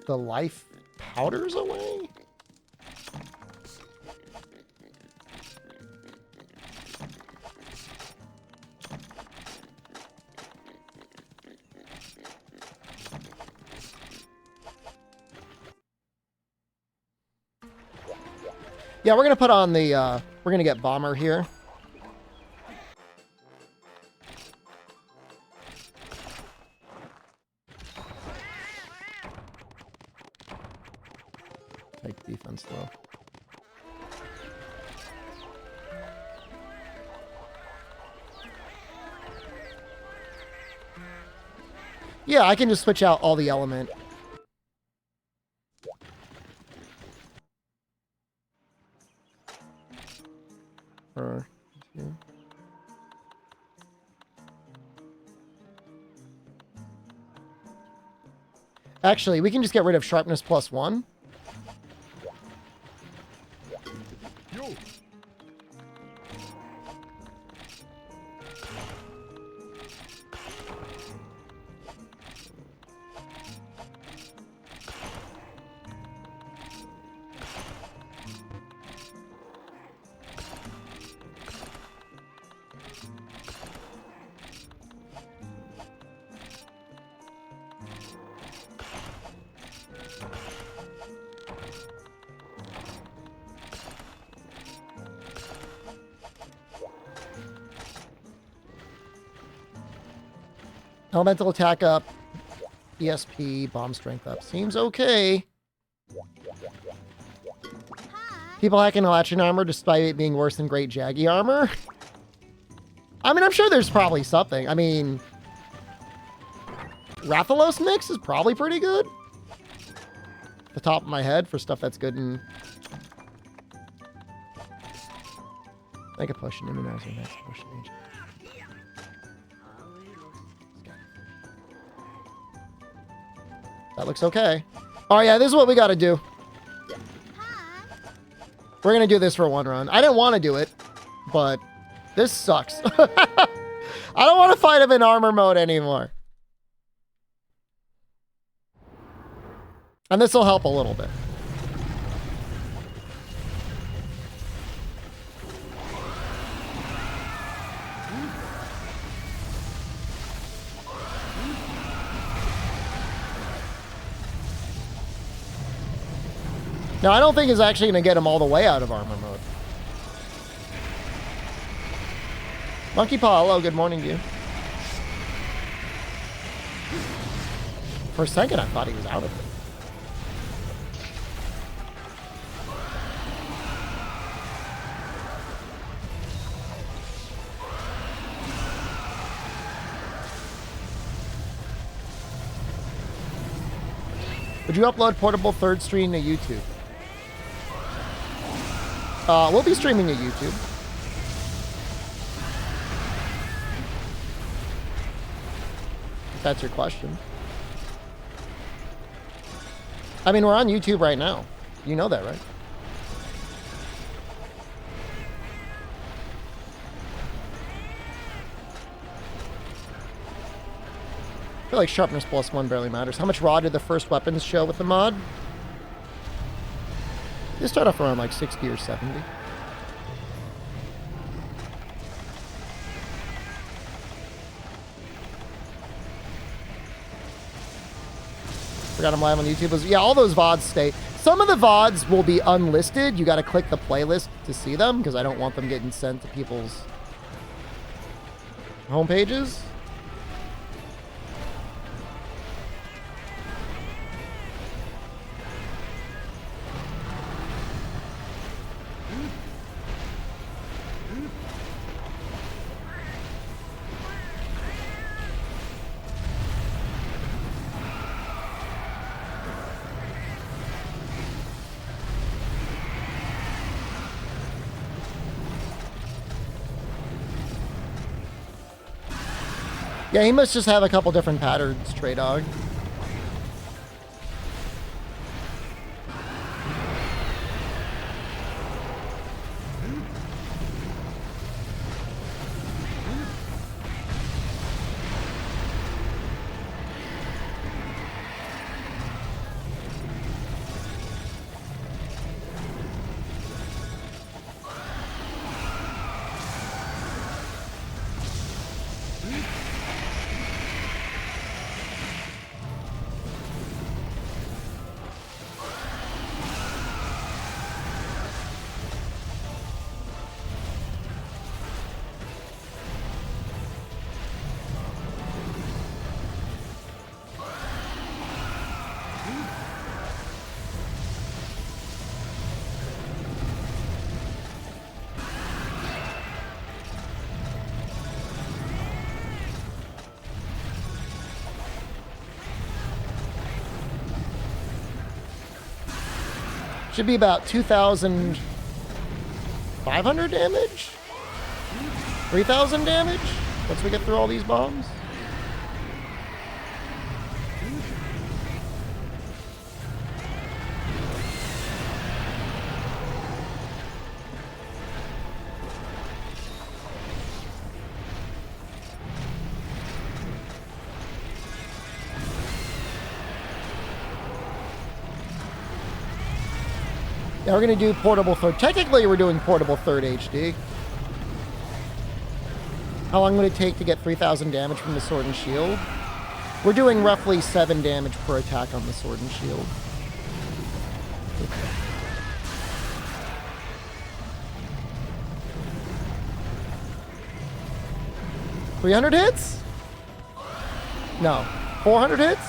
the life powders away? Yeah, we're gonna put on the, we're gonna get bomber here. Take defense though. Yeah, I can just switch out all the element. Yeah. Actually, we can just get rid of sharpness +1. Elemental attack up. ESP, bomb strength up. Seems okay. People hacking Elatrin armor despite it being worse than Great Jaggy armor. I mean, I'm sure there's probably something. I mean, Rathalos mix is probably pretty good. The top of my head for stuff that's good in... Make a potion immunizer next potion agent. That looks okay. Oh yeah, this is what we gotta do. We're gonna do this for one run. I didn't want to do it, but this sucks. I don't want to fight him in armor mode anymore. And this will help a little bit. Now, I don't think it's actually going to get him all the way out of armor mode. Monkey Paw, hello, good morning to you. For a second, I thought he was out of it. Would you upload portable third stream to YouTube? We'll be streaming to YouTube. If that's your question. I mean, we're on YouTube right now. You know that, right? I feel like sharpness +1 barely matters. How much raw did the first weapons show with the mod? They start off around like 60 or 70. Forgot I'm live on YouTube. Yeah, all those VODs stay. Some of the VODs will be unlisted. You got to click the playlist to see them because I don't want them getting sent to people's homepages. Yeah, he must just have a couple different patterns, Stray Dog. Should be about 2,500 damage? 3,000 damage? Once we get through all these bombs? Yeah, we're going to do portable third. Technically, we're doing portable third HD. How long would it take to get 3,000 damage from the sword and shield? We're doing roughly 7 damage per attack on the sword and shield. 300 hits? No. 400 hits?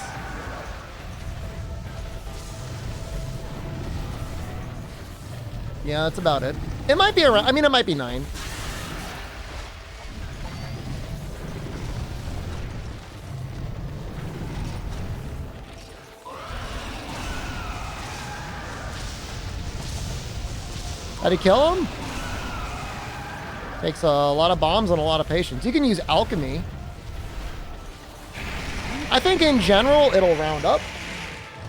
Yeah, that's about it. It might be around, I mean, it might be 9. How'd he kill him? Takes a lot of bombs and a lot of patience. You can use alchemy. I think in general, it'll round up.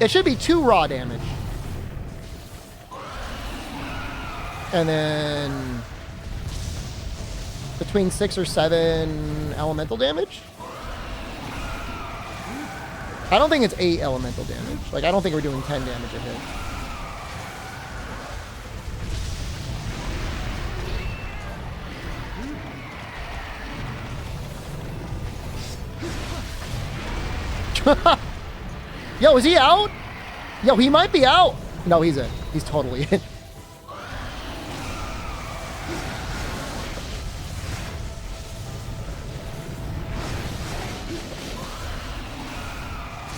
It should be 2 raw damage. And then between 6 or 7 elemental damage. I don't think it's 8 elemental damage. Like, I don't think we're doing 10 damage a hit. Yo, is he out? Yo, he might be out. No, he's in. He's totally in.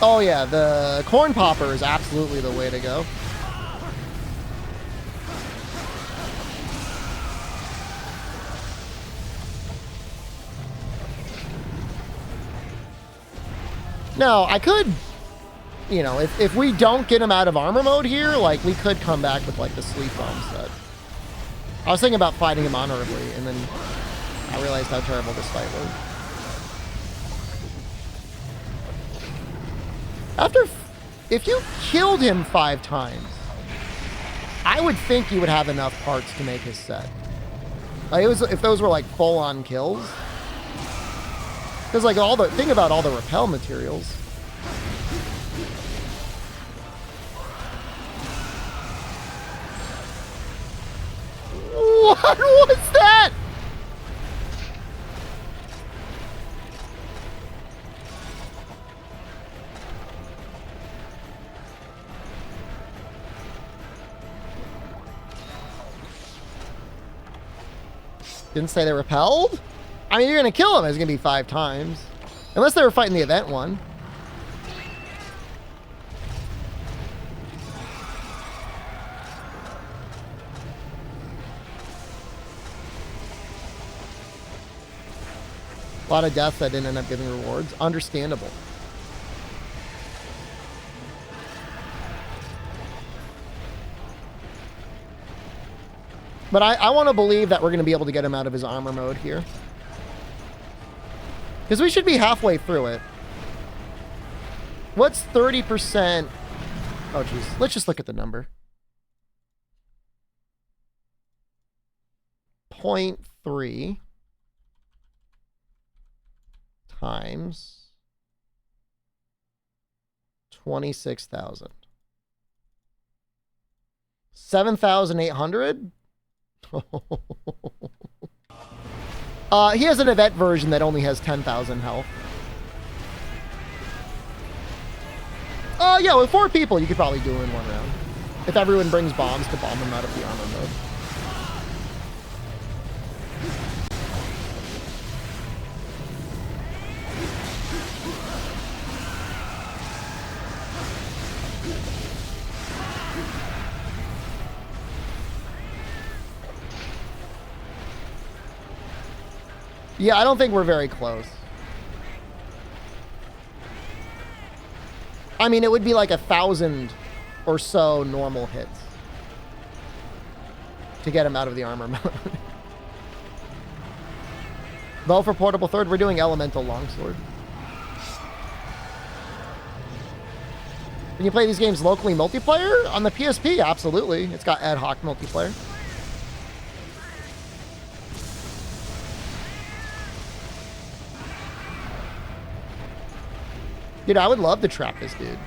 Oh yeah, the corn popper is absolutely the way to go. Now, I could, you know, if we don't get him out of armor mode here, like, we could come back with, like, the sleep bomb set. I was thinking about fighting him honorably, and then I realized how terrible this fight was. If you killed him 5 times, I would think you would have enough parts to make his set. Like, if those were, like, full-on kills. Because, like, think about all the repel materials. What was that? Didn't say they repelled? I mean, you're going to kill him. It's going to be 5 times. Unless they were fighting the event one. A lot of deaths that didn't end up giving rewards. Understandable. But I want to believe that we're going to be able to get him out of his armor mode here. Because we should be halfway through it. What's 30%? Oh, jeez. Let's just look at the number. 0.3 times 26,000. 7,800? He has an event version that only has 10,000 health. Yeah, with 4 people, you could probably do it in 1 round. If everyone brings bombs to bomb him out of the armor mode. Yeah, I don't think we're very close. I mean, it would be like 1,000 or so normal hits to get him out of the armor mode. Though for portable third, we're doing elemental longsword. Can you play these games locally multiplayer? On the PSP, absolutely. It's got ad hoc multiplayer. Dude, I would love to trap this dude.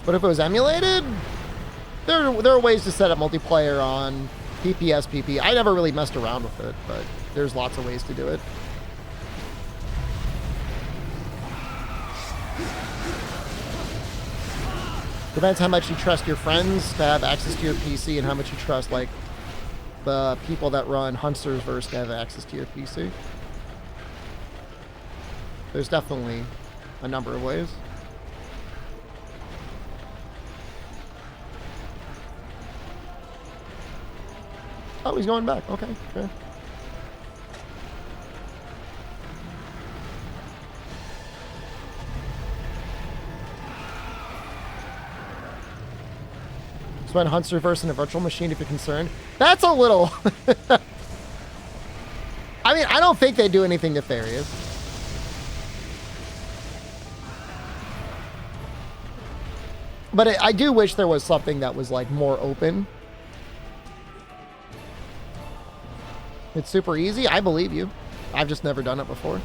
But if it was emulated, there are ways to set up multiplayer on PPSPP. I never really messed around with it, but there's lots of ways to do it. Depends how much you trust your friends to have access to your PC and how much you trust, like, the people that run Huntster's Verse to have access to your PC. There's definitely a number of ways. Oh, he's going back. Okay, fair. When Hunts reverse in a virtual machine if you're concerned. That's a little... I mean, I don't think they do anything nefarious. But I do wish there was something that was like more open. It's super easy. I believe you. I've just never done it before.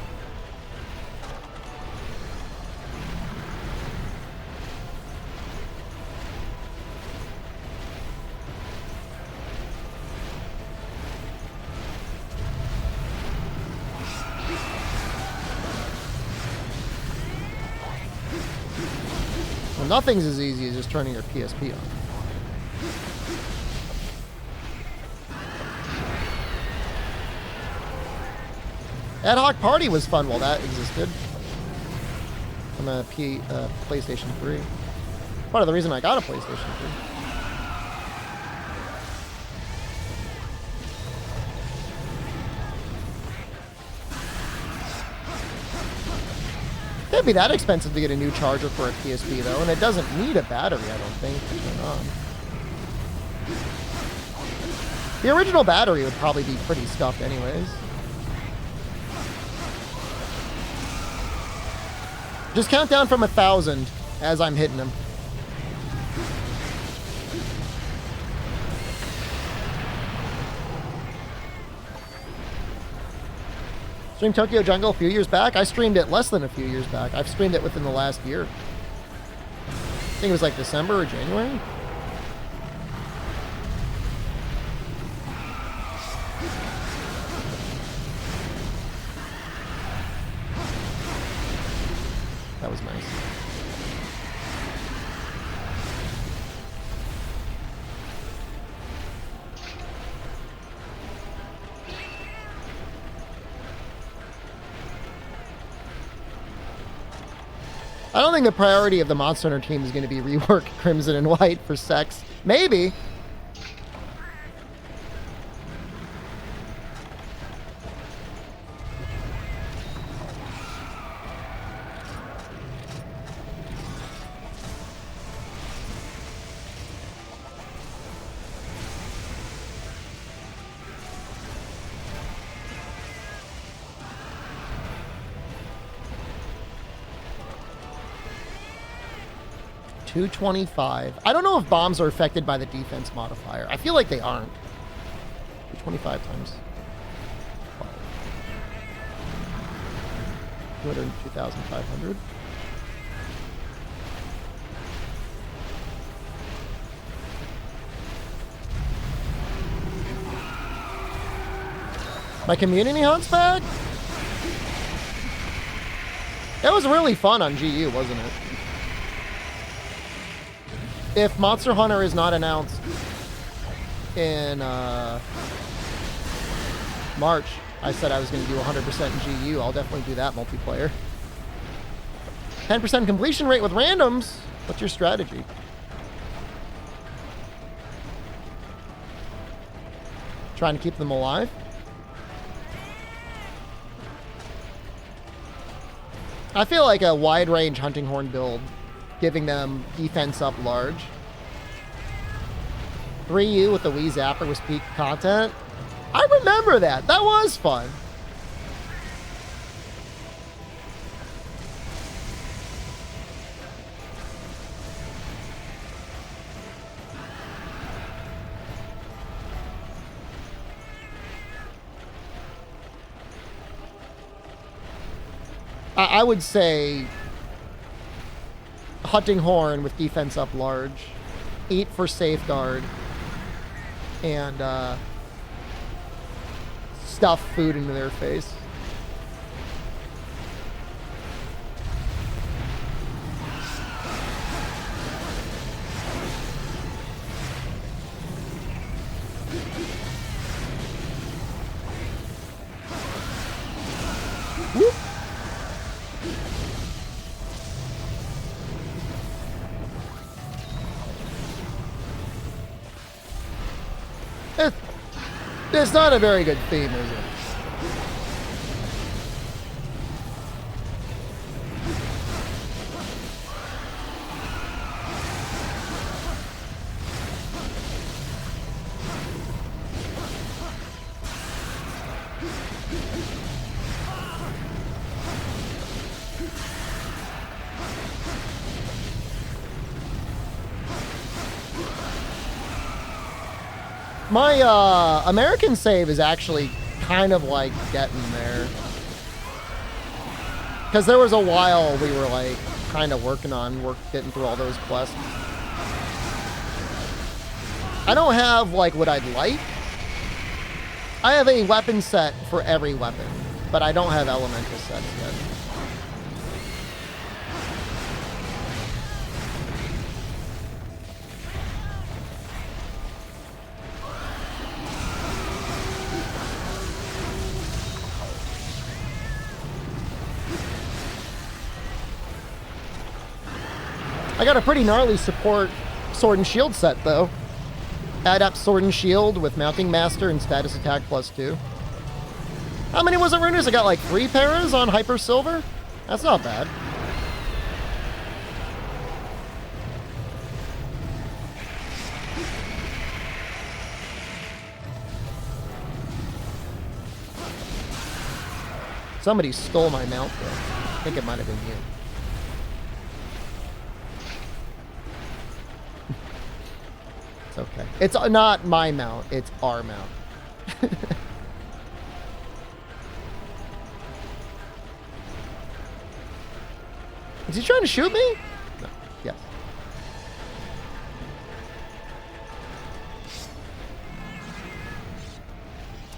Well, nothing's as easy as just turning your PSP on. Ad Hoc Party was fun while that existed. On the PlayStation 3. Part of the reason I got a PlayStation 3. Can't be that expensive to get a new charger for a PSP though, and it doesn't need a battery, I don't think, to turn on. The original battery would probably be pretty scuffed anyways. Just count down from 1,000 as I'm hitting him. Streamed Tokyo Jungle a few years back. I streamed it less than a few years back. I've streamed it within the last year. I think it was like December or January. That was nice. I don't think the priority of the Monster Hunter team is going to be rework Crimson and White for sex. Maybe. $225. I don't know if bombs are affected by the defense modifier. I feel like they aren't. 225 times 5. 202,500. My community hunts back? That was really fun on GU, wasn't it? If Monster Hunter is not announced in March, I said I was going to do 100% in GU. I'll definitely do that multiplayer. 10% completion rate with randoms. What's your strategy? Trying to keep them alive? I feel like a wide range hunting horn build, giving them defense up large. 3U with the Wii Zapper was peak content. I remember that. That was fun. I would say hunting horn with defense up large, 8 for safeguard, and stuff food into their face. Whoop. It's not a very good theme, is it? My American save is actually kind of like getting there. Because there was a while we were like kind of working on getting through all those quests. I don't have like what I'd like. I have a weapon set for every weapon, but I don't have elemental sets yet. I got a pretty gnarly support sword and shield set though. Adept sword and shield with mounting master and status attack +2. How many was it, Runers? I got like 3 paras on hyper silver. That's not bad. Somebody stole my mount though. I think it might have been you. It's okay. It's not my mount, it's our mount. Is he trying to shoot me? No. Yes.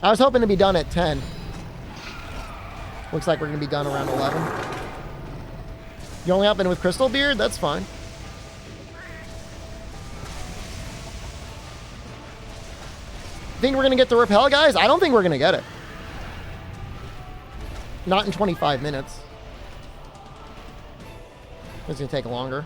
I was hoping to be done at 10. Looks like we're going to be done around 11. You only happen with Crystal Beard? That's fine. Think we're going to get the rappel, guys? I don't think we're going to get it. Not in 25 minutes. It's going to take longer.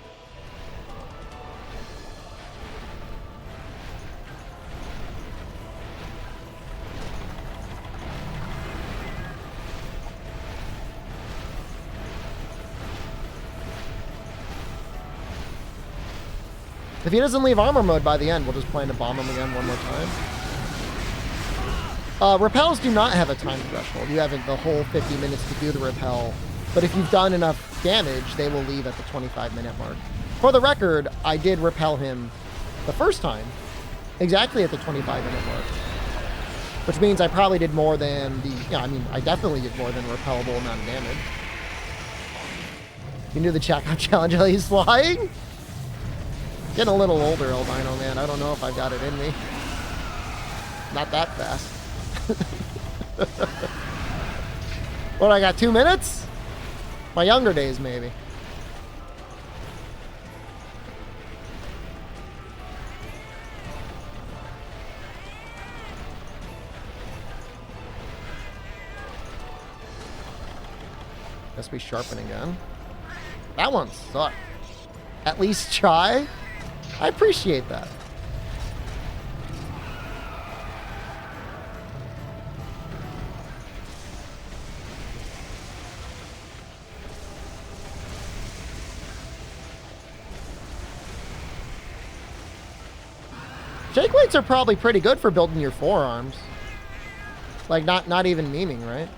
If he doesn't leave armor mode by the end, we'll just plan to bomb him again one more time. Repels do not have a time threshold. You have the whole 50 minutes to do the repel. But if you've done enough damage, they will leave at the 25-minute mark. For the record, I did repel him the first time, exactly at the 25-minute mark. Which means I probably did more than the... Yeah, I mean, I definitely did more than a repellable amount of damage. You can do the checkout challenge while he's flying? Getting a little older, albino man. I don't know if I've got it in me. Not that fast. What, I got 2 minutes? My younger days, maybe. Let's be sharpening again. That one sucked. At least try. I appreciate that. Shake weights are probably pretty good for building your forearms. Like, not even memeing, right?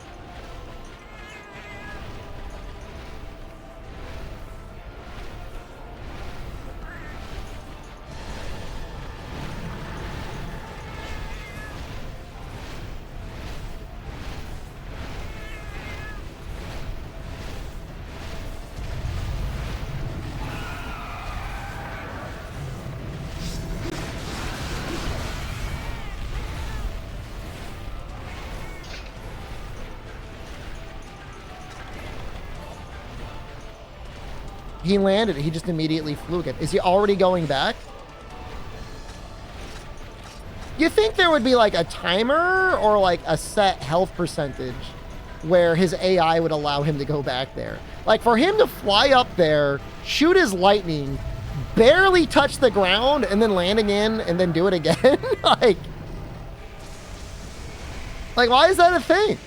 He landed it. He just immediately flew it. Is he already going back? You think there would be like a timer or like a set health percentage where his AI would allow him to go back there? Like for him to fly up there, shoot his lightning, barely touch the ground, and then land again and then do it again? like why is that a thing?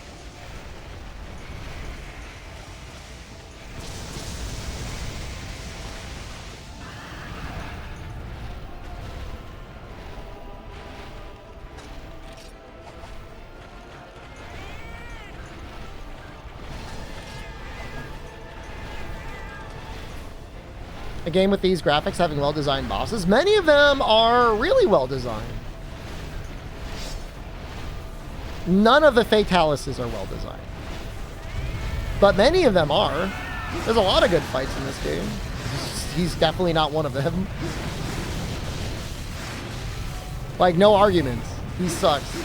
A game with these graphics having well-designed bosses. Many of them are really well-designed. None of the Fatalists are well designed. But many of them are. There's a lot of good fights in this game. He's definitely not one of them. Like, no arguments. He sucks.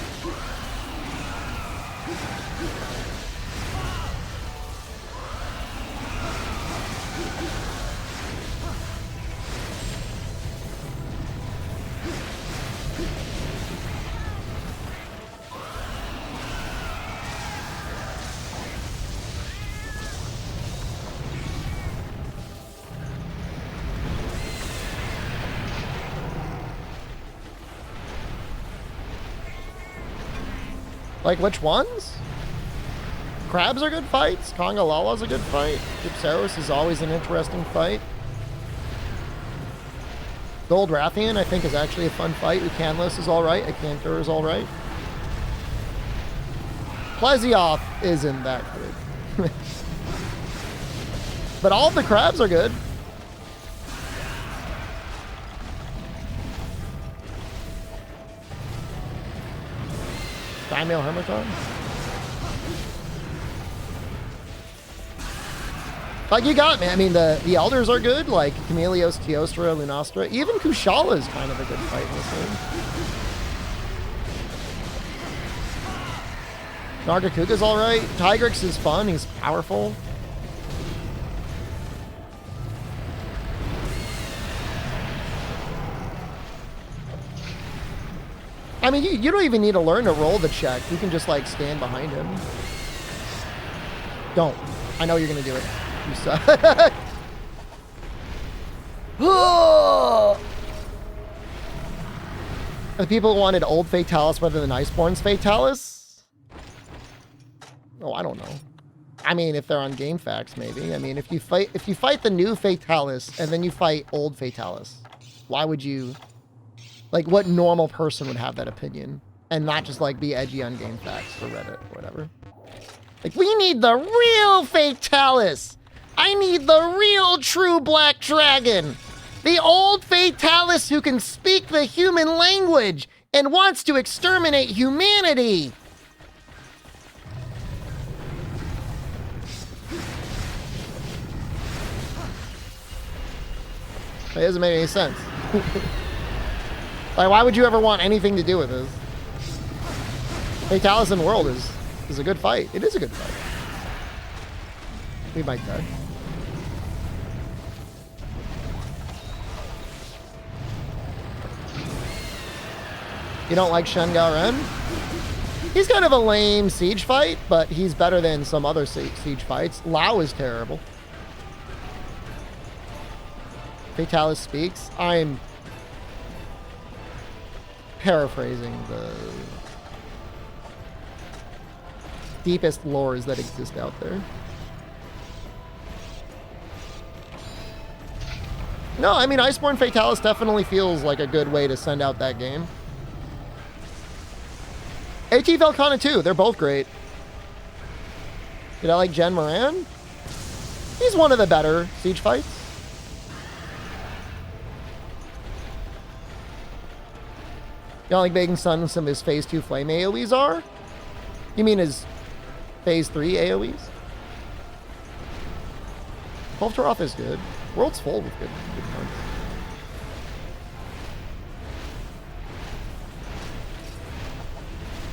Like, which ones? Crabs are good fights. Conga Lala's a good fight. Gypsaros is always an interesting fight. Gold Rathian, I think, is actually a fun fight. Ucanlis is alright. Acanthur is alright. Plesioth isn't that good. But all of the crabs are good. Daimyo Hermiton? Like, you got me. I mean, the elders are good, like Chameleos, Teostra, Lunastra. Even Kushala is kind of a good fight in this game. Nargacuga's alright. Tigrex is fun. He's powerful. I mean, you don't even need to learn to roll the check. You can just, like, stand behind him. Don't. I know you're going to do it. You suck. The people who wanted old Fatalis rather than Iceborne's Fatalis? Oh, I don't know. I mean, if they're on Game Facts, maybe. I mean, if you fight the new Fatalis and then you fight old Fatalis, why would you... Like, what normal person would have that opinion? And not just, like, be edgy on Game Facts or Reddit or whatever. Like, we need the real Fatalis! I need the real true Black Dragon! The old Fatalis who can speak the human language and wants to exterminate humanity! That doesn't make any sense. Like, why would you ever want anything to do with this? Fatalis in World is a good fight. It is a good fight. We might die. You don't like Shen Garen? He's kind of a lame siege fight, but he's better than some other siege fights. Lao is terrible. Fatalis speaks. I'm paraphrasing the deepest lores that exist out there. No, I mean, Iceborne Fatalis definitely feels like a good way to send out that game. AT Velkhana too, they're both great. Did I like Jen Moran? He's one of the better siege fights. You don't like making some of his Phase 2 flame AoEs are? You mean his Phase 3 AoEs? Kolftaroth is good. World's full with good ones.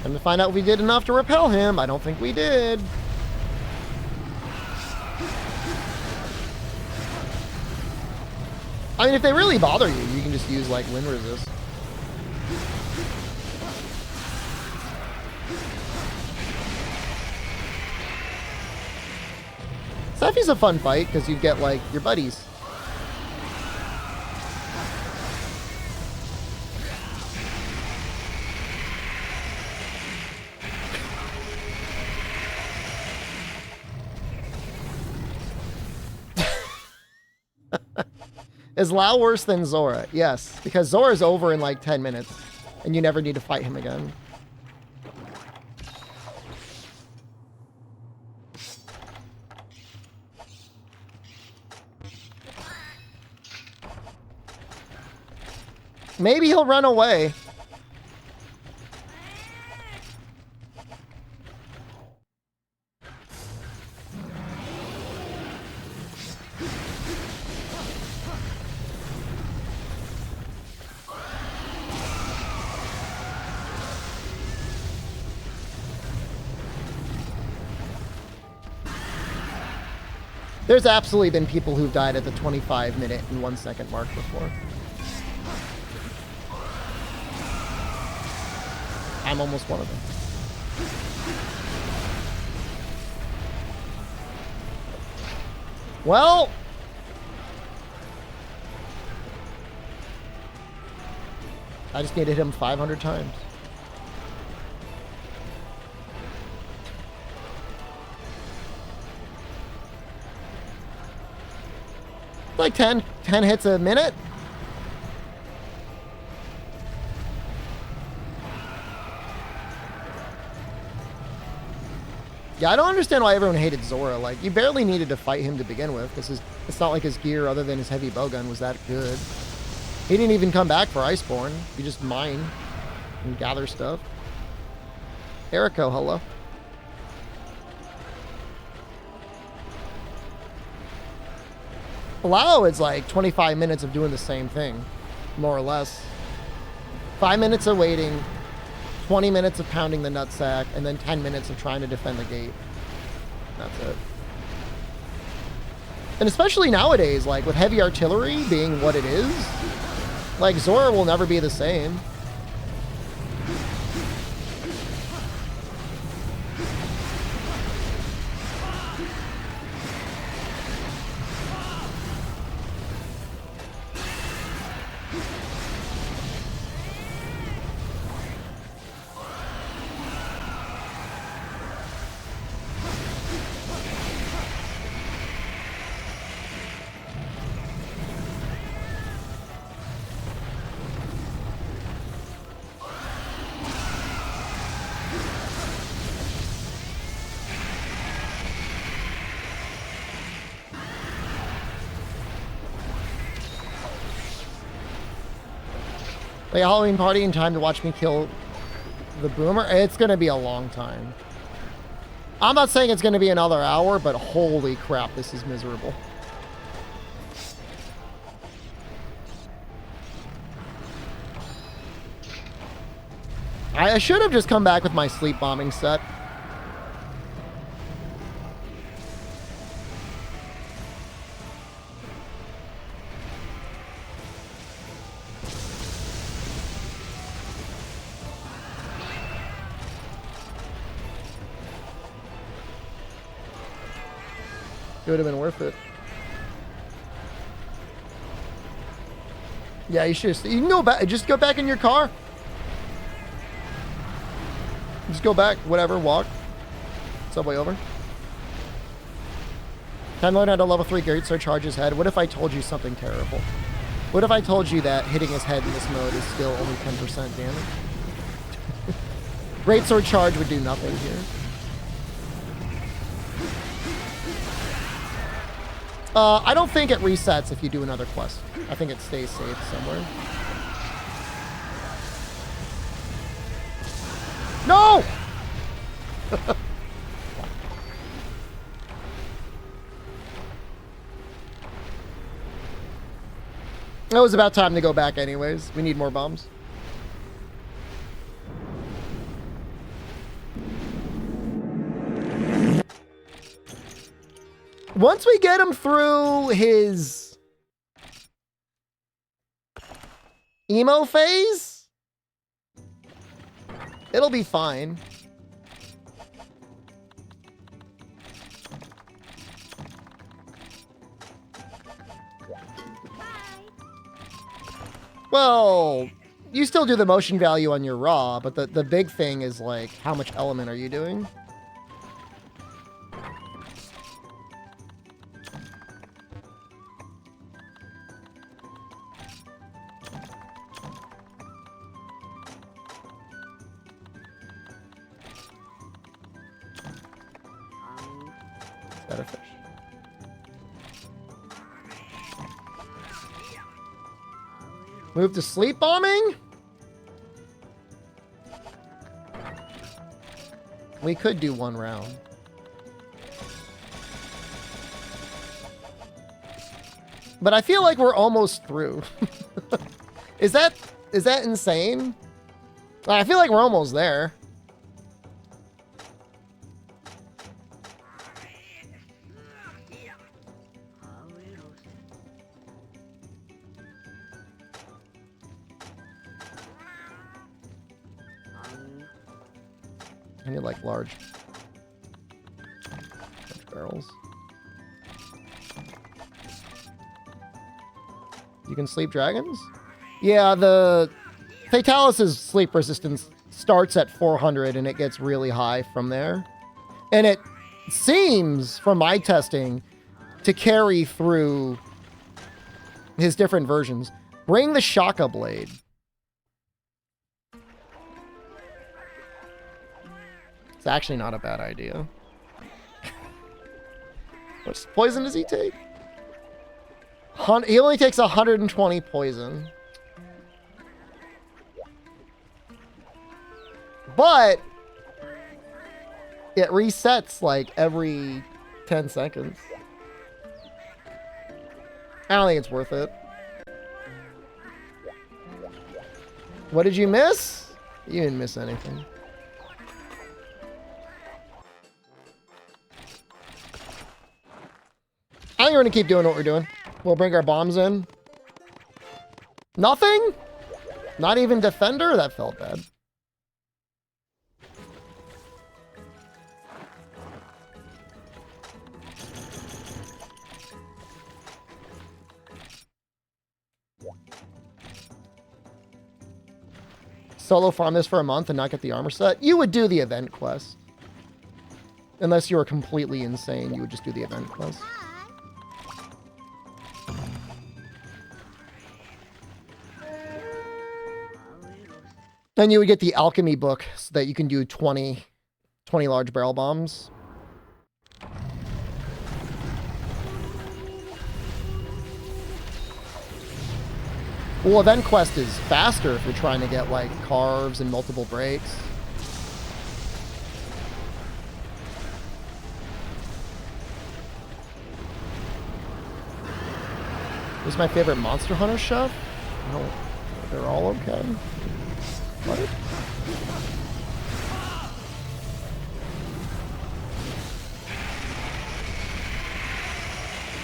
And to find out if we did enough to repel him. I don't think we did. I mean, if they really bother you, you can just use, like, wind resist. Sephi's a fun fight because you get, like, your buddies. Is Lao worse than Zora? Yes, because Zora's over in like 10 minutes, and you never need to fight him again. Maybe he'll run away. There's absolutely been people who've died at the 25-minute and 1 second mark before. I'm almost one of them. Well, I just need to hit him 500 times. Like 10 hits a minute. Yeah, I don't understand why everyone hated Zora. Like, you barely needed to fight him to begin with, because it's not like his gear, other than his heavy bowgun, was that good. He didn't even come back for Iceborne. You just mine and gather stuff. Erico, hello. Palau is like 25 minutes of doing the same thing, more or less. 5 minutes of waiting, 20 minutes of pounding the nutsack, and then 10 minutes of trying to defend the gate. That's it. And especially nowadays, like with heavy artillery being what it is, like Zora will never be the same. Like a Halloween party in time to watch me kill the boomer? It's going to be a long time. I'm not saying it's going to be another hour, but holy crap, this is miserable. I should have just come back with my sleep bombing set. It would have been worth it. Yeah, you should. You can go back. Just go back in your car. Just go back. Whatever. Walk. Subway over. Time learned how to level 3 Great Sword charge his head. What if I told you something terrible? What if I told you that hitting his head in this mode is still only 10% damage? Great Sword charge would do nothing here. I don't think it resets if you do another quest. I think it stays safe somewhere. No! It was about time to go back anyways. We need more bombs. Once we get him through his emo phase, it'll be fine. Well, you still do the motion value on your raw, but the big thing is like, how much element are you doing? Is that a fish? Move to sleep bombing? We could do one round. But I feel like we're almost through. Is that insane? I feel like we're almost there. I need like large barrels. You can sleep dragons? Yeah, the Fatalis' sleep resistance starts at 400 and it gets really high from there. And it seems, from my testing, to carry through his different versions. Bring the Shaka Blade. It's actually not a bad idea. What poison does he take? He only takes 120 poison. But it resets like every 10 seconds. I don't think it's worth it. What did you miss? You didn't miss anything. I think we're gonna keep doing what we're doing. We'll bring our bombs in. Nothing? Not even defender? That felt bad. Solo farm this for a month and not get the armor set? You would do the event quest. Unless you were completely insane, you would just do the event quest. Then you would get the alchemy book so that you can do 20 large barrel bombs. Well, event quest is faster if you're trying to get like carves and multiple breaks. Who's my favorite Monster Hunter chef? No, they're all okay. What?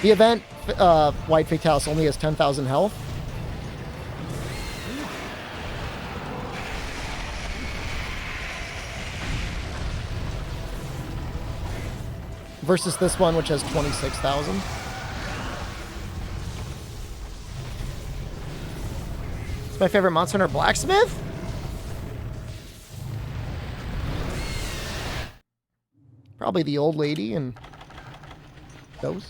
The event, White Fatalis only has 10,000 health. Versus this one, which has 26,000. It's my favorite Monster Hunter Blacksmith? Probably the old lady and those.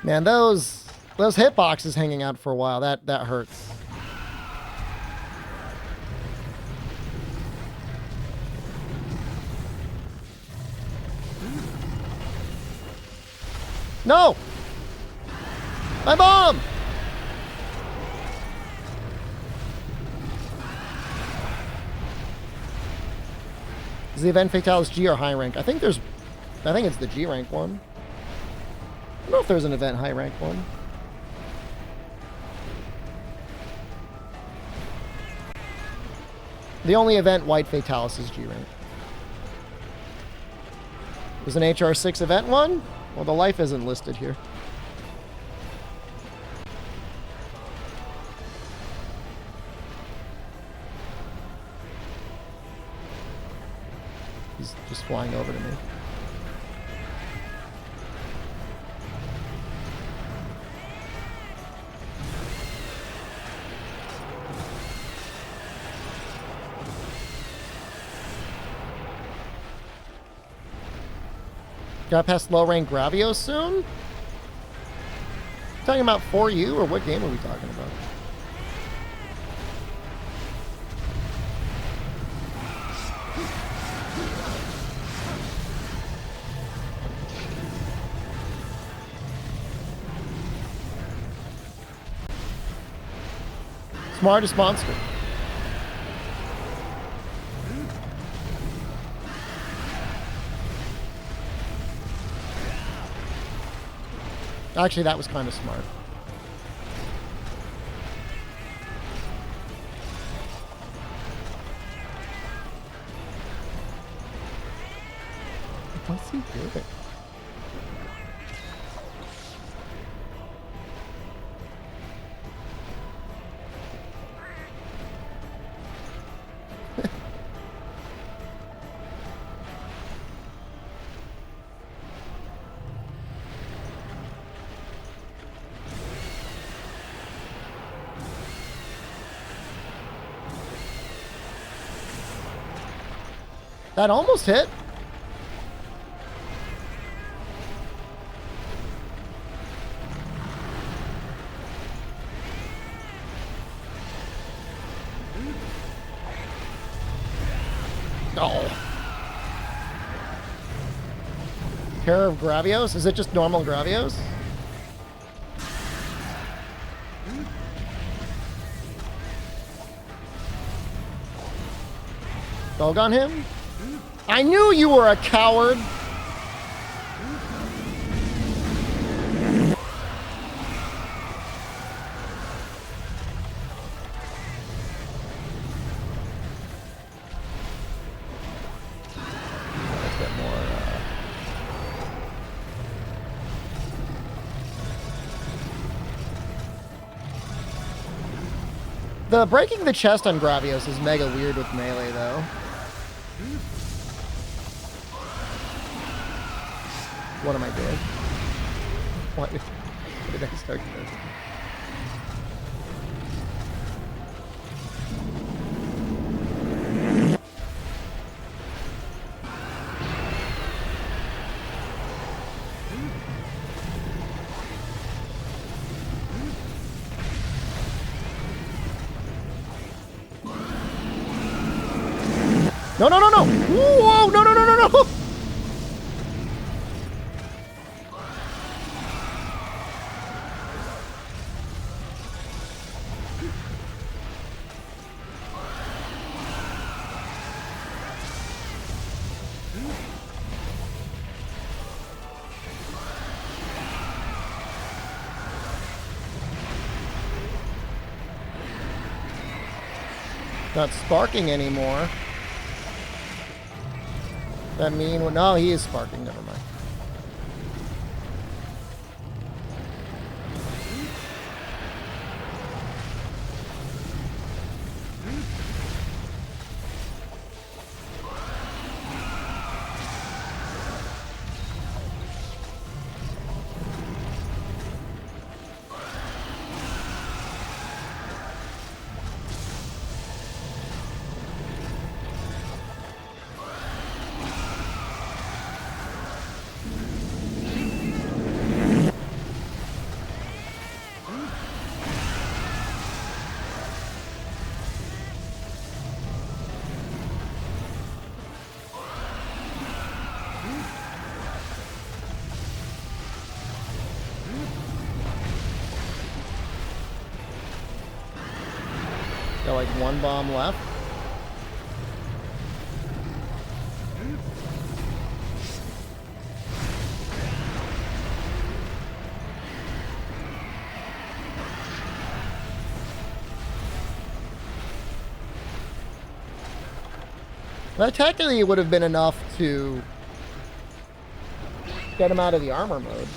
Man, those hitboxes hanging out for a while, that hurts. No! My bomb! Is the event Fatalis G or high rank? I think it's the G rank one. I don't know if there's an event high rank one. The only event White Fatalis is G rank. There's an HR6 event one? Well, the life isn't listed here. He's just flying over to me. Got past low rank Gravios soon? Talking about 4U or what game are we talking about? Smartest monster. Actually, that was kind of smart. What's he doing? That almost hit. Oh. Pair of Gravios? Is it just normal Gravios? Dog on him? I knew you were a coward! Let's get more, The breaking the chest on Gravios is mega weird with melee, though. What am I doing? What did I start this? No, no, no, no! Whoa, no, no, no, no, no! Not sparking anymore. That mean? No, he is sparking. Never mind. Got like one bomb left. That technically would have been enough to get him out of the armor mode.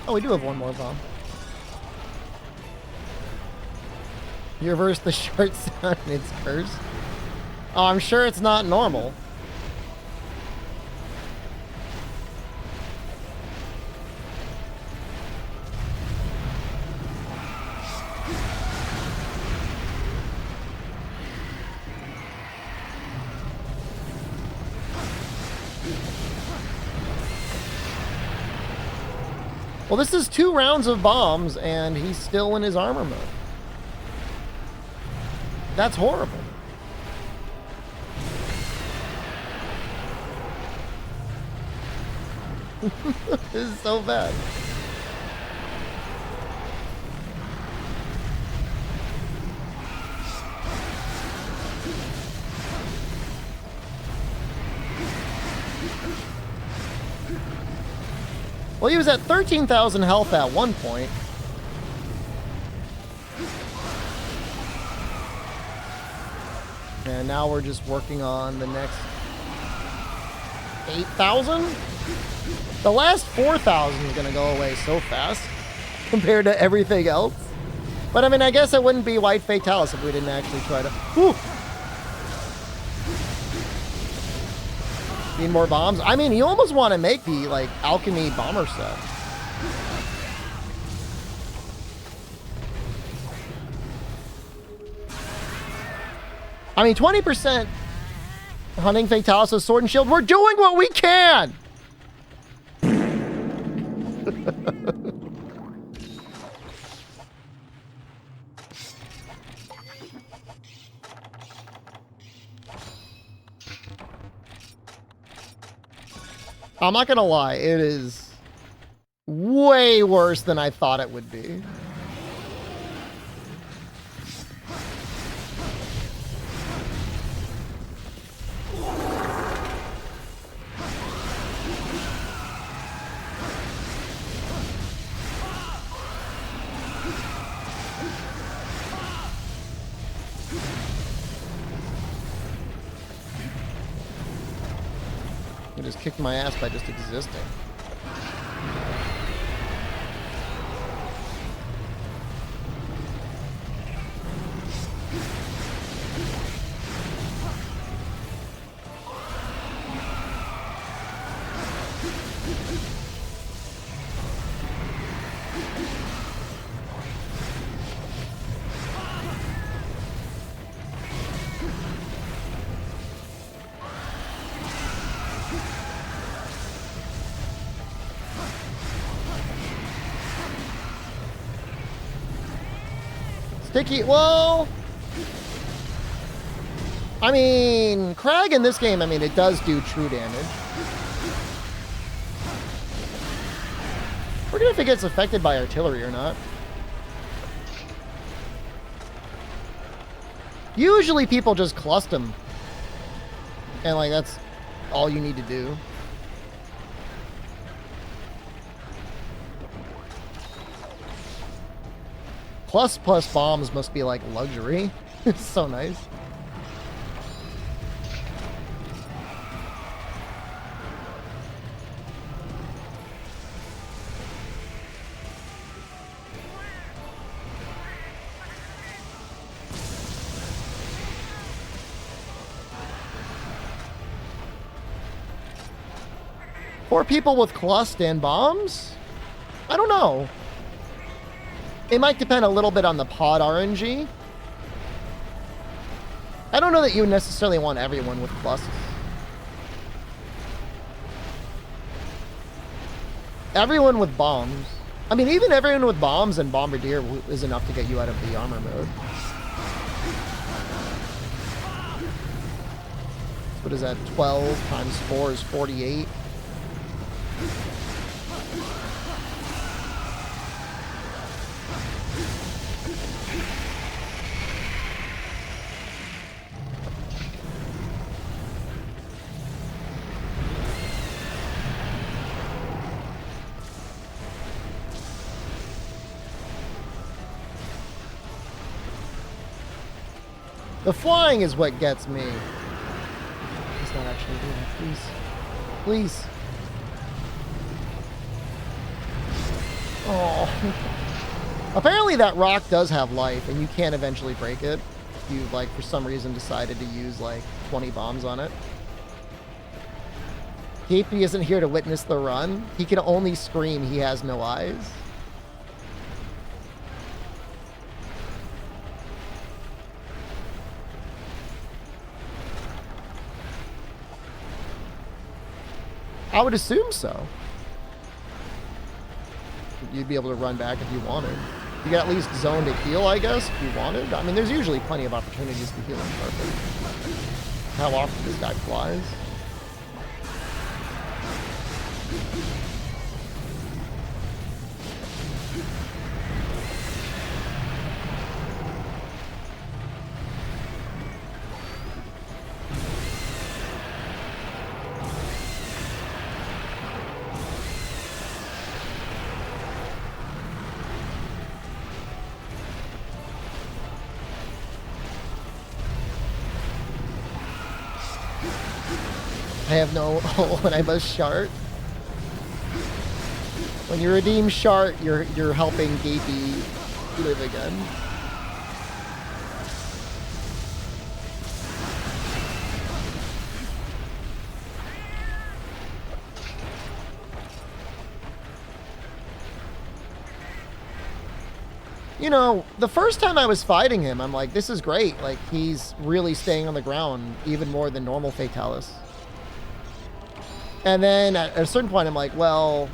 Oh, we do have one more bomb. You reverse the short sound and it's cursed. Oh, I'm sure it's not normal. Well, this is 2 rounds of bombs, and he's still in his armor mode. That's horrible. This is so bad. Well, he was at 13,000 health at one point. And now we're just working on the next 8,000? The last 4,000 is going to go away so fast compared to everything else. But I mean, I guess it wouldn't be White Fatalis if we didn't actually try to... Whew. Need more bombs? I mean, you almost want to make the, like, alchemy bomber set. I mean, 20% hunting Fatalis with sword and shield. We're doing what we can! I'm not gonna lie, it is way worse than I thought it would be. You just kicked my ass by just existing. Sticky, well, I mean, Crag in this game, I mean, it does do true damage. Forget if it gets affected by artillery or not. Usually people just cluster them. And, like, that's all you need to do. Plus bombs must be like luxury. It's so nice. For people with cluster and bombs? I don't know. It might depend a little bit on the pod RNG. I don't know that you necessarily want everyone with pluses. Everyone with bombs. I mean, even everyone with bombs and bombardier is enough to get you out of the armor mode. What is that? 12 times 4 is 48. The flying is what gets me. He's not actually doing it. Please. Please. Oh. Apparently that rock does have life, and you can eventually break it. If you, like, for some reason decided to use, like, 20 bombs on it. KP isn't here to witness the run. He can only scream he has no eyes. I would assume so. You'd be able to run back if you wanted. You got at least zone to heal, I guess, if you wanted. I mean, there's usually plenty of opportunities to heal in carpet. How often this guy flies. I have no when I must Shart. When you redeem Shart, you're helping Gapey live again. You know, the first time I was fighting him, I'm like, this is great. Like, he's really staying on the ground even more than normal Fatalis. And then at a certain point, I'm like, well,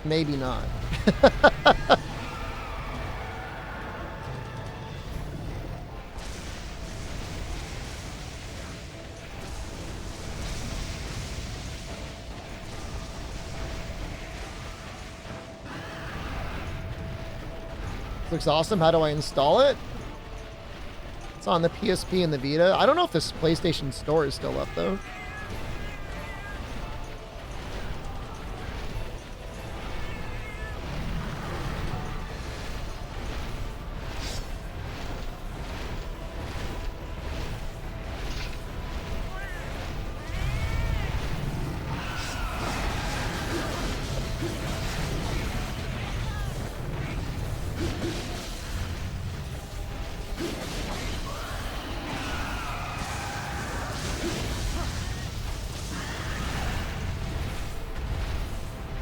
maybe not. Looks awesome. How do I install it? It's on the PSP and the Vita. I don't know if this PlayStation Store is still up, though.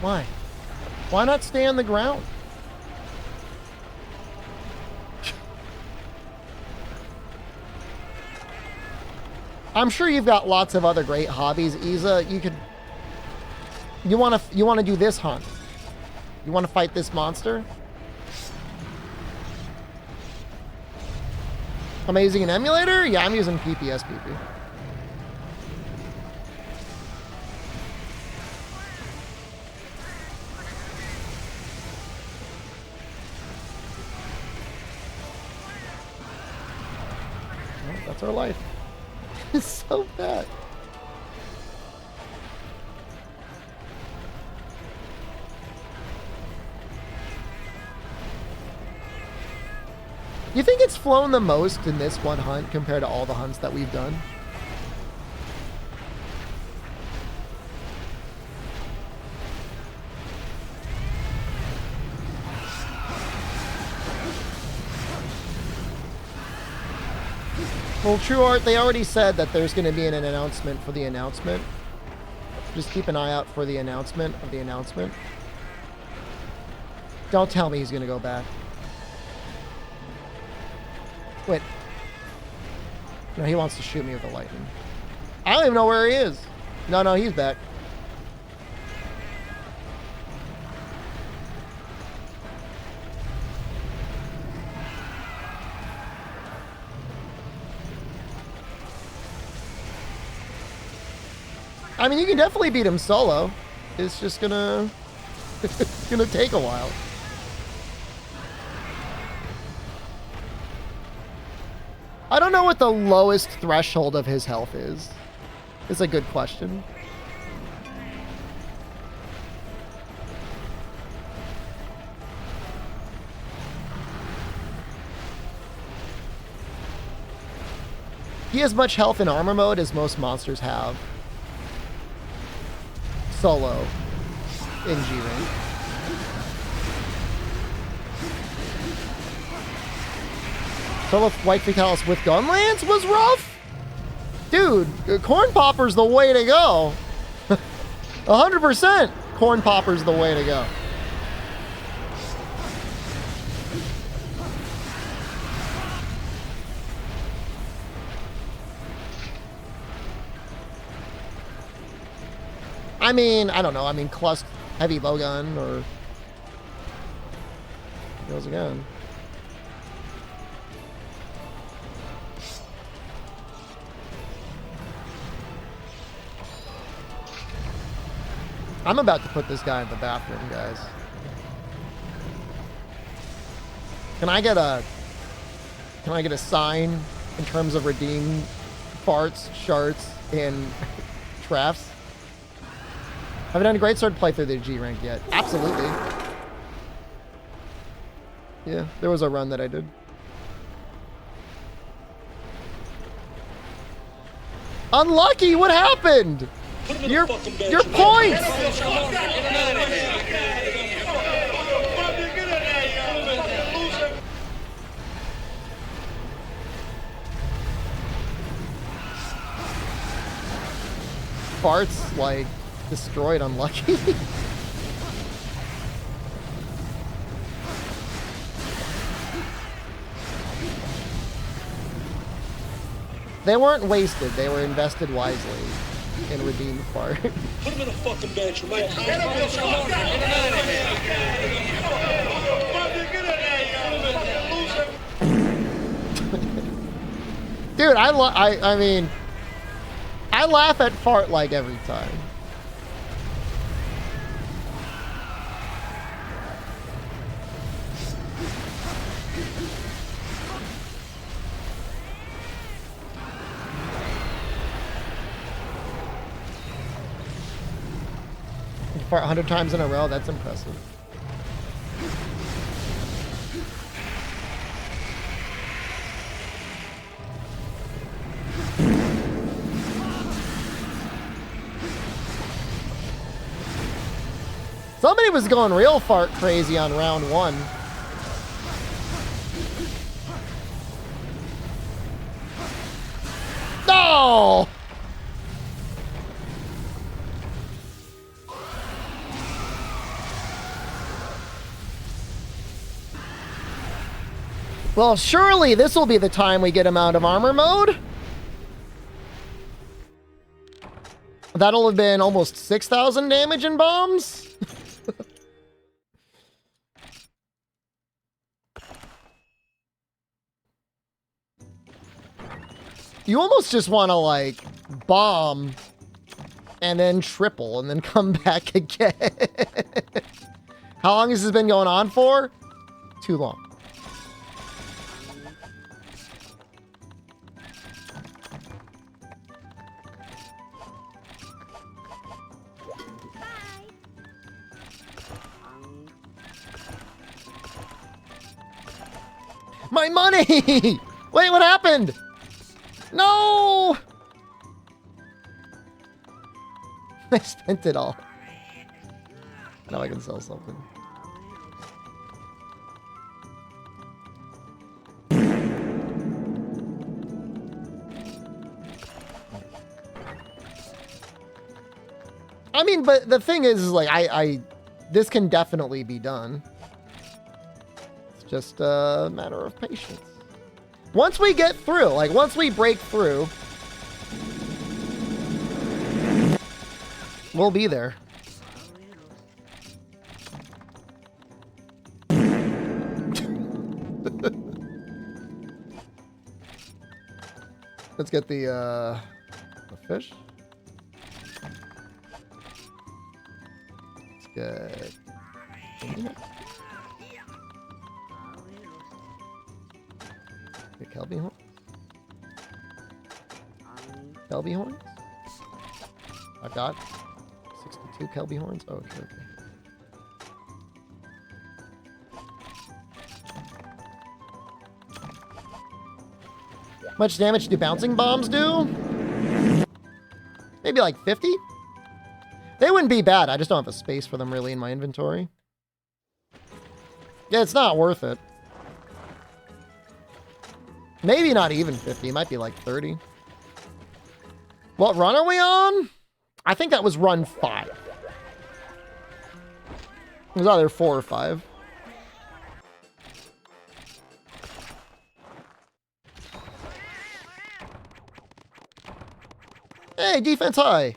Why? Why not stay on the ground? I'm sure you've got lots of other great hobbies, Isa. You want to do this hunt? You want to fight this monster? Amazing an emulator? Yeah, I'm using PPSPP. That's our life. It's so bad. You think it's flown the most in this one hunt compared to all the hunts that we've done? Well, True Art, they already said that there's going to be an announcement for the announcement. Just keep an eye out for the announcement of the announcement. Don't tell me he's going to go back. Wait. No, he wants to shoot me with the lightning. I don't even know where he is. No, he's back. I mean, you can definitely beat him solo. It's just gonna... it's gonna take a while. I don't know what the lowest threshold of his health is. It's a good question. He has much health in armor mode as most monsters have. Solo in G-Rank. Solo White Fatalis with Gunlance was rough? Dude, Corn Popper's the way to go. 100% Corn Popper's the way to go. I mean, I don't know. I mean, Clusk Heavy Bowgun or... goes again. I'm about to put this guy in the bathroom, guys. Can I get a sign in terms of redeem farts, sharts, and traps? Haven't done a great sword playthrough of the G rank yet. Absolutely. Yeah, there was a run that I did. Unlucky? What happened? Put him in Your a fucking bed. your points. Fart's like destroyed Unlucky. They weren't wasted, they were invested wisely in redeemed Fart. Put him in a fucking bed. Dude, I mean, I laugh at Fart like every time. Fart 100 times in a row, that's impressive. Somebody was going real Fart crazy on round 1. No! Well, surely this will be the time we get him out of armor mode. That'll have been almost 6,000 damage in bombs. You almost just want to, like, bomb and then triple and then come back again. How long has this been going on for? Too long. My money! Wait, what happened? No! I spent it all. Now I can sell something. I mean, but the thing is like, this can definitely be done. It's just a matter of patience. Once we get through, like once we break through, we'll be there. Let's get the fish. Let's get... The Kelby horns? Kelby horns? I've got 62 Kelby horns? Oh, okay, okay. Much damage do bouncing bombs do? Maybe like 50? They wouldn't be bad. I just don't have a space for them really in my inventory. Yeah, it's not worth it. Maybe not even 50. It might be like 30. What run are we on? I think that was run 5. It was either 4 or 5. Hey, defense high.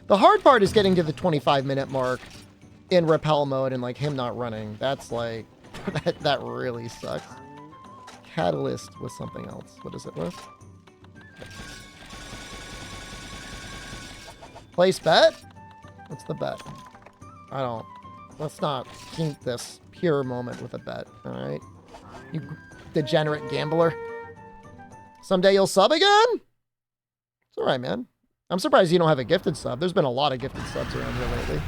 The hard part is getting to the 25-minute mark in rappel mode and like him not running. That's like, that really sucks. Catalyst with something else. What is it with? Place bet? What's the bet? Let's not kink this pure moment with a bet, all right? You degenerate gambler. Someday you'll sub again? It's all right, man. I'm surprised you don't have a gifted sub. There's been a lot of gifted subs around here lately.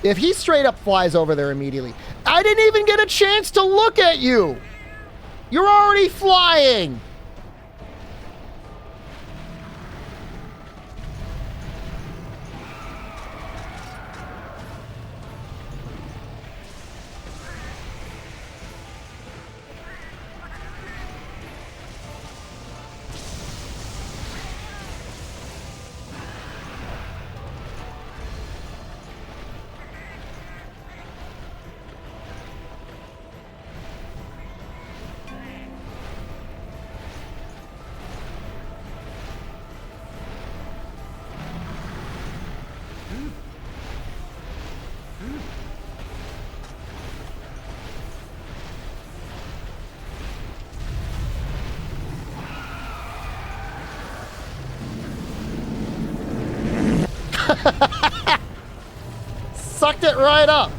If he straight up flies over there immediately, I didn't even get a chance to look at you. You're already flying. Sucked it right up.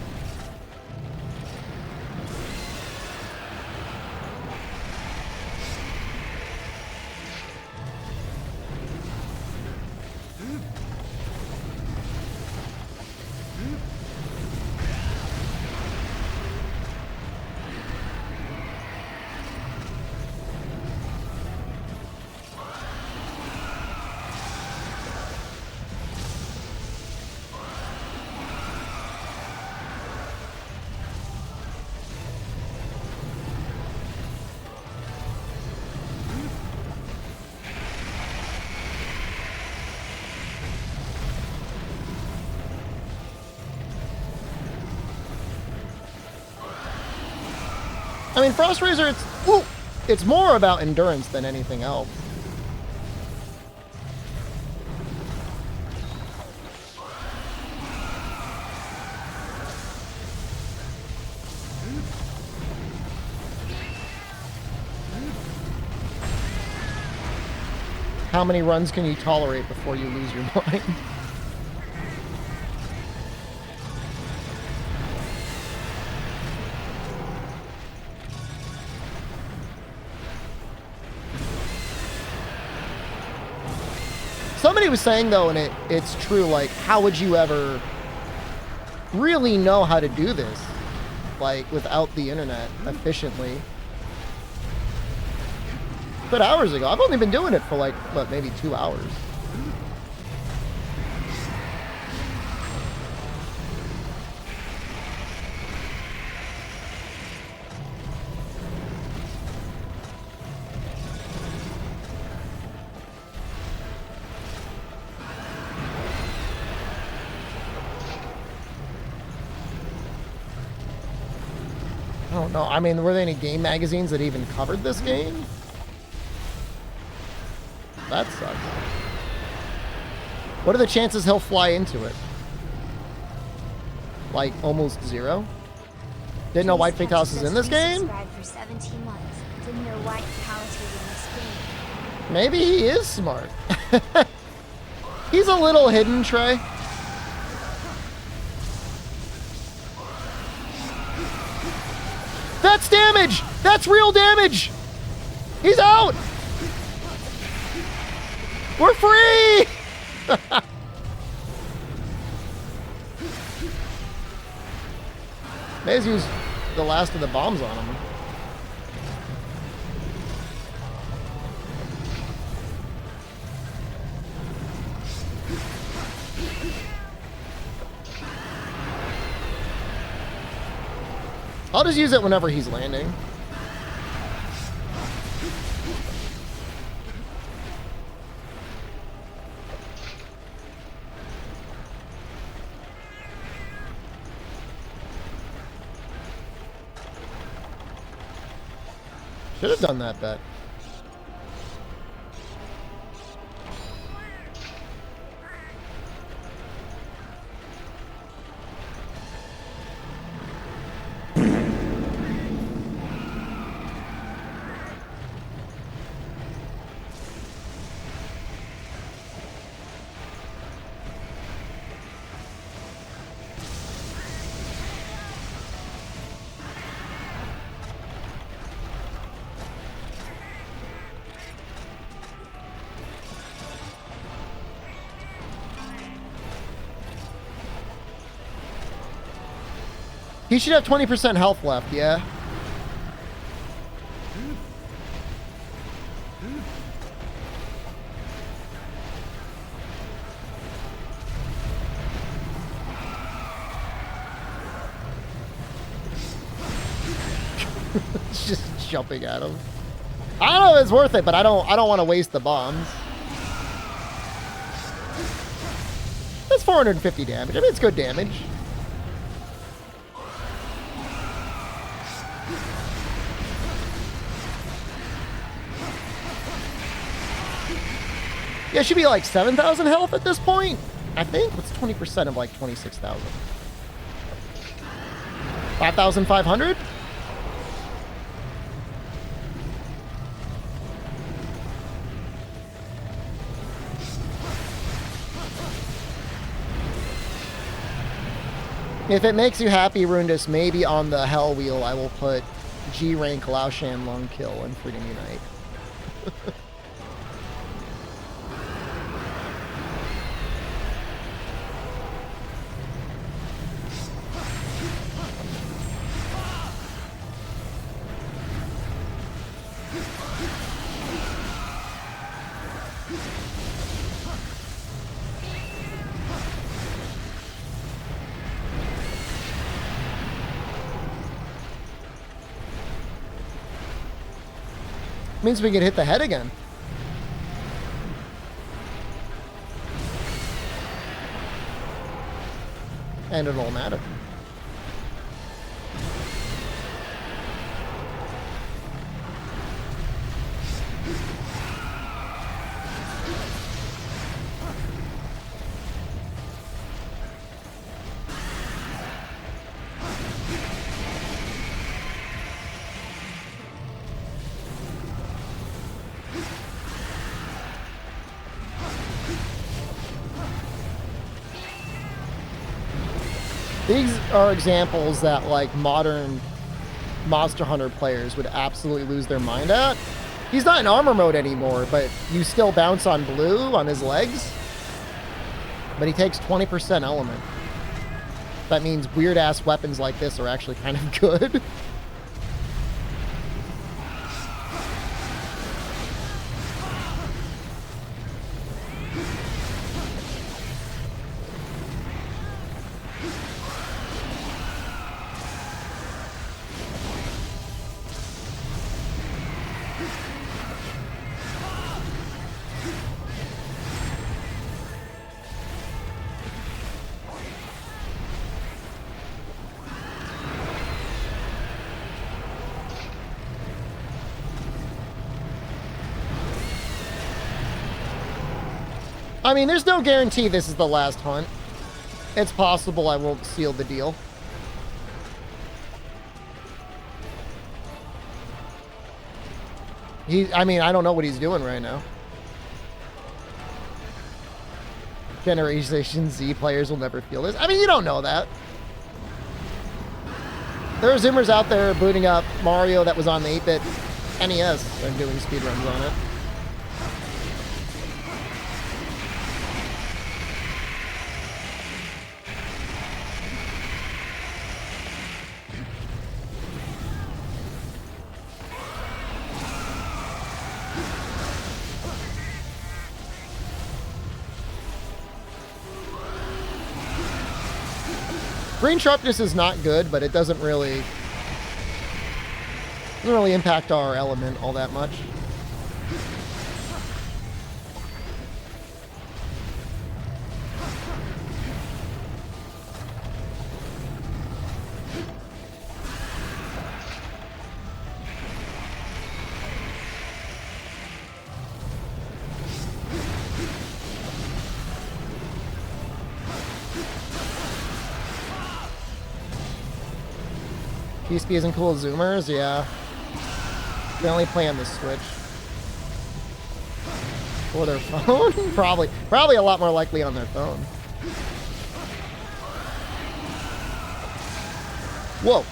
I mean, Frost Razor, it's more about endurance than anything else. How many runs can you tolerate before you lose your mind? Somebody was saying, though, and it's true, like, how would you ever really know how to do this, like, without the internet efficiently? But hours ago. I've only been doing it for, like, what, maybe 2 hours. I don't know. I mean, were there any game magazines that even covered this game? That sucks. What are the chances he'll fly into it? Like, almost zero? Didn't know White Fatalis is in this game? For 17 months. Didn't know White Fatalis was in this game. Maybe he is smart. He's a little hidden, Trey. That's damage! That's real damage! He's out! We're free! May as use the last of the bombs on him. I'll just use it whenever he's landing. Should have done that bet. He should have 20% health left, yeah. It's just jumping at him. I don't know if it's worth it, but I don't want to waste the bombs. That's 450 damage. I mean, it's good damage. Yeah, it should be like 7,000 health at this point. I think. What's 20% of like 26,000? 5,500? If it makes you happy, Rundus, maybe on the Hell Wheel I will put G rank Lao Shan Lung Kill and Freedom Unite. Means we can hit the head again. And it'll matter. These are examples that like modern Monster Hunter players would absolutely lose their mind at. He's not in armor mode anymore, but you still bounce on blue on his legs. But he takes 20% element. That means weird ass weapons like this are actually kind of good. I mean, there's no guarantee this is the last hunt. It's possible I won't seal the deal. I mean, I don't know what he's doing right now. Generation Z players will never feel this. I mean, you don't know that. There are Zoomers out there booting up Mario that was on the 8-bit NES and doing speedruns on it. Green sharpness is not good, but it doesn't really impact our element all that much. PSP isn't cool as Zoomers, yeah. They only play on the Switch. Or their phone? Probably a lot more likely on their phone. Whoa.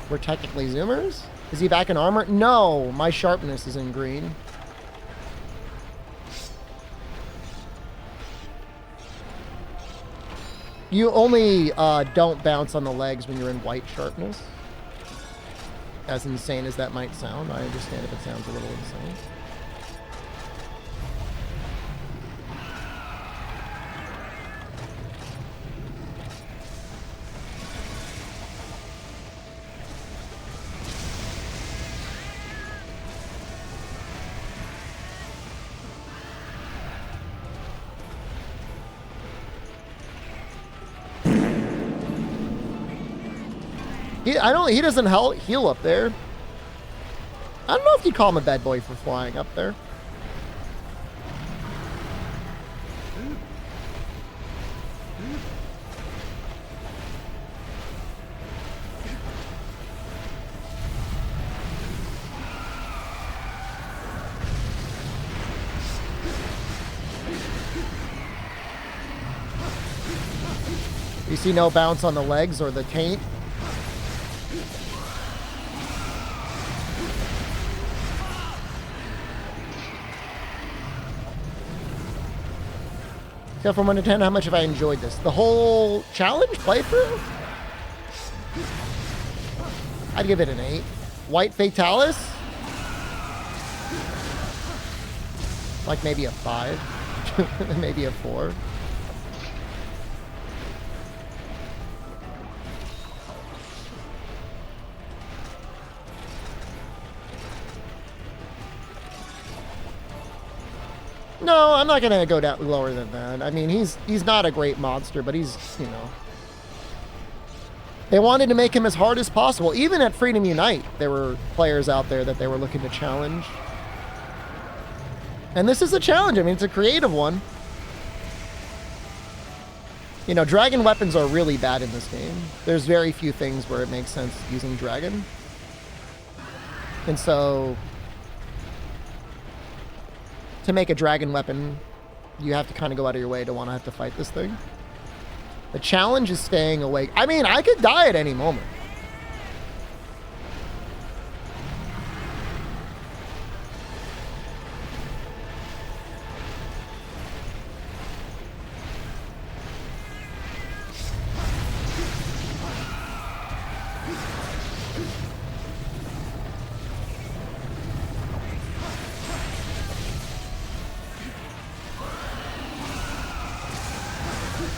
We're technically Zoomers? Is he back in armor? No, my sharpness is in green. You only don't bounce on the legs when you're in white sharpness. As insane as that might sound, I understand if it sounds a little insane. He doesn't heal up there. I don't know if you'd call him a bad boy for flying up there. You see no bounce on the legs or the taint? So from 1 to 10, how much have I enjoyed this? The whole challenge playthrough? I'd give it an 8. White Fatalis? Like maybe a 5. Maybe a 4. No, I'm not gonna go down lower than that. I mean, he's not a great monster, but he's, you know. They wanted to make him as hard as possible. Even at Freedom Unite, there were players out there that they were looking to challenge. And this is a challenge. I mean, it's a creative one. You know, dragon weapons are really bad in this game. There's very few things where it makes sense using dragon. And so to make a dragon weapon, you have to kind of go out of your way to want to have to fight this thing. The challenge is staying awake. I mean, I could die at any moment.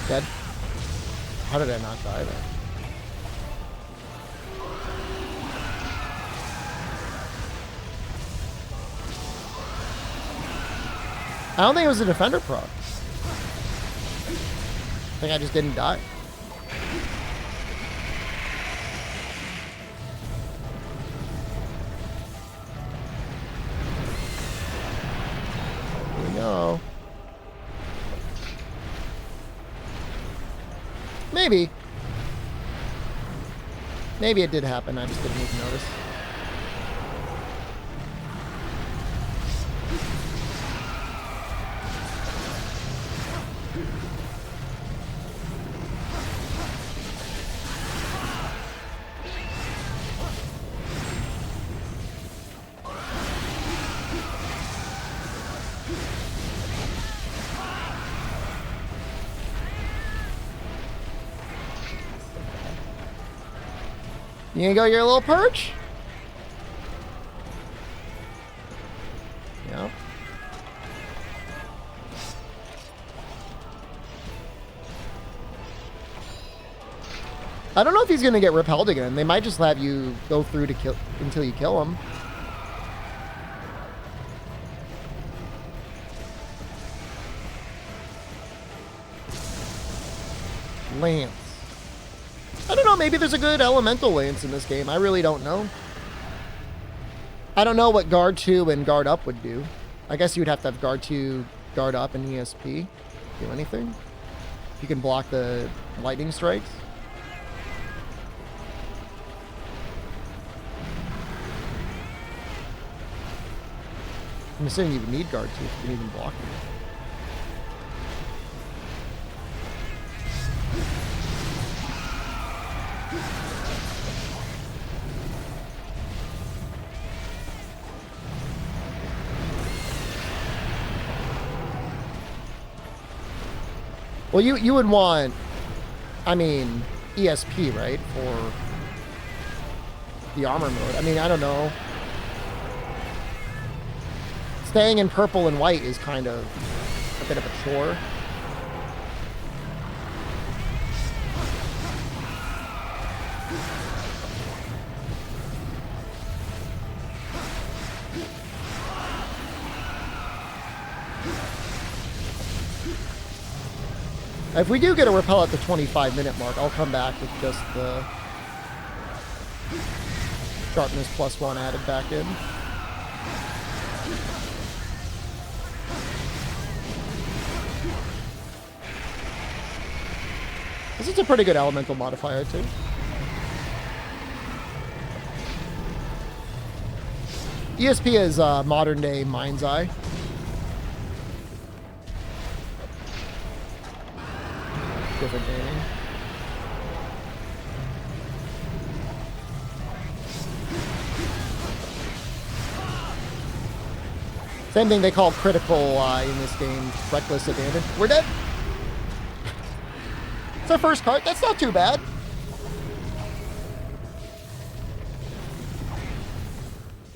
Dead. How did I not die there? I don't think it was a defender proc. I think I just didn't die. Here we go. Maybe. Maybe it did happen. I just didn't even notice. You gonna go your little perch? Yeah. I don't know if he's gonna get repelled again. They might just have you go through to kill until you kill him. Lance. I don't know, maybe there's a good elemental lance in this game. I really don't know. I don't know what guard 2 and guard up would do. I guess you would have to have guard 2, guard up, and ESP. Do anything. You can block the lightning strikes. I'm assuming you would need guard 2 if you can even block them. Well, you would want I mean, ESP, right? For the armor mode. I mean, I don't know. Staying in purple and white is kind of a bit of a chore. If we do get a repel at the 25-minute mark, I'll come back with just the sharpness +1 added back in. This is a pretty good elemental modifier too. ESP is modern day Mind's Eye. Different naming. Same thing they call critical in this game, reckless abandon. We're dead. It's our first cart. That's not too bad.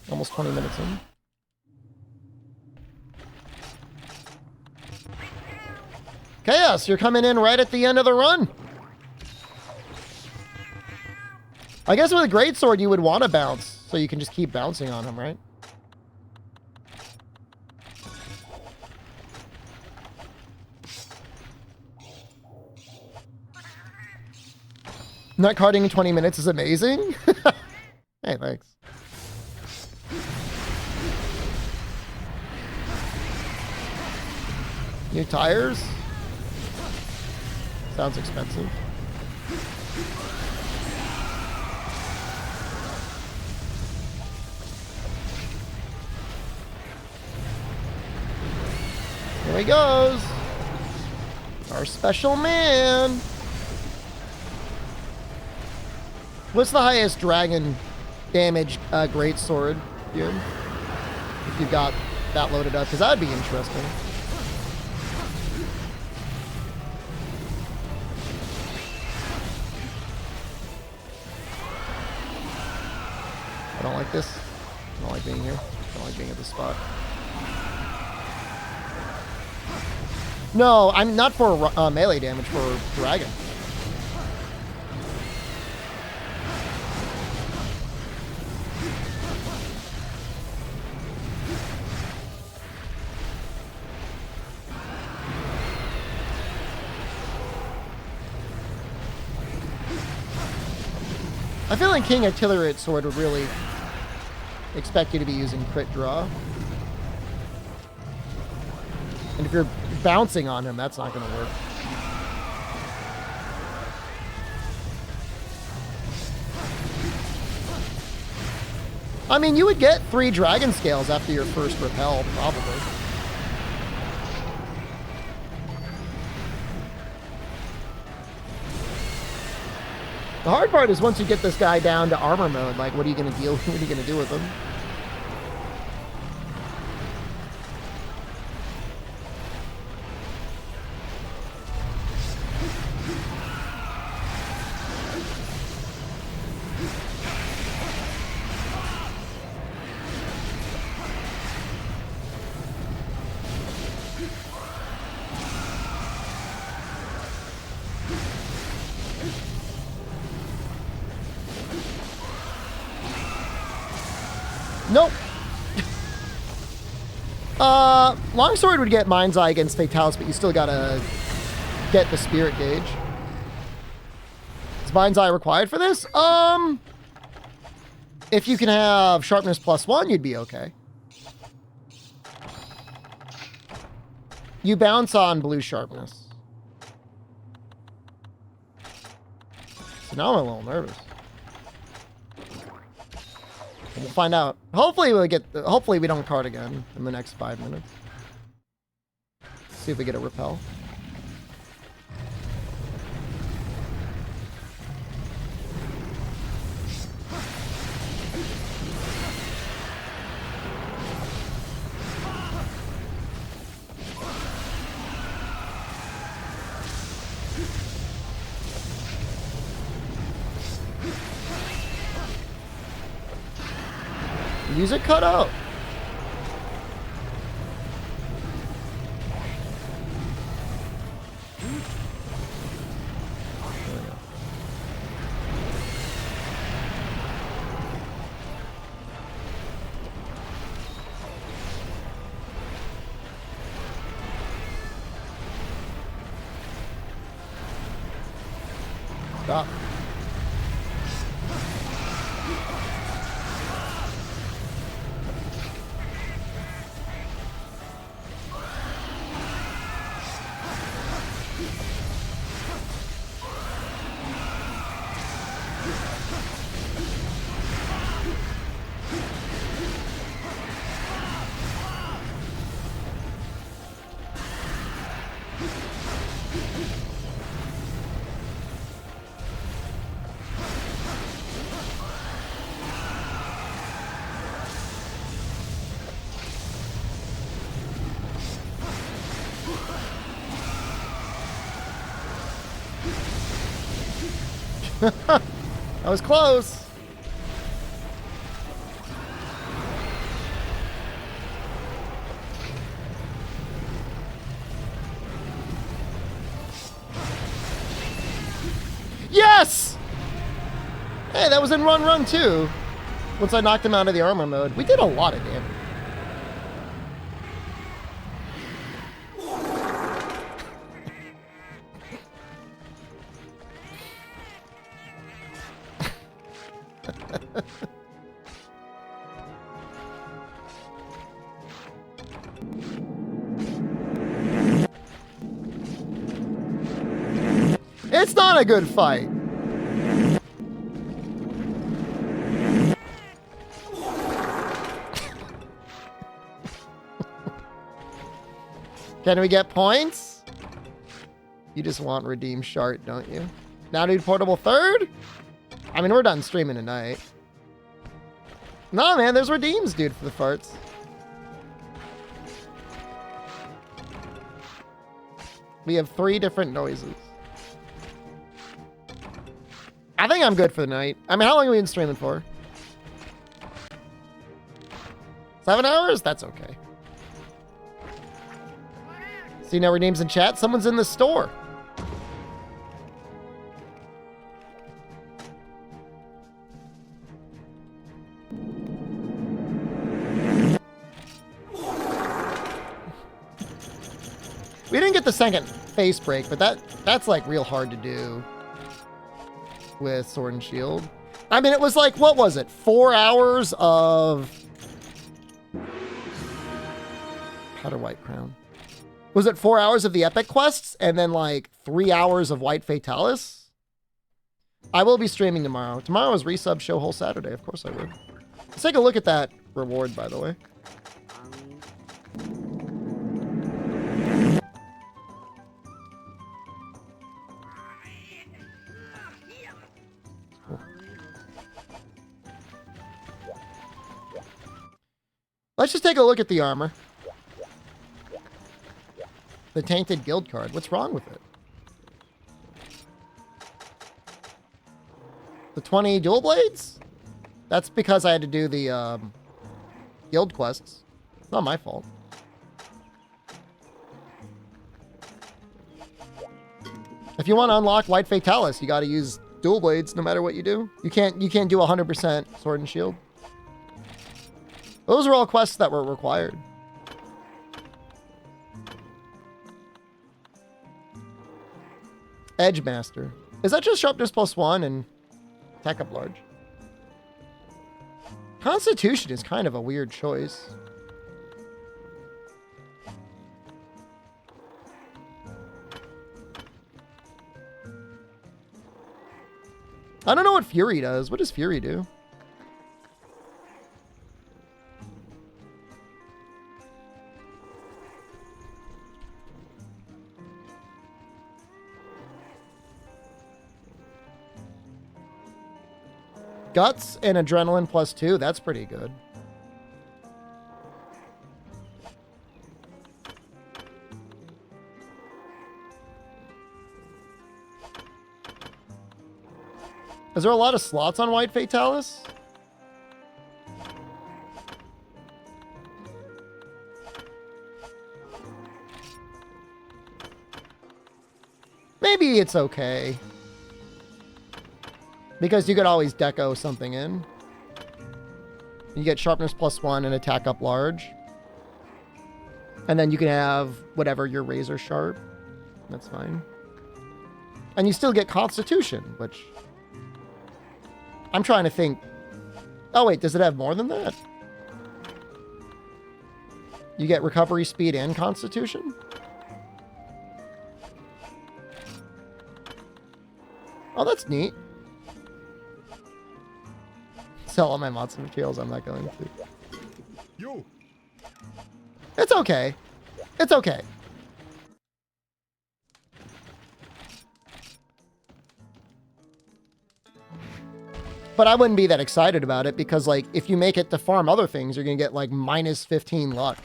Almost 20 minutes in. Chaos, you're coming in right at the end of the run. I guess with a greatsword you would want to bounce, so you can just keep bouncing on him, right? Not carting in 20 minutes is amazing. Hey, thanks. New tires? Sounds expensive. Here he goes. Our special man. What's the highest dragon damage greatsword, dude? If you've got that loaded up, because that'd be interesting. I don't like this. I don't like being here. I don't like being at this spot. No, I'm not for melee damage, for dragon. I feel like King Artillery Sword would really expect you to be using crit draw. And if you're bouncing on him, that's not going to work. I mean, you would get 3 dragon scales after your first repel, probably. The hard part is once you get this guy down to armor mode, like, what are you going to deal? What are you going to do with him? Nope. Longsword would get Mind's Eye against Fatalis, but you still gotta get the Spirit Gauge. Is Mind's Eye required for this? If you can have Sharpness +1, you'd be okay. You bounce on blue Sharpness. So now I'm a little nervous. We'll find out. Hopefully we'll get. Hopefully we don't card again in the next 5 minutes. See if we get a repel. music cut out. Stop. That was close. Yes! Hey, that was in Run too. Once I knocked him out of the armor mode. We did a lot of damage. It's not a good fight. Can we get points? You just want redeem shart, don't you? Now dude, portable third? I mean, we're done streaming tonight. No, man, there's redeems, dude, for the farts. We have 3 different noises. I think I'm good for the night. I mean, how long have we been streaming for? 7 hours? That's okay. See no redeems in chat? Someone's in the store. We didn't get the second face break, but that's like real hard to do with Sword and Shield. I mean, it was like, what was it? 4 hours of Powder White Crown. Was it 4 hours of the epic quests and then like 3 hours of White Fatalis? I will be streaming tomorrow. Tomorrow is resub show whole Saturday. Of course I would. Let's take a look at that reward, by the way. Let's just take a look at the armor. The Tainted Guild card. What's wrong with it? The 20 dual blades? That's because I had to do the guild quests. It's not my fault. If you want to unlock White Fatalis, you got to use dual blades no matter what you do. You can't do 100% Sword and Shield. Those are all quests that were required. Edge Master. Is that just sharpness +1 and attack up large? Constitution is kind of a weird choice. I don't know what Fury does. What does Fury do? Guts and Adrenaline +2. That's pretty good. Is there a lot of slots on White Fatalis? maybe it's okay. Because you could always deco something in. You get sharpness +1 and attack up large. And then you can have whatever your razor sharp. That's fine. And you still get constitution, which... I'm trying to think. Oh, wait, does it have more than that? You get recovery speed and constitution? Oh, that's neat. Sell all my mods and materials. I'm not going to. You. It's okay. It's okay. But I wouldn't be that excited about it because, like, if you make it to farm other things, you're going to get, like, minus 15 luck.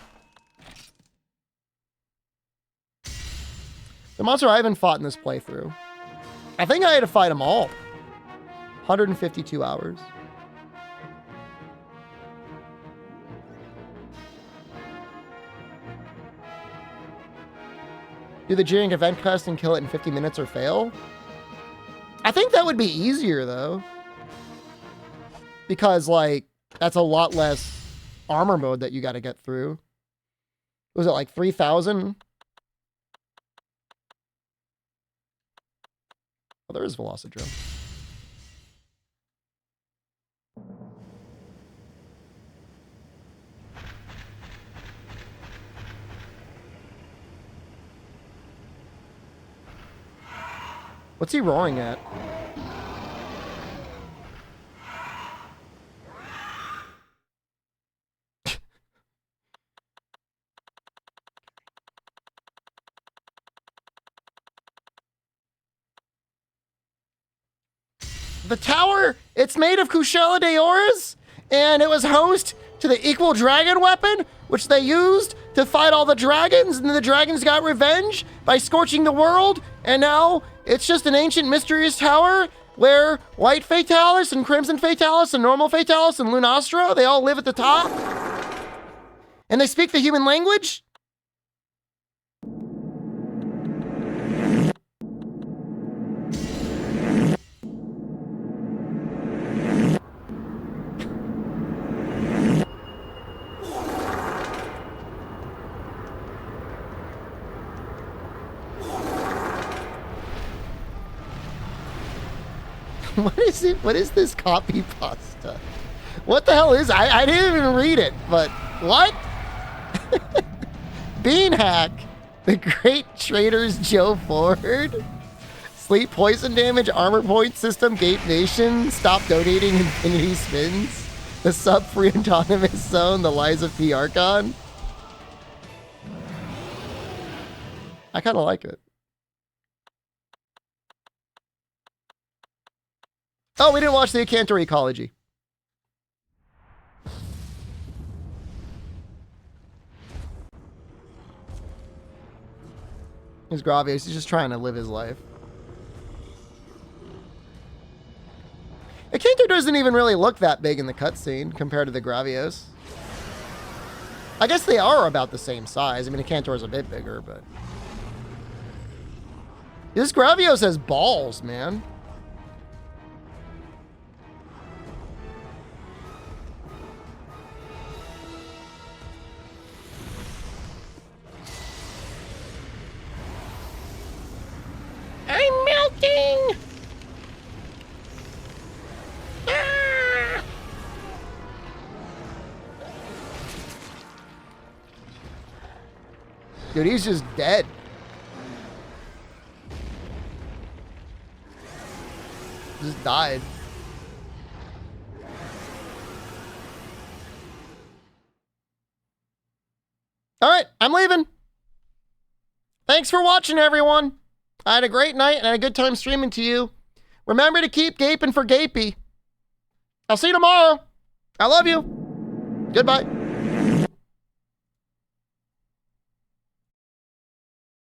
The monster I haven't fought in this playthrough. I think I had to fight them all. 152 hours. Do the Jeering event quest and kill it in 50 minutes or fail? I think that would be easier, though. Because, like, that's a lot less armor mode that you got to get through. Was it like 3,000? Oh, there is Velocidrome. What's he roaring at? The tower, it's made of Cuchella de Oros, and it was host to the Equal Dragon weapon, which they used to fight all the dragons, and the dragons got revenge by scorching the world, and now it's just an ancient mysterious tower where White Fatalis and Crimson Fatalis and Normal Fatalis and Lunastra, they all live at the top. And they speak the human language. What is it? What is this copy pasta? What the hell is it? I didn't even read it, but what? Bean hack. The great traders Joe Ford. Sleep poison damage, armor point system, Gate Nation, stop donating infinity spins. The sub-free autonomous zone, the lies of P. Archon. I kind of like it. Oh, we didn't watch the Acantor Ecology. He's Gravios. He's just trying to live his life. Acantor doesn't even really look that big in the cutscene compared to the Gravios. I guess they are about the same size. I mean, Acantor is a bit bigger, but... This Gravios has balls, man. I'm melting! Ah! Dude, he's just dead. Just died. All right, I'm leaving. Thanks for watching, everyone. I had a great night and had a good time streaming to you. Remember to keep gaping for Gapey. I'll see you tomorrow. I love you. Goodbye.